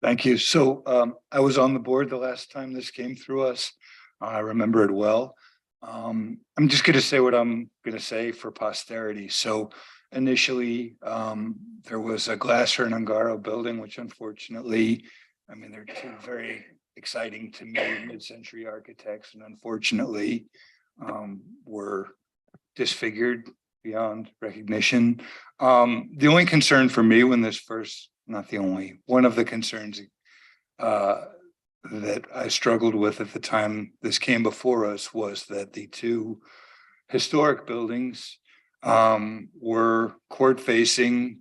Thank you. So I was on the board the last time this came through us. I remember it well. I'm just going to say what I'm going to say for posterity. So initially, there was a Glasser and Ungaro building, which unfortunately, I mean, they're two very exciting to me mid-century architects, and unfortunately, were disfigured beyond recognition. The only concern for me when this first, not the only, one of the concerns that I struggled with at the time this came before us was that the two historic buildings were court-facing,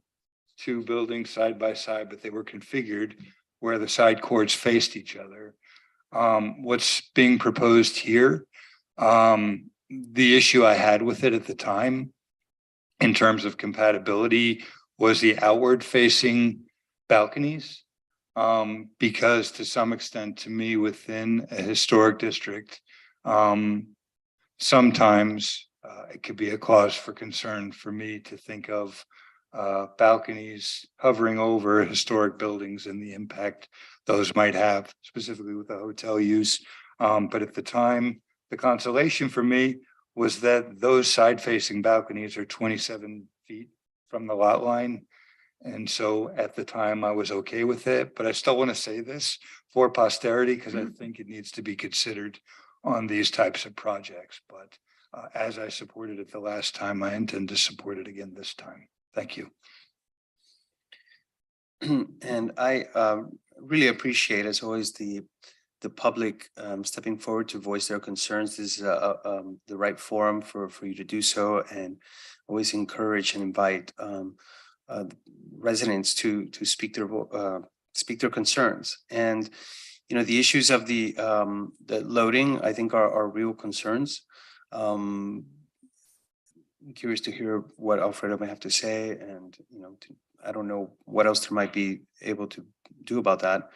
two buildings side by side, but they were configured where the side courts faced each other. What's being proposed here, the issue I had with it at the time in terms of compatibility was the outward facing balconies. Because to some extent, to me, within a historic district, sometimes it could be a cause for concern for me to think of balconies hovering over historic buildings and the impact those might have, specifically with the hotel use. But at the time, the consolation for me was that those side-facing balconies are 27 feet from the lot line. And so at the time I was okay with it, but I still want to say this for posterity because I think it needs to be considered on these types of projects. But as I supported it the last time, I intend to support it again this time. Thank you. And I really appreciate, as always, the public stepping forward to voice their concerns. This is the right forum for you to do so, and always encourage and invite residents to speak their concerns. And you know, the issues of the loading, I think, are real concerns. I'm curious to hear what Alfredo may have to say, and you know, I don't know what else there might be able to do about that.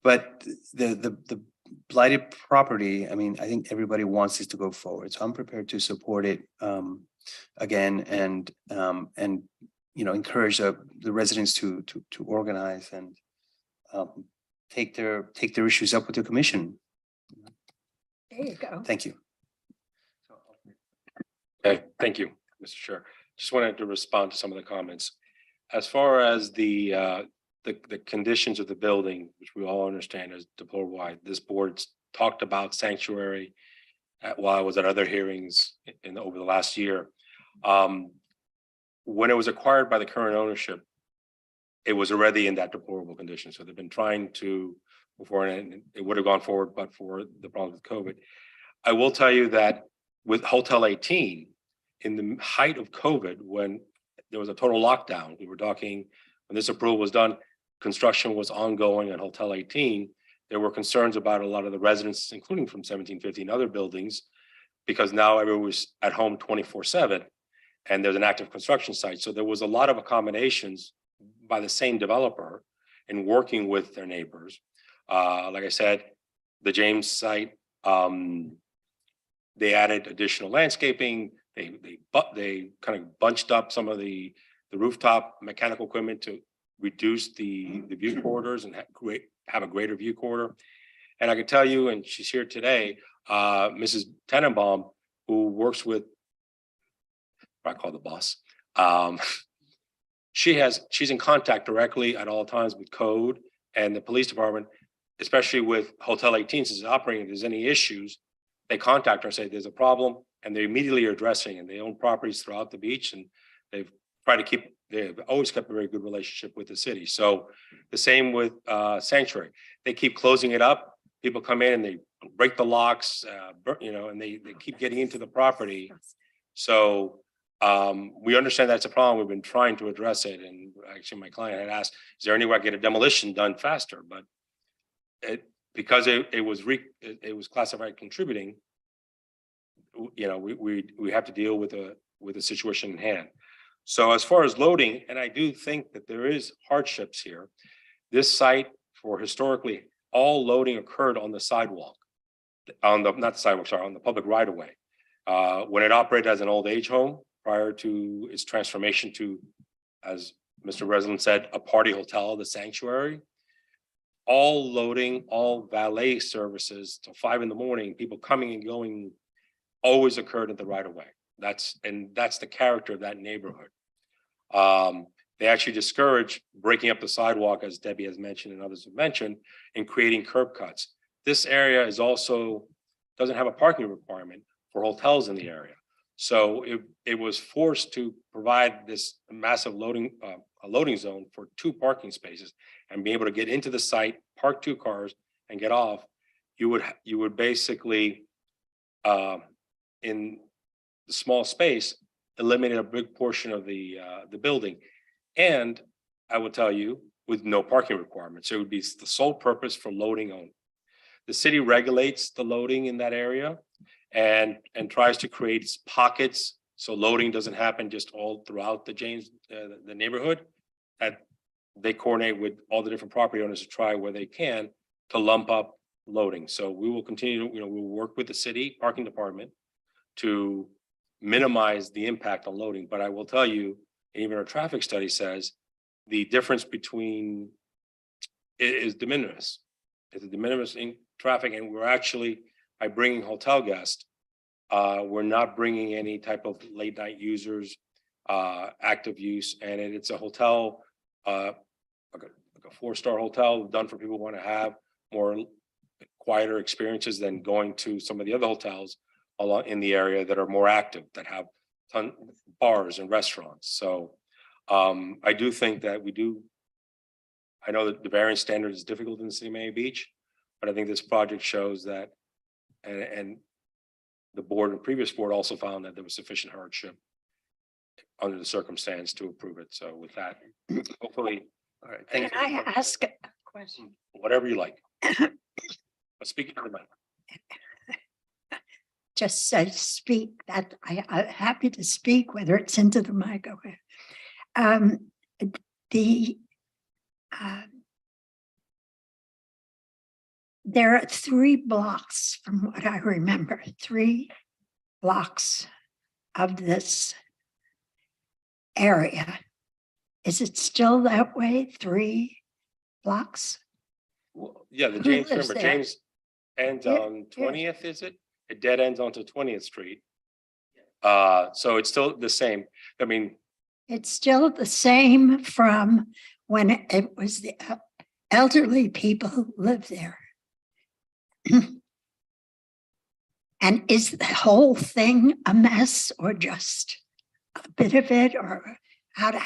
But the blighted property, I mean, I think everybody wants this to go forward, so I'm prepared to support it again, and you know, encourage the residents to organize and take their issues up with the commission. There you go. Thank you. Okay, thank you, Mr. Chair. Just wanted to respond to some of the comments. As far as the conditions of the building, which we all understand is deplorable, this board's talked about sanctuary while I was at other hearings over the last year. When it was acquired by the current ownership, it was already in that deplorable condition. So they've been trying to move forward, and it would have gone forward, but for the problem with COVID. I will tell you that with Hotel 18, in the height of COVID, when there was a total lockdown, we were talking, when this approval was done, construction was ongoing at Hotel 18. There were concerns about a lot of the residents, including from 1750 and other buildings, because now everyone was at home 24/7 and there's an active construction site. So there was a lot of accommodations by the same developer in working with their neighbors. Like I said, the James site, they added additional landscaping. They kind of bunched up some of the rooftop mechanical equipment to reduce the view corridors and have a greater view corridor. And I can tell you, and she's here today, Mrs. Tenenbaum, who works with, I call the boss. She's in contact directly at all times with code and the police department, especially with Hotel 18, since it's operating. If there's any issues, they contact her and say there's a problem, and they immediately are addressing, and they own properties throughout the beach, and they've always kept a very good relationship with the city. So the same with Sanctuary. They keep closing it up. People come in and they break the locks, you know, and they keep getting into the property. So we understand that's a problem. We've been trying to address it. And actually my client had asked, is there any way I get a demolition done faster? But because it was classified contributing, you know, we have to deal with the situation in hand. So as far as loading, and I do think that there is hardships here. This site, for historically, all loading occurred on the sidewalk, on the public right of way. When it operated as an old age home prior to its transformation to, as Mr. Breslin said, a party hotel, the Sanctuary. All loading, all valet services till 5 a.m, people coming and going always occurred at the right of way. That's the character of that neighborhood. They actually discourage breaking up the sidewalk, as Debbie has mentioned and others have mentioned, and creating curb cuts. This area is also, doesn't have a parking requirement for hotels in the area. So it was forced to provide this massive a loading zone for 2 parking spaces and be able to get into the site, park 2 cars and get off. You would basically, in the small space, eliminate a big portion of the building. And I will tell you, with no parking requirements, it would be the sole purpose for loading only. The city regulates the loading in that area and tries to create pockets so loading doesn't happen just all throughout the the neighborhood. And they coordinate with all the different property owners to try where they can to lump up loading. So we will continue to, we'll work with the city parking department to minimize the impact on loading. But I will tell you, even our traffic study says the difference between is de minimis. It's a de minimis in traffic, and we're actually, by bringing hotel guests, we're not bringing any type of late night users, active use, and it's a hotel, like a 4-star hotel done for people who want to have more quieter experiences than going to some of the other hotels along in the area that are more active, that have bars and restaurants. So I do think that I know that the variance standard is difficult in the city of Miami Beach, but I think this project shows that, and the board and previous board also found that there was sufficient hardship under the circumstance to approve it. So with that, hopefully, all right. Can I ask a question? Whatever you like. But speak to the mic. Just so to speak, that I'm happy to speak, whether it's into the mic or there are 3 blocks, from what I remember, 3 blocks of this area. Is it still that way? 3 blocks? Well, yeah, the Who James, lives remember, there? James ends Here- on here. 20th, is it? It dead ends onto 20th Street. So it's still the same. I mean, It's still the same from when it was the elderly people who lived there. And is the whole thing a mess or just a bit of it, or how to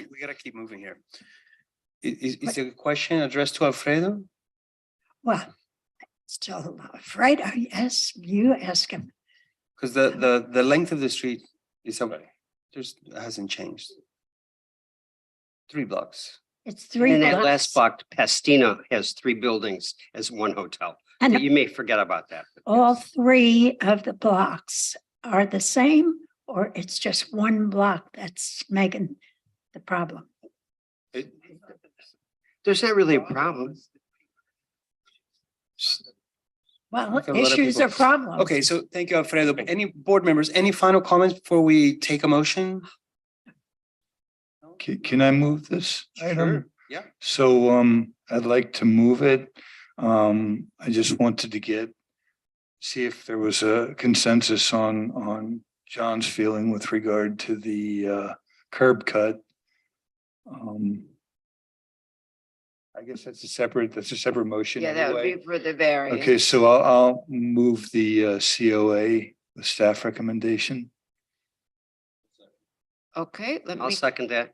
We gotta keep moving here. Is the question addressed to Alfredo? well, still afraid, yes, you ask him. Because the length of the street is somebody, hasn't changed. 3 blocks. It's 3 And that blocks. last block, Pastina has 3 buildings as 1 hotel. And But you may forget about that. all 3 of the blocks are the same, or it's just 1 block that's making the problem? There's not really a problem. Well, Like a lot of issues people. are problems. Okay, so thank you, Alfredo. Any board members, any final comments before we take a motion? Can I move this item? Sure, yeah. So I'd like to move it. I just wanted to see if there was a consensus on John's feeling with regard to the curb cut. I guess that's a separate motion. Yeah, that would anyway. be for the variance. Okay, so I'll move the COA, the staff recommendation. Okay, I'll second that.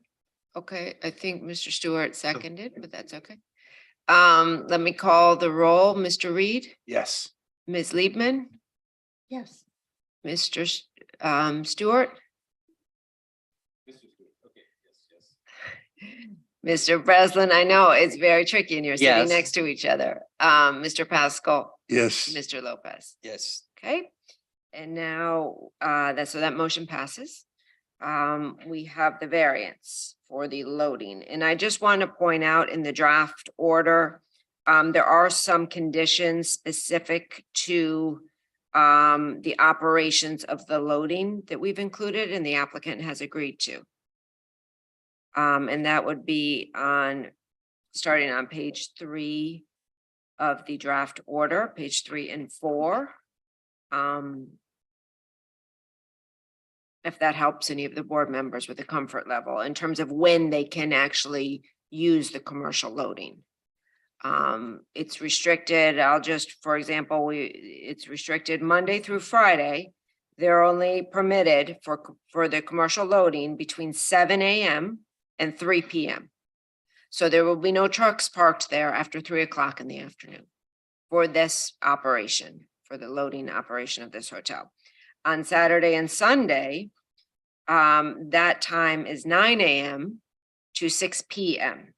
Okay, I think Mr. Stewart seconded, but that's okay. Let me call the roll. Mr. Reed, Yes. Ms. Liebman, Yes. Mr. Stewart, Mr. Breslin. I know it's very tricky and you're sitting Yes. next to each other. Mr. Pascal, Yes. Mr. Lopez. Yes. Okay, and now that motion passes. We have the variance for the loading, and I just want to point out in the draft order, there are some conditions specific to the operations of the loading that we've included and the applicant has agreed to. And that would be starting on page 3 of the draft order, page 3 and 4. If that helps any of the board members with the comfort level in terms of when they can actually use the commercial loading. It's restricted, for example, it's restricted Monday through Friday. They're only permitted for the commercial loading between 7 a.m. and 3 p.m. So there will be no trucks parked there after 3 o'clock in the afternoon for this operation, for the loading operation of this hotel. On Saturday and Sunday, that time is 9 a.m. to 6 p.m.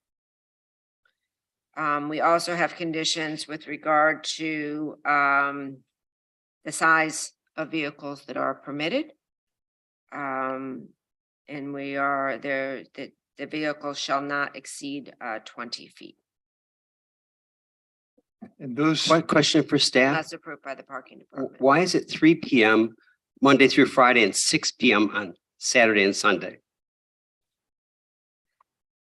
We also have conditions with regard to the size of vehicles that are permitted. And we are there, that the vehicle shall not exceed 20 feet. And those, One question for staff. That's approved by the parking department. Why is it 3 p.m. Monday through Friday and 6 p.m. on Saturday and Sunday?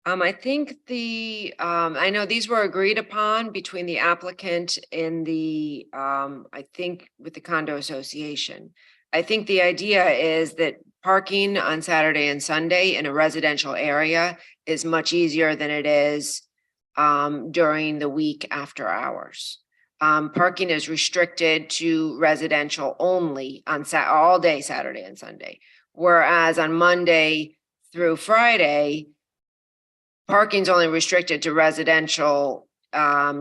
I think I know these were agreed upon between the applicant and the, I think with the condo association. I think the idea is that parking on Saturday and Sunday in a residential area is much easier than it is during the week after hours. Parking is restricted to residential only on all day Saturday and Sunday. Whereas on Monday through Friday, parking's only restricted to residential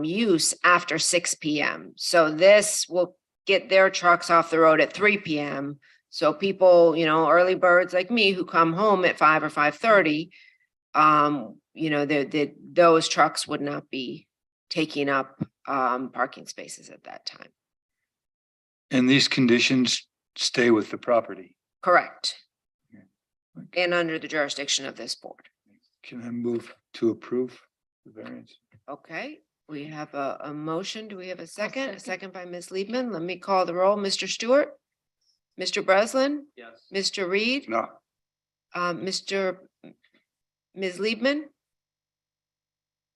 use after 6 p.m. So this will get their trucks off the road at 3 p.m. So people, early birds like me who come home at 5 or 5:30, those trucks would not be taking up parking spaces at that time. and these conditions stay with the property. Correct. And under the jurisdiction of this board. Can I move to approve the variance? Okay, we have a motion. Do we have a second? A second by Ms. Liebman. Let me call the roll. Mr. Stewart? Mr. Breslin? Yes. Mr. Reed? No. Ms. Liebman?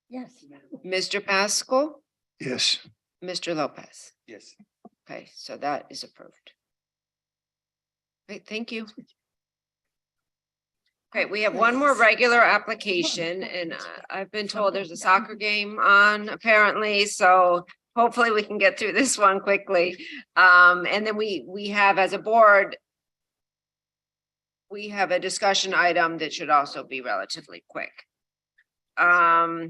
Yes. Mr. Pascal? Yes. Mr. Lopez? Yes. Okay, so that is approved. Great, thank you. Okay, we have one more regular application and I've been told there's a soccer game on apparently, so hopefully we can get through this one quickly. And then we have as a board, we have a discussion item that should also be relatively quick. All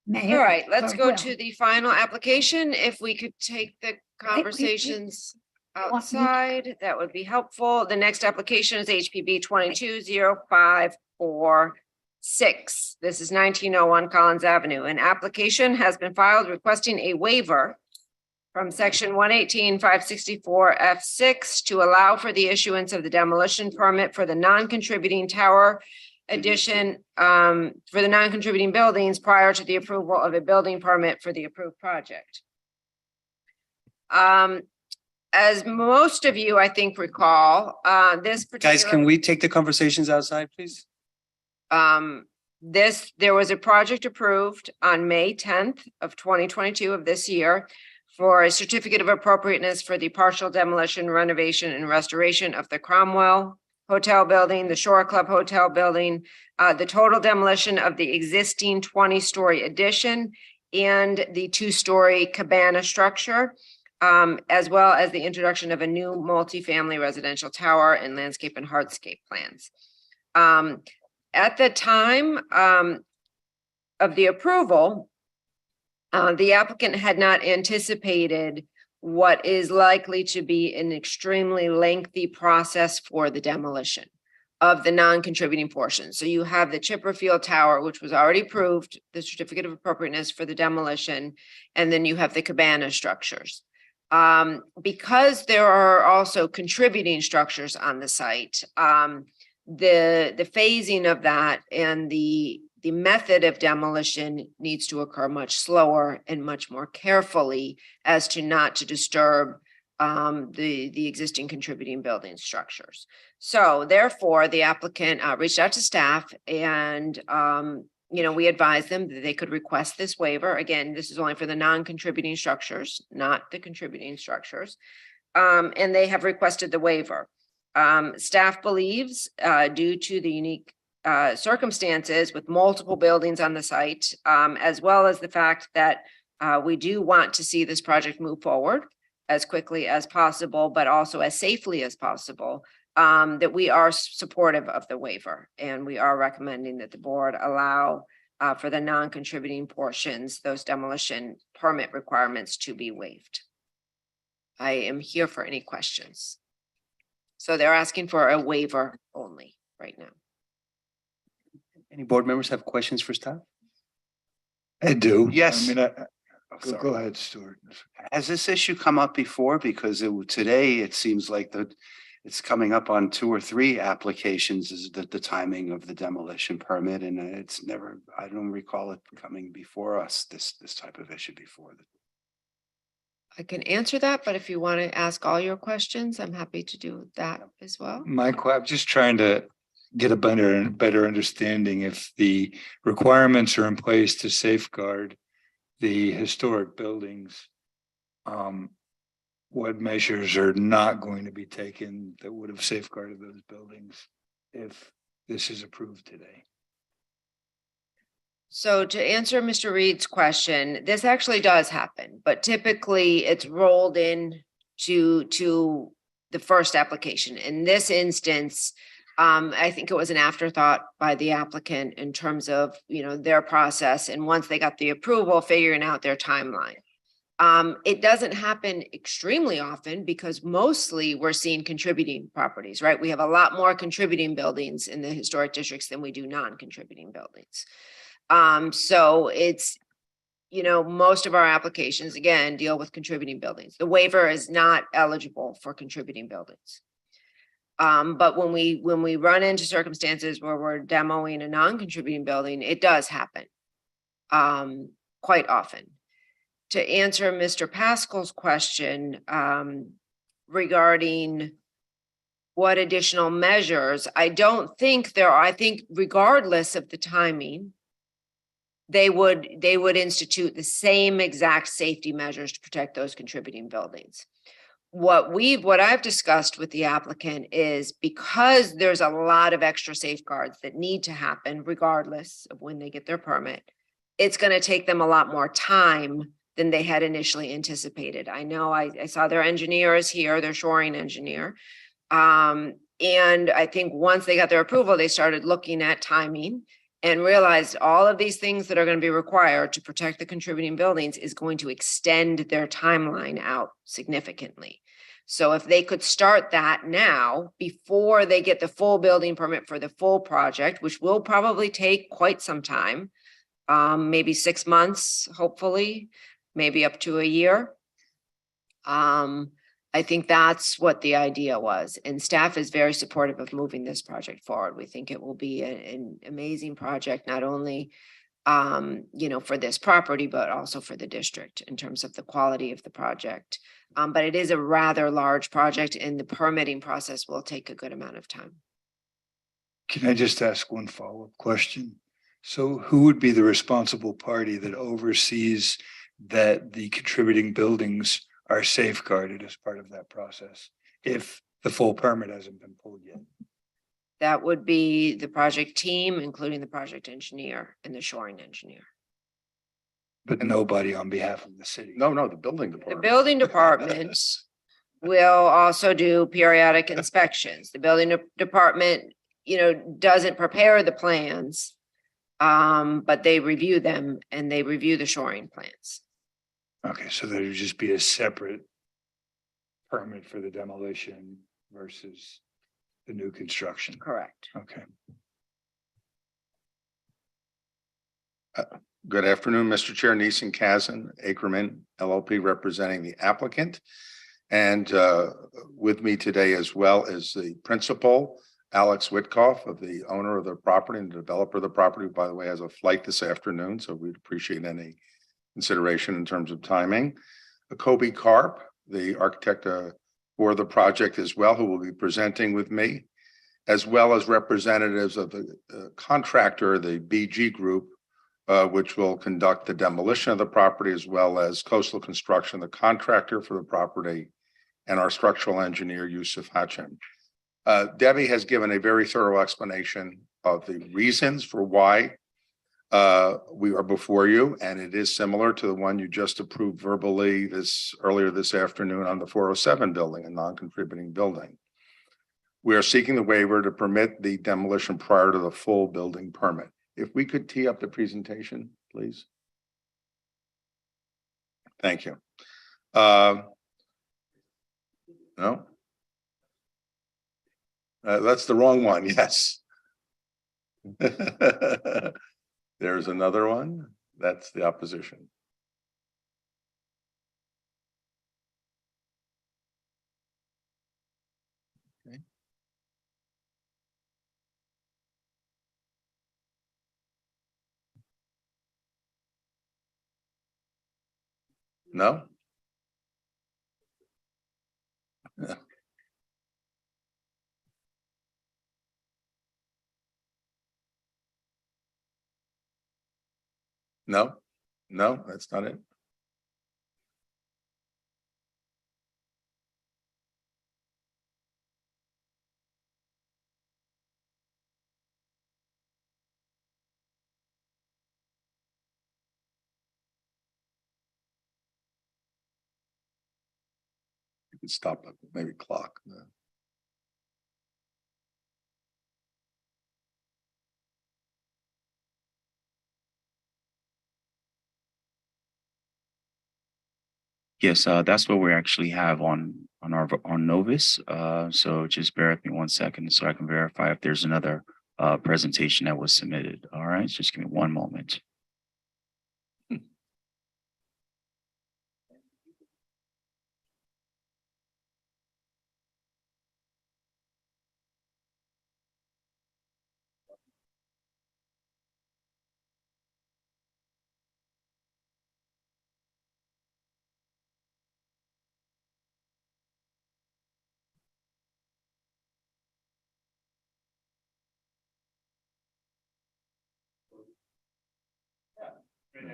Mayor, right, let's go well, to the final application. If we could take the conversations outside, that would be helpful. The next application is HPB 220546. This is 1901 Collins Avenue. An application has been filed requesting a waiver from section 118-564 F6 to allow for the issuance of the demolition permit for the non-contributing tower addition for the non-contributing buildings prior to the approval of a building permit for the approved project. As most of you, I think, recall, this particular. Guys, can we take the conversations outside, please? There was a project approved on May 10th of 2022 of this year for a certificate of appropriateness for the partial demolition, renovation, and restoration of the Cromwell Hotel building, the Shore Club Hotel building, the total demolition of the existing 20-story addition and the 2-story cabana structure, as well as the introduction of a new multifamily residential tower and landscape and hardscape plans. At the time of the approval, the applicant had not anticipated what is likely to be an extremely lengthy process for the demolition of the non-contributing portion. So you have the Chipperfield Tower, which was already approved, the certificate of appropriateness for the demolition, and then you have the cabana structures. Because there are also contributing structures on the site, the phasing of that and the method of demolition needs to occur much slower and much more carefully as to not to disturb the existing contributing building structures. So therefore, the applicant reached out to staff and, we advised them that they could request this waiver. Again, this is only for the non-contributing structures, not the contributing structures. And they have requested the waiver. Staff believes, due to the unique circumstances with multiple buildings on the site, as well as the fact that we do want to see this project move forward as quickly as possible, but also as safely as possible, that we are supportive of the waiver. And we are recommending that the board allow for the non-contributing portions, those demolition permit requirements to be waived. I am here for any questions. So they're asking for a waiver only right now. Any board members have questions for staff? I do. Yes. I mean, go ahead, Stuart. Has this issue come up before? Because today it seems like it's coming up on 2 or 3 applications is the timing of the demolition permit, and it's never, I don't recall it coming before us, this type of issue before. I can answer that, but if you want to ask all your questions, I'm happy to do that as well. I'm just trying to get a better understanding if the requirements are in place to safeguard the historic buildings. What measures are not going to be taken that would have safeguarded those buildings if this is approved today? So to answer Mr. Reed's question, this actually does happen, but typically it's rolled in to the first application. In this instance, I think it was an afterthought by the applicant in terms of, their process. And once they got the approval, figuring out their timeline. It doesn't happen extremely often because mostly we're seeing contributing properties, right? We have a lot more contributing buildings in the historic districts than we do non-contributing buildings. So it's, most of our applications, again, deal with contributing buildings. The waiver is not eligible for contributing buildings. But when we run into circumstances where we're demoing a non-contributing building, it does happen quite often. To answer Mr. Pascal's question regarding what additional measures, I don't think there are. I think regardless of the timing, they would institute the same exact safety measures to protect those contributing buildings. What I've discussed with the applicant is because there's a lot of extra safeguards that need to happen regardless of when they get their permit, it's going to take them a lot more time than they had initially anticipated. I know I saw their engineers here, their shoring engineer. And I think once they got their approval, they started looking at timing and realized all of these things that are going to be required to protect the contributing buildings is going to extend their timeline out significantly. So if they could start that now before they get the full building permit for the full project, which will probably take quite some time, maybe 6 months, hopefully, maybe up to a year. I think that's what the idea was, and staff is very supportive of moving this project forward. We think it will be an amazing project, not only, for this property, but also for the district in terms of the quality of the project. But it is a rather large project and the permitting process will take a good amount of time. Can I just ask one follow-up question? So who would be the responsible party that oversees that the contributing buildings are safeguarded as part of that process if the full permit hasn't been pulled yet? That would be the project team, including the project engineer and the shoring engineer. But nobody on behalf of the city? No, the building The department. building department will also do periodic inspections. The building department, doesn't prepare the plans, but they review them and they review the shoring plans. Okay, so there would just be a separate permit for the demolition versus the new construction. Correct. Okay. Good afternoon, Mr. Chair, Neeson Kazan, Ackerman LLP, representing the applicant. And with me today as well is the principal, Alex Witkoff, of the owner of the property and the developer of the property, who, by the way, has a flight this afternoon, so we'd appreciate any consideration in terms of timing. Kobe Karp, the architect for the project as well, who will be presenting with me, as well as representatives of the contractor, the BG Group, which will conduct the demolition of the property, as well as Coastal Construction, the contractor for the property, and our structural engineer, Yusuf Hachem. Debbie has given a very thorough explanation of the reasons for why we are before you, and it is similar to the one you just approved verbally earlier this afternoon on the 407 building, a non-contributing building. We are seeking the waiver to permit the demolition prior to the full building permit. If we could tee up the presentation, please. Thank you. No. That's the wrong one, yes. There's another one. That's the opposition. Okay. No? Yeah. No, no, that's not it. You can stop it, maybe clock. Yes, that's what we actually have on Novus. So just bear with me 1 second so I can verify if there's another presentation that was submitted. All right, just give me one moment.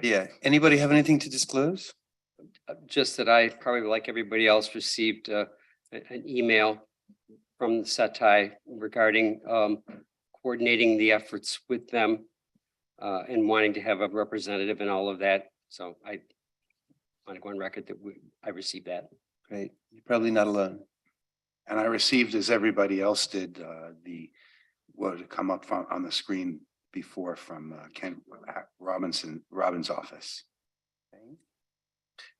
Yeah, anybody have anything to disclose? Just that I probably, like everybody else, received an email from the SETI regarding coordinating the efforts with them and wanting to have a representative and all of that. So I want to go on record that I received that. Great, you're probably not alone. And I received, as everybody else did, what had come up on the screen before from Ken Robbins' office.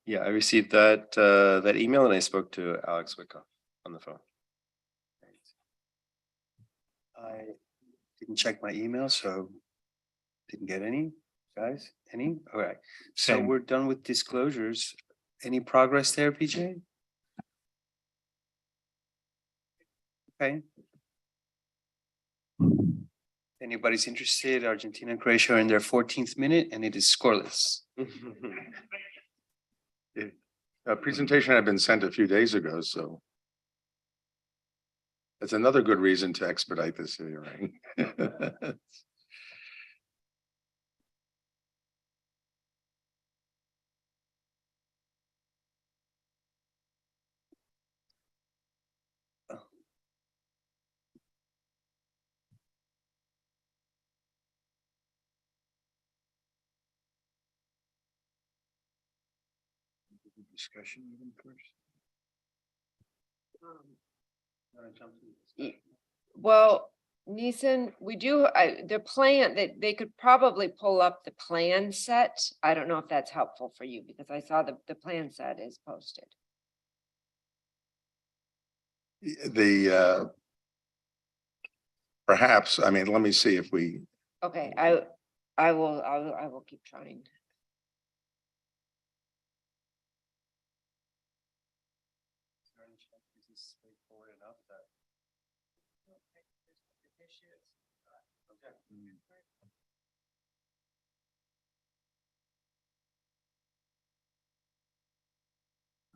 Yeah, I received that email and I spoke to Alex Wyckoff on the phone. I didn't check my email, so didn't get any. Guys, any? All right, so Same. we're done with disclosures. Any progress there, PJ? Okay. Anybody's interested, Argentina and Croatia are in their 14th minute and it is scoreless. A presentation had been sent a few days ago, so that's another good reason to expedite this hearing. Discussion even first. Well, Neeson, we do, the plan that they could probably pull up the plan set. I don't know if that's helpful for you because I saw the plan set is posted. The perhaps, I mean, let me see if we, Okay, I will keep trying.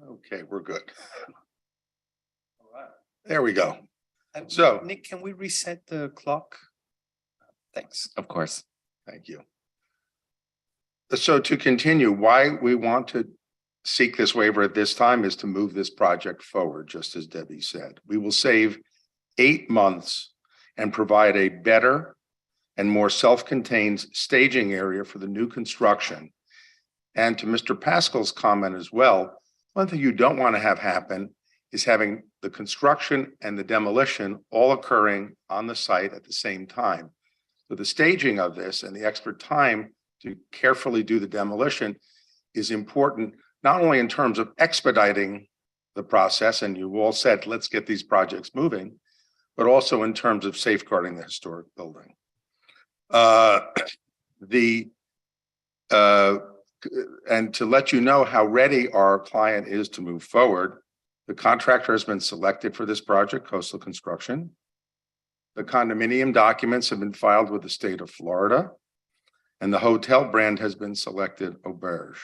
Okay, we're good. There we go. So- Nick, can we reset the clock? Thanks. Of course. Thank you. So to continue, why we want to seek this waiver at this time is to move this project forward, just as Debbie said. We will save 8 months and provide a better and more self-contained staging area for the new construction. And to Mr. Pascal's comment as well, one thing you don't want to have happen is having the construction and the demolition all occurring on the site at the same time. So the staging of this and the extra time to carefully do the demolition is important, not only in terms of expediting the process, and you all said, let's get these projects moving, but also in terms of safeguarding the historic building. And to let you know how ready our client is to move forward, the contractor has been selected for this project, Coastal Construction. The condominium documents have been filed with the state of Florida, and the hotel brand has been selected, Auberge.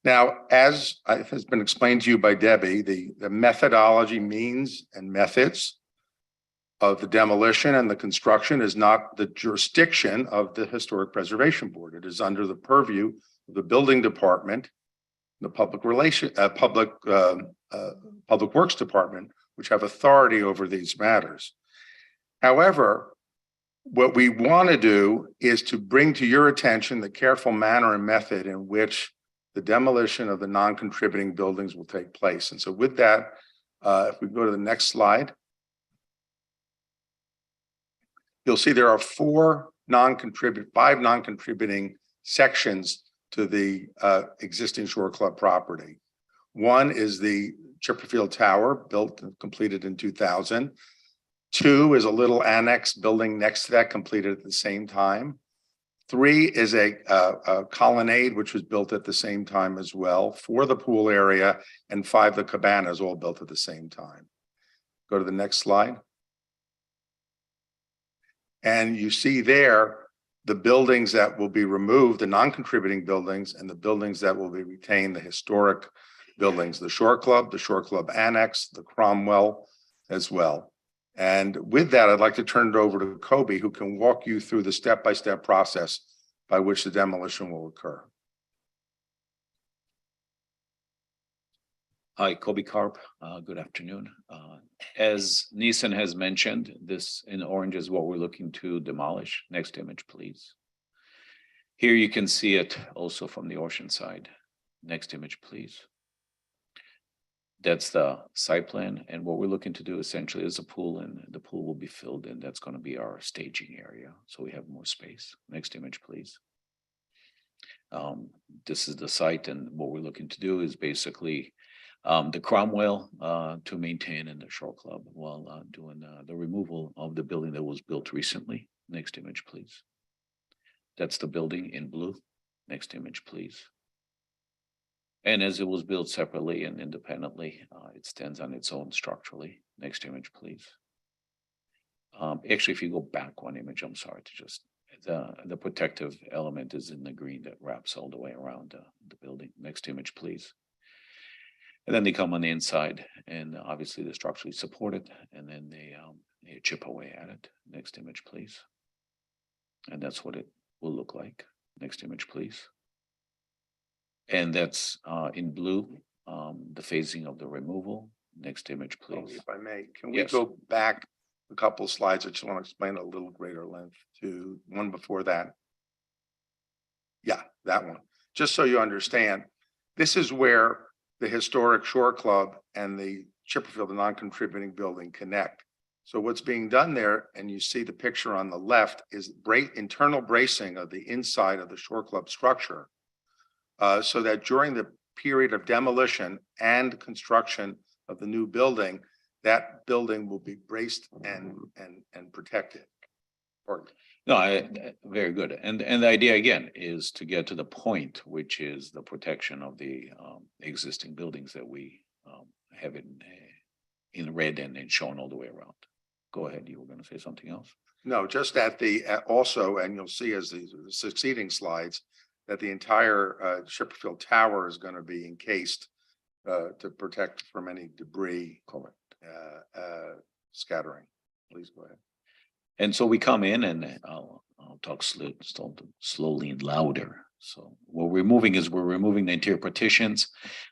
Now, as has been explained to you by Debbie, the methodology, means and methods of the demolition and the construction is not the jurisdiction of the Historic Preservation Board. It is under the purview of the building department, the public works department, which have authority over these matters. However, what we want to do is to bring to your attention the careful manner and method in which the demolition of the non-contributing buildings will take place. And so with that, if we go to the next slide, you'll see there are 5 non-contributing sections to the existing Shore Club property. One is the Chipperfield Tower, built and completed in 2000. 2 is a little annex building next to that, completed at the same time. 3 is a colonnade, which was built at the same time as well. 4, the pool area, and 5, the cabanas, all built at the same time. Go to the next slide. And you see there the buildings that will be removed, the non-contributing buildings, and the buildings that will be retained, the historic buildings, the Shore Club Annex, the Cromwell as well. And with that, I'd like to turn it over to Kobe, who can walk you through the step-by-step process by which the demolition will occur. Hi, Kobe Karp. Good afternoon. As Neeson has mentioned, this in orange is what we're looking to demolish. Next image, please. Here you can see it also from the ocean side. Next image, please. That's the site plan. And what we're looking to do essentially is a pool, and the pool will be filled in. That's going to be our staging area. So we have more space. Next image, please. This is the site, and what we're looking to do is basically the Cromwell to maintain in the Shore Club while doing the removal of the building that was built recently. Next image, please. That's the building in blue. Next image, please. And as it was built separately and independently, it stands on its own structurally. Next image, please. Actually, if you go back one image, I'm sorry, to just the protective element is in the green that wraps all the way around the building. Next image, please. And then they come on the inside, and obviously they're structurally supported, and then they chip away at it. Next image, please. And that's what it will look like. Next image, please. And that's in blue, the phasing of the removal. Next image, please. If I may, can we Yes. go back a couple of slides? I just want to explain a little greater length to one before that. Yeah, that one. Just so you understand, this is where the historic Shore Club and the Chipperfield, the non-contributing building, connect. So what's being done there, and you see the picture on the left, is internal bracing of the inside of the Shore Club structure, so that during the period of demolition and construction of the new building, that building will be braced and protected. No, very good. And the idea again is to get to the point, which is the protection of the existing buildings that we have in red and shown all the way around. Go ahead. You were going to say something else? No, just at also, and you'll see as the succeeding slides, that the entire Chipperfield Tower is going to be encased to protect from any debris. Correct. Scattering. Please go ahead. And so we come in and I'll talk slowly and louder. So what we're removing is we're removing the interior partitions.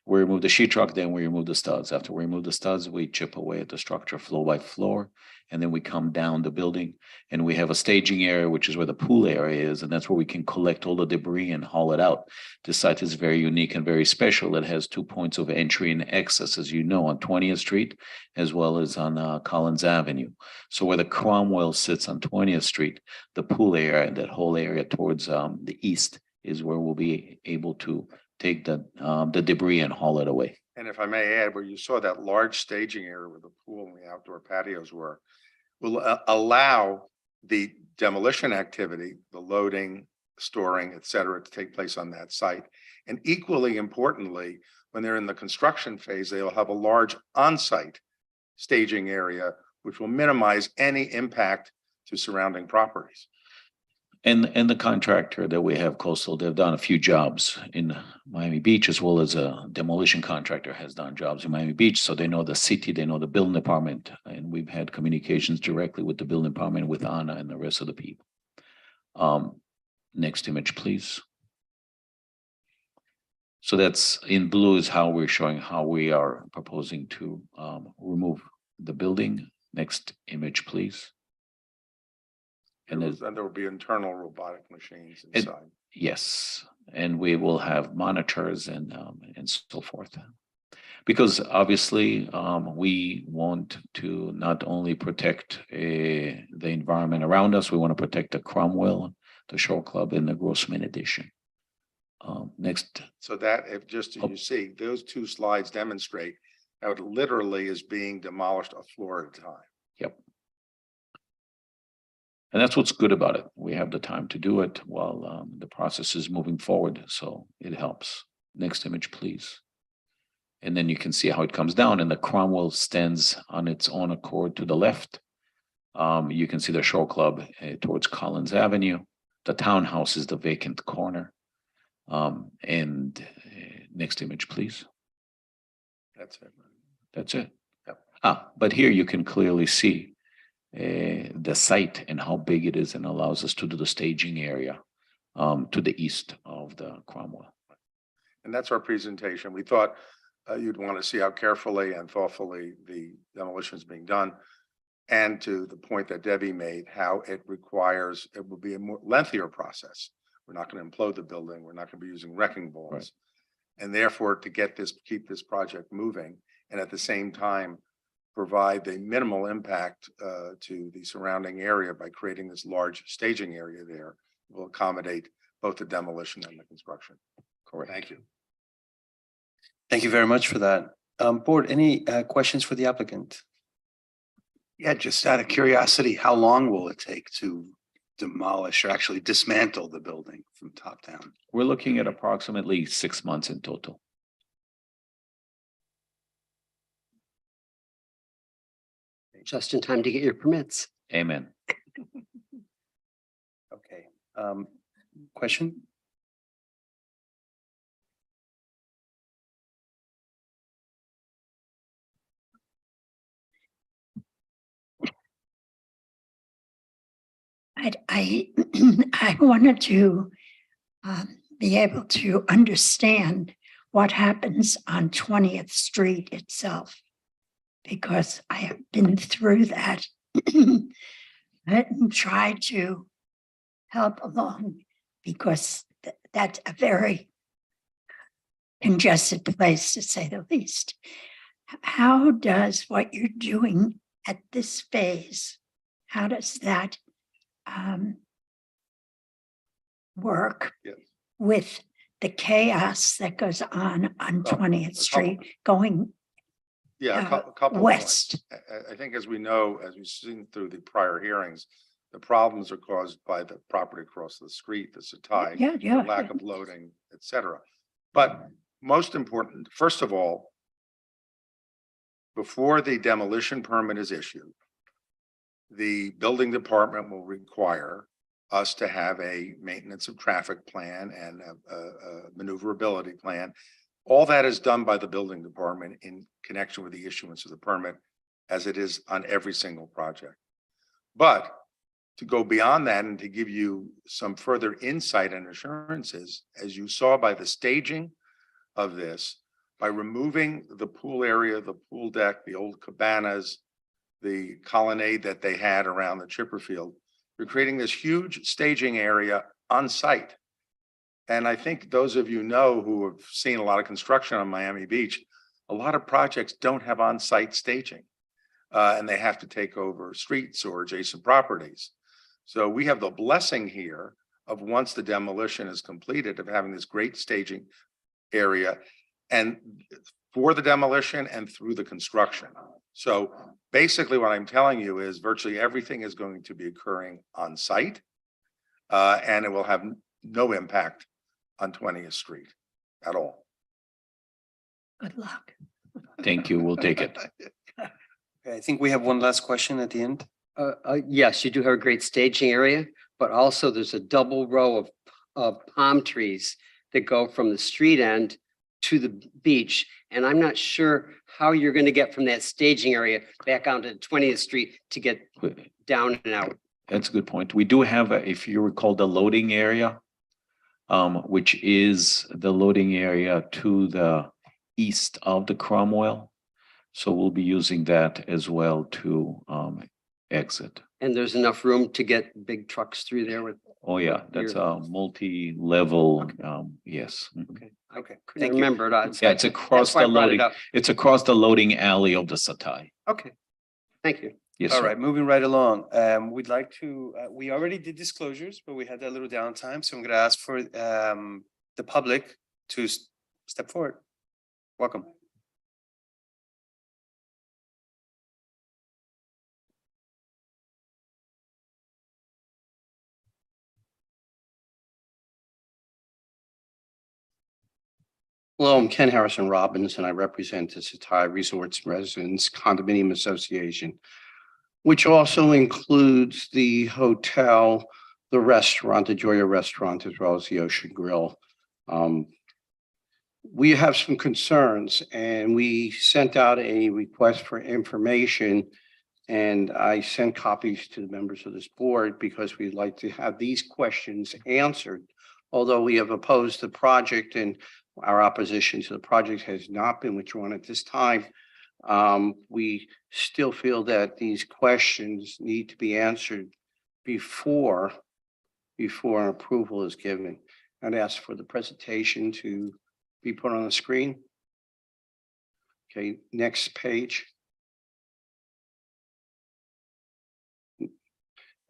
We remove the sheetrock, then we remove the studs. After we remove the studs, we chip away at the structure floor by floor. And then we come down the building and we have a staging area, which is where the pool area is. And that's where we can collect all the debris and haul it out. This site is very unique and very special. It has 2 points of entry and exit, as you know, on 20th Street, as well as on Collins Avenue. So where the Cromwell sits on 20th Street, the pool area and that whole area towards the east is where we'll be able to take the debris and haul it away. And if I may add, where you saw that large staging area where the pool and the outdoor patios were, will allow the demolition activity, the loading, storing, et cetera, to take place on that site. And equally importantly, when they're in the construction phase, they'll have a large on-site staging area, which will minimize any impact to surrounding properties. And the contractor that we have coastal, they've done a few jobs in Miami Beach, as well as a demolition contractor has done jobs in Miami Beach. So they know the city, they know the building department, and we've had communications directly with the building department, with Anna and the rest of the people. Next image, please. So that's in blue is how we're showing how we are proposing to remove the building. Next image, please. And there will be internal robotic machines inside. Yes, and we will have monitors and so forth. Because obviously, we want to not only protect the environment around us, we want to protect the Cromwell, the Shore Club, and the Grossman addition. Next. So that, if just so you see, those 2 slides demonstrate how it literally is being demolished a floor at a time. Yep. And that's what's good about it. We have the time to do it while the process is moving forward. So it helps. Next image, please. And then you can see how it comes down, and the Cromwell stands on its own accord to the left. You can see the Shore Club towards Collins Avenue. The townhouse is the vacant corner. Next image, please. That's it. That's it. Yep. But here you can clearly see the site and how big it is, and allows us to do the staging area to the east of the Cromwell. And that's our presentation. We thought you'd want to see how carefully and thoughtfully the demolition is being done. And to the point that Debbie made, how it will be a more lengthier process. We're not going to implode the building. We're not going to be using wrecking balls. Right. And therefore, to keep this project moving, and at the same time, provide the minimal impact to the surrounding area by creating this large staging area there, will accommodate both the demolition and the construction. Correct. Thank you. Thank you very much for that. Board, any questions for the applicant? Yeah, just out of curiosity, how long will it take to demolish or actually dismantle the building from top down? We're looking at approximately 6 months in total. Just in time to get your permits. Amen. Okay. Question? I wanted to be able to understand what happens on 20th Street itself, because I have been through that and tried to help along, because that's a very congested place, to say the least. How does what you're doing at this phase, how does that work with the chaos that goes on 20th Street going Yeah, a couple of west? points. I think, as we know, as we've seen through the prior hearings, the problems are caused by the property across the street, the Satai, Yeah. the lack of loading, et cetera. But most important, first of all, before the demolition permit is issued, the building department will require us to have a maintenance of traffic plan and a maneuverability plan All that is done by the building department in connection with the issuance of the permit, as it is on every single project. But to go beyond that and to give you some further insight and assurances, as you saw by the staging of this, by removing the pool area, the pool deck, the old cabanas, the colonnade that they had around the chipper field, you're creating this huge staging area on site. And I think those of you know who have seen a lot of construction on Miami Beach, a lot of projects don't have on-site staging. And they have to take over streets or adjacent properties. So we have the blessing here of, once the demolition is completed, of having this great staging area and for the demolition and through the construction. So basically what I'm telling you is virtually everything is going to be occurring on site, and it will have no impact on 20th Street at all. Good luck. Thank you. We'll take it. Okay, I think we have one last question at the end. Yes, you do have a great staging area, but also there's a double row of palm trees that go from the street end to the beach. And I'm not sure how you're going to get from that staging area back onto 20th Street to get down and out. That's a good point. We do have, if you recall, the loading area, which is the loading area to the east of the Cromwell. So we'll be using that as well to exit. And there's enough room to get big trucks through there with. Oh, yeah, that's a multi-level, yes. Okay. Thank you. Remember that. Yeah, it's across the loading, it's across the loading alley of the Satai. Okay. Thank you. Yes, All sir. right, moving right along. We'd like to, we already did disclosures, but we had that little downtime. So I'm going to ask for the public to step forward. Welcome. Hello, I'm Ken Harrison Robbins, and I represent the Satai Resorts Residents Condominium Association, which also includes the hotel, the restaurant, the Joya Restaurant, as well as the Ocean Grill. We have some concerns, and we sent out a request for information, and I sent copies to the members of this board because we'd like to have these questions answered. Although we have opposed the project and our opposition to the project has not been withdrawn at this time, we still feel that these questions need to be answered before an approval is given. I'd ask for the presentation to be put on the screen. Okay, next page.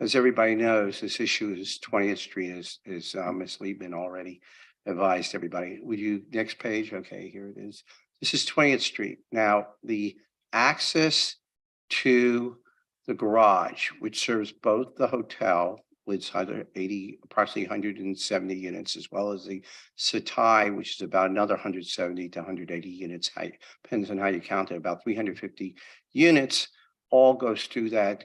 As everybody knows, this issue is 20th Street, as Ms. Liebman already advised everybody. Would you, next page? Okay, here it is. This is 20th Street. Now, the access to the garage, which serves both the hotel, with approximately 170 units, as well as the Satai, which is about another 170 to 180 units. Depends on how you count it, about 350 units, all goes through that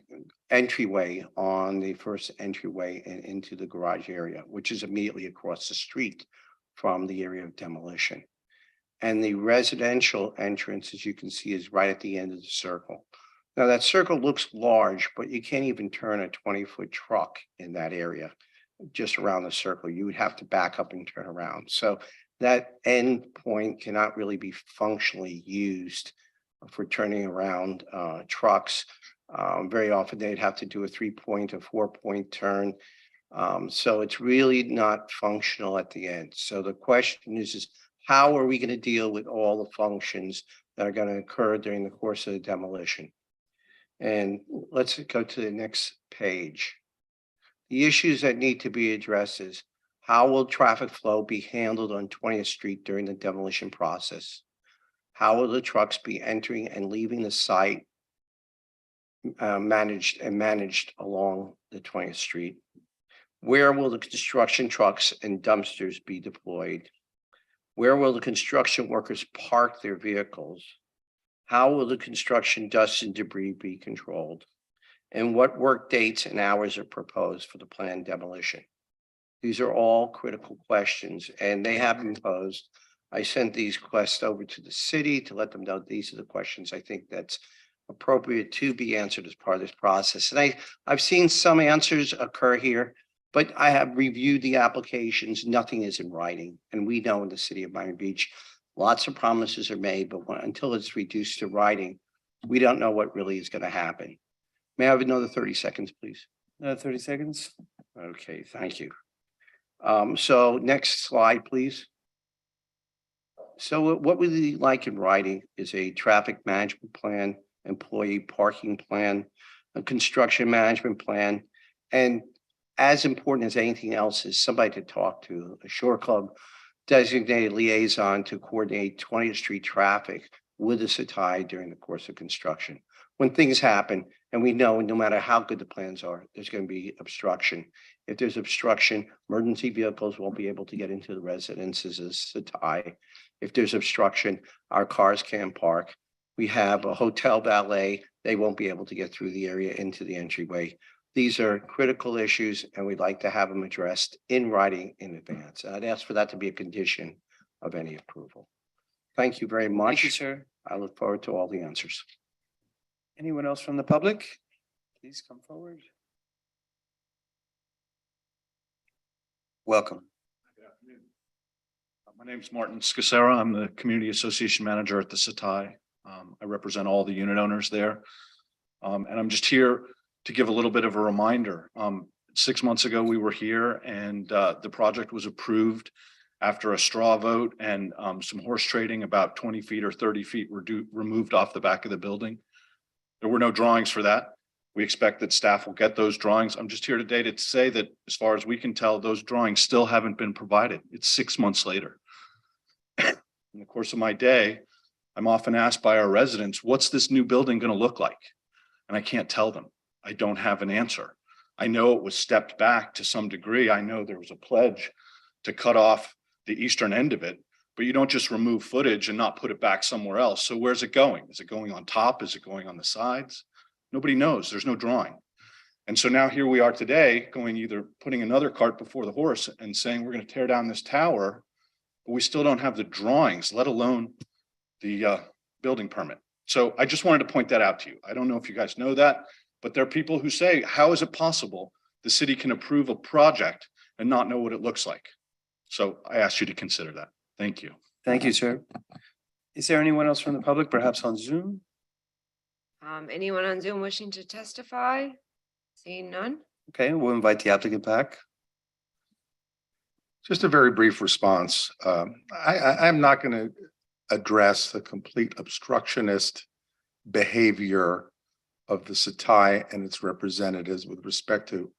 entryway on the first entryway and into the garage area, which is immediately across the street from the area of demolition. And the residential entrance, as you can see, is right at the end of the circle. Now that circle looks large, but you can't even turn a 20-foot truck in that area, just around the circle. You would have to back up and turn around. So that end point cannot really be functionally used for turning around trucks. Very often they'd have to do a 3-point or 4-point turn. So it's really not functional at the end. So the question is how are we going to deal with all the functions that are going to occur during the course of the demolition? And let's go to the next page. The issues that need to be addressed is how will traffic flow be handled on 20th Street during the demolition process? How will the trucks be entering and leaving the site managed along the 20th Street? Where will the construction trucks and dumpsters be deployed? Where will the construction workers park their vehicles? How will the construction dust and debris be controlled? And what work dates and hours are proposed for the planned demolition? These are all critical questions, and they have been posed I sent these quests over to the city to let them know these are the questions I think that's appropriate to be answered as part of this process. And I've seen some answers occur here, but I have reviewed the applications. Nothing is in writing. And we know in the city of Miami Beach, lots of promises are made, but until it's reduced to writing, we don't know what really is going to happen. May I have another 30 seconds, please? 30 seconds. Okay, thank you. So next slide, please. So what we like in writing is a traffic management plan, employee parking plan, a construction management plan, and as important as anything else is somebody to talk to, a Shore Club designated liaison to coordinate 20th Street traffic with the Satai during the course of construction. When things happen, and we know no matter how good the plans are, there's going to be obstruction. If there's obstruction, emergency vehicles won't be able to get into the residences of Satai. If there's obstruction, our cars can't park. We have a hotel valet. They won't be able to get through the area into the entryway. These are critical issues, and we'd like to have them addressed in writing in advance. I'd ask for that to be a condition of any approval. Thank you very much. Thank you, sir. I look forward to all the answers. Anyone else from the public? Please come forward. Welcome. My name is Martin Scacera. I'm the Community Association Manager at the Satai. I represent all the unit owners there. And I'm just here to give a little bit of a reminder. 6 months ago, we were here and the project was approved after a straw vote and some horse trading. About 20 feet or 30 feet were removed off the back of the building. There were no drawings for that. We expect that staff will get those drawings. I'm just here today to say that as far as we can tell, those drawings still haven't been provided. It's 6 months later. In the course of my day, I'm often asked by our residents, what's this new building going to look like? And I can't tell them. I don't have an answer. I know it was stepped back to some degree. I know there was a pledge to cut off the eastern end of it, but you don't just remove footage and not put it back somewhere else. So where's it going? Is it going on top? Is it going on the sides? Nobody knows. There's no drawing. And so now here we are today going either putting another cart before the horse and saying we're going to tear down this tower, but we still don't have the drawings, let alone the building permit. So I just wanted to point that out to you. I don't know if you guys know that, but there are people who say, how is it possible the city can approve a project and not know what it looks like? So I asked you to consider that. Thank you. Thank you, sir. Is there anyone else from the public, perhaps on Zoom? Anyone on Zoom wishing to testify? Seeing none? Okay, we'll invite the applicant back. Just a very brief response. I'm not going to address the complete obstructionist behavior of the Satai and its representatives with respect to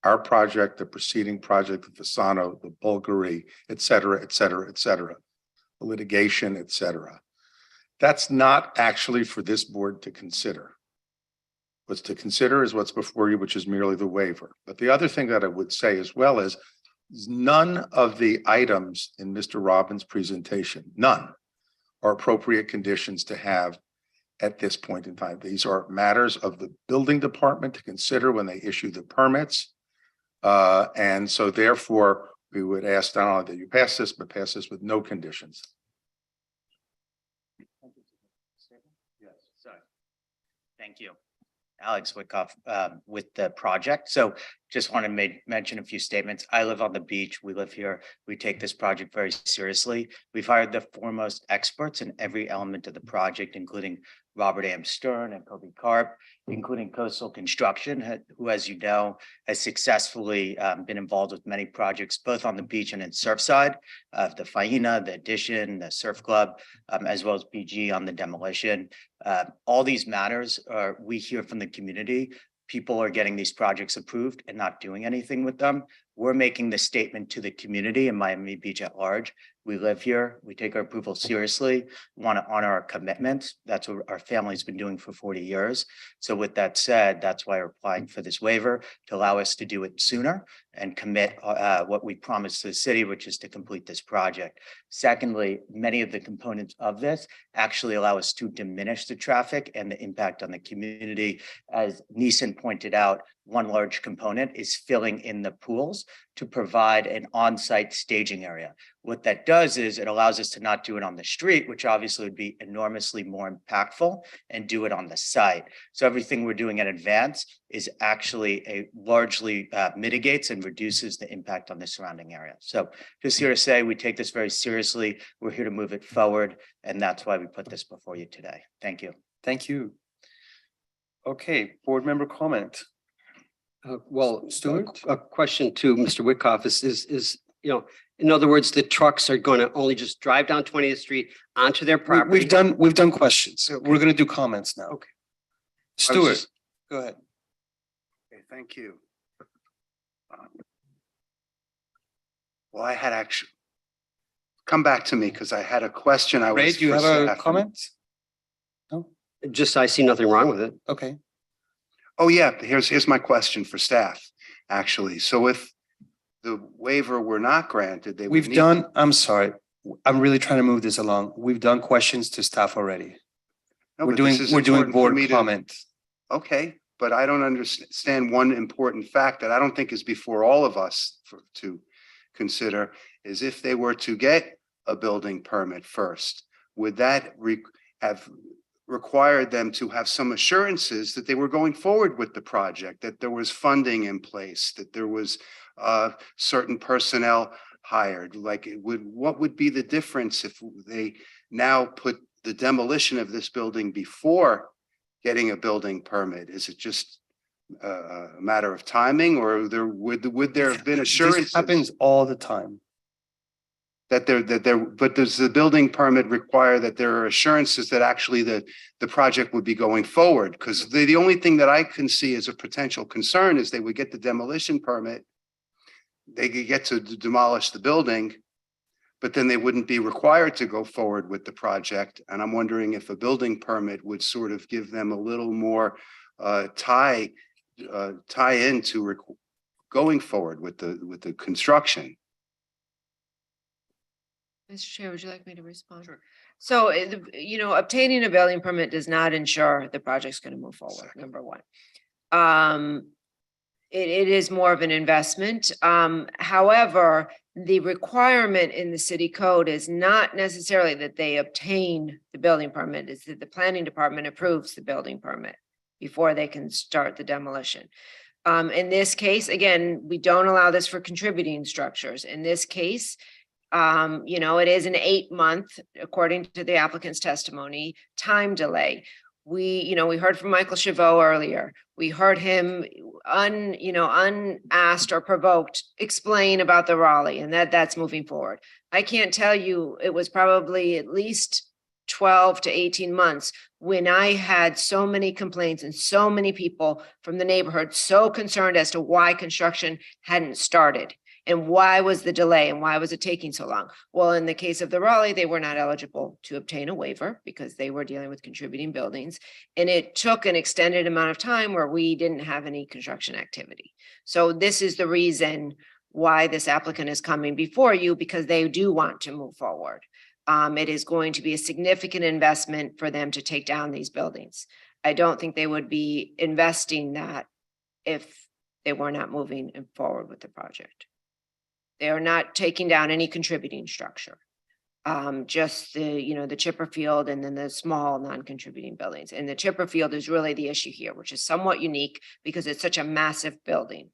our project, the preceding project, the Fasano, the Bulgari, et cetera, et cetera, et cetera, the litigation, et cetera. That's not actually for this board to consider. What's to consider is what's before you, which is merely the waiver. But the other thing that I would say as well is none of the items in Mr. Robbins' presentation, none, are appropriate conditions to have at this point in time. These are matters of the building department to consider when they issue the permits. And so therefore, we would ask not only that you pass this, but pass this with no conditions. Thank you. Alex Wickoff with the project. So just want to mention a few statements. I live on the beach. We live here. We take this project very seriously. We've hired the foremost experts in every element of the project, including Robert M. Stern and Kobe Karp, including Coastal Construction, who, as you know, has successfully been involved with many projects, both on the beach and in Surfside, the Faina, the Addition, the Surf Club, as well as BG on the demolition. All these matters are, we hear from the community. People are getting these projects approved and not doing anything with them. We're making the statement to the community in Miami Beach at large. We live here. We take our approval seriously. We want to honor our commitments. That's what our family's been doing for 40 years. So with that said, that's why we're applying for this waiver to allow us to do it sooner and commit what we promised to the city, which is to complete this project. Secondly, many of the components of this actually allow us to diminish the traffic and the impact on the community. As Neeson pointed out, one large component is filling in the pools to provide an on-site staging area. What that does is it allows us to not do it on the street, which obviously would be enormously more impactful, and do it on the site. So everything we're doing in advance is actually largely mitigates and reduces the impact on the surrounding area. So just here to say, we take this very seriously. We're here to move it forward, and that's why we put this before you today. Thank you. Thank you. Okay, board member comment. Well, Stuart? a question to Mr. Wickoff is, you know, in other words, the trucks are going to only just drive down 20th Street onto their property. We've done questions. We're gonna do comments now. Okay. Stuart, go ahead. Okay, thank you. Well, I had actually, come back to me because I had a question. I was. Ray, do you have a comment? Just, I see nothing wrong with it. Okay. Oh, yeah, here's my question for staff, actually. So if the waiver were not granted, they would We've need- done, I'm sorry, I'm really trying to move this along. We've done questions to staff already. No, We're but doing, this is we're doing important for board me to- comment. Okay, but I don't understand one important fact that I don't think is before all of us to consider is if they were to get a building permit first, would that have required them to have some assurances that they were going forward with the project, that there was funding in place, that there was certain personnel hired? Like, what would be the difference if they now put the demolition of this building before getting a building permit? Is it just a matter of timing, or would there have been assurances? This happens all the time. But does the building permit require that there are assurances that actually the project would be going forward? Because the only thing that I can see as a potential concern is they would get the demolition permit. They could get to demolish the building, but then they wouldn't be required to go forward with the project. And I'm wondering if a building permit would sort of give them a little more tie into going forward with the construction. Mr. Chair, would you like me to respond? Sure. So, you know, obtaining a building permit does not ensure the project's going to move forward, number one. It is more of an investment. However, the requirement in the city code is not necessarily that they obtain the building permit, it's that the planning department approves the building permit before they can start the demolition. In this case, again, we don't allow this for contributing structures. In this case, you know, it is an 8-month, according to the applicant's testimony, time delay. We heard from Michael Chavot earlier. We heard him unasked or provoked explain about the Raleigh, and that's moving forward. I can't tell you, it was probably at least 12 to 18 months when I had so many complaints and so many people from the neighborhood so concerned as to why construction hadn't started. And why was the delay and why was it taking so long? Well, in the case of the Raleigh, they were not eligible to obtain a waiver because they were dealing with contributing buildings. And it took an extended amount of time where we didn't have any construction activity. So this is the reason why this applicant is coming before you, because they do want to move forward. It is going to be a significant investment for them to take down these buildings. I don't think they would be investing that if they were not moving forward with the project. They are not taking down any contributing structure. Just the chipper field and then the small non-contributing buildings. And the chipper field is really the issue here, which is somewhat unique because it's such a massive building.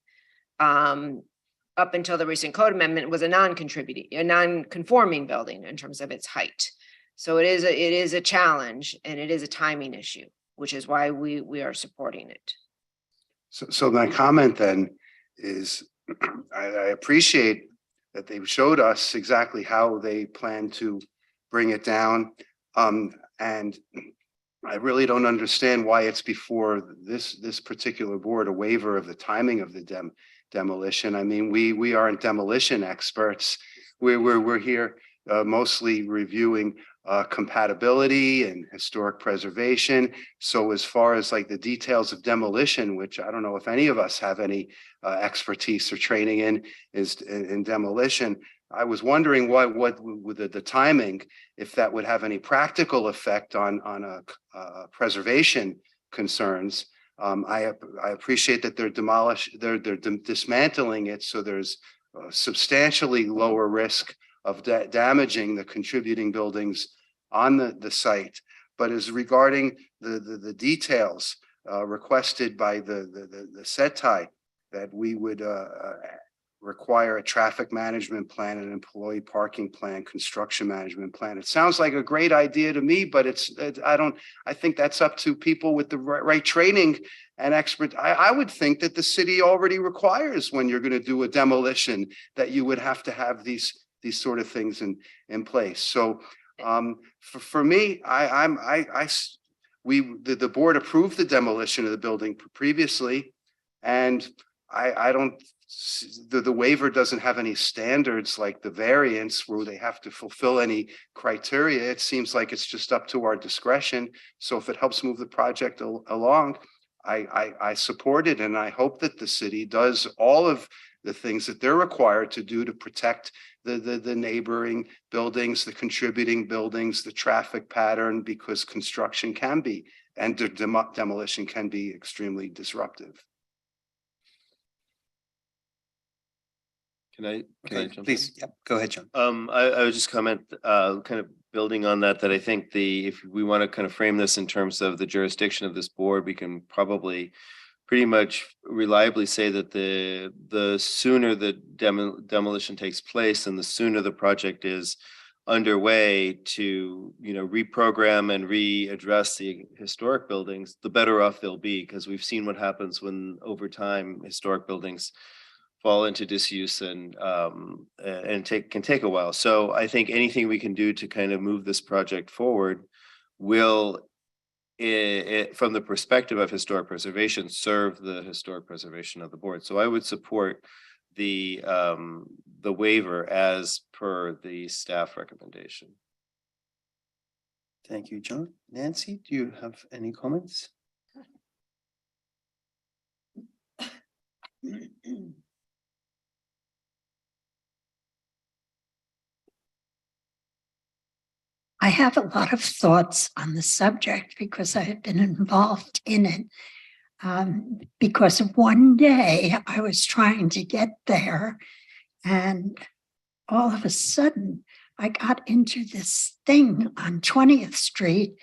Up until the recent code amendment, it was a non-conforming building in terms of its height. So it is a challenge and it is a timing issue, which is why we are supporting it. So my comment then is, I appreciate that they showed us exactly how they plan to bring it down. And I really don't understand why it's before this particular board, a waiver of the timing of the demolition. I mean, we aren't demolition experts. We're here mostly reviewing compatibility and historic preservation. So as far as like the details of demolition, which I don't know if any of us have any expertise or training in demolition, I was wondering what with the timing, if that would have any practical effect on preservation concerns. I appreciate that they're dismantling it, so there's substantially lower risk of damaging the contributing buildings on the site. But as regarding the details requested by the SETI, that we would require a traffic management plan, an employee parking plan, construction management plan. It sounds like a great idea to me, but I think that's up to people with the right training and expert. I would think that the city already requires, when you're going to do a demolition, that you would have to have these sort of things in place. So for me, the board approved the demolition of the building previously, and the waiver doesn't have any standards like the variance where they have to fulfill any criteria. It seems like it's just up to our discretion. So if it helps move the project along, I support it, and I hope that the city does all of the things that they're required to do to protect the neighboring buildings, the contributing buildings, the traffic pattern, because construction can be, and demolition can be, extremely disruptive. Can I jump Please, in? yep, go ahead, John. I would just comment, kind of building on that I think if we want to kind of frame this in terms of the jurisdiction of this board, we can probably pretty much reliably say that the sooner the demolition takes place and the sooner the project is underway to, reprogram and readdress the historic buildings, the better off they'll be, because we've seen what happens when over time historic buildings fall into disuse and can take a while. So I think anything we can do to kind of move this project forward will, from the perspective of historic preservation, serve the historic preservation of the board. So I would support the waiver as per the staff recommendation. Thank you, John. Nancy, do you have any comments? I have a lot of thoughts on the subject because I have been involved in it. Because one day I was trying to get there, and all of a sudden I got into this thing on 20th Street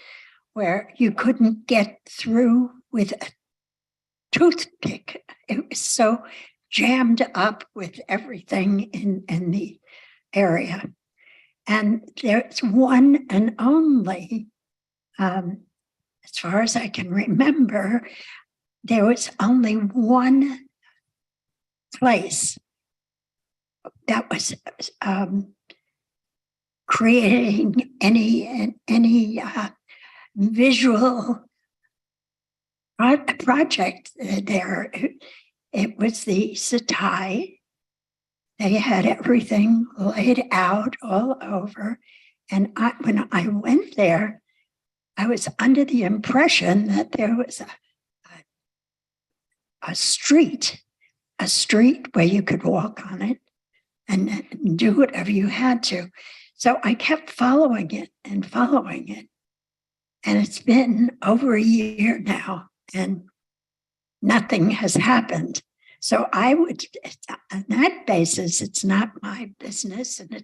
where you couldn't get through with a toothpick. It was so jammed up with everything in the area. And there's one and only, as far as I can remember, there was only one place that was creating any visual project there. It was the SETI. They had everything laid out all over. And when I went there, I was under the impression that there was a street where you could walk on it and do whatever you had to. So I kept following it. And it's been over a year now, and nothing has happened. So I would, on that basis, it's not my business, and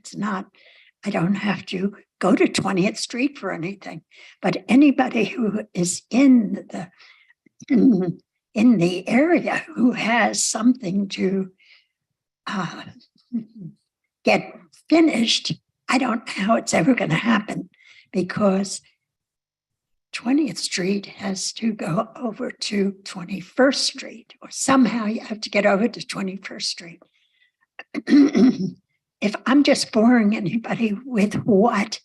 I don't have to go to 20th Street for anything. But anybody who is in the area who has something to get finished, I don't know how it's ever going to happen, because 20th Street has to go over to 21st Street, or somehow you have to get over to 21st Street. If I'm just boring anybody with what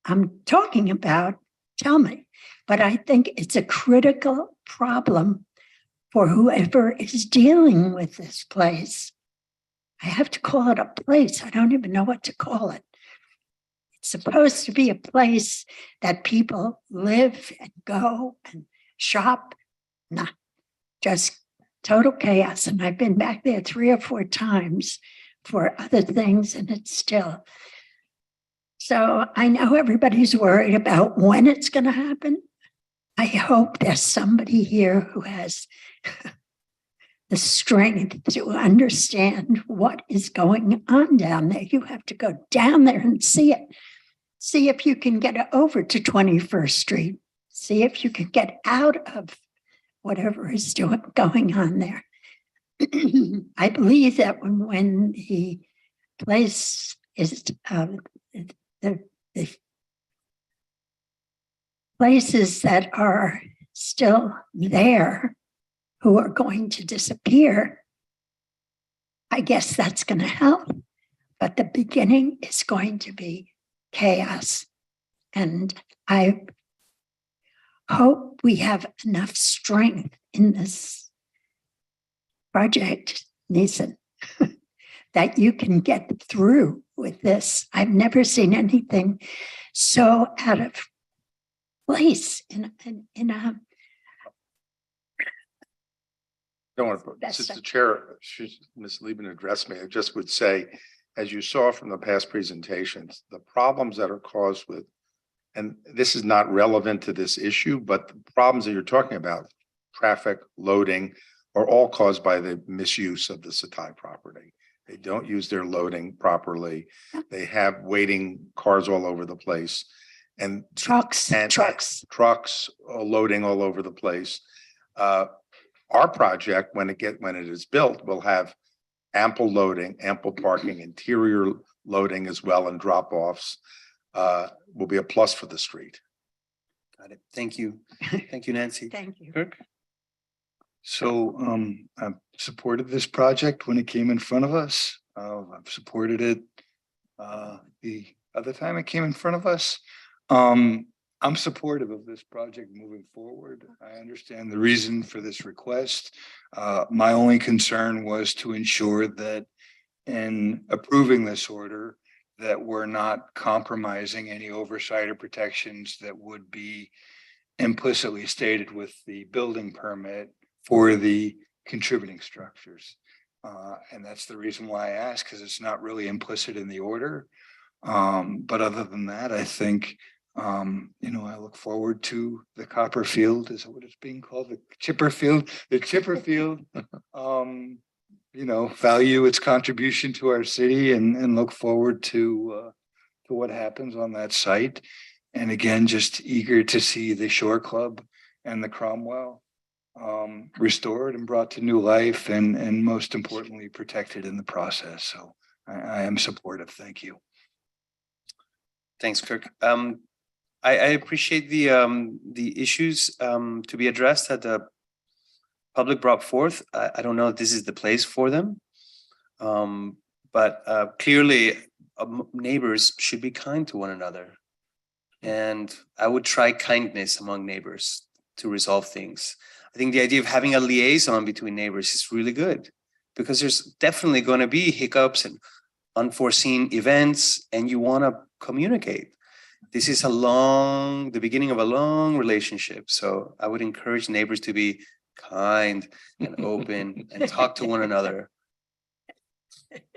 I'm talking about, tell me. But I think it's a critical problem for whoever is dealing with this place. I have to call it a place. I don't even know what to call it. It's supposed to be a place that people live and go and shop. Nah, just total chaos. And I've been back there 3 or 4 times for other things, and it's still. So I know everybody's worried about when it's going to happen. I hope there's somebody here who has the strength to understand what is going on down there. You have to go down there and see it. See if you can get over to 21st Street. See if you can get out of whatever is going on there. I believe that when the place is the places that are still there who are going to disappear, I guess that's going to help. But the beginning is going to be chaos. And I hope we have enough strength in this project, Neeson, that you can get through with this. I've never seen anything so out of place in a. Don't want to, since the chair, Ms. Liebman addressed me, I just would say, as you saw from the past presentations, the problems that are caused with, and this is not relevant to this issue, but the problems that you're talking about, traffic, loading, are all caused by the misuse of the Satai property. They don't use their loading properly. They have waiting cars all over the place. And trucks loading all over the place. Our project, when it is built, will have ample loading, ample parking, interior loading as well, and drop-offs. Will be a plus for the street. Got it. Thank you. Thank you, Nancy. Thank you. Kirk? So I've supported this project when it came in front of us. I've supported it the other time it came in front of us. I'm supportive of this project moving forward. I understand the reason for this request. My only concern was to ensure that in approving this order, that we're not compromising any oversight or protections that would be implicitly stated with the building permit for the contributing structures. And that's the reason why I asked, because it's not really implicit in the order. But other than that, I think I look forward to the Copperfield, is what it's being called, the Chipperfield, value its contribution to our city and look forward to what happens on that site. And again, just eager to see the Shore Club and the Cromwell restored and brought to new life and most importantly, protected in the process. So I am supportive. Thank you. Thanks, Kirk. I appreciate the issues to be addressed that the public brought forth. I don't know if this is the place for them, but clearly neighbors should be kind to one another. And I would try kindness among neighbors to resolve things. I think the idea of having a liaison between neighbors is really good because there's definitely going to be hiccups and unforeseen events, and you want to communicate. This is the beginning of a long relationship. So I would encourage neighbors to be kind and open and talk to one another.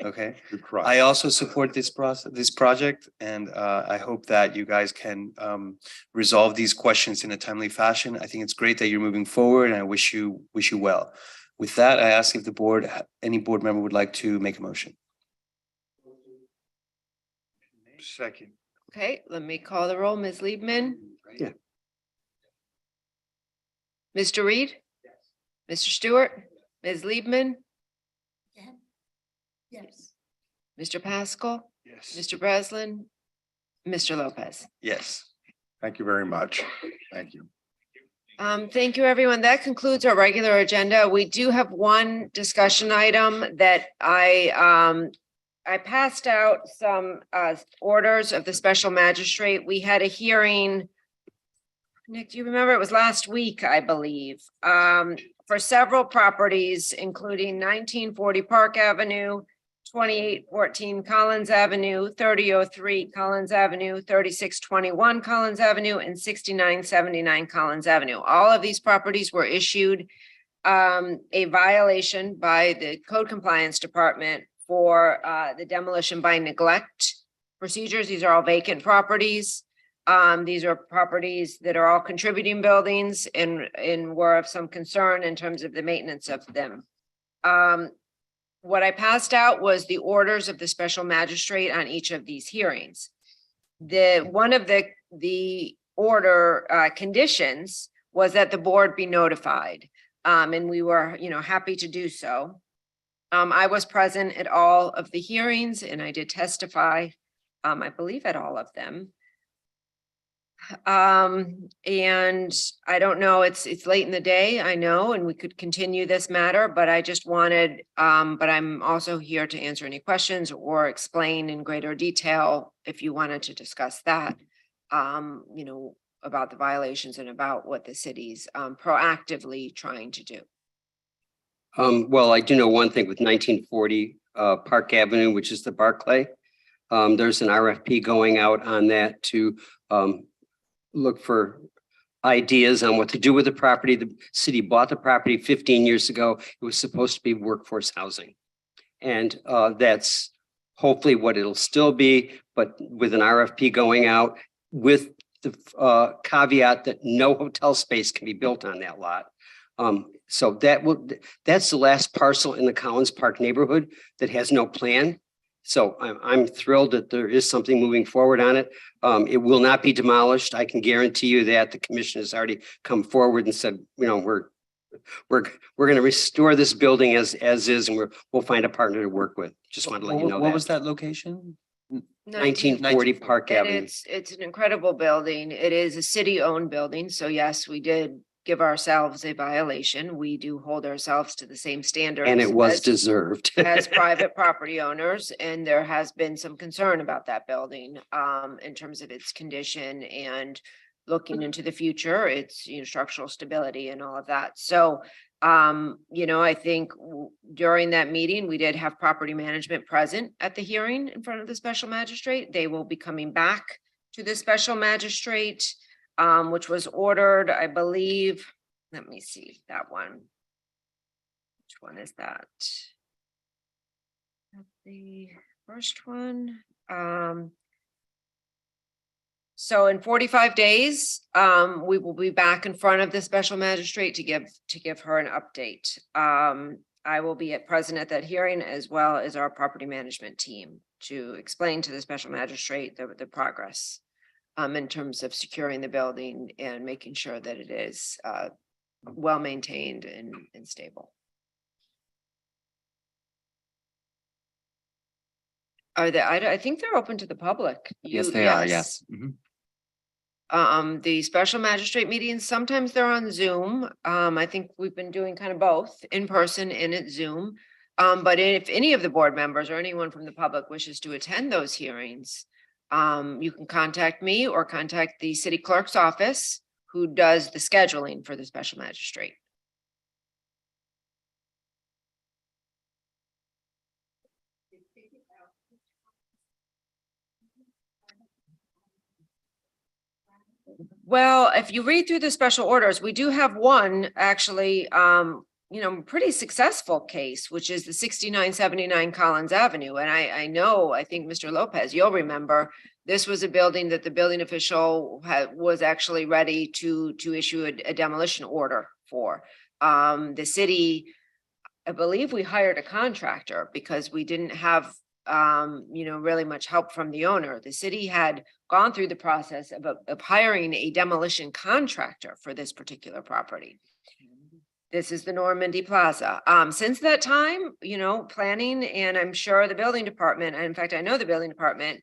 Okay. I also support this project, and I hope that you guys can resolve these questions in a timely fashion. I think it's great that you're moving forward, and I wish you well. With that, I ask if any board member would like to make a motion. Second. Okay, let me call the roll. Ms. Liebman? Yeah. Mr. Reed? Mr. Stewart? Ms. Liebman? Yes. Mr. Pascal? Yes. Mr. Breslin? Mr. Lopez? Yes. Thank you very much. Thank you. Thank you, everyone. That concludes our regular agenda. We do have one discussion item that I passed out some orders of the special magistrate. We had a hearing. Nick, do you remember? It was last week, I believe, for several properties, including 1940 Park Avenue, 2814 Collins Avenue, 3003 Collins Avenue, 3621 Collins Avenue, and 6979 Collins Avenue. All of these properties were issued a violation by the Code Compliance Department for the demolition by neglect procedures. These are all vacant properties. These are properties that are all contributing buildings and were of some concern in terms of the maintenance of them. What I passed out was the orders of the special magistrate on each of these hearings. One of the order conditions was that the board be notified. And we were, happy to do so. I was present at all of the hearings and I did testify, I believe at all of them. And I don't know, it's late in the day, I know, and we could continue this matter, but I just wanted, but I'm also here to answer any questions or explain in greater detail if you wanted to discuss that, about the violations and about what the city's proactively trying to do. Well, I do know one thing with 1940 Park Avenue, which is the Barclay. There's an RFP going out on that to look for ideas on what to do with the property. The city bought the property 15 years ago. It was supposed to be workforce housing. And that's hopefully what it'll still be, but with an RFP going out with the caveat that no hotel space can be built on that lot. So that's the last parcel in the Collins Park neighborhood that has no plan. So I'm thrilled that there is something moving forward on it. It will not be demolished. I can guarantee you that. The commission has already come forward and said, we're going to restore this building as is, and we'll find a partner to work with. Just wanted to let you know that. What was that location? 1940 Park Avenue. It's an incredible building. It is a city-owned building. So yes, we did give ourselves a violation. We do hold ourselves to the same standards. And it was deserved. As private property owners, and there has been some concern about that building in terms of its condition and looking into the future, its structural stability and all of that. So I think during that meeting, we did have property management present at the hearing in front of the special magistrate. They will be coming back to the special magistrate, which was ordered, I believe. Let me see that one. Which one is that? The first one. So in 45 days, we will be back in front of the special magistrate to give her an update. I will be present at that hearing, as well as our property management team, to explain to the special magistrate the progress in terms of securing the building and making sure that it is well maintained and stable. Are they? I think they're open to the public. Yes, they are. Yes. Mhm. The special magistrate meetings, sometimes they're on Zoom. I think we've been doing kind of both in person and at Zoom. But if any of the board members or anyone from the public wishes to attend those hearings, you can contact me or contact the city clerk's office, who does the scheduling for the special magistrate. Well, if you read through the special orders, we do have one actually, pretty successful case, which is the 6979 Collins Avenue. And I think Mr. Lopez, you'll remember, this was a building that the building official was actually ready to issue a demolition order for. The city, I believe we hired a contractor because we didn't have really much help from the owner. The city had gone through the process of hiring a demolition contractor for this particular property. This is the Normandy Plaza. Since that time, planning, and I'm sure the building department, and in fact, I know the building department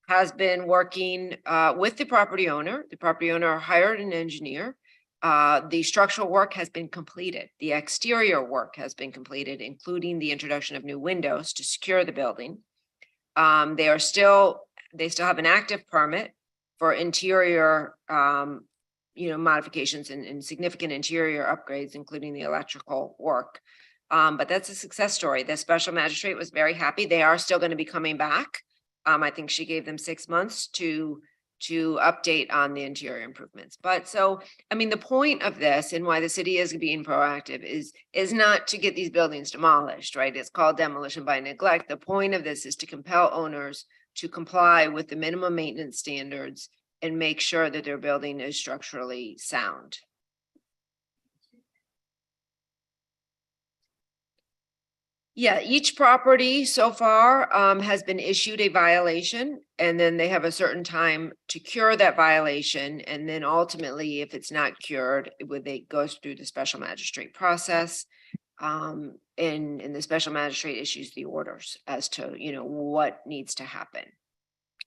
has been working with the property owner. The property owner hired an engineer. The structural work has been completed. The exterior work has been completed, including the introduction of new windows to secure the building. They still have an active permit for interior, modifications and significant interior upgrades, including the electrical work. But that's a success story. The special magistrate was very happy. They are still going to be coming back. I think she gave them 6 months to update on the interior improvements. But so, the point of this and why the city is being proactive is not to get these buildings demolished, right? It's called demolition by neglect. The point of this is to compel owners to comply with the minimum maintenance standards and make sure that their building is structurally sound. Yeah, each property so far has been issued a violation, and then they have a certain time to cure that violation. And then ultimately, if it's not cured, it goes through the special magistrate process. And the special magistrate issues the orders as to, you know, what needs to happen.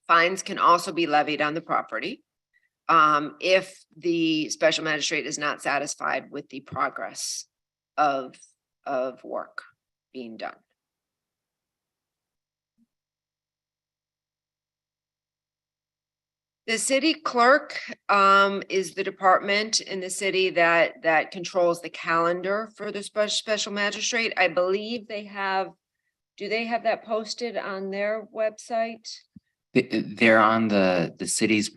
Fines can also be levied on the property if the special magistrate is not satisfied with the progress of work being done. The city clerk is the department in the city that controls the calendar for the special magistrate. I believe they have, do they have that posted on their website? They're on the city's,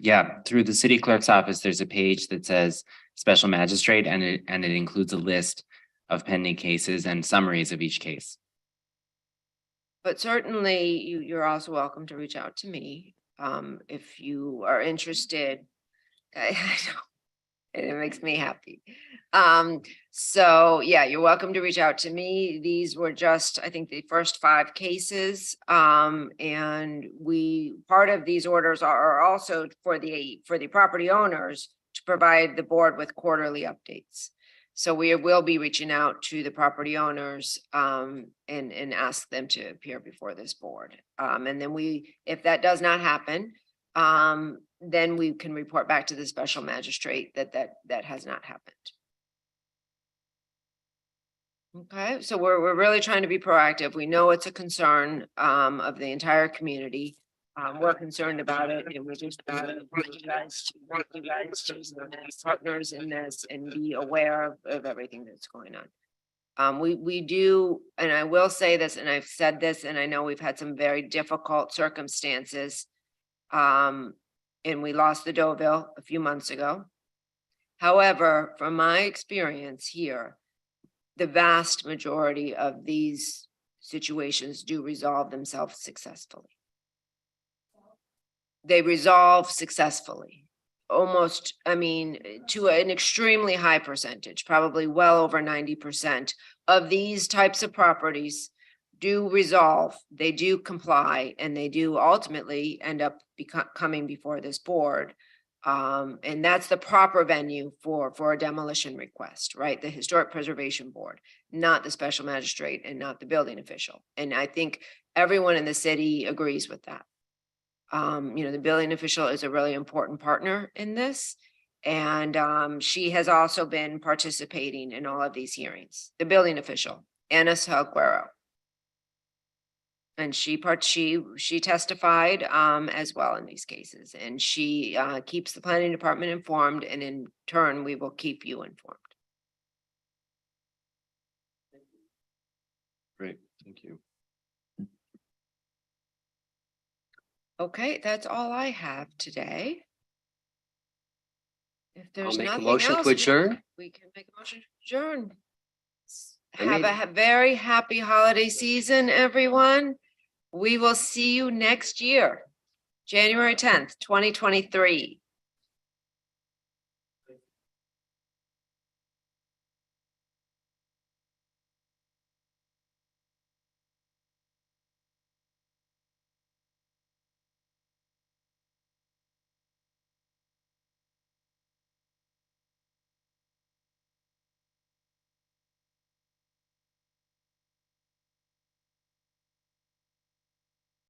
through the city clerk's office, there's a page that says special magistrate, and it includes a list of pending cases and summaries of each case. But certainly you're also welcome to reach out to me if you are interested. I know, it makes me happy. So yeah, you're welcome to reach out to me. These were just, I think, the first 5 cases. And part of these orders are also for the property owners to provide the board with quarterly updates. So we will be reaching out to the property owners and ask them to appear before this board. And then if that does not happen, then we can report back to the special magistrate that has not happened. Okay, so we're really trying to be proactive. We know it's a concern of the entire community. We're concerned about it, and we just want you guys as partners in this and be aware of everything that's going on. We do, and I will say this, and I've said this, and I know we've had some very difficult circumstances. And we lost the Deauville a few months ago. However, from my experience here, the vast majority of these situations do resolve themselves successfully. They resolve successfully, almost, I mean, to an extremely high percentage, probably well over 90% of these types of properties do resolve, they do comply, and they do ultimately end up coming before this board. And that's the proper venue for a demolition request, right? The Historic Preservation Board, not the special magistrate and not the building official. And I think everyone in the city agrees with that. You know, the building official is a really important partner in this. And she has also been participating in all of these hearings, the building official, Ana Salguero. And she testified as well in these cases, and she keeps the planning department informed, and in turn, we will keep you informed. Great, thank you. Okay, that's all I have today. If there's I'll make a nothing motion else, to adjourn. we can make a motion to adjourn. I Have made a very happy holiday season, everyone. We will see you next year, January 10th, 2023.